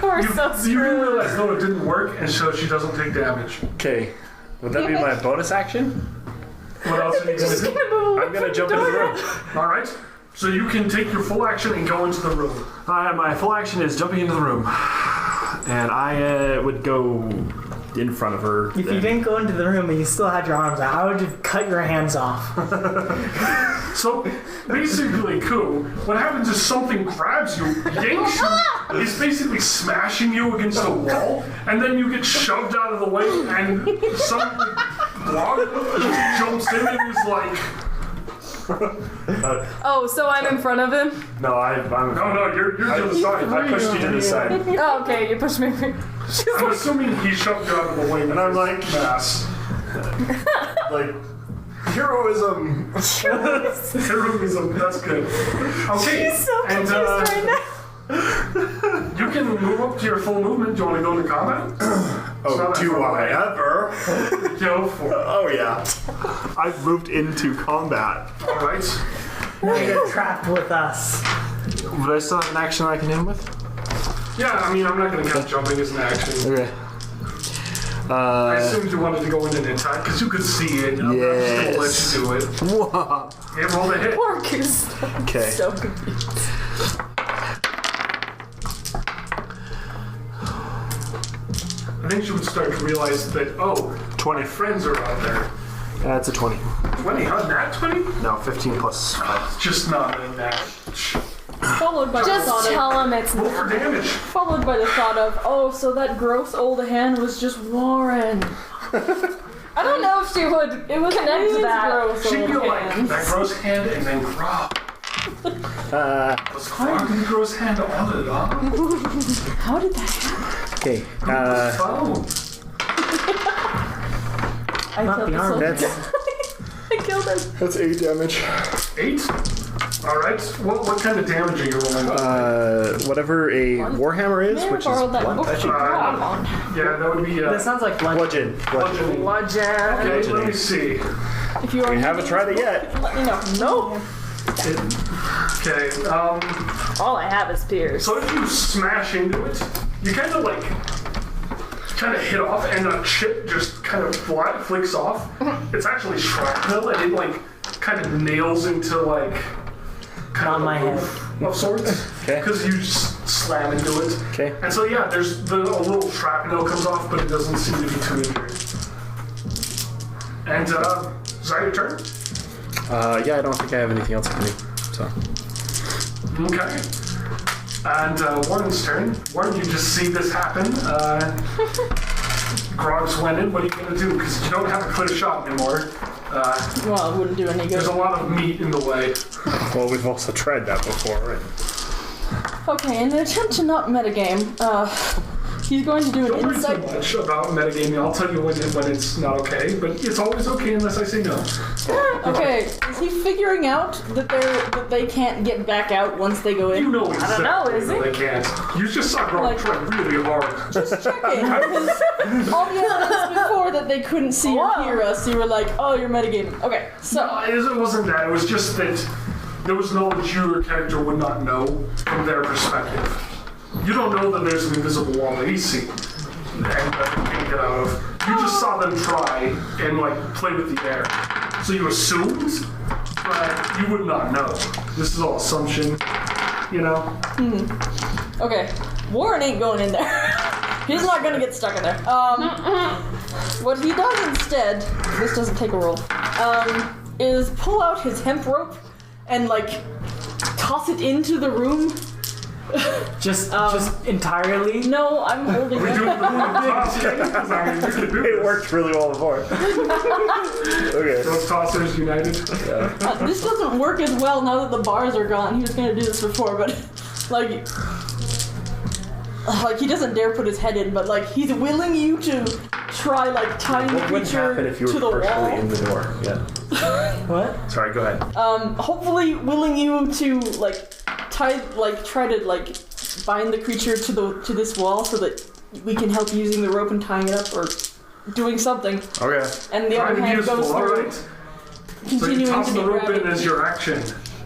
We're so You screwed. realize, no, it didn't work, and so she doesn't take damage. Okay. Would that be my bonus action? What else are you going to do? I'm gonna jump into the room. All right. So you can take your full action and go into the room. My full action is jumping into the room. And I would go in front of her. If you didn't go into the room and you still had your arms out, I would just cut your hands off. So basically, what happens is something grabs you, yanks you, is basically smashing you against a wall, and then you get shoved out of the way, and some blog just jumps in and is like, Oh, so I'm in front of him? No, I'm no, you're to the side. I pushed you to the side. Oh, okay, you pushed me. She's I'm like, assuming he shoved you out of the way. And I'm like, mass. like, heroism. Heroism, that's good. Okay, she's so confused right now. you can move up to your full movement. Do you want to go into combat? Oh, do I ever? Go for it. Oh, yeah. I've moved into combat. All right. Now you're trapped with us. But I still have an action I can hit him with? Yeah, I mean, I'm not going to count jumping as an action. Okay. I assumed you wanted to go in and attack because you could see it. I'm not just going to let you do it. Whoa. Yeah, roll the hit. Poor goose. Okay. So confused. I think she would start to realize that, 20. my friends are out there. That's a 20. 20, huh? Nat 20? No, 15 plus 5. Just not a nat. Followed by the Just thought tell him it's Roll for damage. followed by the thought of, so that gross old hand was just Warren. I don't know if she would connect to that. Gross She'd old be like, hand. that gross hand and then Grog. Was Grog the gross hand all along? How did that happen? Okay. Phone. I Not killed the arm. this That's I killed him. that's 8 damage. 8? Alright. What kind of damage are you rolling? Whatever a warhammer is, May I which is borrow that blunt. book you brought on? Yeah, that would be That sounds like blood. Bludgeon. bludgeoning. Bludgeon. Okay, let me see. If you are We haven't tried it yet. let me know. No. Okay, All I have is Pierce. so if you smash into it, you kind of hit off, and a chip just kind of flicks off. It's actually shrapnel, and it kind of nails into kind On of my a roof of sorts. Okay. Because you just slam into it. Okay. And so yeah, there's a little shrapnel comes off, but it doesn't seem to be too injured. And is that your turn? Yeah, I don't think I have anything else I can do. So. Okay. And Warren's turn. Warren, you just see this happen. Grog's winning. What are you going to do? Because you don't have a clear shot anymore. Well, it wouldn't do any good. There's a lot of meat in the way. Well, we've also tried that before, right? Okay, in an attempt to not metagame, he's going to do Don't an worry too insight. much about metagaming. I'll tell you when it's not okay, but it's always okay unless I say no. Okay, is he figuring out that they can't get back out once they go in? You know I don't know, is he? They can't. You just saw Grog Like- try really hard. Just checking, because all the evidence before that they couldn't see or Whoa. hear us, you were like, oh, you're metagaming. Okay, so No, it wasn't that. It was just that there was knowledge your character would not know from their perspective. You don't know that there's an invisible wall that he's seen and that they can't get out of. You just saw them try and like play with the air. So you assumed, but you would not know. This is all assumption, you know? Okay, Warren ain't going in there. He's not gonna get stuck in there. What he does instead, this doesn't take a roll, is pull out his hemp rope and like toss it into the room. Just entirely? No, I'm holding We it. do the toss it. I mean, we can do It this. worked really well before. Okay. Those tossers united. This doesn't work as well now that the bars are gone. He was gonna do this before, but like he doesn't dare put his head in, but like he's willing you to try like tying the What would happen creature if you to were the partially wall. in the door? Yeah. What? Sorry, go ahead. Hopefully willing you to like try to like bind the creature to this wall so that we can help using the rope and tying it up or doing something. Okay. And the other Trying to be hand useful, goes through, alright. So you continuing toss to the be rope in grabbing. as your action.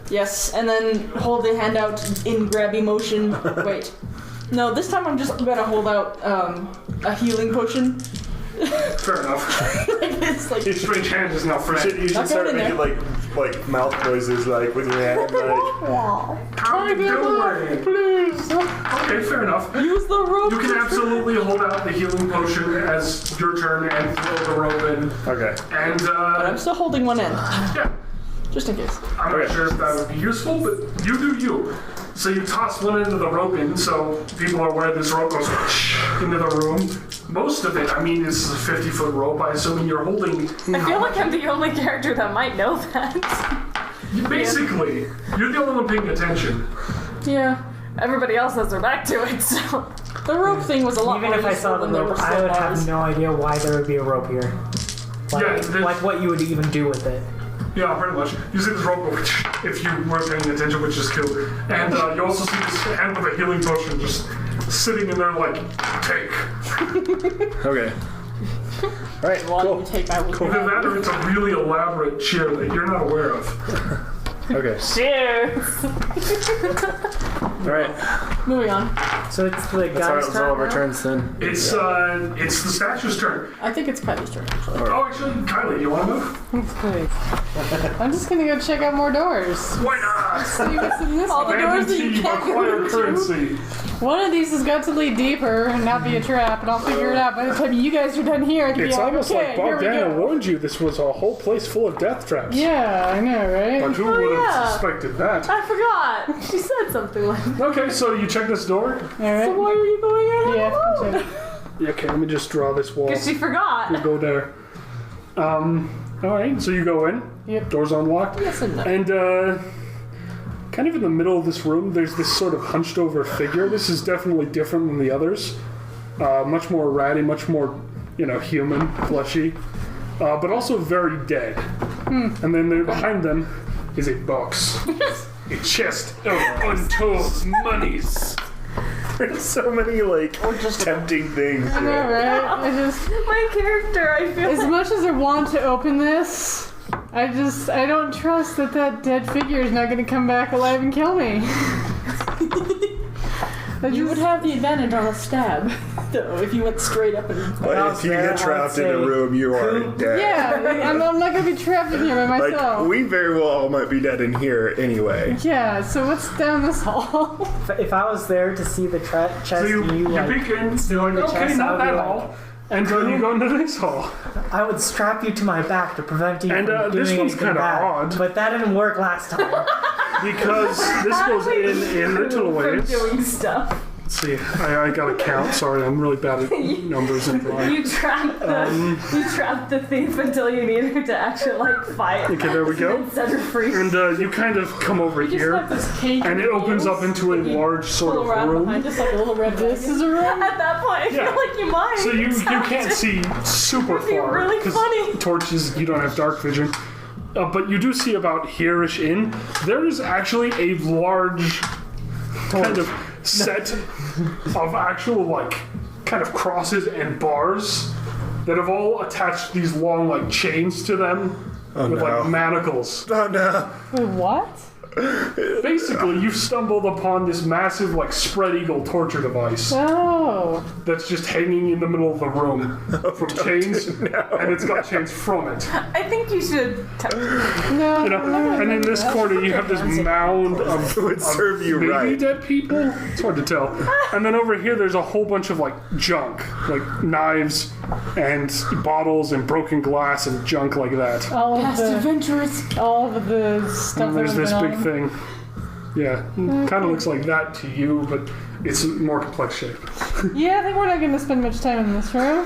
Yes, and then hold the hand out in grabby motion. Wait. No, this time I'm just gonna hold out a healing potion. Fair enough. Like it's like Your strange hand is now You fresh. should Not start going in making like mouth noises like with your hand. Like, How you doing? Please. Okay, fair enough. use the rope. You can absolutely hold out the healing potion as your turn and throw the rope in. okay. And, But I'm still holding one end, yeah, just in case. I'm Okay. not sure if that would be useful, but you do you. So you toss one end of the rope in, so people are aware this rope goes into the room. Most of it, I mean, is a 50-foot rope. I assume you're holding. I feel like I'm the only character that might know that. Basically, you're the only one paying attention. Yeah. Everybody else has their back to it, so. The rope thing was a lot Even more if I useful saw the when there were rope, still I would bars. have no idea why there would be a rope here. Like, Yeah, like what you would even do with it. Yeah, pretty much. You see this rope go if you weren't paying attention, which is killed. And you also see this hand with a healing potion just sitting in there like, take. Okay. All right. While Cool. you take my Either that or it's a really elaborate cheer that you're not aware of. Okay. Cheers! All right. Moving on. So it's the That's guy's all turn of our now? turns then. It's the statue's turn. I think it's Kylie's turn actually. Oh, actually, Kylie, you want to move? Please. I'm just gonna go check out more doors. Why not? See what's in this All the one. doors that you Team can't go acquire into. currency. One of these has got to lead deeper and not be a trap, and I'll figure it out. By the time you guys are done here, I can It's be like, almost okay, like here we Bogdana go. warned you this was a whole place full of death traps. Yeah, I know, right? But who would have yeah. suspected that? I forgot. She said something like that. Okay, so you check this door. All right. Why are you going in? Yeah. check. Yeah, okay, let me just draw this wall. Because she forgot. We'll go there. Alright, so you go in. Yep. Door's unlocked. Yes and no. And, kind of in the middle of this room, there's this sort of hunched over figure. This is definitely different than the others. Much more ratty, much more, human, fleshy. But also very dead. And then there, behind them is a box. A chest of untold monies. There's so many tempting things. I know, right? I just, My character, I feel as much as I want to open this, I don't trust that dead figure is not going to come back alive and kill me. You would have the advantage on a stab, though, if you went straight up and. But if you get trapped in a room, you are dead. Yeah, I'm not going to be trapped in here by myself. We very well all might be dead in here anyway. Yeah, so what's down this hall? If I was there to see the chest, So you like, peek in, stealing the okay, chest, I not would be that like, hall. And you go into this hall. I would strap you to my back to prevent you And, from this doing one's anything kinda bad. odd. But that didn't work last time. Because this goes in little for ways. doing stuff. Let's see, I gotta count. Sorry, I'm really bad at numbers and drawing. You trapped the thief until you need her to actually fight. Okay, there we go. And set her free. And you kind of come over Just here, like this cage and it opens up into a large sort pull of around room. behind us like a little red This is a room? At that point, I Yeah. feel like you might. So you can't see super It'd be far really 'cause funny. torches. You don't have dark vision, but you do see about here-ish in. There is actually a large kind of set of actual kind of crosses and bars that have all attached these long chains to them with no. manacles. Oh no. Wait, what? Basically, you've stumbled upon this massive, like, spread eagle torture device Oh. that's just hanging in the middle of the room from chains, and it's got chains from it. I think you should. No. You know, and in this corner you have this mound of, It would serve you maybe right. dead people. It's hard to tell. And then over here there's a whole bunch of like junk, like knives and bottles and broken glass and junk like that. All of Past the adventurers. all of the stuff And there's that this went big on. thing. Yeah, kind of looks like that to you, but it's a more complex shape. Yeah, I think we're not going to spend much time in this room.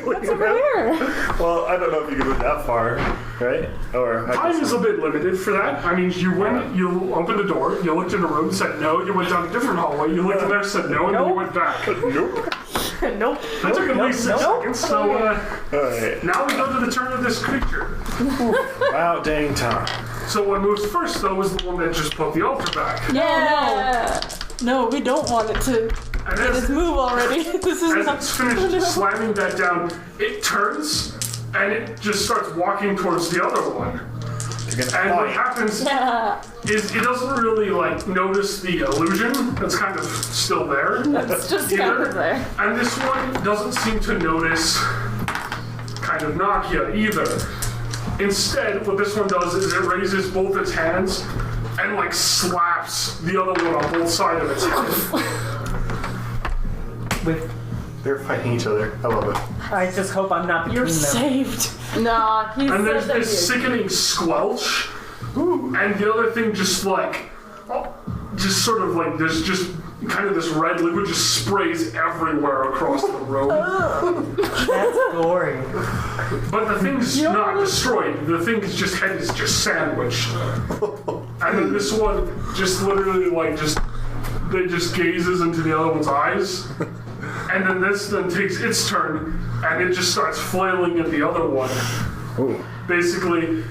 What's over here? Well, I don't know if you can go that far, right? Or I Time guess- is a bit limited for that. I mean, you opened the door, you looked in the room, said no, you went down a different hallway, you looked in there, said no, and then you went back. Nope. Nope. That took at least 6 seconds, so Alright. now we go to the turn of this creature. Wow, dang time. So what moves first, though, is the one that just put the altar back. No, we don't want it to And get its as, move already. This is as not. it's finished slamming that down, it turns and it just starts walking towards the other one. You're gonna And what fight. happens is it doesn't really like notice the illusion that's kind of still there. It's just kind Either. of there. And this one doesn't seem to notice kind of Nakia either. Instead, what this one does is it raises both its hands and like slaps the other one on both sides of its head. They're fighting each other. I love it. I just hope I'm not between You're them. saved. Nah, he And said there's that this sickening squelch, and the other thing just like, just sort of like there's just kind of this red liquid just sprays everywhere across the room. That's gory. But the thing's not destroyed. The thing's just head is just sandwiched. And then this one just literally like it just gazes into the other one's eyes. And then this then takes its turn and it just starts flailing at the other one. Ooh. Basically.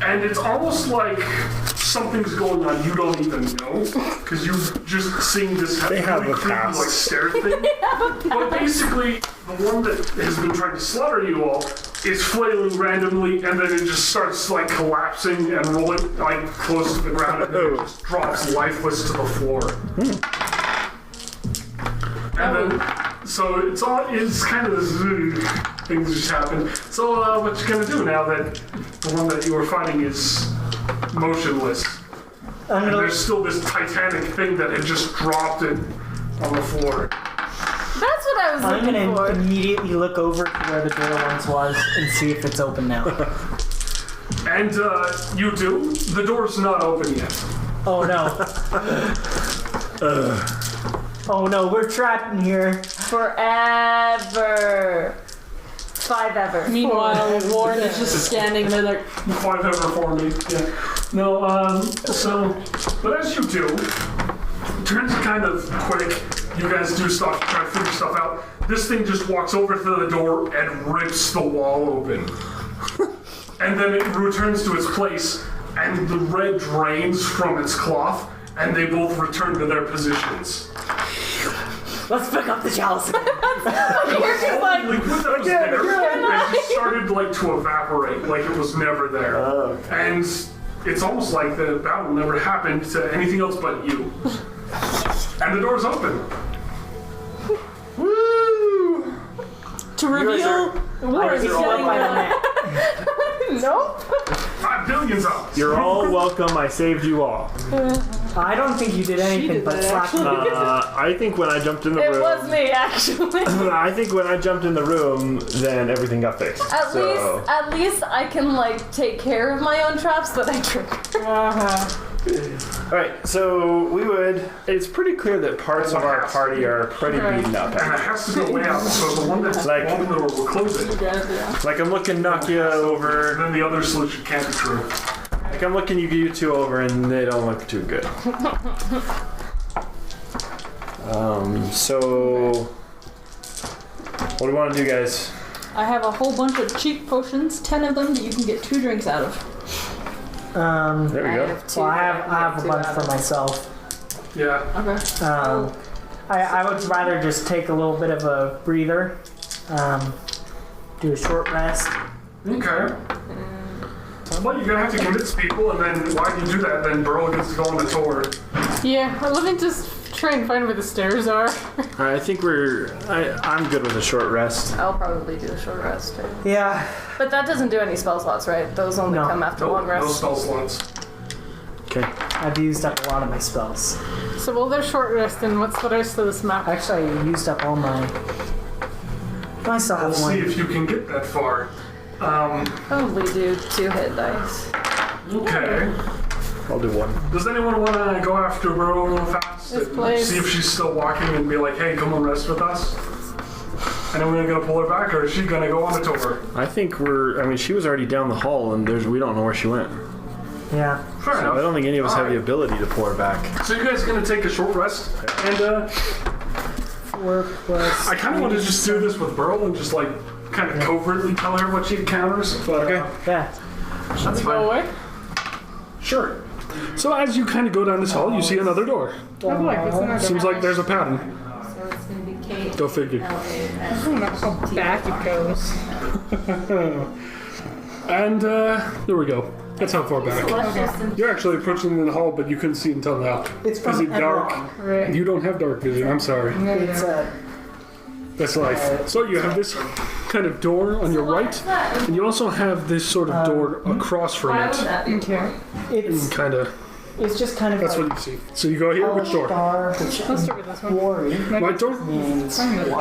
And it's almost like something's going on you don't even know. Because you've just seen this They have really a creepy, past. like stare thing. But basically, the one that has been trying to slaughter you all is flailing randomly, and then it just starts like collapsing and rolling like close to the ground, and then it just drops lifeless to the floor. And then, so it's kind of this things just happen. So what you gonna do now that the one that you were fighting is motionless? I'm And gonna, there's still this titanic thing that had just dropped it on the floor. That's what I was I'm looking gonna for. immediately look over to where the door once was and see if it's open now. And you do. The door's not open yet. Oh no. Oh no, we're trapped in here. Forever. 5 ever. Meanwhile, Warren is just standing there like, 5 ever for me. Yeah. No, but as you do, it turns kind of quick. You guys do stuff, try to figure stuff out. This thing just walks over to the door and rips the wall open. And then it returns to its place, and the red drains from its cloth, and they both return to their positions. Let's pick up the chalice. You're just like, Liquid that was there, and it started like to evaporate, like it was never there. And it's almost like the battle never happened to anything else but you. And the door's open. Woo! to reveal Warren I is just roll up standing by the there. neck. nope. 5 billion dollars. You're all welcome. I saved you all. I don't think you did anything did but that, slap me. I think when I jumped in the It room, was me, actually. I think when I jumped in the room, then everything got fixed. At least I can like take care of my own traps that I trigger. All right, so we would. It's pretty clear that parts of our party are pretty beaten up. And it has to go way out, so the one that's Like- open the door will close it. Like I'm looking Nakia over. And then the other solution can't be true. Like I'm looking you two over, and they don't look too good. So what do we want to do, guys? I have a whole bunch of cheap potions, 10 of them that you can get 2 drinks out of. There we go. Well, I have a bunch for myself. Yeah. Okay. I would rather just take a little bit of a breather, do a short rest. Okay. Well, you're gonna have to convince people, and then why do you do that? Then Burl gets to go on the tour. Yeah, let me just try and find where the stairs are. Alright, I think I'm good with a short rest. I'll probably do a short rest too. Yeah. But that doesn't do any spell slots, right? Those only No. come after No, long no rest. spell slots. Okay. I've used up a lot of my spells. So while they're short rest, and what's the rest of this map? Actually, I used up all my. I still have We'll see one. if you can get that far. Probably do 2 hit dice. Okay. I'll do one. Does anyone want to go after Burl real fast? Yes, and please. see if she's still walking and be like, hey, come on, rest with us? And then we're gonna pull her back, or is she gonna go on the tour? I think she was already down the hall, and we don't know where she went. Yeah. Fair So I enough. don't think any of us have the ability to pull her back. So you guys are gonna take a short rest, and 4 plus. I kind of want to just do this with Burl and just like kind of covertly tell her what she encounters, but Yeah. that's Go fine. away? Sure. So as you kind of go down this hall, you see another door. Oh boy, what's in our Seems like there's a pattern. So it's going to be Kate. Go figure. I don't know how back it goes. And there we go. That's how far back. Okay. You're actually approaching the hall, but you couldn't see until now. It's Is from it dark? Enron. Right. You don't have dark vision. I'm sorry. It's That's life. So you have this kind of door on your right, and you also have this sort of door across from Why would it. that be? Okay. it's Kind of. it's just kind of That's like what you see. So you go here. Which door? Star, which Let's start with this one. Worry Right door. means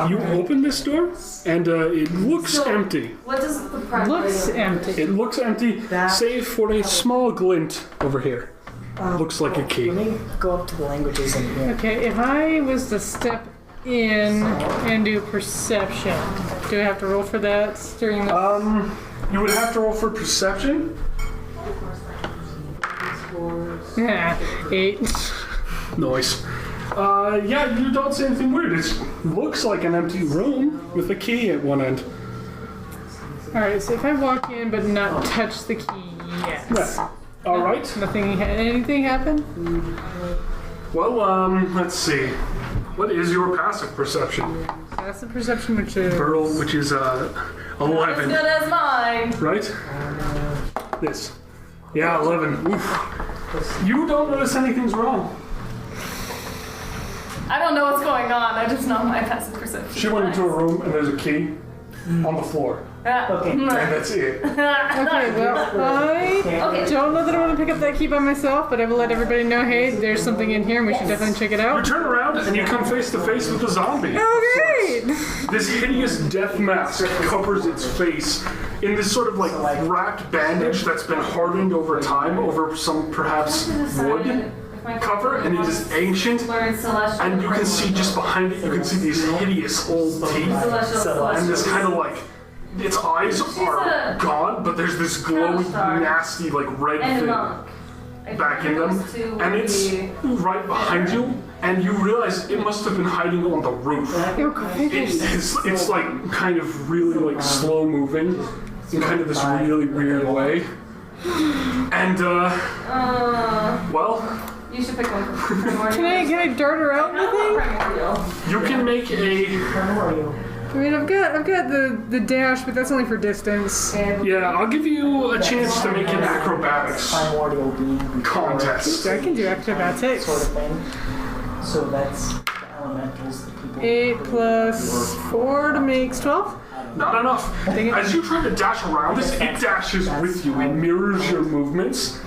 You open this door, and it looks empty. What does the prime Looks rating- empty. It looks empty, That- save for a small glint over here. Looks like a key. Let me go up to the languages in here. Okay, if I was to step in and do perception, do I have to roll for that during the... You would have to roll for perception. Yeah, 8. Nice. Yeah, you don't see anything weird. It looks like an empty room with a key at one end. Alright, so if I walk in but not touch the key yet. Yeah. All right. Anything happen? Well, let's see. What is your passive perception? That's the perception which is... Burl, which is As 11, good as mine. right? This. Yeah, 11. Oof. You don't notice anything's wrong. I don't know what's going on. I just know my passive perception. She went into a room and there's a key on the floor, Okay. and that's it. Okay, well, I don't know that I want to pick up that key by myself, but I will let everybody know, hey, there's something in here and we should definitely check it You out. turn around and you come face to face with a zombie. Oh, great! This hideous death mask covers its face in this sort of like wrapped bandage that's been hardened over time over some perhaps wood cover, and it is ancient. Learn celestial. And you can see just behind it, you can see these hideous old teeth, and this kind of like, its eyes are gone, but there's this glowing, nasty, like red And a thing monk. back in them, and it's right behind you, and you realize it must have been hiding on the roof. It's like kind of really like slow moving in kind of this really weird way. And well, You should pick one for Can I dart her out in the thing? you can make a I mean, I've got the dash, but that's only for distance. yeah. I'll give you a chance to make an acrobatics Primordial being contest. I can do acrobatics. sort of thing. So that's the elementals, the people. 8 plus 4 to makes 12. Not enough. Dang it. As you try to dash around this, it dashes with you. It mirrors your movements,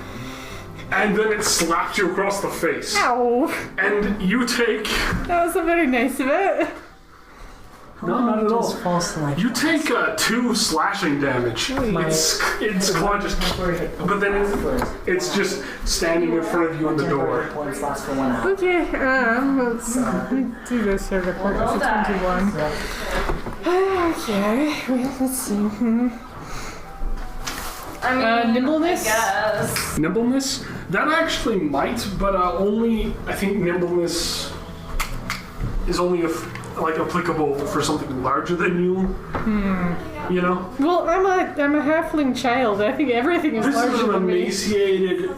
and then it slaps you across the face. Ow! And you take That wasn't very nice of it. no, not at all. Just false like You take 2 slashing damage. It's claw just, but then it's just standing in front of you in the door. points last for 1 hour. Okay, let me do this here real quick. It's a 21. Okay, well, let's see. I mean, Nimbleness? Yes. Nimbleness? That actually might, but only, I think nimbleness is only like applicable for something larger than you. You know? Well, I'm a halfling child. I think everything is This is larger an than me. emaciated,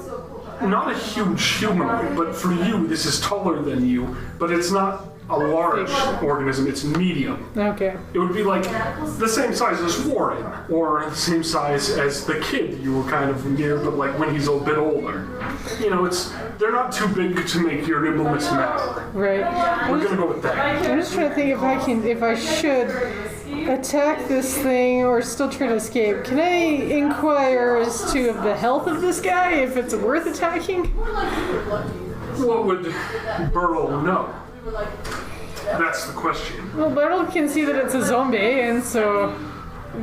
not a huge humanoid, but for you, this is taller than you, but it's not a large organism. It's medium. Okay. It would be like the same size as Warren, or the same size as the kid you were kind of near, but like when he's a bit older. You know, they're not too big to make your nimbleness matter. Right. We're gonna go with that. I'm just trying to think if I should attack this thing or still try to escape. Can I inquire as to the health of this guy, if it's worth attacking? What would Burl know? That's the question. Well, Bartle can see that it's a zombie, and so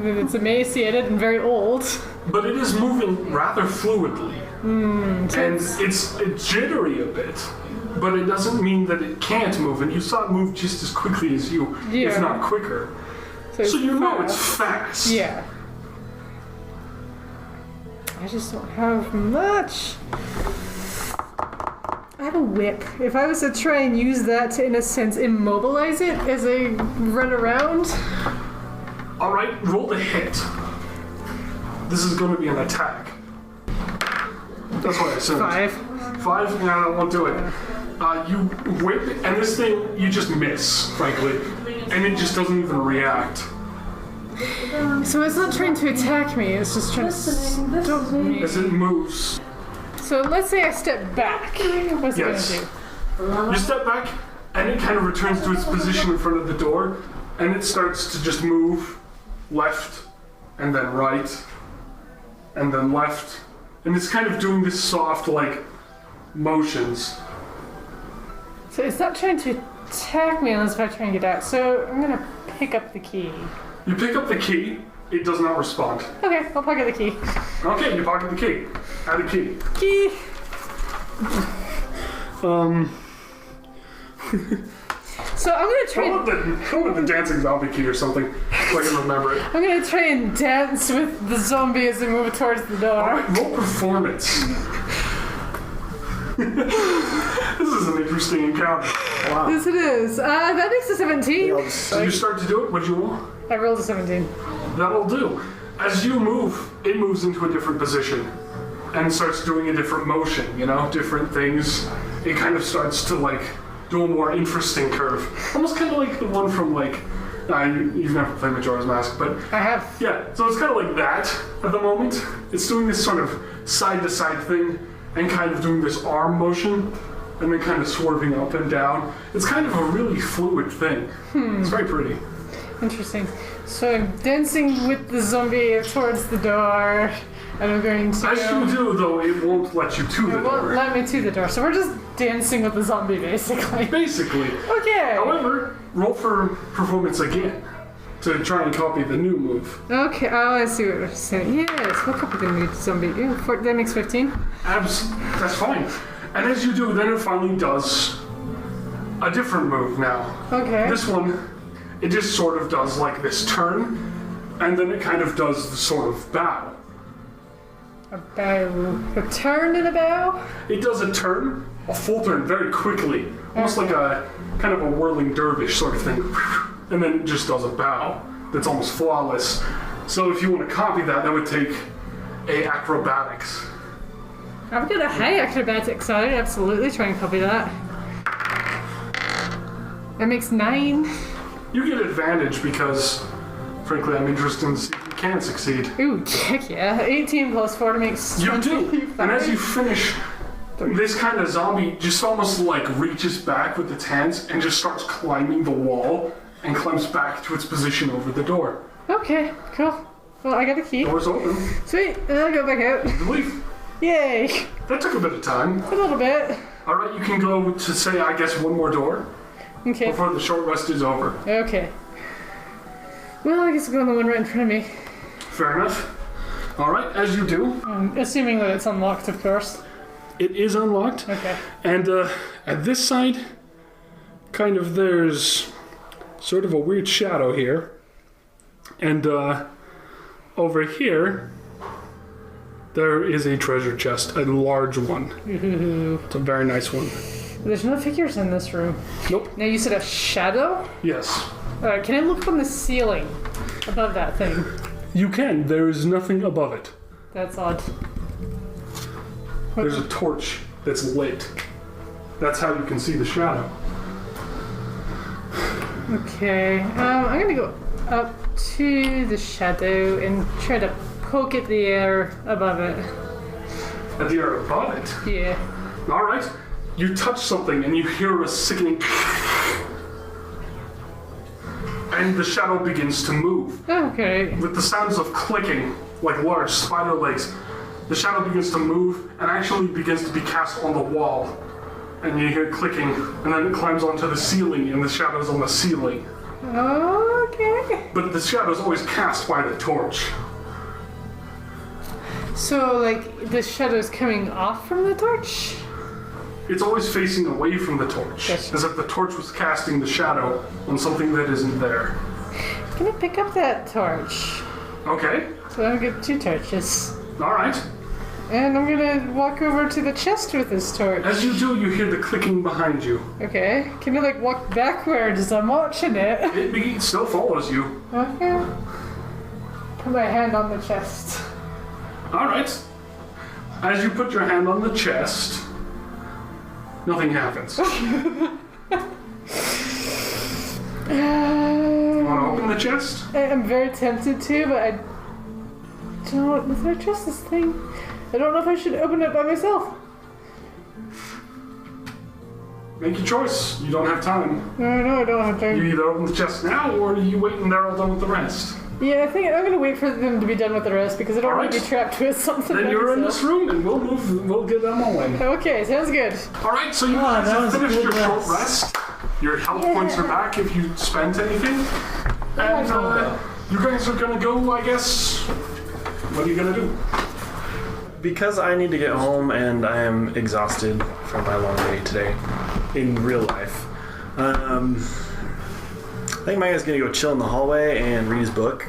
it's emaciated and very old. But it is moving rather fluidly. And it's jittery a bit. But it doesn't mean that it can't move, and you saw it move just as quickly as you, if not quicker. So you know it's fast. Yeah. I just don't have much. I have a whip. If I was to try and use that to, in a sense, immobilize it as I run around. All right, roll the hit. This is going to be an attack. That's what I assumed. 5. 5? Yeah, I won't do it. You whip, and this thing, you just miss, frankly. And it just doesn't even react. So it's not trying to attack me, it's just trying to stop me. As it moves. So let's say I step back. What's it Yes. going to do? You step back, and it kind of returns to its position in front of the door, and it starts to just move left, and then right, and then left. And it's kind of doing this soft, like, motions. So it's not trying to attack me unless if I try and get out. So I'm going to pick up the key. You pick up the key, it does not respond. Okay, I'll pocket the key. Okay, you pocket the key. Add a key. Key! So I'm going to try Go with the dancing zombie key or something, so I can remember it. I'm going to try and dance with the zombie as I move towards the door. Alright, roll performance. This is an interesting encounter. Wow. Yes, it is. That makes a 17. So you start to do it, what'd you roll? I rolled a 17. That'll do. As you move, it moves into a different position and starts doing a different motion, you know, different things. It kind of starts to, like, do a more interesting curve. Almost kind of like the one from, like, you've never played Majora's Mask, but... I have. Yeah, so it's kind of like that at the moment. It's doing this sort of side-to-side thing and kind of doing this arm motion and then kind of swerving up and down. It's kind of a really fluid thing. It's very pretty. Interesting. So I'm dancing with the zombie towards the door, and I'm going to As you do, though, it won't let you to the It won't door. let me to the door, so we're just dancing with the zombie, basically. Basically. Okay. However, roll for performance again to try and copy the new move. Okay, oh, I see what you're saying. Yes, we'll copy the new zombie. Ew, that makes 15. That's fine. And as you do, then it finally does a different move now. Okay. This one, it just sort of does like this turn, and then it kind of does the sort of bow. A bow. A turn and a bow? It does a turn, a full turn, very quickly. Almost like a kind of a whirling dervish sort of thing. And then it just does a bow that's almost flawless. So if you want to copy that, that would take a acrobatics. I've got a high acrobatics, so I'd absolutely try and copy that. That makes 9. You get advantage because, frankly, I'm interested in see if you can succeed. Ooh, heck yeah. 18 plus 4 makes You do. 25. And as you finish, this kind of zombie just almost like reaches back with its hands and just starts climbing the wall and climbs back to its position over the door. Okay, cool. Well, I got a key. Door's open. Sweet, and I'll go back out. You leave. Yay! That took a bit of time. A little bit. All right, you can go to say, I guess, one more door Okay. before the short rest is over. Okay. Well, I guess I'll go on the one right in front of me. Fair enough. All right, as you do. Assuming that it's unlocked, of course. It is unlocked. Okay. And at this side, kind of there's sort of a weird shadow here. And over here, there is a treasure chest, a large one. Ooh. It's a very nice one. There's no figures in this room. Nope. Now, you said a shadow? Yes. Can I look on the ceiling above that thing? You can. There is nothing above it. That's odd. There's a torch that's lit. That's how you can see the shadow. Okay. I'm gonna go up to the shadow and try to poke at the air above it. At the air above it. Yeah. All right. You touch something and you hear a sickening, and the shadow begins to move. Okay. With the sounds of clicking, like large spider legs, the shadow begins to move and actually begins to be cast on the wall. And you hear clicking, and then it climbs onto the ceiling, and the shadow's on the ceiling. Okay. But the shadow's always cast by the torch. So, like, the shadow's coming off from the torch? It's always facing away from the torch, Yes. as if the torch was casting the shadow on something that isn't there. Can I pick up that torch? Okay, So I'll get 2 torches. all right. And I'm gonna walk over to the chest with this torch. As you do, you hear the clicking behind you. Okay. Can I, like, walk backwards as I'm watching it? It still follows you. Okay. Put my hand on the chest. All right. As you put your hand on the chest, nothing happens. You want to open the chest? I'm very tempted to, but I don't trust this thing. I don't know if I should open it by myself. Make your choice. You don't have time. No, I don't have You time. either open the chest now, or you wait and they're all done with the rest. Yeah, I think I'm gonna wait for them to be done with the rest because I don't want to Alright. be trapped with something. Then by you're in myself. this room, and we'll get them all in. Okay, sounds good. All right, so you guys that have was a finished good your short rest. rest. Your health points are back if you spent anything. And you guys are gonna go, I guess. What are you gonna do? Because I need to get home and I am exhausted from my long day today in real life. I think my guy's gonna go chill in the hallway and read his book.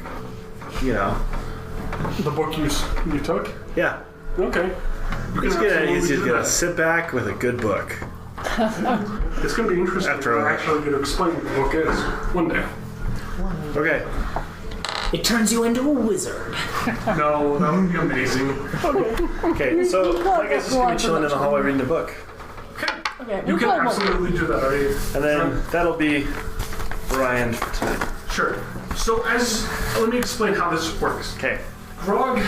You know, The book you took? yeah. Okay. You He's can gonna absolutely do gonna that. sit back with a good book. It's gonna be interesting After to all. actually get to explain what the book is one day. Okay. It turns you into a wizard. No, that would be amazing. Okay. So my guy's just gonna be chilling in the hallway reading the book, Okay. Okay, You we can probably won't. absolutely do that, are you? and then that'll be Brian for tonight. Sure. So let me explain how this works. Okay. Grog,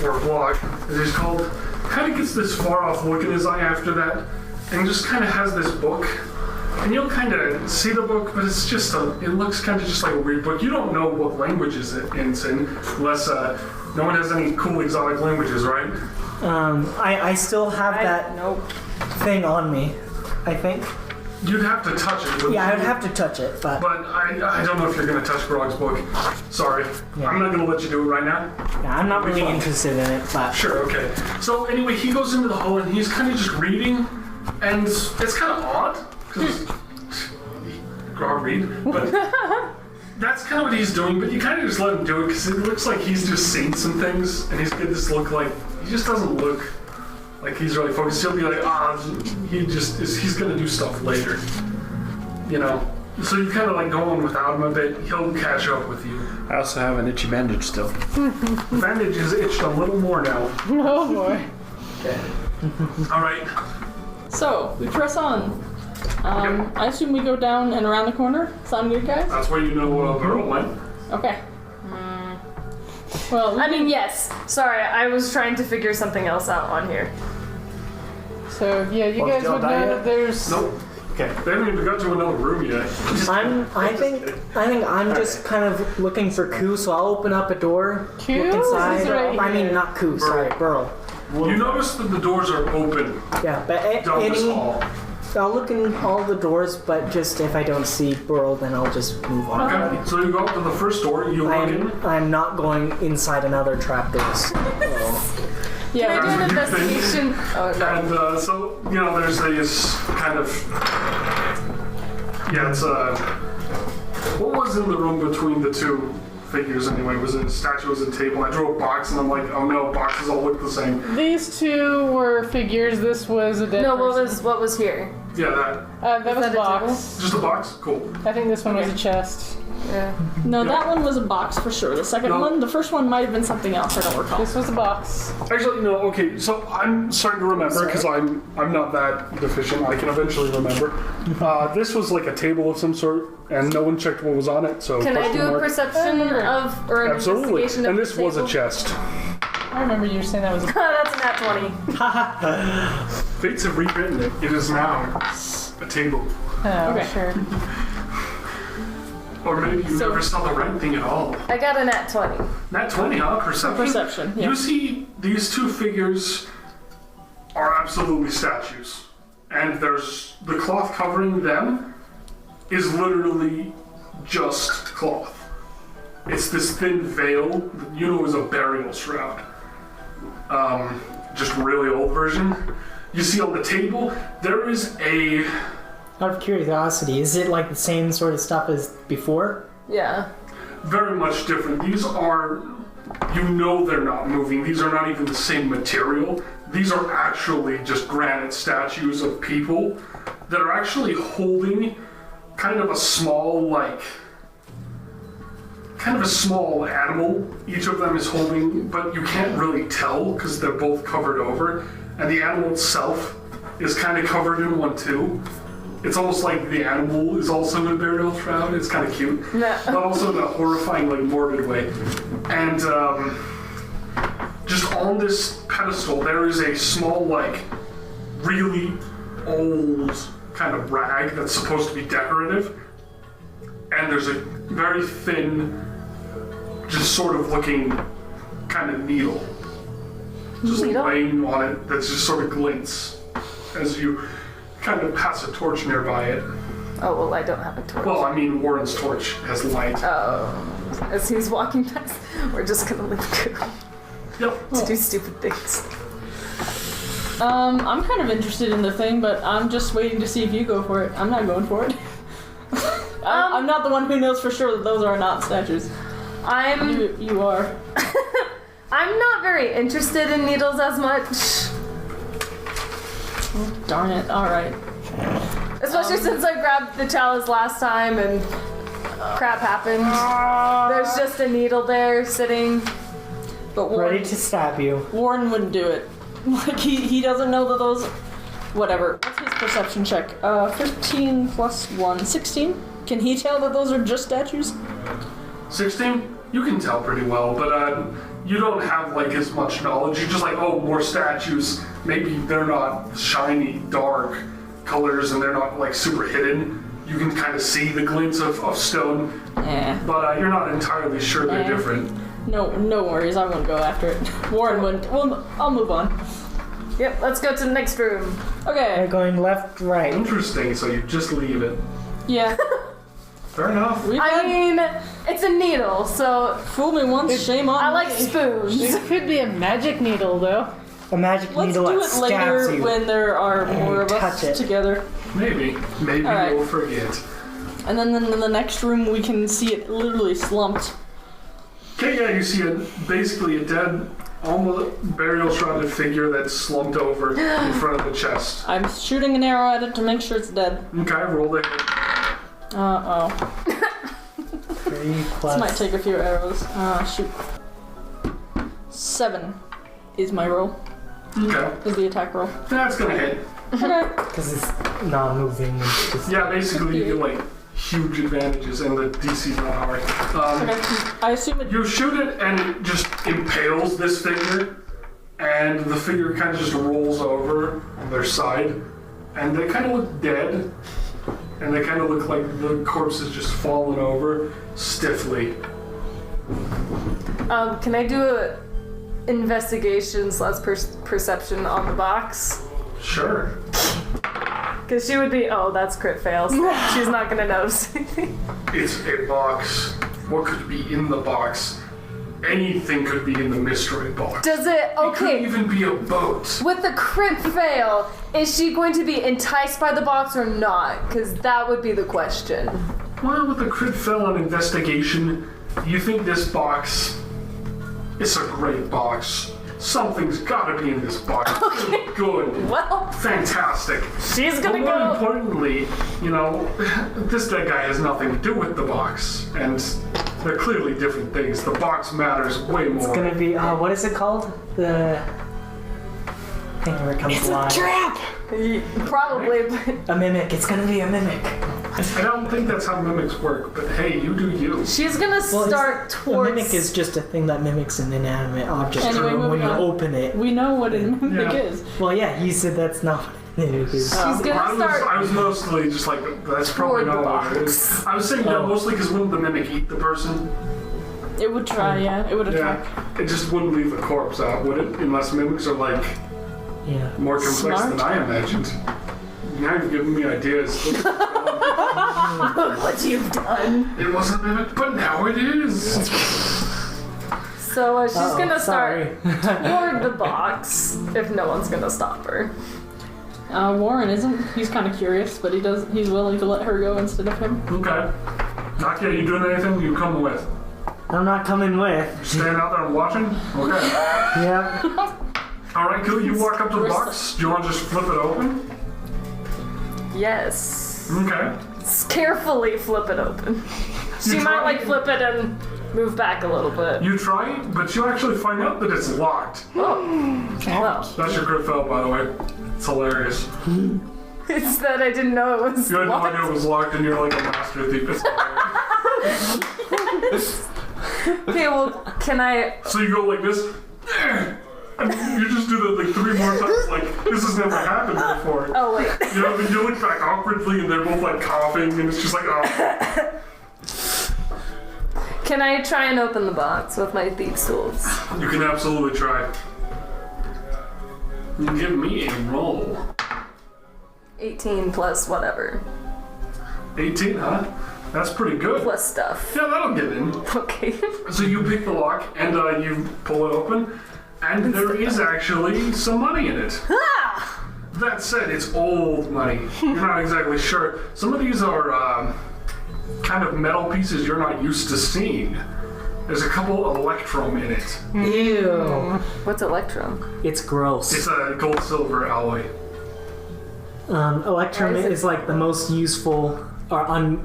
or Blog, as he's called, kind of gets this far off look in his eye after that, and just kind of has this book. And you'll kind of see the book, but it's just it looks kind of just like a weird book. You don't know what language it's in, unless no one has any cool exotic languages, right? I still have that Nope. thing on me, I think. You'd have to touch it. wouldn't Yeah, I would you? have to touch it, but But I don't know if you're going to touch Grog's book. Sorry. Yeah. I'm not going to let you do it right now. yeah, I'm not really fine. interested in it, but Sure, okay. So anyway, he goes into the hall and he's kind of just reading, and it's kind of odd, because Grog read, but that's kind of what he's doing, but you kind of just let him do it, because it looks like he's just seen some things, and he's got this look like, he just doesn't look like he's really focused. He'll be like, he's going to do stuff later, you know? So you kind of like go on without him a bit, he'll catch up with you. I also have an itchy bandage still. The bandage is itched a little more now. Oh boy. All right. So, we press on. I assume we go down and around the corner. Sound good, guys? That's where you know Burl went. Okay. Well, I mean, yes. Sorry, I was trying to figure something else out on here. So yeah, you Well, guys did y'all would die know yet? that there's. Nope. Okay. They haven't even got to another room yet. I think I'm just kind of looking for Koo, so I'll open up a door, Q? look inside. He's right I mean, here. not Koo, sorry, Burl. You notice that the doors are open Yeah, but down this any, hall. I'll look in all the doors, but just if I don't see Burl, then I'll just move on. Okay, so you go up to the first door, you walk in. I'm not going inside another trapdoor. yeah, Can I do an That's what you think. investigation? Oh, no. And so, you know, there's this kind of. Yeah, it's what was in the room between the two figures anyway? Was it a statue? Was it a table? I drew a box and I'm like, oh no, boxes all look the same. These two were figures. This was a dead No, person. what was here? Yeah, that. That was that a a box. Just a box? Cool. I think this one was a chest. Yeah. No, that one was a box for sure. The second No. one, the first one might have been something else. I don't recall. This was a box. Actually, no. Okay, so I'm starting to remember because I'm not that deficient. I can eventually remember. This was like a table of some sort, and no one checked what was on it. So Can I question do a mark. perception of or an Absolutely. investigation of And the this was a table? chest. I remember you saying that was a That's a nat 20. Fates have rewritten it. It is now a table. Oh, Okay. sure. Or maybe you never saw the right thing at all. I got a nat 20. Nat 20, huh? Perception? Perception, yeah. You see these two figures are absolutely statues. And there's the cloth covering them is literally just cloth. It's this thin veil that you know is a burial shroud. Just really old version. You see on the table, there is a... Out of curiosity, is it like the same sort of stuff as before? Yeah. Very much different. These are, you know they're not moving. These are not even the same material. These are actually just granite statues of people that are actually holding kind of a small, kind of a small animal. Each of them is holding, but you can't really tell because they're both covered over. And the animal itself is kind of covered in one too. It's almost like the animal is also in a burial shroud. It's kind of cute, Yeah. but also in a horrifying, morbid way. And just on this pedestal, there is a small, really old kind of rag that's supposed to be decorative. And there's a very thin, just sort of looking kind of needle. Just Needle? laying on it that just sort of glints as you kind of pass a torch nearby it. Oh, well, I don't have a torch. Well, I mean, Warren's torch has light. Oh. As he's walking past, we're just gonna leave Coop Yep. to do stupid things. I'm kind of interested in the thing, but I'm just waiting to see if you go for it. I'm not going for it. I'm not the one who knows for sure that those are not statues. You are. I'm not very interested in needles as much. Darn it. All right. Especially since I grabbed the chalice last time and crap happened. There's just a needle there sitting. But Warren, Ready to stab you. Warren wouldn't do it. Like he doesn't know that those. Whatever. What's his perception check? 15 plus 1, 16. Can he tell that those are just statues? 16? You can tell pretty well, but you don't have as much knowledge. You're just oh, more statues. Maybe they're not shiny, dark colors and they're not super hidden. You can kind of see the glints of stone, but you're not entirely sure they're different. No worries. I won't go after it. Warren wouldn't. Well, I'll move on. Yep, let's go to the next room. Okay. They're going left, right. Interesting, so you just leave it. Yeah. Fair enough. I mean, it's a needle, so Fool me once, shame on I me. like spoons. It could be a magic needle, though. A magic Let's needle do that it stabs later you. when there are more of touch us it. together. Maybe Alright. you'll forget. And then in the next room we can see it literally slumped. Okay, yeah, you see basically a dead, almost burial shrouded figure that's slumped over in front of the chest. I'm shooting an arrow at it to make sure it's dead. Okay, roll the hit. Uh-oh. 3 This plus. might take a few arrows. Shoot. 7 is my roll. Okay, Is the attack roll. that's gonna hit. Okay. Because it's not moving. It's just. Yeah, basically you get huge advantages and the DC's not hard. Okay. I assume it. You shoot it and it just impales this figure, and the figure kind of just rolls over on their side, and they kind of look dead, and they kind of look like the corpse is just fallen over stiffly. Can I do a investigation / perception on the box? Sure. Because she would be, oh, that's crit fail. So she's not gonna notice anything. It's a box. What could be in the box? Anything could be in the mystery box. Does it? It could Okay. even be a boat. With the crit fail, is she going to be enticed by the box or not? Because that would be the question. Well, with the crit fail on investigation, you think this box is a great box. Something's gotta be in this box. Good. Well, Fantastic. she's But gonna more go. importantly, you know, this dead guy has nothing to do with the box. And they're clearly different things. The box matters way more. It's gonna be, what is it called? The thing where it comes alive. Trap! Probably, but A mimic. It's gonna be a mimic. I don't think that's how mimics work, but hey, you do you. she's gonna start A towards. mimic is just a thing that mimics an inanimate object. Anyway, and when moving you on. open it. We know what a mimic Yeah. is. Well, yeah, you said that's not what a mimic is. She's gonna start. I was mostly just like, that's probably Toward the not what it box. is. I was saying that Oh. mostly because wouldn't the mimic eat the person? It would try, yeah. It would attack. Yeah. It just wouldn't leave the corpse out, would it? Unless mimics are like Yeah. more complex Smart. than I imagined. Now you've given me ideas. What you've done. It wasn't mimic, but now it is. So she's gonna sorry. start toward the box if no one's gonna stop her. Warren isn't. He's kind of curious, but he's willing to let her go instead of him. Okay. Nakia, you doing anything? You come with. I'm not coming with. Staying out there and watching? Okay. Yep. Alright, cool. You walk up to the box. Do you want to just flip it open? Yes. Okay. Carefully flip it open. She You might try- like flip it and move back a little bit. You try, but you actually find out that it's locked. Well, That's your crit fail, by the way. It's hilarious. it's that I didn't know it was You had no locked. idea it was locked, and you're like a master thief. It's hilarious. Okay, well, can I? So you go like this, and you just do that like 3 more times. Like this has never happened before. Oh wait. You know, then you look back awkwardly, and they're both like coughing, and it's just like, oh. Can I try and open the box with my thief's tools? You can absolutely try. You give me a roll. 18 plus whatever. 18, huh? That's pretty good. Plus stuff. Yeah, that'll get in. Okay. So you pick the lock and you pull it open, and there is actually some money in it. That said, it's old money. You're not exactly sure. Some of these are kind of metal pieces you're not used to seeing. There's a couple electrum in it. Ew. What's electrum? It's gross. It's a gold-silver alloy. Electrum Why is it- is like the most useful or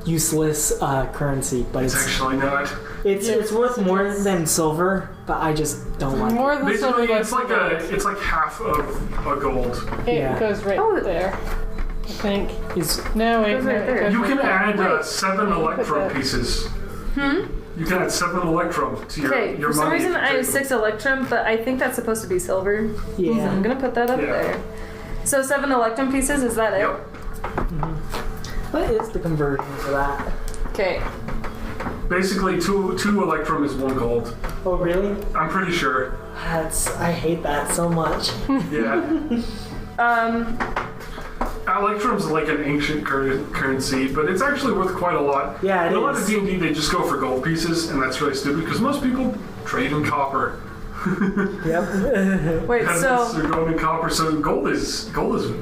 useless currency, but It's actually not. it's worth more than silver, but I just don't like More it. than silver. Basically, it's like half of a gold. It Yeah. goes right Oh. there. I think. It's, No, wait. Goes no, right it there. goes You right can there. add Wait. 7 electrum pieces. You can add 7 electrum to your, Okay, your for some money. reason if you I have take them. 6 electrum, but I think that's supposed to be silver. So yeah. I'm gonna put that up Yeah. there. So 7 electrum pieces, is that it? Yep. What is the conversion for that? Okay. Basically, two electrum is 1 gold. Oh, really? I'm pretty sure. I hate that so much. Yeah. Um, Electrum's like an ancient currency, but it's actually worth quite a lot. Yeah, it In a lot is. of D&D, they just go for gold pieces, and that's really stupid because most people trade in copper. Yep. wait, Peasants so are going in copper, so gold is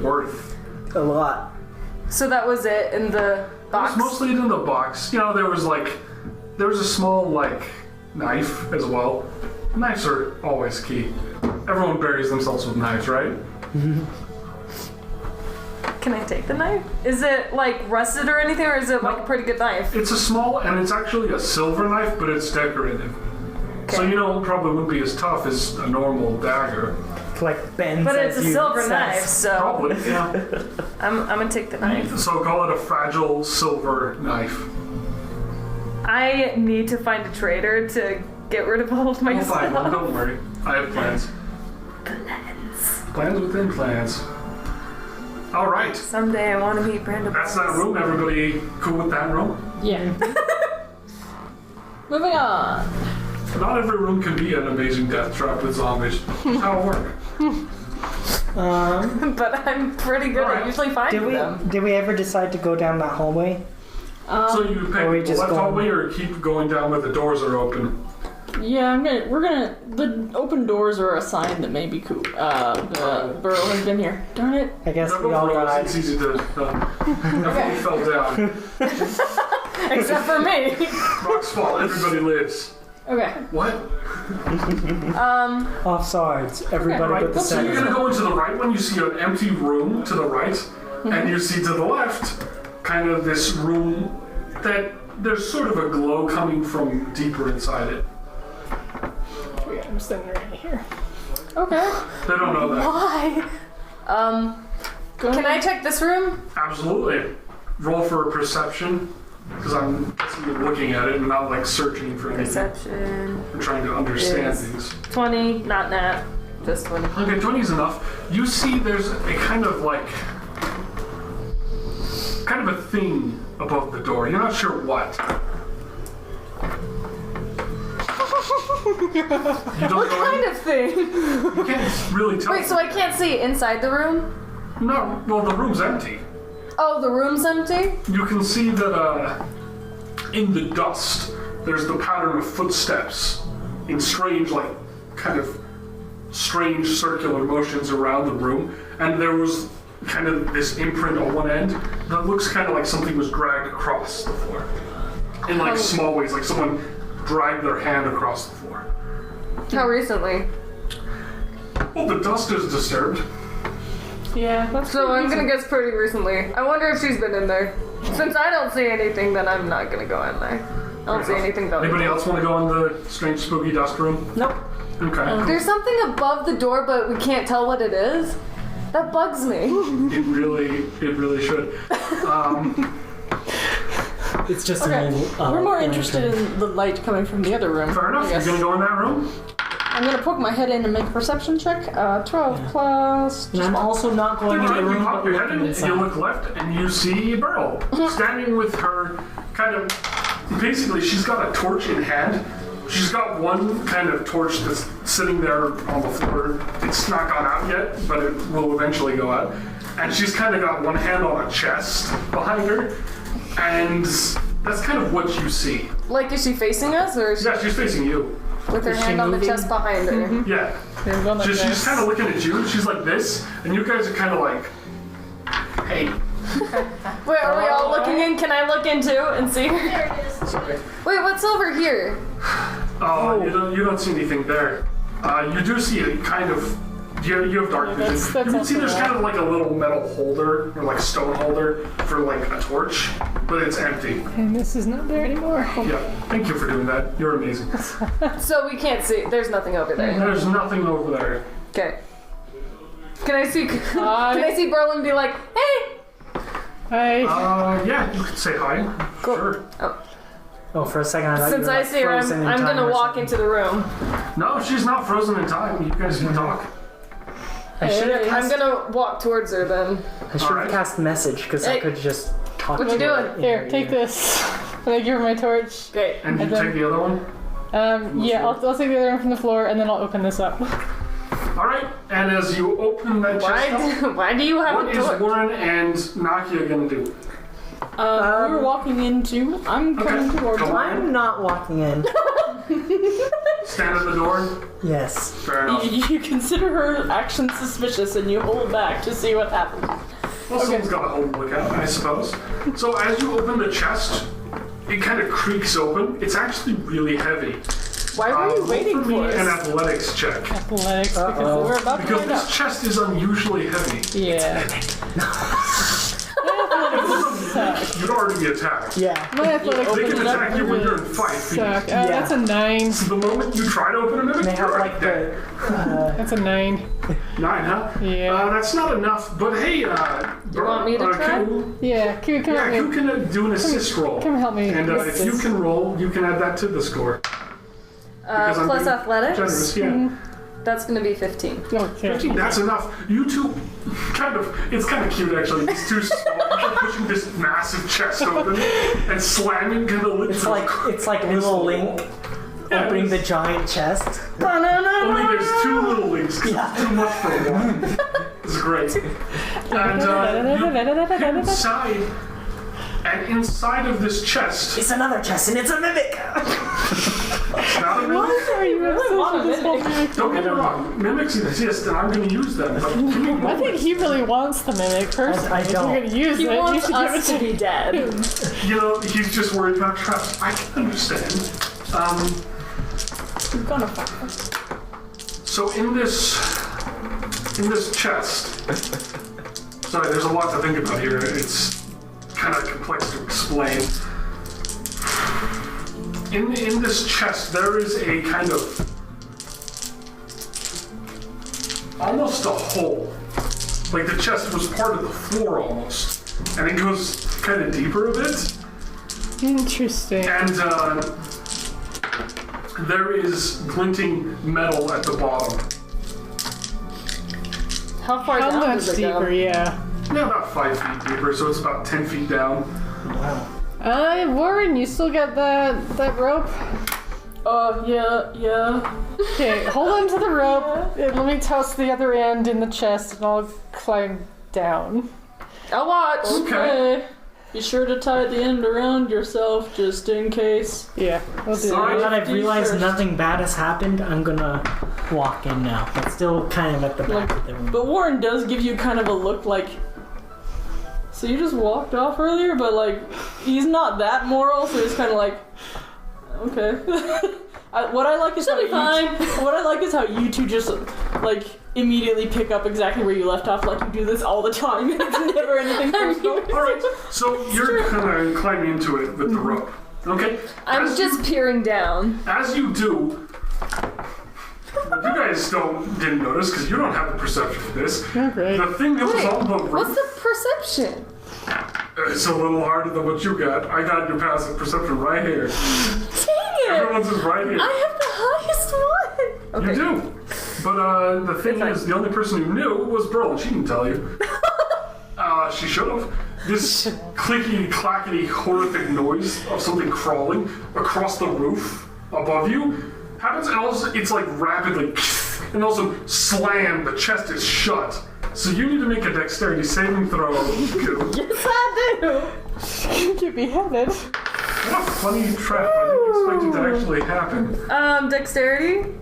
worth. A lot. that was it in the box? It's mostly in the box. You know, there was a small knife as well. Knives are always key. Everyone buries themselves with knives, right? Can I take the knife? Is it like rusted or anything, or is it like a pretty good knife? It's a small, and it's actually a silver knife, but it's decorative. So Okay. you know, it probably wouldn't be as tough as a normal dagger. Like bends. But it's as a you silver sass. knife, so Probably, yeah. I'm gonna take the knife. So call it a fragile silver knife. I need to find a trader to get rid of all of my I'll find one, stuff. don't worry. I have plans. Plans within plans. All right. Someday I want to meet Brandon. That's that room. Everybody cool with that room? Yeah. Moving on. Not every room can be an amazing death trap with zombies. That's how it works. But I'm pretty good Alright. at usually finding them. Did we ever decide to go down that hallway? So you Or we pick the just left go- hallway or keep going down where the doors are open? Yeah, the open doors are a sign that maybe the burrow has been here. Darn it. I guess They're we all both rows. died. It's easy to. Everybody fell down. Except for me. Rocks fall. Everybody lives. Okay. What? Offsides. Everybody right. but the So you're center. gonna go into the right one, you see an empty room to the right, and you see to the left kind of this room that there's sort of a glow coming from deeper inside it. Yeah, I'm standing right here. Okay. They don't know that. Why? Can I check this room? Absolutely. Roll for perception, because I'm guessing you're looking at it and not like searching for anything. Perception. I'm trying to understand Yes. things. 20, not nat. Just 20. Okay, 20 is enough. You see there's a kind of a thing above the door. You're not sure what. You don't What know kind of thing? You can't really tell. Wait, so I can't see inside the room? No, well, the room's empty. Oh, the room's empty? You can see that in the dust, there's the pattern of footsteps in strange, kind of strange circular motions around the room. And there was kind of this imprint on one end that looks kind of like something was dragged across the floor. In small ways, like someone dragged their hand across the floor. How recently? Well, the dust is disturbed. Yeah, that's So I'm gonna guess pretty recently. I wonder if she's been in there. Since I don't see anything, then I'm not gonna go in there. I don't see anything though. Anybody else want to go in the strange, spooky dust room? Nope. Okay. There's something above the door, but we can't tell what it is. That bugs me. It really should. It's just Okay. an old. We're more lantern. interested in the light coming from the other room. Fair enough. I You're guess. gonna go in that room. I'm gonna poke my head in and make a perception check. 12 plus. And I'm also not going into the room, You pop but your head looking in, and inside. you look left, and you see Beryl standing with her kind of. Basically, she's got a torch in hand. She's got one kind of torch that's sitting there on the floor. It's not gone out yet, but it will eventually go out. And she's kind of got one hand on a chest behind her, and that's kind of what you see. Like, is she facing us, or is she Yeah, she's facing you. with her Is she hand on the moving? chest behind her? Yeah. They're going like She's this. kind of looking at you. She's like this, and you guys are kind of like, hey. Wait, are we all looking in? Can I look in too and see her? There it is. Wait, what's over here? Oh, you don't see anything there. You do see a kind of. You have dark vision. that's You can see also there's right. kind of like a little metal holder or like stone holder for like a torch, but it's empty. And this is not there anymore. Yeah, thank you for doing that. You're amazing. So we can't see. There's nothing over there. There's nothing over there. Okay. Can I see? Can I see Berlin and be like, hey? Hi. Yeah, you could say hi. Cool. Sure. Oh, for a second, I thought Since you were, I like, see her, frozen in I'm time gonna or walk something. into the room. No, she's not frozen in time. You guys can talk. I should have I'm cast, gonna walk towards her then. Alright. cast message because I Hey. could just talk What to you her doing? in Here, her take ear. this. And I give her my torch. Okay. And you And then- take the other one? Yeah, I'll take the other one from the floor and then I'll open this up. Alright, and as you open that chest up, Why do you have what a is torch? Warren and Nakia gonna do? We're walking into. I'm coming towards Come her. on. I'm not walking in. Stand at the door? Yes. Fair enough. You consider her action suspicious and you hold back to see what happens. Well, someone's got to hold a lookout, I suppose. So as you open the chest, it kind of creaks open. It's actually really heavy. Why were you waiting for me for an us? Athletics, athletics because We're about to because find this out. chest is unusually heavy. yeah. You'd already be attacked. Yeah. My athletics They can Open it up attack you when you're in 5 feet. suck. That's a 9. The moment you try to open a mimic, They have you're like dead. That's a 9. 9, huh? Yeah. That's not enough, but hey, You want me to try? Yeah, come Yeah, help you me. can do an assist roll. Come help me. And with if you this. can roll, you can add that to the score. Because I'm Plus being athletics? Generous, yeah. That's gonna be 15. Okay. 15, that's enough. You two it's kind of cute actually. These two small people pushing this massive chest open and slamming kind of It's like little Link opening the giant chest. Only there's 2 little links because it's too much for one. It's great. And inside of this chest, It's another chest and it's a mimic. it's not a mimic. Why are you obsessed with this whole mimic? Don't get me wrong, mimics exist and I'm going to use them. But give me I moments. think he really wants the mimic personally. I If don't. you're gonna use He it, you wants should give it us to to be dead. You know, he's just worried about traps. I can understand. We're gonna find. So in this chest, sorry, there's a lot to think about here. It's kind of complex to explain. In this chest, there is a kind of almost a hole. Like the chest was part of the floor almost, and it goes kind of deeper a bit. Interesting. And there is glinting metal at the bottom. How far How down much does it deeper? go? Yeah. Yeah, about 5 feet deeper, so it's about 10 feet down. Warren, you still got that rope? Yeah. Okay, hold on to the rope. And let me toss the other end in the chest, and I'll climb down. I'll watch. Okay. Be sure to tie the end around yourself, just in case. Yeah, I'll do Sorry. Now that. that I've realized First. nothing bad has happened, I'm gonna walk in now. It's still kind of at the back of the room. But Warren does give you kind of a look like. So you just walked off earlier, but like he's not that moral, so he's kind of like, okay. What I like is She'll how be fine. What I like is how you two just like immediately pick up exactly where you left off. Like you do this all the time. It's never anything personal. Alright, so you're kind of climbing into it with the rope. Okay? I'm As just peering down. As you do, you guys didn't notice because you don't have the perception for this. Okay. The thing that was Wait, on the what's roof, the perception? it's a little harder than what you got. I got your passive perception right here. Dang it! Everyone's is right here. I have the highest one. You Okay. do. But the thing is, the only person who knew was Burl, and she didn't tell you. She should have. This clicky, clackety, horrific noise of something crawling across the roof above you happens, and also it's like rapidly, and also slam. The chest is shut. So you need to make a dexterity saving throw. Hugh. Yes, I do. Get beheaded. What a funny trap! I didn't expect it to actually happen. Dexterity.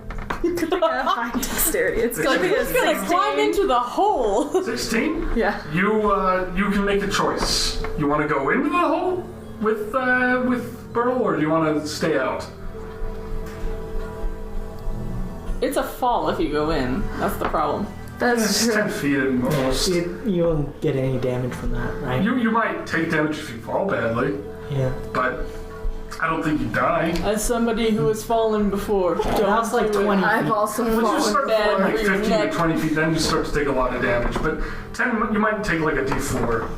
High dexterity. It's gonna be a He's gonna 16. climb into the hole. 16. Yeah. You can make a choice. You want to go into the hole with Burl, or do you want to stay out? It's a fall if you go in. That's the problem. That's It's true. 10 feet at most. You won't get any damage from that, right? You might take damage if you fall badly, Yeah. but I don't think you die. As somebody who has fallen before, don't That's like do it. 20 I've feet. also Once you fallen. start bad falling like for your 15 neck. to 20 feet, then you start to take a lot of damage. But 10, you might take like a D4.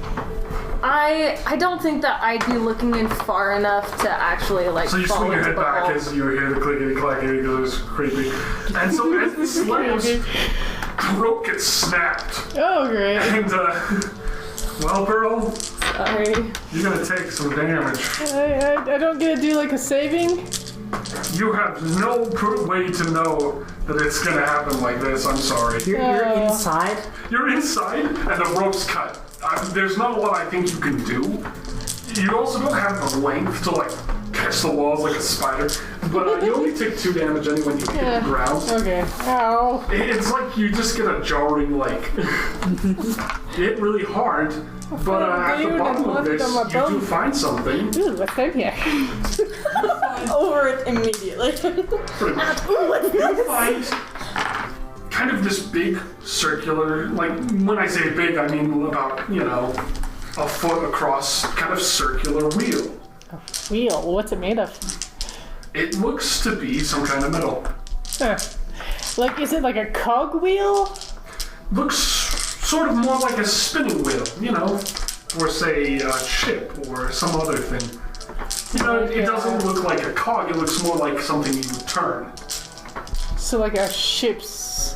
I don't think that I'd be looking in far enough to actually like So you fall swing your into head the back hole. as you hear the clickety clackety goes creepy. And so as this slams, the rope gets snapped. Oh, great. And, well, Burl, Sorry. you're gonna take some damage. I don't get to do like a saving? You have no way to know that it's gonna happen like this. I'm sorry. You're inside. You're inside, and the rope's cut. There's not a lot I think you can do. You also don't have the length to like catch the walls like a spider. But you only take 2 damage anyway when you hit the ground. Okay. Ow. It's like you just get a jarring like hit really hard. But at the bottom of this, you do find something. Ooh, what's down here? Over it immediately. Pretty much. You find kind of this big circular, like when I say big, I mean about, a foot across kind of circular wheel. Wheel. What's it made of? It looks to be some kind of metal. Huh. Like, is it like a cog wheel? Looks sort of more like a spinning wheel, or say a ship or some other thing. It doesn't look like a cog, it looks more like something you would turn. So like a ship's...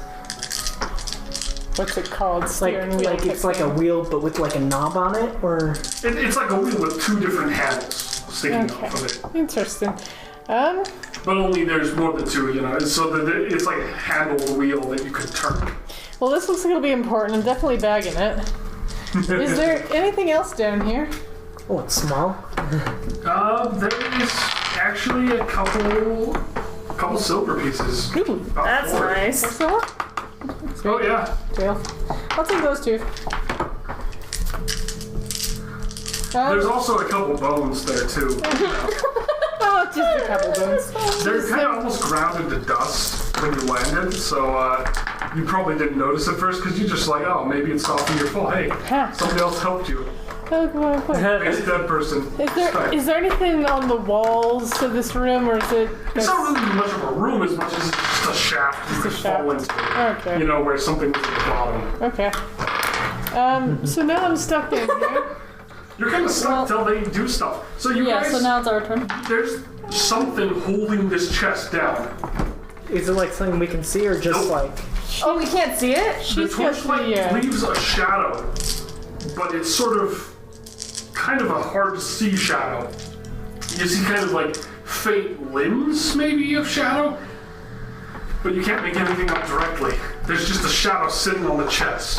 What's it called? Like Steering wheel type it's like a thing. wheel, but with like a knob on it, or It's like a wheel with 2 different handles sticking off of it. Interesting. But only there's more than 2, so that it's like a handled wheel that you could turn. Well, this looks like it'll be important. I'm definitely bagging it. Is there anything else down here? oh, it's small. There is actually a couple silver pieces. Ooh, About That's 4. nice. so? Oh yeah. Jail. I'll take those 2. There's also a couple bones there too. Oh, Just a couple bones. They're kind of almost grounded to dust when you landed, so you probably didn't notice at first because you're just like, oh, maybe it's not your fault. Hey, somebody else helped you. Oh, come on. It's a dead person. Is there anything on the walls of this room, or is it? It's not really much of a room as much as it's just a shaft you could fall into. Okay. You know, where something was at the bottom. Okay. So now I'm stuck in here. You're kind of stuck till they do stuff. So you guys, so now it's our turn. there's something holding this chest down. Is it like something we can see or just Nope. like... Oh, we can't see it? The She's got torchlight the, leaves a shadow, but it's sort of kind of a hard to see shadow. You see kind of like faint limbs maybe of shadow, but you can't make anything out directly. There's just a shadow sitting on the chest,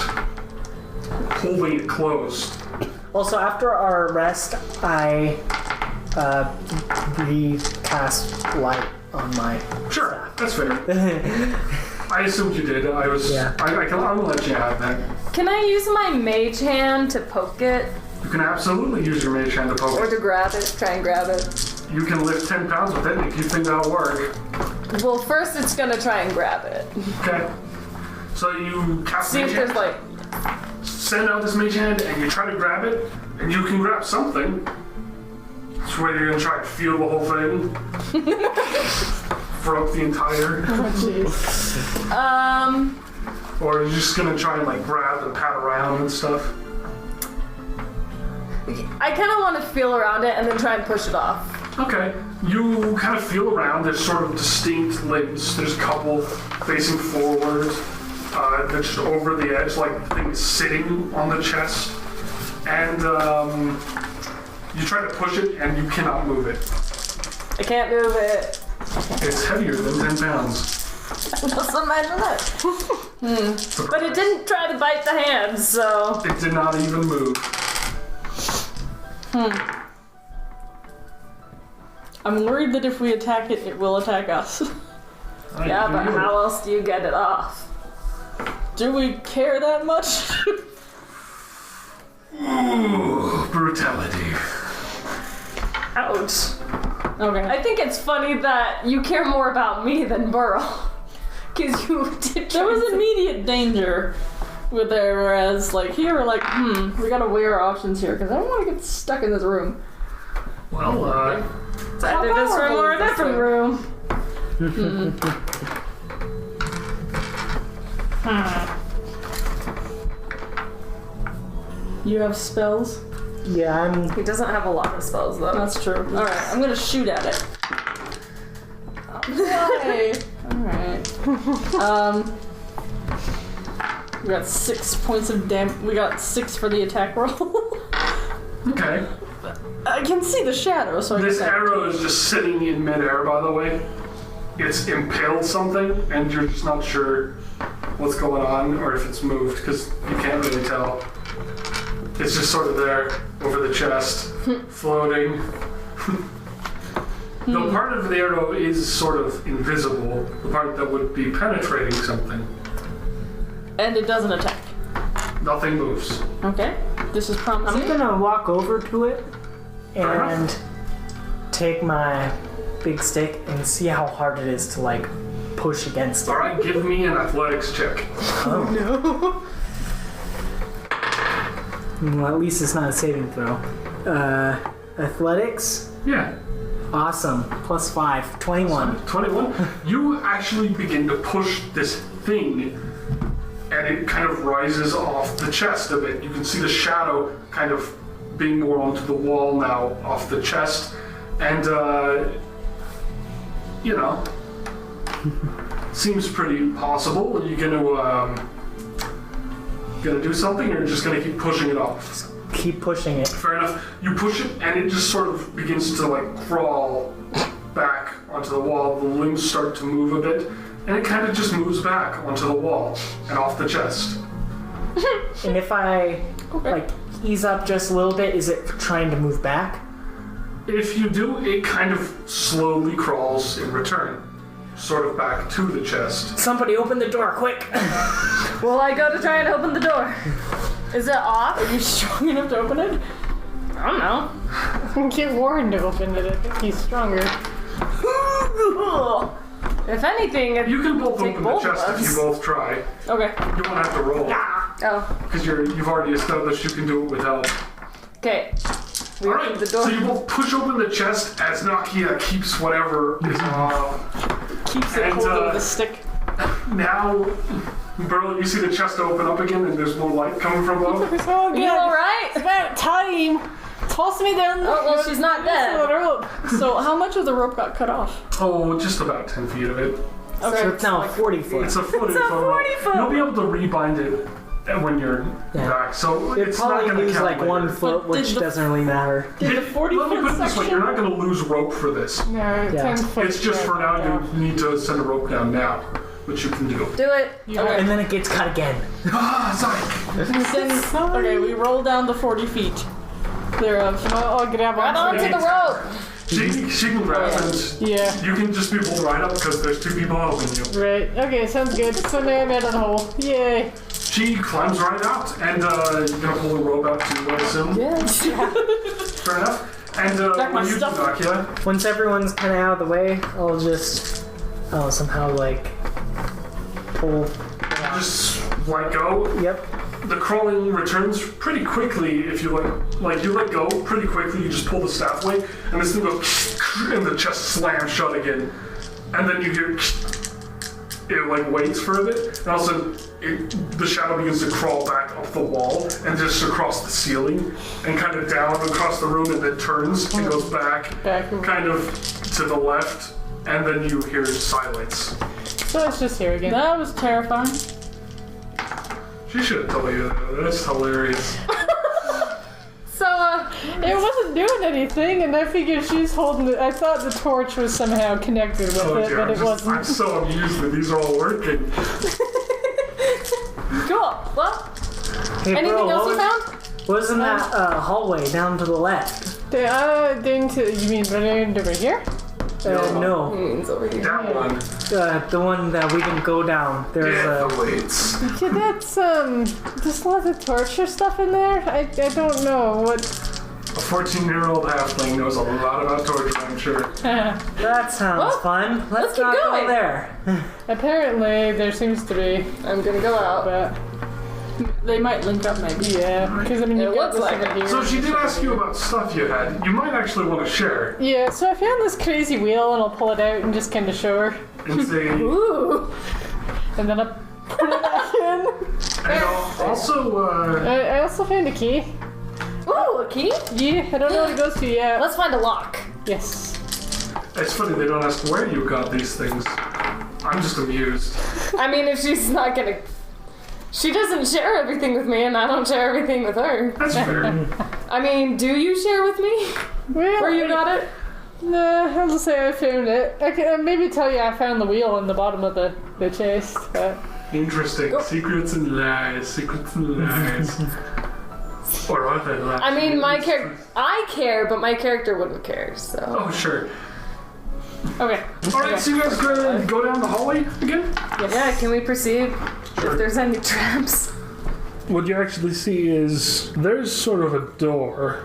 holding it closed. Also, after our rest, I recast light on my... Sure, that's fair. I assumed you did. I was. Yeah. I'll let you have that. Can I use my mage hand to poke it? You can absolutely use your mage hand to poke Or it. to grab it? Try and grab it? You can lift 10 pounds with it if you think that'll work. Well, first it's gonna try and grab it. Okay. So you cast See mage if there's hand, like... send out this mage hand, and you try to grab it, and you can grab something. It's whether you're gonna try to feel the whole thing. Throughout the entire. Or you're just gonna try and like grab and pat around and stuff. I kind of want to feel around it and then try and push it off. Okay. You kind of feel around. There's sort of distinct limbs. There's a couple facing forward. They're just over the edge, like the thing is sitting on the chest. And you try to push it, and you cannot move it. I can't move it. It's heavier than 10 pounds. Just imagine that. But it didn't try to bite the hand, so... It did not even move. I'm worried that if we attack it, it will attack us. Yeah, but how else do you get it off? Do we care that much? Ooh, brutality. Ouch. Okay. I think it's funny that you care more about me than Burl. Because you did. There was immediate danger with there, whereas like here we're like, we gotta weigh our options here because I don't want to get stuck in this room. Well, It's either this room or a different room. You have spells? Yeah, I'm... He doesn't have a lot of spells though. That's true. Alright, I'm gonna shoot at it. Yay! Alright. We got 6 points of damage. We got 6 for the attack roll. okay. I can see the shadow, so I This guess arrow is just sitting in midair, by the way. It's impaled something, and you're just not sure what's going on or if it's moved, because you can't really tell. It's just sort of there, over the chest, floating. The part of the arrow is sort of invisible, the part that would be penetrating something. And it doesn't attack. Nothing moves. Okay. This is promising. I'm gonna walk over to it and take my big stick and see how hard it is to like push against it. Alright, give me an athletics check. Oh no. Well, at least it's not a saving throw. Athletics? Yeah. Awesome. +5. 21. 21. You actually begin to push this thing, and it kind of rises off the chest a bit. You can see the shadow kind of being more onto the wall now, off the chest, and you know, seems pretty possible. Are you gonna do something, or just gonna keep pushing it off? Keep pushing it. Fair enough. You push it, and it just sort of begins to like crawl back onto the wall. The limbs start to move a bit, and it kind of just moves back onto the wall and off the chest. And if I like ease up just a little bit, is it trying to move back? If you do, it kind of slowly crawls in return, sort of back to the chest. Somebody open the door, quick! Will I go to try and open the door? Is it off? Are you strong enough to open it? I don't know. Get Warren to open it. I think he's stronger. If anything, You can both Take open the both of chest if us. you both try. Okay. You won't have to roll. oh, Because you've already established you can do it with help. okay. We Alright, opened the door. so you both push open the chest as Nakia keeps whatever is Keeps it And, holding the stick. Now, Burl, you see the chest open up again and there's more light coming from above. It's all good. You alright? It's about time. Toss me down the Oh, well, she's not dead. rope. So how much of the rope got cut off? Oh, just about 10 feet of it. So it's now 40 foot. It's a 40 It's a foot rope. 40 foot. You'll be able to rebind it when you're Yeah. back, so It it's not probably going to lose count like 1 later. foot, But which did the- doesn't really matter. Did the 40 Let me put foot it this way, section? you're not going to lose rope for this. No, Yeah. 10 foot. It's just for now you need to send a rope down now, which you can do. Do it. Okay. And then it gets cut again. Ah, sorry. Then, okay, we roll down the 40 feet. Thereof. I'll grab Grab on. onto the rope. She can grab and Yeah. you can just be pulled right up because there's 2 people helping you. Right. Okay, sounds good. So now I'm out of the hole. Yay. She climbs right out and you're going to pull the rope out too, I assume. Yes. Fair enough. And my when you do stuff. Nakia, Once everyone's kind of out of the way, I'll just somehow like pull. just let go. Yep. The crawling returns pretty quickly if you like you let go pretty quickly, you just pull the staff away, and this thing goes and the chest slams shut again. And then you hear it like waits for a bit, and all of a sudden the shadow begins to crawl back up the wall and just across the ceiling and kind of down across the room and then turns and goes back kind of to the left, and then you hear silence. So it's just here again. That was terrifying. She should have told you that. That's hilarious. So, It wasn't doing anything, and I figured she's holding it. I thought the torch was somehow connected with Oh it, dear, but it I'm wasn't. so amused that these are all working. cool. Well, Hey, anything bro, else you found? what was in that hallway down to the left? Down to, you mean right over here? No. It's over here. That one. The one that we can go down. There's Yeah, a. the weights. Yeah, that's, there's a lot of torture stuff in there. I don't know what. A 14-year-old halfling knows a lot about torture, I'm sure. That sounds Well, fun. Let's keep not going. go there. Apparently, there seems to be, I'm gonna go out. but They might link up maybe. yeah, because I mean, It you got looks this like over it. here. So she did ask you about stuff you had. You might actually want to share Yeah, so I found this crazy wheel, and I'll pull it out and just kind of show her, and say. Ooh. and then I put it back in. And also, I also found a key. Ooh, a key? Yeah, I don't know what it goes to yet. Let's find a lock. Yes. it's funny they don't ask where you got these things. I'm just amused. I mean, if she's not gonna... She doesn't share everything with me, and I don't share everything with her. That's fair. I mean, do you share with me? Well, Where you got it? Nah, I'll just say I found it. I can maybe tell you I found the wheel in the bottom of the chest, but... Interesting. Secrets and lies. Secrets and lies. Or are they lies? I mean, my character... I care, but my character wouldn't care, so... Oh, sure. Okay. Alright, so you guys go down the hallway again? Yeah, can we proceed? Sure. If there's any traps. What you actually see is there's sort of a door,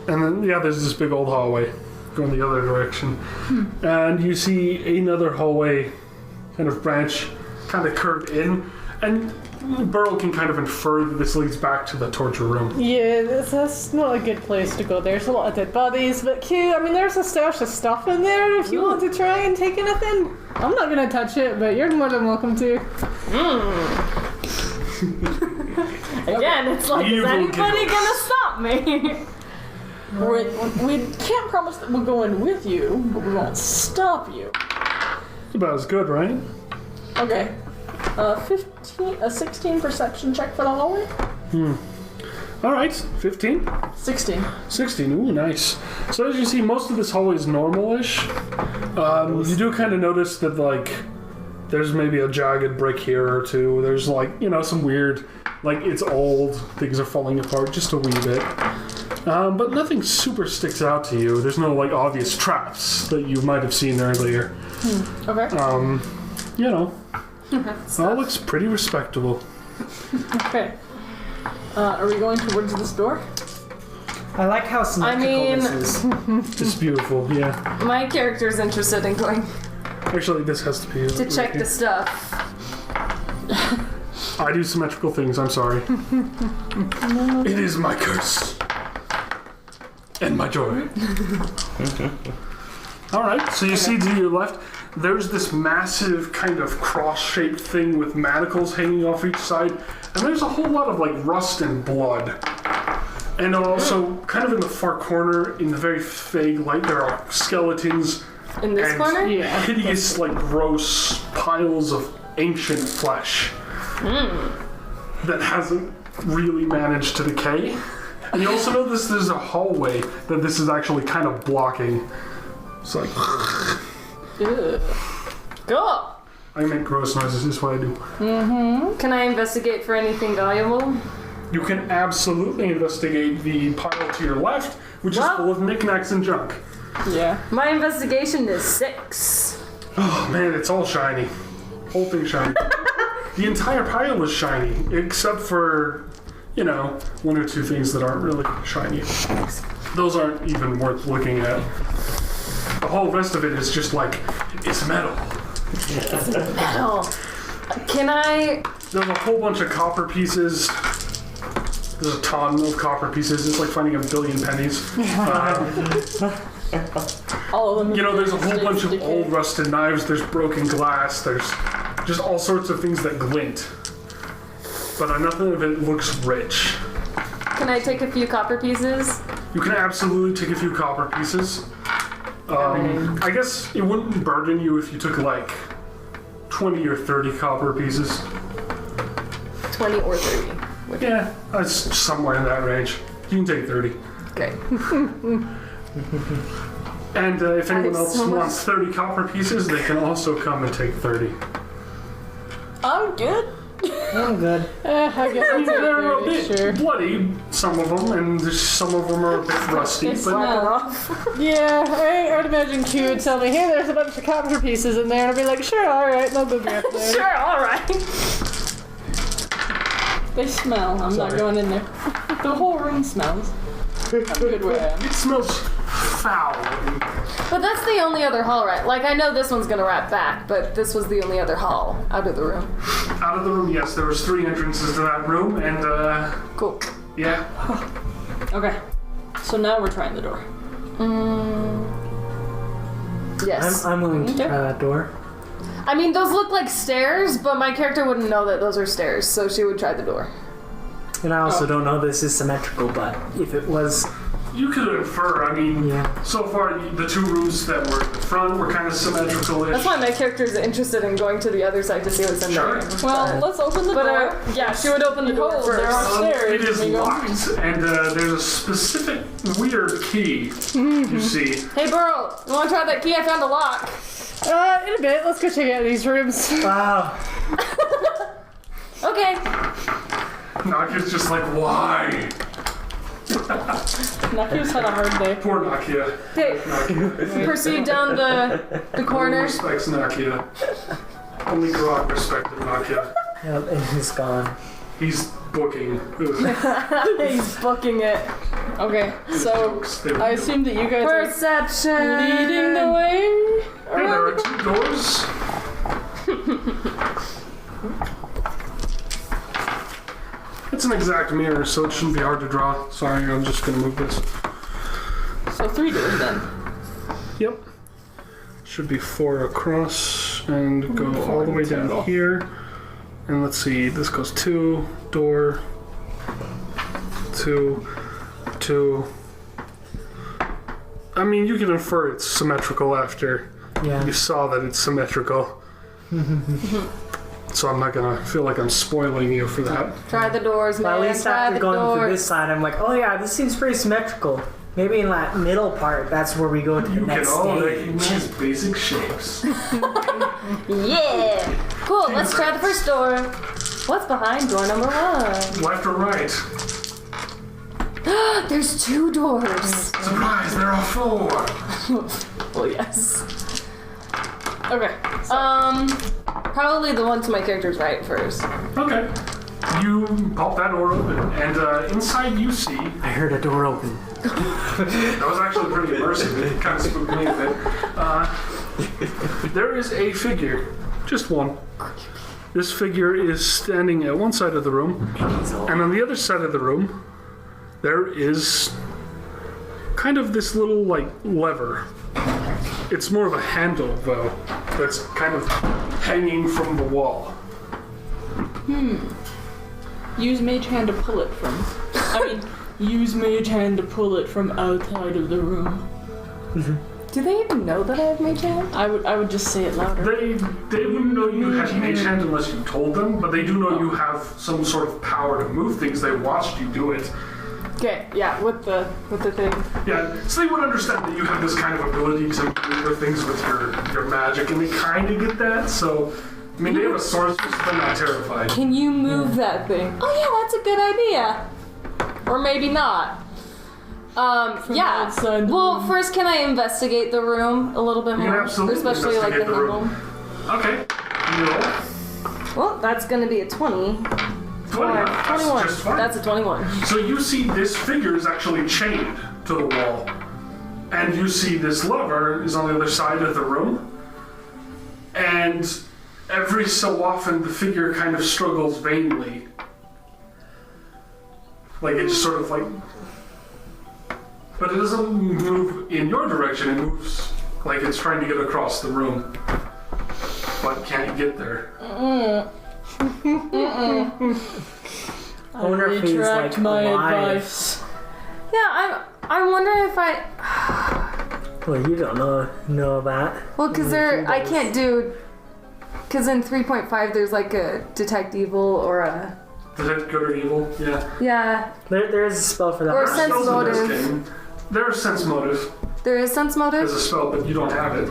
and then there's this big old hallway going the other direction, and you see another hallway kind of branch, kind of curve in, and Burl can kind of infer that this leads back to the torture room. Yeah, that's not a good place to go. There's a lot of dead bodies, but Q, I mean, there's a stash of stuff in there if you want to try and take anything. I'm not gonna touch it, but you're more than welcome to. Again, it's like, Evil is anybody giggles. gonna stop me? We can't promise that we'll go in with you, but we won't stop you. It's about as good, right? Okay. 16 perception check for the hallway? Alright, 15? 16. 16, ooh, nice. So as you see, most of this hallway is normal-ish. You do kind of notice that, like, there's maybe a jagged brick here or two. There's, like, some weird, like, it's old, things are falling apart just a wee bit. But nothing super sticks out to you. There's no, like, obvious traps that you might have seen earlier. Okay. All looks pretty respectable. Okay. Are we going towards this door? I like how symmetrical this is. It's beautiful, yeah. My character's interested in going Actually, this has to be... to check the stuff. I do symmetrical things, I'm sorry. It is my curse. And my joy. Alright, so you see to your left, there's this massive kind of cross-shaped thing with manacles hanging off each side, and there's a whole lot of like rust and blood. And also, kind of in the far corner, in the very vague light, there are skeletons In this and corner? hideous, like gross piles of ancient flesh that hasn't really managed to decay. And you also notice there's a hallway that this is actually kind of blocking. It's like... Ugh. Go! I make gross noises, is what I do. Can I investigate for anything valuable? You can absolutely investigate the pile to your left, which is Well- full of knickknacks and junk. Yeah. My investigation is 6. Oh man, it's all shiny. Whole thing shiny. The entire pile is shiny, except for, you know, one or two things that aren't really shiny. Those aren't even worth looking at. The whole rest of it is just like, it's metal. Metal. Can I... There's a whole bunch of copper pieces. There's a ton of copper pieces. It's like finding a billion pennies. All of them. You know, there's a whole bunch of old rusted knives. There's broken glass. There's just all sorts of things that glint. But nothing of it looks rich. Can I take a few copper pieces? You can absolutely take a few copper pieces. I guess it wouldn't burden you if you took like 20 or 30 copper pieces. 20 or 30. Yeah, that's somewhere in that range. You can take 30. Okay. And if anyone else so much- wants 30 copper pieces, they can also come and take 30. I'm good. I'm good. I guess I mean, that's they're a okay, bit sure. bloody, some of them, and some of them are a bit rusty. But Yeah, I would imagine Q would tell me, hey, there's a bunch of copper pieces in there, and I'd be like, sure, alright, and I'll go grab them. Sure, alright. They smell. I'm not going in there. The whole room smells. I'm good where I am. it smells foul. But that's the only other hall, right? Like, I know this one's gonna wrap back, but this was the only other hall out of the room. Out of the room, yes, there was 3 entrances to that room, and Cool. yeah. Okay. So now we're trying the door. Yes. I'm willing to try that door. I mean, those look like stairs, but my character wouldn't know that those are stairs, so she would try the door. And I also don't know this is symmetrical, but if it was, You could infer, I mean, yeah. so far the 2 rooms that were at the front were kind of symmetrical-ish. That's why my character is interested in going to the other side to see what's in Sure. there. Well, let's open the But door. yeah, she would open the door Behold, first. there are stairs. It is Amigo. locked, and there's a specific weird key, you see. Hey, Burl, you want to try that key? I found a lock. In a bit, let's go check out these rooms. Wow. Okay. Nakia's just like, why? Nakia's had a hard day. Poor Nakia. Okay. Proceed down the No one corner. respects Nakia. Only Grog respected Nakia. Yep, and he's gone. He's booking. Ugh. He's booking it. Okay, so Jokes. They- I assume that you guys are Perception. leading the way. Hey, there are 2 doors. It's an exact mirror, so it shouldn't be hard to draw. Sorry, I'm just gonna move this. So 3 doors then. Yep. Should be 4 across and go all the way down here. And let's see, this goes 2, door, 2, 2. I mean, you can infer it's symmetrical after Yeah. you saw that it's symmetrical. So I'm not gonna feel like I'm spoiling you for that. Try the doors, But man. at least Try after the going through doors. this side, I'm like, oh yeah, this seems pretty symmetrical. Maybe in that middle part, that's where we go to the You can next all stage. recognize basic shapes. Yeah. Cool. Let's try the first door. What's behind door number 1? Left or right? There's 2 doors. Surprise, there are 4. Well, yes. Okay. Probably the one to my character's right first. Okay. You pop that door open, and inside you see. I heard a door open. That was actually pretty immersive. It kind of spooked me a bit. There is a figure, just one. This figure is standing at one side of the room, and on the other side of the room, there is kind of this little, like, lever. It's more of a handle, though, that's kind of hanging from the wall. Use mage hand to pull it from. Use mage hand to pull it from outside of the room. Do they even know that I have mage hand? I would just say it louder. They wouldn't know you had mage hand unless you told them, but they do know you have some sort of power to move things. They watched you do it. Okay, yeah, with the thing. Yeah, so they would understand that you have this kind of ability to maneuver things with your magic, and they kind of get that, so... I mean, they have a sorceress, but they're not terrified. Can you move that thing? Oh yeah, that's a good idea. Or maybe not. Yeah. outside the Well, room. first, can I investigate the room a little bit You can more? absolutely Especially like the investigate the handle. room. Okay. You roll. Well, that's gonna be a 20. 20. That's 21. just fine. That's a 21. So you see this figure is actually chained to the wall. And you see this lever is on the other side of the room. And every so often the figure kind of struggles vainly. Like it just sort of like... But it doesn't move in your direction, it moves like it's trying to get across the room. But can't get there. I wonder if he's like my alive. advice. Yeah, I'm wondering if I... Well, you don't know that. Well, because I can't do... Because in 3.5 there's like a detect evil or a... Detect good or evil? Yeah. Yeah, There is a spell for that. Or There are sense spells in this motive. game. There's sense motive there is sense as motive. a spell, but you don't have it.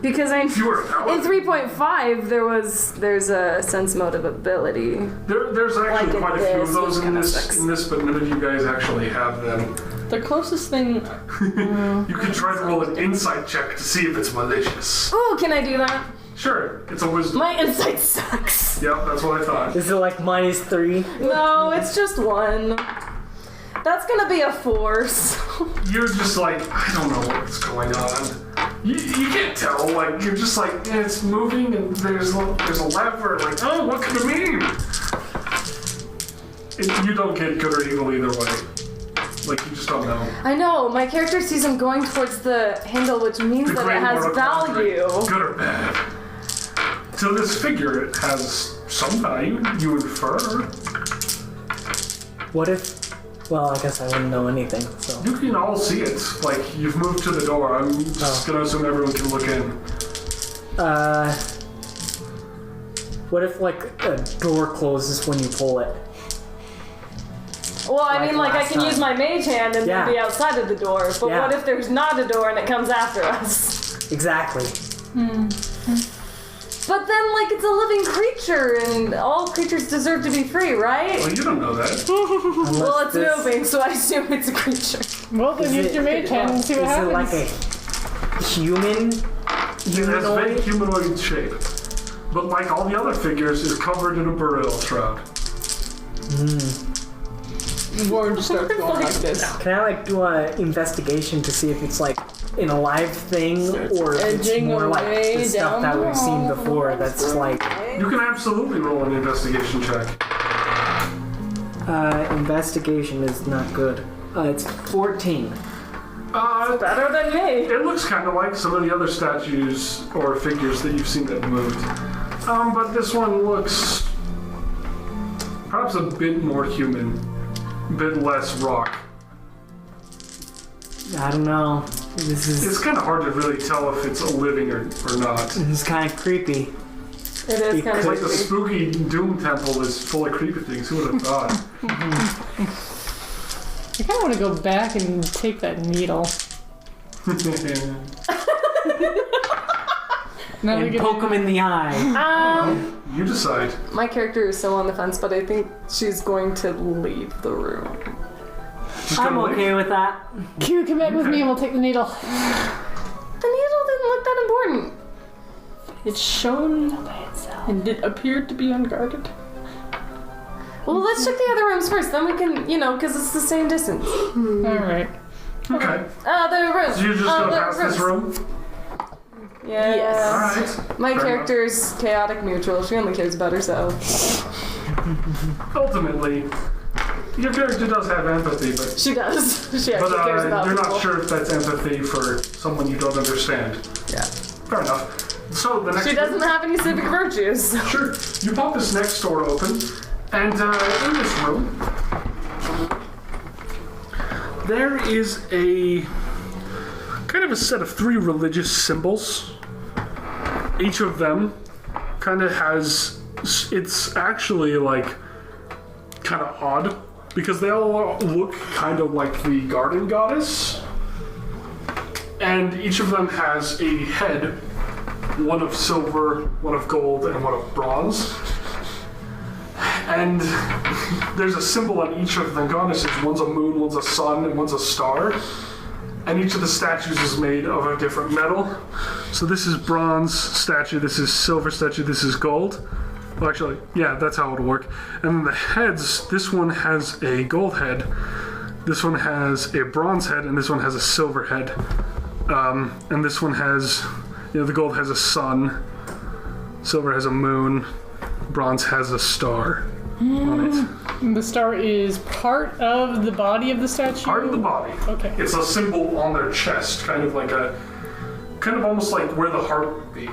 Because If you were a in paladin, 3.5 there's a sense motive ability. there's actually Like in quite a few of this, those which in kinda this, sucks. but none of you guys actually have them. The closest thing. You could try to roll an insight check to see if it's malicious. Oh, can I do that? Sure, it's a wisdom. My insight sucks. Yep, that's what I thought. Is it like -3? No, it's just 1. That's gonna be a 4. So. You're just like, I don't know what's going on. You can't tell, like, you're just like, it's moving and there's a lever, like, oh, what could it mean? You don't get good or evil either way. Like, you just don't know. I know, my character sees him going towards the handle, which means that it Great has Moral Contract, value. good or bad. So this figure has some value, you infer. What if? Well, I guess I wouldn't know anything. So You can all see it. Like, you've moved to the door. I'm just gonna assume everyone can look in. what if like a door closes when you pull it? Well, I Like mean, like, I last can time. use my mage hand and Yeah. then be outside of the door, but Yeah. what if there's not a door and it comes after us? Exactly. But then, like, it's a living creature, and all creatures deserve to be free, right? Well, you don't know that. Unless Well, it's this- moving, so I assume it's a creature. Well, then use your mage hand and see what Is it happens. like a human? It has Humanoid? vague humanoid shape. But like all the other figures, is covered in a burial shroud. Warren just starts going like this. Can I like do a investigation to see if it's like an alive thing or if it's edging more like away the stuff down that the we've seen hall. before? That's like You can absolutely roll an investigation check. investigation is not good. It's 14. Better than me. It looks kind of like some of the other statues or figures that you've seen that moved. But this one looks perhaps a bit more human, a bit less rock. I don't know. This It's is kind of hard to really tell if it's a living or not. this is kind of creepy. It is kind It's of like the creepy. spooky Doom Temple is full of creepy things. Who would have thought? I kind of want to go back and take that needle. Now we And get poke him in the eye. You decide. My character is so on the fence, but I think she's going to leave the room. Just I'm gonna okay with that. Q, come back with me and we'll take the needle. The needle didn't look that important. It's shown and it appeared to be unguarded. Well, let's check the other rooms first, then we can, because it's the same distance. Alright. Okay. The rooms. So you're just gonna pass this rooms. room? Yeah. Yes. Alright. My Fair character's chaotic neutral. She only cares about herself. Ultimately, your character does have empathy, but She does. She actually but cares about you're people. not sure if that's empathy for someone you don't understand. Yeah. Fair enough. So the next She doesn't have any civic virtues. Sure. You pop this next door open, and in this room, there is a kind of a set of 3 religious symbols. Each of them kind of has, it's actually like kind of odd because they all look kind of like the garden goddess. And each of them has a head, one of silver, one of gold, and one of bronze. And there's a symbol on each of the goddesses. One's a moon, one's a sun, and one's a star. And each of the statues is made of a different metal. So this is bronze statue, this is silver statue, this is gold. Well, actually, yeah, that's how it'll work. And then the heads, this one has a gold head, this one has a bronze head, and this one has a silver head. And this one has, the gold has a sun, silver has a moon, bronze has a star on it. And the star is part of the body of the statue? Part of the body. Okay. It's a symbol on their chest, kind of almost like where the heart would be.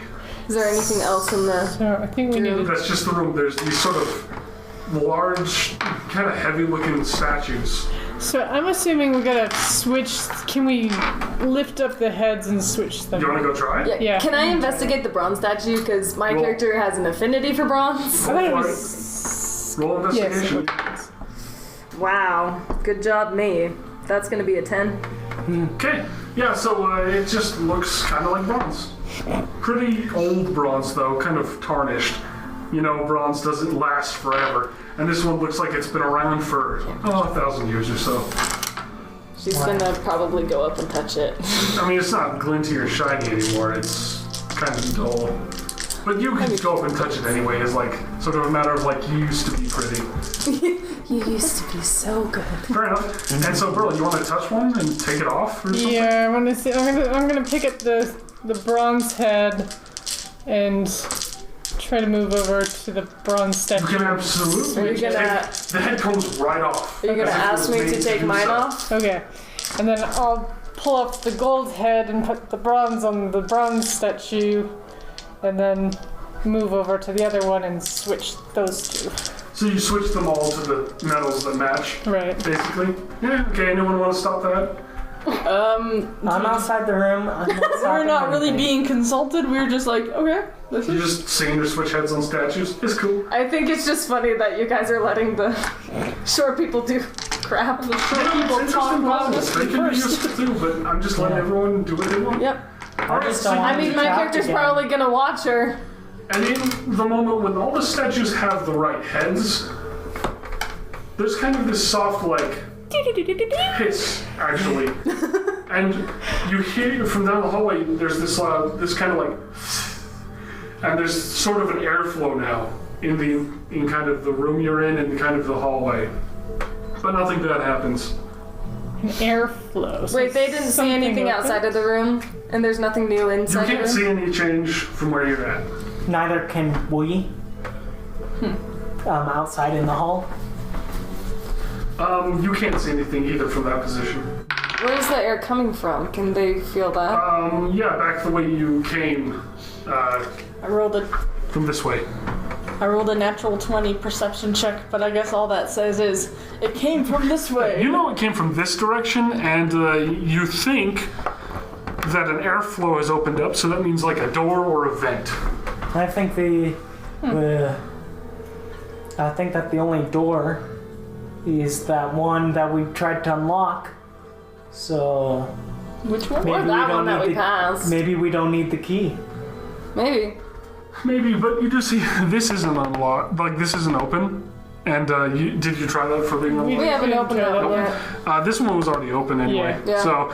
Is there anything else in the... So I think we need to... That's just the room. There's these sort of large, kind of heavy-looking statues. So I'm assuming we gotta switch... Can we lift up the heads and switch them? You want to go try? Yeah. Can I investigate the bronze statue? Because my Roll. character has an affinity for bronze. I thought it Roll for was... Roll investigation. Yes. Wow. Good job, me. That's going to be a 10. Okay. Yeah, so it just looks kind of like bronze. Pretty old bronze, though, kind of tarnished. Bronze doesn't last forever. And this one looks like it's been around for, 1,000 years or so. She's going to probably go up and touch it. I mean, it's not glinty or shiny anymore. It's kind of dull. But you can go up and touch it anyway. It's like sort of a matter of like, you used to be pretty. You used to be so good. Fair enough. And so, Burl, you want to touch one and take it off or something? Yeah, I want to see... I'm gonna pick up the bronze head and try to move over to the bronze statue. You can absolutely. Are you gonna- The head comes right off. Are you going to As if ask it was me made to take do mine so. off? Okay. And then I'll pull up the gold head and put the bronze on the bronze statue, and then move over to the other one and switch those two. So you switch them all to the metals that match, Right. basically? Yeah, okay. Anyone want to stop that? I'm outside the room. I'm not We're stopping not really anything. being consulted. We're just like, okay, this You is... just seeing her switch heads on statues? It's cool. I think it's just funny that you guys are letting the short people do crap. The short Yeah, people it's talk interesting loudest puzzles. They can be first. useful too, but I'm just letting everyone do what they want. Yep. I just don't so want I mean, to my chat character's again. probably going to watch her. And in the moment when all the statues have the right heads, there's kind of this soft, like, hiss, actually. And you hear from down the hallway, there's this kind of like, and there's sort of an airflow now in kind of the room you're in and kind of the hallway. But nothing bad happens. An airflow. So Wait, they didn't see something anything open? outside of the room? And there's nothing new You inside the can't room? see any change from where you're at. Neither can we. Outside in the hall. You can't see anything either from that position. Where's the air coming from? Can they feel that? Yeah, back the way you came, I rolled from this way. a natural 20 perception check, but I guess all that says is it came from this way. You know it came from this direction, and you think that an airflow has opened up, so that means like a door or a vent. I think I think that the only door is that one that we tried to unlock. So Which one? maybe Or that we one don't that need we the, passed. maybe we don't need the key. Maybe. Maybe, but you do see this isn't unlocked. Like this isn't open. And did you try that for being unlocked? We haven't opened that one yet. This one was already open anyway. Yeah. Yeah. So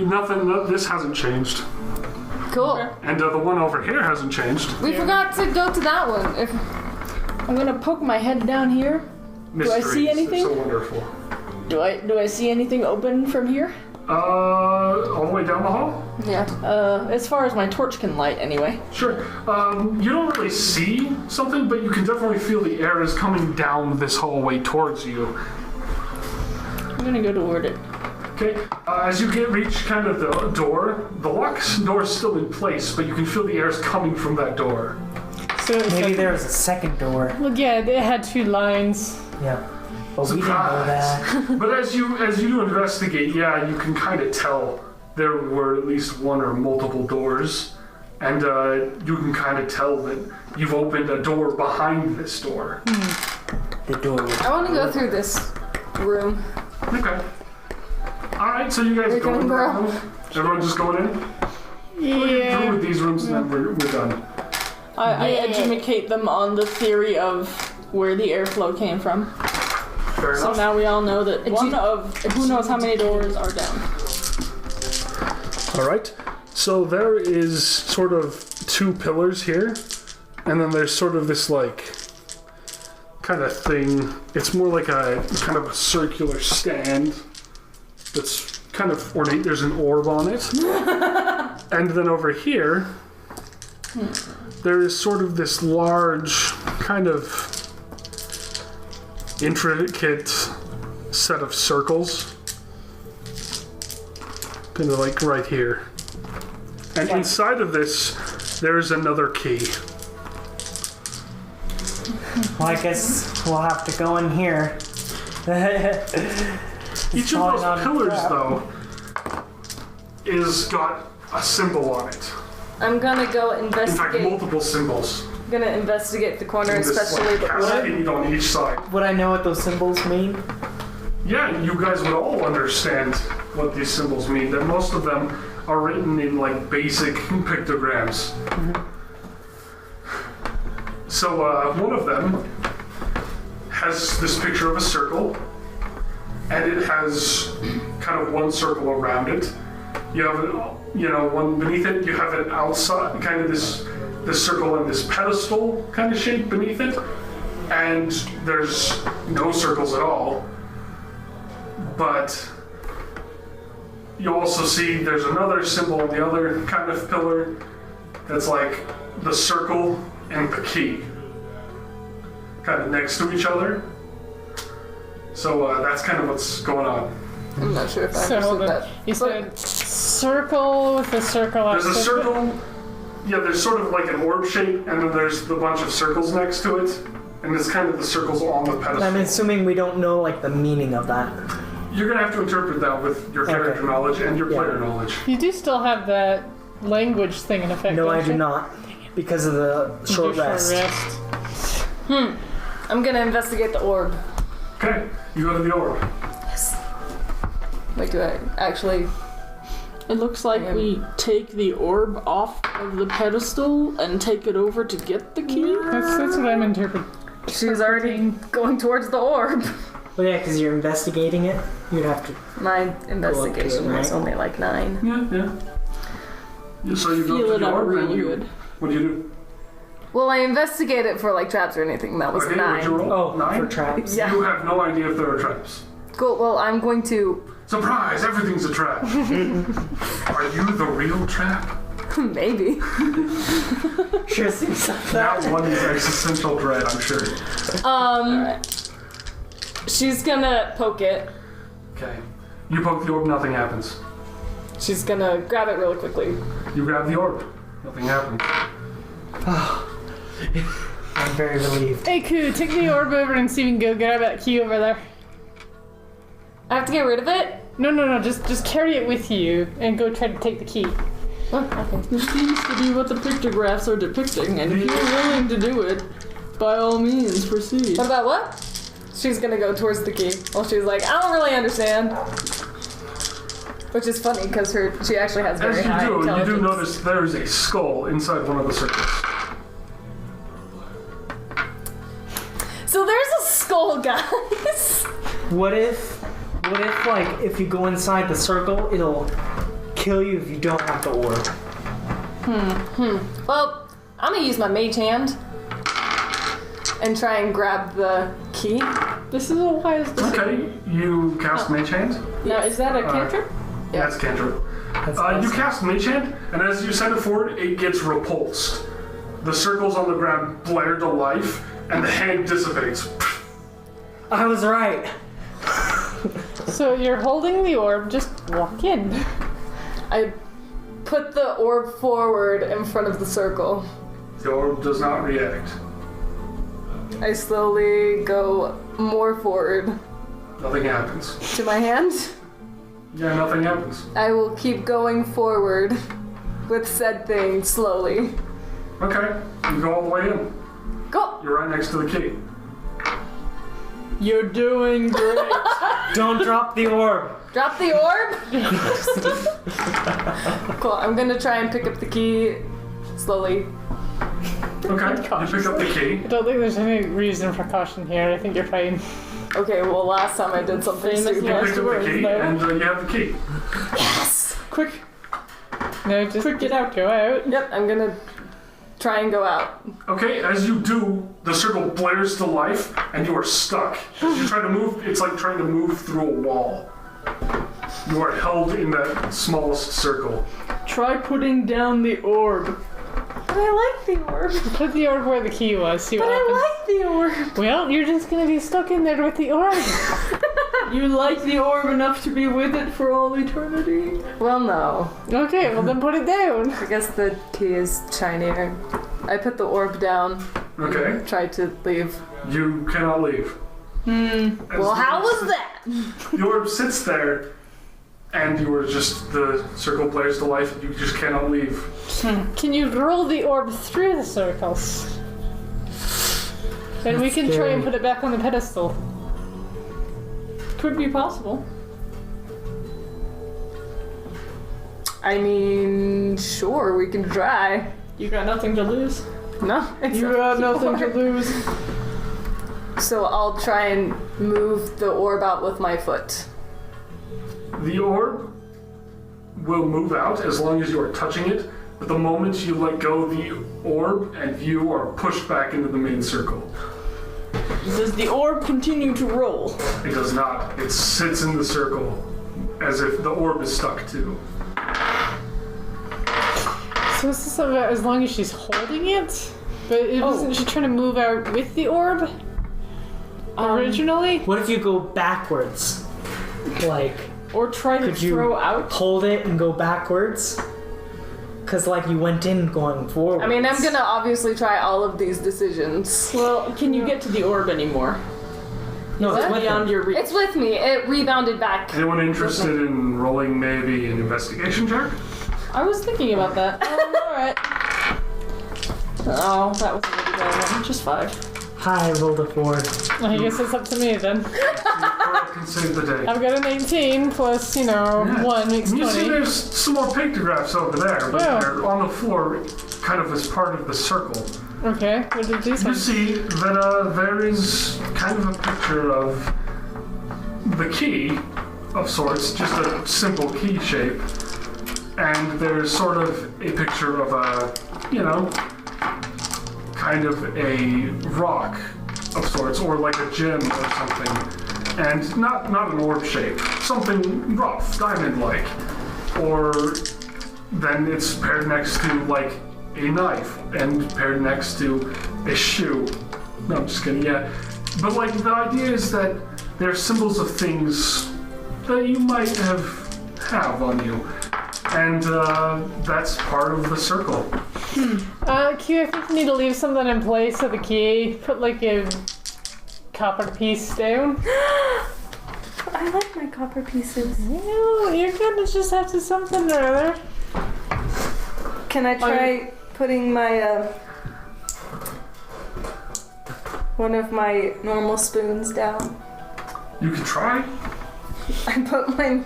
nothing. This hasn't changed. Cool. And the one over here hasn't changed. We forgot to go to that one. I'm gonna poke my head down here mysteries. see anything? They're so wonderful. Do I see anything open from here? All the way down the hall? Yeah. As far as my torch can light, anyway. Sure. You don't really see something, but you can definitely feel the air is coming down this hallway towards you. I'm gonna go toward it. Okay. As you reach kind of the door, the lock door is still in place, but you can feel the air is coming from that door. So it's Maybe like, there was a second door. well, yeah, it had 2 lines. Yeah. But we didn't know that. But as you do investigate, yeah, you can kind of tell there were at least one or multiple doors, and you can kind of tell that you've opened a door behind this door. The door was I want to go through this room. Okay. All right, so you guys We're going going, bro. around? Everyone just going in? We'll get through with these rooms and then we're done. I educate them on the theory of where the airflow came from. Fair So enough. now we all know that one of who knows how many doors are down. All right. So there is sort of 2 pillars here, and then there's sort of this like kind of thing. It's more like a kind of a circular stand that's kind of ornate. There's an orb on it, and then over here there is sort of this large kind of intricate set of circles, kind of like right here. And inside of this, there's another key. Well, I guess we'll have to go in here. Each of probably not those a pillars, trap. though, is got a symbol on it. I'm gonna go In fact, investigate. multiple symbols. I'm gonna investigate the corner, And this, especially the wood. cascade on each side. Would I know what those symbols mean? Yeah, you guys would all understand what these symbols mean. That most of them are written in like basic pictograms. So one of them has this picture of a circle, and it has kind of one circle around it. You have, one beneath it. You have an outside, kind of this circle and this pedestal kind of shape beneath it, and there's no circles at all. But you also see there's another symbol on the other kind of pillar that's like the circle and the key, kind of next to each other. So that's kind of what's going on. I'm not sure if I So hold understood on. that. You said circle with a circle There's a outside of it? circle, yeah, there's sort of like an orb shape, and then there's the bunch of circles next to it, and it's kind of the circles on the pedestal. I'm assuming we don't know like the meaning of that. You're gonna have to interpret that with your character Okay. knowledge and your Yeah. player knowledge. You do still have that language thing in effect. No, don't I do you? not, because of the short Your rest. I'm gonna investigate the orb. Okay, you go to the orb. Like, do I actually? It looks like we take the orb off of the pedestal and take it over to get the key. That's what I'm interpreting. She's already going towards the orb. Well, yeah, because you're investigating it. You'd have to. My investigation right? was only like 9. Yeah. So you go Feel to it the out orb really and you, good. what do you do? Well, I investigate it for like traps or anything. That was Okay, 9. what'd you roll? Oh, 9? for traps. Yeah. You have no idea if there are traps. Cool. Well, I'm going to Surprise! Everything's a trap. Are you the real trap? maybe. Sure seems like that. That one is existential dread, I'm sure. She's gonna poke it. Okay. You poke the orb, nothing happens. She's gonna grab it really quickly. You grab the orb, nothing happens. I'm very relieved. Hey, Ku, take the orb over and see if we can go grab that key over there. I have to get rid of it. No, just carry it with you and go try to take the key. Oh, okay. This seems to be what the pictographs are depicting, and if you're willing to do it, by all means, proceed. What about what? She's gonna go towards the key. Well, she's like, I don't really understand. Which is funny because she actually has very As high you intelligence. do notice there is a skull inside one of the circles. So there's a skull, guys. What if, like, if you go inside the circle, it'll kill you if you don't have the orb? Well, I'm gonna use my mage hand and try and grab the key. This is a wise decision. Okay, you cast Mage Hand. Now, is that a cantrip? That's cantrip. You cast Mage Hand, and as you send it forward, it gets repulsed. The circles on the ground blare to life, and the hand dissipates. I was right. So you're holding the orb, just walk in. I put the orb forward in front of the circle. The orb does not react. I slowly go more forward Nothing happens. to my hand. Yeah, nothing happens. I will keep going forward with said thing slowly. Okay, you go all the way in. Go! You're right next to the key. You're doing great. Don't drop the orb. Drop the orb! Cool, I'm gonna try and pick up the key slowly. Okay, you pick up the key. I don't think there's any reason for caution here. I think you're fine. Okay, well last time I did something Famous stupid. You pick up the key, no. and you have the key. Quick, No, just quick, get out, go out. Yep, I'm gonna try and go out. Okay, as you do, the circle blares to life, and you are stuck. As you try to move, it's like trying to move through a wall. You are held in that smallest circle. try putting down the orb. But I like the orb. Put the orb where the key was, see what But happens. I like the orb. Well, you're just gonna be stuck in there with the orb. You like the orb enough to be with it for all eternity? Well, no. Okay, well then put it down. I guess the key is shinier. I put the orb down, Okay, tried to leave. you cannot leave. Well, how was that? The orb sits there, and you are just, the circle blares to life, and you just cannot leave. Can you roll the orb through the circles? Then we can try and put it back on the pedestal. Could be possible. I mean, sure, we can try. You got nothing to lose. No, it's You got nothing to lose. So I'll try and move the orb out with my foot. The orb will move out as long as you are touching it, but the moment you let go of the orb, and you are pushed back into the main circle. Does the orb continue to roll? It does not. It sits in the circle as if the orb is stuck to. So this is about as long as she's holding it? But it wasn't she trying to move out with the orb? Originally? What if you go backwards? Like, Or try to Could you- throw out? hold it and go backwards? Because, like, you went in going forward. I mean, I'm gonna obviously try all of these decisions. Well, can you get to the orb anymore? No, Is it's that with beyond him. your reach? It's with me. It rebounded back. Anyone interested in rolling maybe an investigation check? I was thinking about that. Alright. Oh, that was a really bad one. Just 5. Hi, I rolled a 4. I guess it's up to me then. Correct can save the day. I've got an 18 plus, 1 makes You see 20. there's some more pictographs over there, but Yeah. they're on the floor kind of as part of the circle. Okay, what did these You ones? see that there is kind of a picture of the key of sorts, just a simple key shape. And there's sort of a picture of a, kind of a rock of sorts, or like a gem or something. And not an orb shape, something rough, diamond-like. Or then it's paired next to like a knife, and paired next to a shoe. No, I'm just kidding, yeah. But like the idea is that they're symbols of things that you might have on you. And that's part of the circle. Q, I think we need to leave something in place of the key. Put like a copper piece down. I like my copper pieces. No, you're gonna just have to something or other. Can I try putting my one of my normal spoons down? You can try. I put my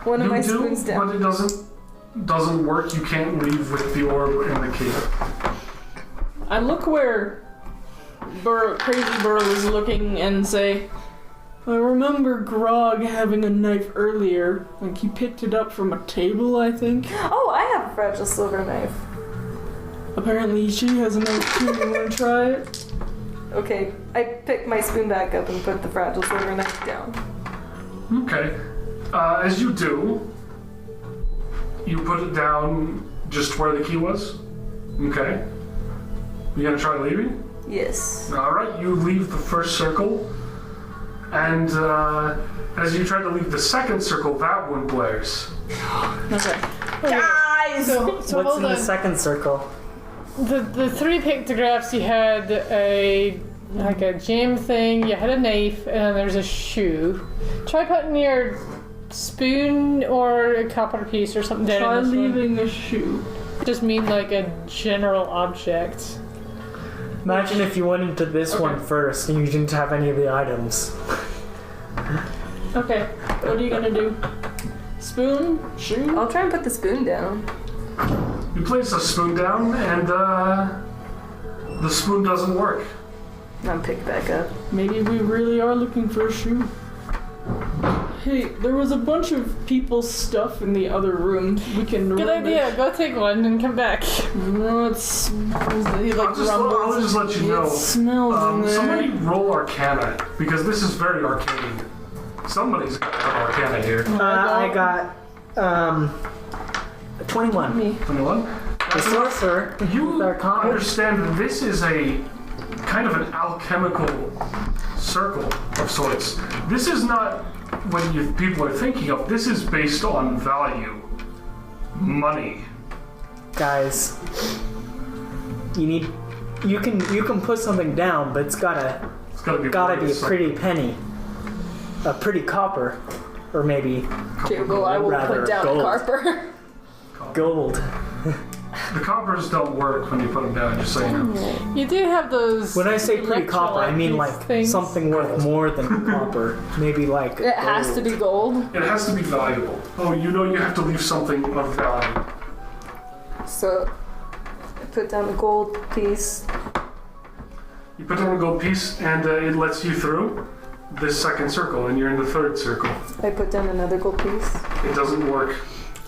one of my You do, spoons down. but it doesn't work. You can't leave with the orb and the key. I look where Crazy Burl is looking and say, I remember Grog having a knife earlier. Like he picked it up from a table, I think. Oh, I have a fragile silver knife. Apparently she has a knife too. You wanna try it? Okay, I pick my spoon back up and put the fragile silver knife down. Okay. As you do, you put it down just where the key was. Okay. You gonna try leaving? Yes. Alright, you leave the first circle, and as you try to leave the second circle, that one blares. Okay. Guys! So What's hold in the on. second circle? The 3 pictographs, you had a gem thing, you had a knife, and then there's a shoe. Try putting your spoon or a copper piece or something down Try in this one. leaving a shoe. Just mean like a general object. Imagine if you went into this one first and you didn't have any of the items. Okay, what are you gonna do? Spoon? Shoe? I'll try and put the spoon down. You place the spoon down, and the spoon doesn't work. I'll pick it back up. Maybe we really are looking for a shoe. Hey, there was a bunch of people's stuff in the other room. We can Good idea, go take one and come back. No, it smells. He like I'll just let you know. It smells in there. Somebody roll Arcana, because this is very arcane. Somebody's got to have Arcana here. I got 21. Me. 21? The sorcerer. You with Arcana. understand that this is a kind of an alchemical circle of sorts. This is not what people are thinking of. This is based on value. Money. Guys, you can put something down, but it's gotta It's be a pretty penny, a pretty copper, or maybe Jiggle, I will Rather put down gold. a carper. gold. The coppers don't work when you put them down, just so you know. You do have those. When I say pretty copper, I mean like things. something worth more than copper. Maybe like It has to be gold. It has to be valuable. Oh, you know you have to leave something of value. So I put down a gold piece. You put down a gold piece, and it lets you through this second circle, and you're in the third circle. I put down another gold piece. It doesn't work.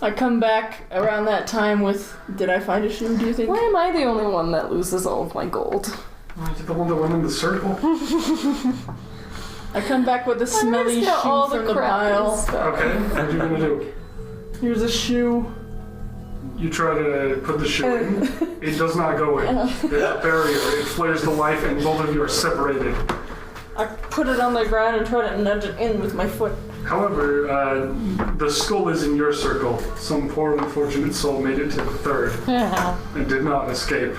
I come back around that time with. Did I find a shoe? Do you think? Why am I the only one that loses all of my gold? You're the one that went in the circle. I come back with a smelly Got shoe all from the the crappy pile. stuff. Okay, what are you gonna do? Here's a shoe. You try to put the shoe in. It does not go in. There's a barrier. It flares to life, and both of you are separated. I put it on the ground and try to nudge it in with my foot. However, the skull is in your circle. Some poor unfortunate soul made it to the third Yeah. and did not escape.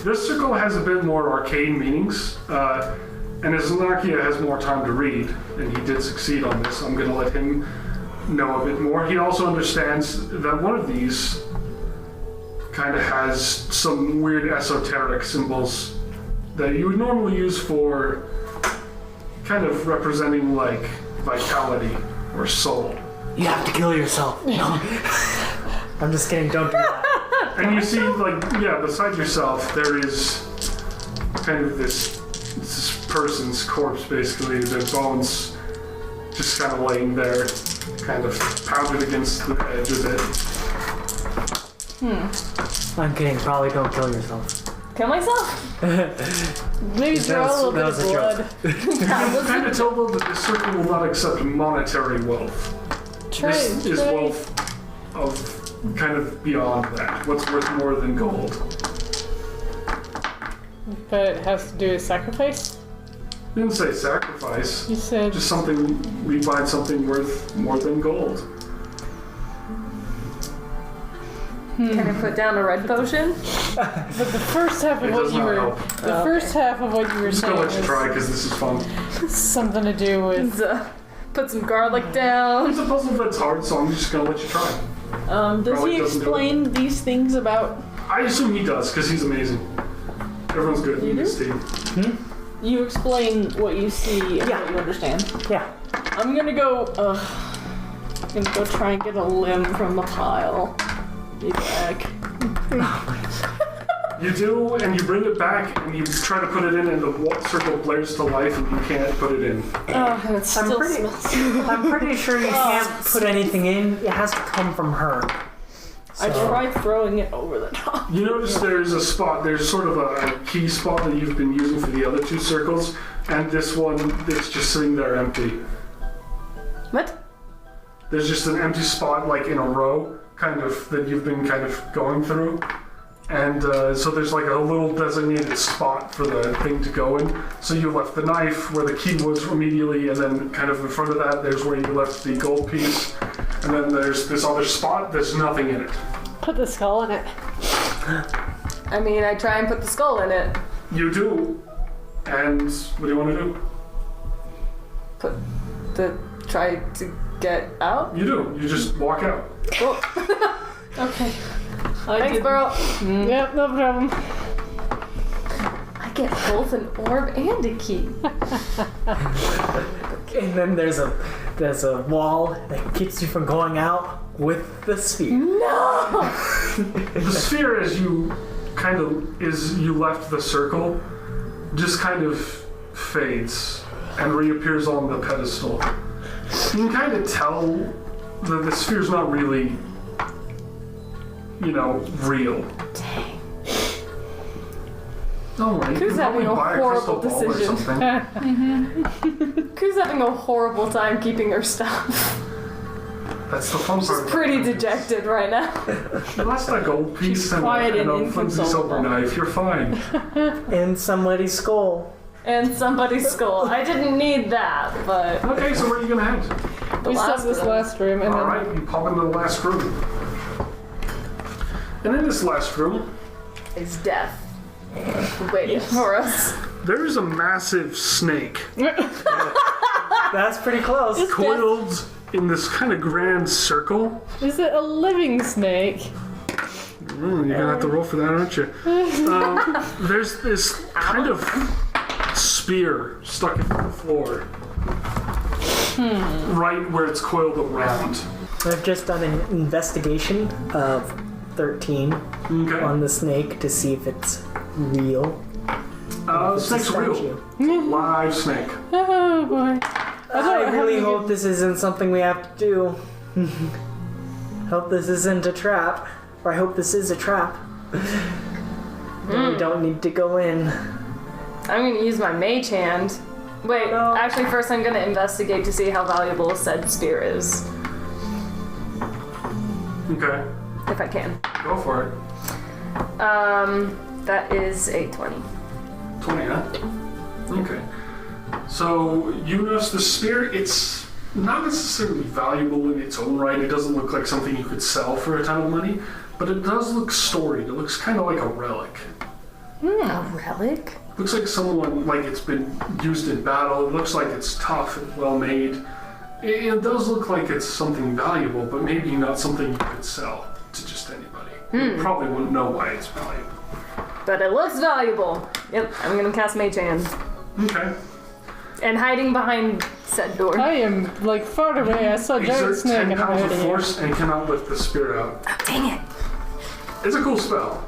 This circle has a bit more arcane meanings, and as Anarchia has more time to read, and he did succeed on this, I'm going to let him know a bit more. He also understands that one of these kind of has some weird esoteric symbols that you would normally use for kind of representing like vitality or soul. You have to kill yourself. No. I'm just kidding. Don't do that. And you see, like, yeah, beside yourself, there is kind of this person's corpse, basically. Their bones just kind of laying there, kind of pounded against the edge of it. I'm kidding. Probably don't kill yourself. Kill myself? Maybe draw a little bit of that was a blood. You can kind of tell, though, that this circle will not accept monetary wealth. This is wealth of kind of beyond that. What's worth more than gold. But it has to do with sacrifice? You didn't say sacrifice. You said. Just something, we find something worth more than gold. Can I put down a red potion? But the first half of It what does you not were. help. The first half of what you were I'm just saying gonna let you was try because this is fun. something to do with. Put some garlic down. It's a puzzle that's hard, so I'm just gonna let you try. Does Probably he doesn't do explain these things about? I assume he does because he's amazing. Everyone's good in this team. You explain what you see and what you understand. Yeah. I'm gonna go. I'm gonna go try and get a limb from the pile. Be back. You do, and you bring it back, and you try to put it in, and the circle blares to life, and you can't put it in. And it still smells. I'm pretty sure you can't put anything in. It has to come from her. I tried throwing it over the top. You notice there's a spot, there's sort of a key spot that you've been using for the other two circles, and this one, it's just sitting there empty. What? There's just an empty spot, like in a row, kind of, that you've been kind of going through. And so there's like a little designated spot for the thing to go in. So you left the knife where the key was immediately, and then kind of in front of that, there's where you left the gold piece. And then there's this other spot, there's nothing in it. Put the skull in it. I mean, I try and put the skull in it. You do. And what do you want to do? Try to get out? You do. You just walk out. Cool. Okay. Thanks, Burl. Yep, no problem. I get both an orb and a key. And then there's a wall that keeps you from going out with the sphere. No! The sphere, as you left the circle, just kind of fades and reappears on the pedestal. You can kind of tell that the sphere's not really, real. Dang. Oh, right. Who's having a horrible decision? Decision. Ku's having a horrible time keeping her stuff. That's the fun part. She's pretty dejected right now. You lost that gold piece and quiet and a flimsy silver inconsolable. knife. You're fine. In somebody's skull. And somebody's skull. I didn't need that, but Okay, so where are you gonna head? We still have this last room, and All then right, you pop into the last room. And in this last room, it's death waiting for us. there is a massive snake That's pretty close. coiled in this kind of grand circle. is it a living snake? You're gonna have to roll for that, aren't you? There's this kind of spear stuck in the floor. Right where it's coiled around. I've just done an investigation of 13 Okay. on the snake to see if it's real. The It's a snake's real. statue. Live snake. Oh boy. I really have hope this isn't something we have to do. Hope this isn't a trap. Or I hope this is a trap. Then we don't need to go in. I'm gonna use my mage hand. Wait, No. actually first I'm gonna investigate to see how valuable said spear is. Okay. If I can. Go for it. That is a 20. 20, huh? Okay. So you notice the spear, it's not necessarily valuable in its own right. It doesn't look like something you could sell for a ton of money, but it does look storied. It looks kind of like a relic. A relic? Looks like someone, like it's been used in battle. It looks like it's tough and well made. It does look like it's something valuable, but maybe not something you could sell to just anybody. You probably wouldn't know why it's valuable. But it looks valuable. Yep, I'm gonna cast mage hand. Okay. And hiding behind said door. I am like far away. I saw a giant Exert snake 10 and I'm pounds out of of here. force and cannot lift the spear out. Oh, dang it. It's a cool spell.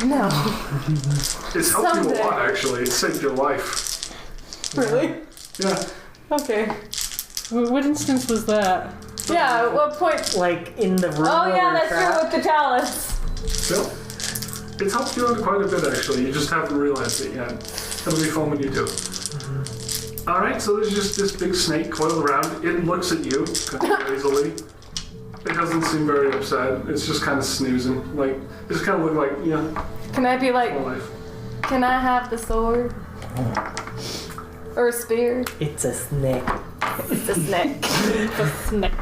No. It's helped you Someday. a lot, actually. It saved your life. Really? Yeah. Okay. What instance was that? Yeah, at what point? Like in the room. Oh where yeah, we're that's trapped. true with the chalice. Still, it's helped you out quite a bit, actually. You just haven't realized it yet. It'll be fun when you do. Alright, so there's just this big snake coiled around. It looks at you kind of lazily. It doesn't seem very upset. It's just kind of snoozing. Like, it just kind of look like, Can I be like, full life. can I have the sword? Or a spear? It's a snake. It's a snake. The snake.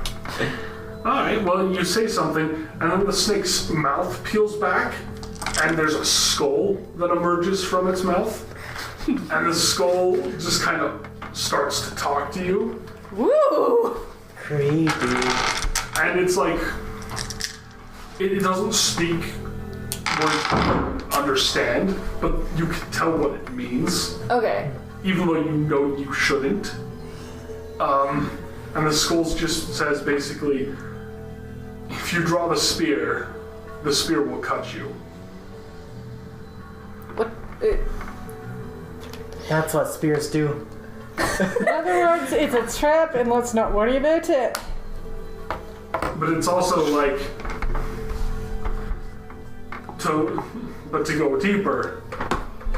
Alright, well, you say something, and then the snake's mouth peels back, and there's a skull that emerges from its mouth. And the skull just kind of starts to talk to you. Woo! Creepy. And it's like, it doesn't speak words you understand, but you can tell what it means, Okay. even though you know you shouldn't. And the skull just says basically, if you draw the spear will cut you. What? That's what spears do. In other words, it's a trap, and let's not worry about it. But it's also like, But to go deeper,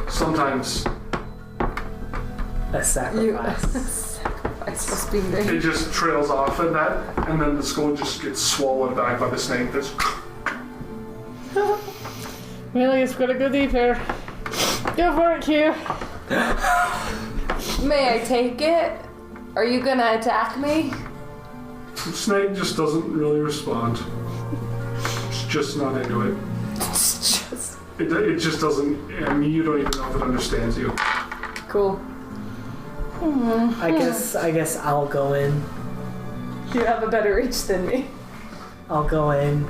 sometimes A sacrifice. Sacrifice must be there. it just trails off at that, and then the skull just gets swallowed back by the snake. That's Well, I guess we're gonna go deeper. Go for it, Hugh. May I take it? Are you gonna attack me? the snake just doesn't really respond. It's just not into it. It just doesn't. I mean, you don't even know if it understands you. Cool. I guess I'll go in. You have a better reach than me. I'll go in.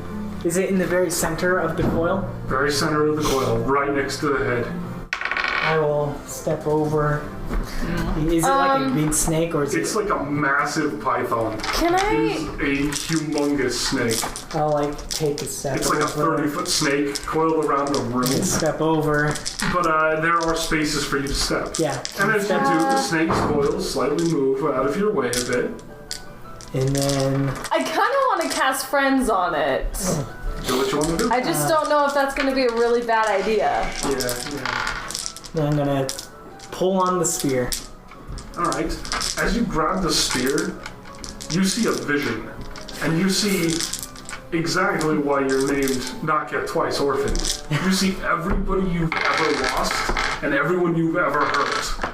Is it in the very center of the coil? Very center of the coil, right next to the head. I will step over. Is it like a big snake or is It's it? like a massive python. Can It I? is a humongous snake. I'll like take a step It's like a over. 30-foot snake coiled around the room. Step over. But there are spaces for you to step. Yeah. And as you step, do, the snake's coils slightly move out of your way a bit. and then I kind of want to cast friends on it. Do what you want to do. I just don't know if that's going to be a really bad idea. then I'm gonna pull on the spear. Alright. As you grab the spear, you see a vision. And you see exactly why you're named Not Yet Twice Orphaned. You see everybody you've ever lost and everyone you've ever hurt.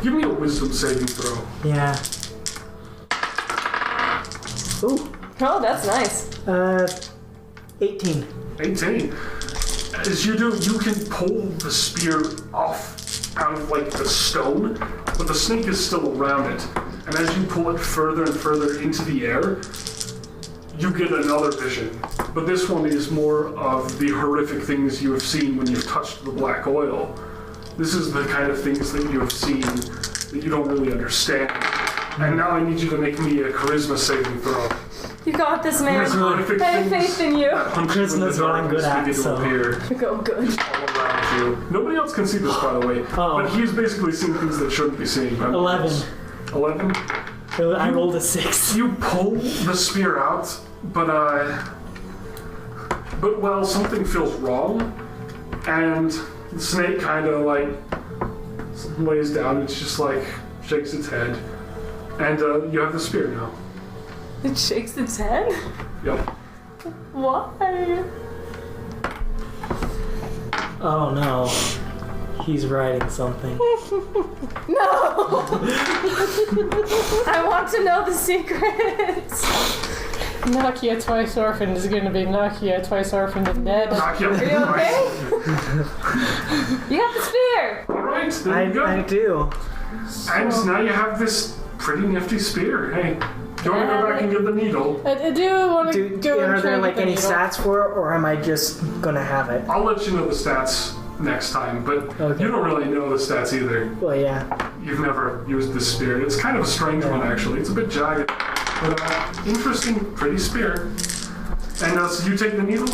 Give me a wisdom saving throw. Yeah. Ooh. Oh, that's nice. 18. 18. As you do, you can pull the spear off out of like the stone, but the snake is still around it. And as you pull it further and further into the air, you get another vision. But this one is more of the horrific things you have seen when you've touched the black oil. This is the kind of things that you have seen that you don't really understand. And now I need you to make me a charisma saving throw. You got this, man. These horrific I have things faith in you. that hunt you in the Charisma's what I'm good darkness at, begin to so. appear Go good. all around you. Nobody else can see this, by the way. Oh. But he's basically seeing things that shouldn't be seen. 11. 11? I rolled a 6. You pull the spear out, but well, something feels wrong, and the snake kind of like lays down. It's just like shakes its head, and you have the spear now. It shakes its head? Yep. Why? Oh no. He's writing something. No! I want to know the secrets. Nokia Twice Orphaned is going to be Nokia Twice Orphaned and dead. Knock you. Are you okay? You got the spear! Alright, there you go. I do. And now you have this pretty nifty spear. Hey, do you want to go back and get the needle? I do want to go and Are try there and like get the any needle. stats for it, or am I just gonna have it? I'll let you know the stats next time, but Okay. you don't really know the stats either. Well, yeah. You've never used this spear. It's kind of a strange one, actually. It's a bit jagged, but interesting, pretty spear. And so you take the needle?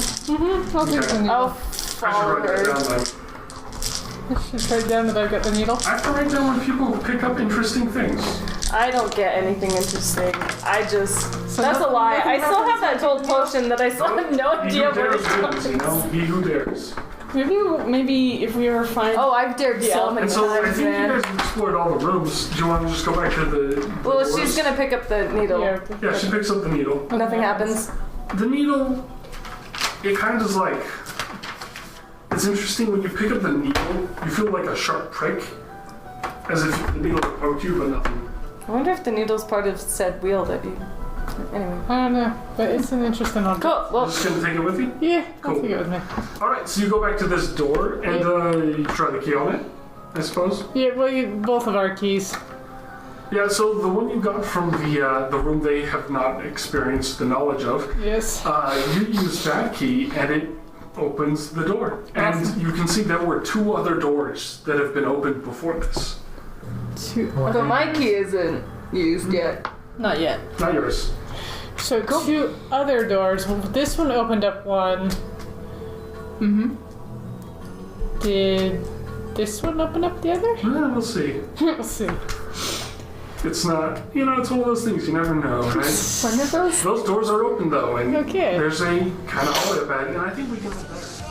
I'll take the needle. I'll I should follow write that her. down then. I should write down that I've got the needle. I have to write down when people pick up interesting things. I don't get anything interesting. I just... So that's a nothing- lie. nothing I still have happens that gold potion that I still have no He idea who what dares it wins, does. you know? He who dares. Maybe if we were fine. Oh, I've dared so many And so I times, think you man. guys have explored all the rooms. Do you want to just go back to the Well, doors? she's gonna pick up the needle. Yeah, she picks up the needle. Nothing happens. The needle, it kind of is like... It's interesting, when you pick up the needle, you feel like a sharp prick. As if the needle had poked you, but nothing. I wonder if the needle's part of said wheel that you... Anyway. I don't know, but it's an interesting object. Cool. Well, Just gonna take it with you? Yeah, I'll Cool. take it with me. Alright, so you go back to this door, and you try the key on it, I suppose? Yeah, well, both of our keys. Yeah, so the one you got from the room they have not experienced the knowledge of, Yes. you use that key, and it opens the door. And you can see there were 2 other doors that have been opened before this. but my key isn't used yet. Not yet. Not yours. So 2 other doors. This one opened up one. Mm-hmm. Did this one open up the other? We'll see. We'll see. It's not, it's one of those things, you never know, right? One of those? Those doors are open though, and Okay. there's a kind of hallway up ahead, and I think we can look better.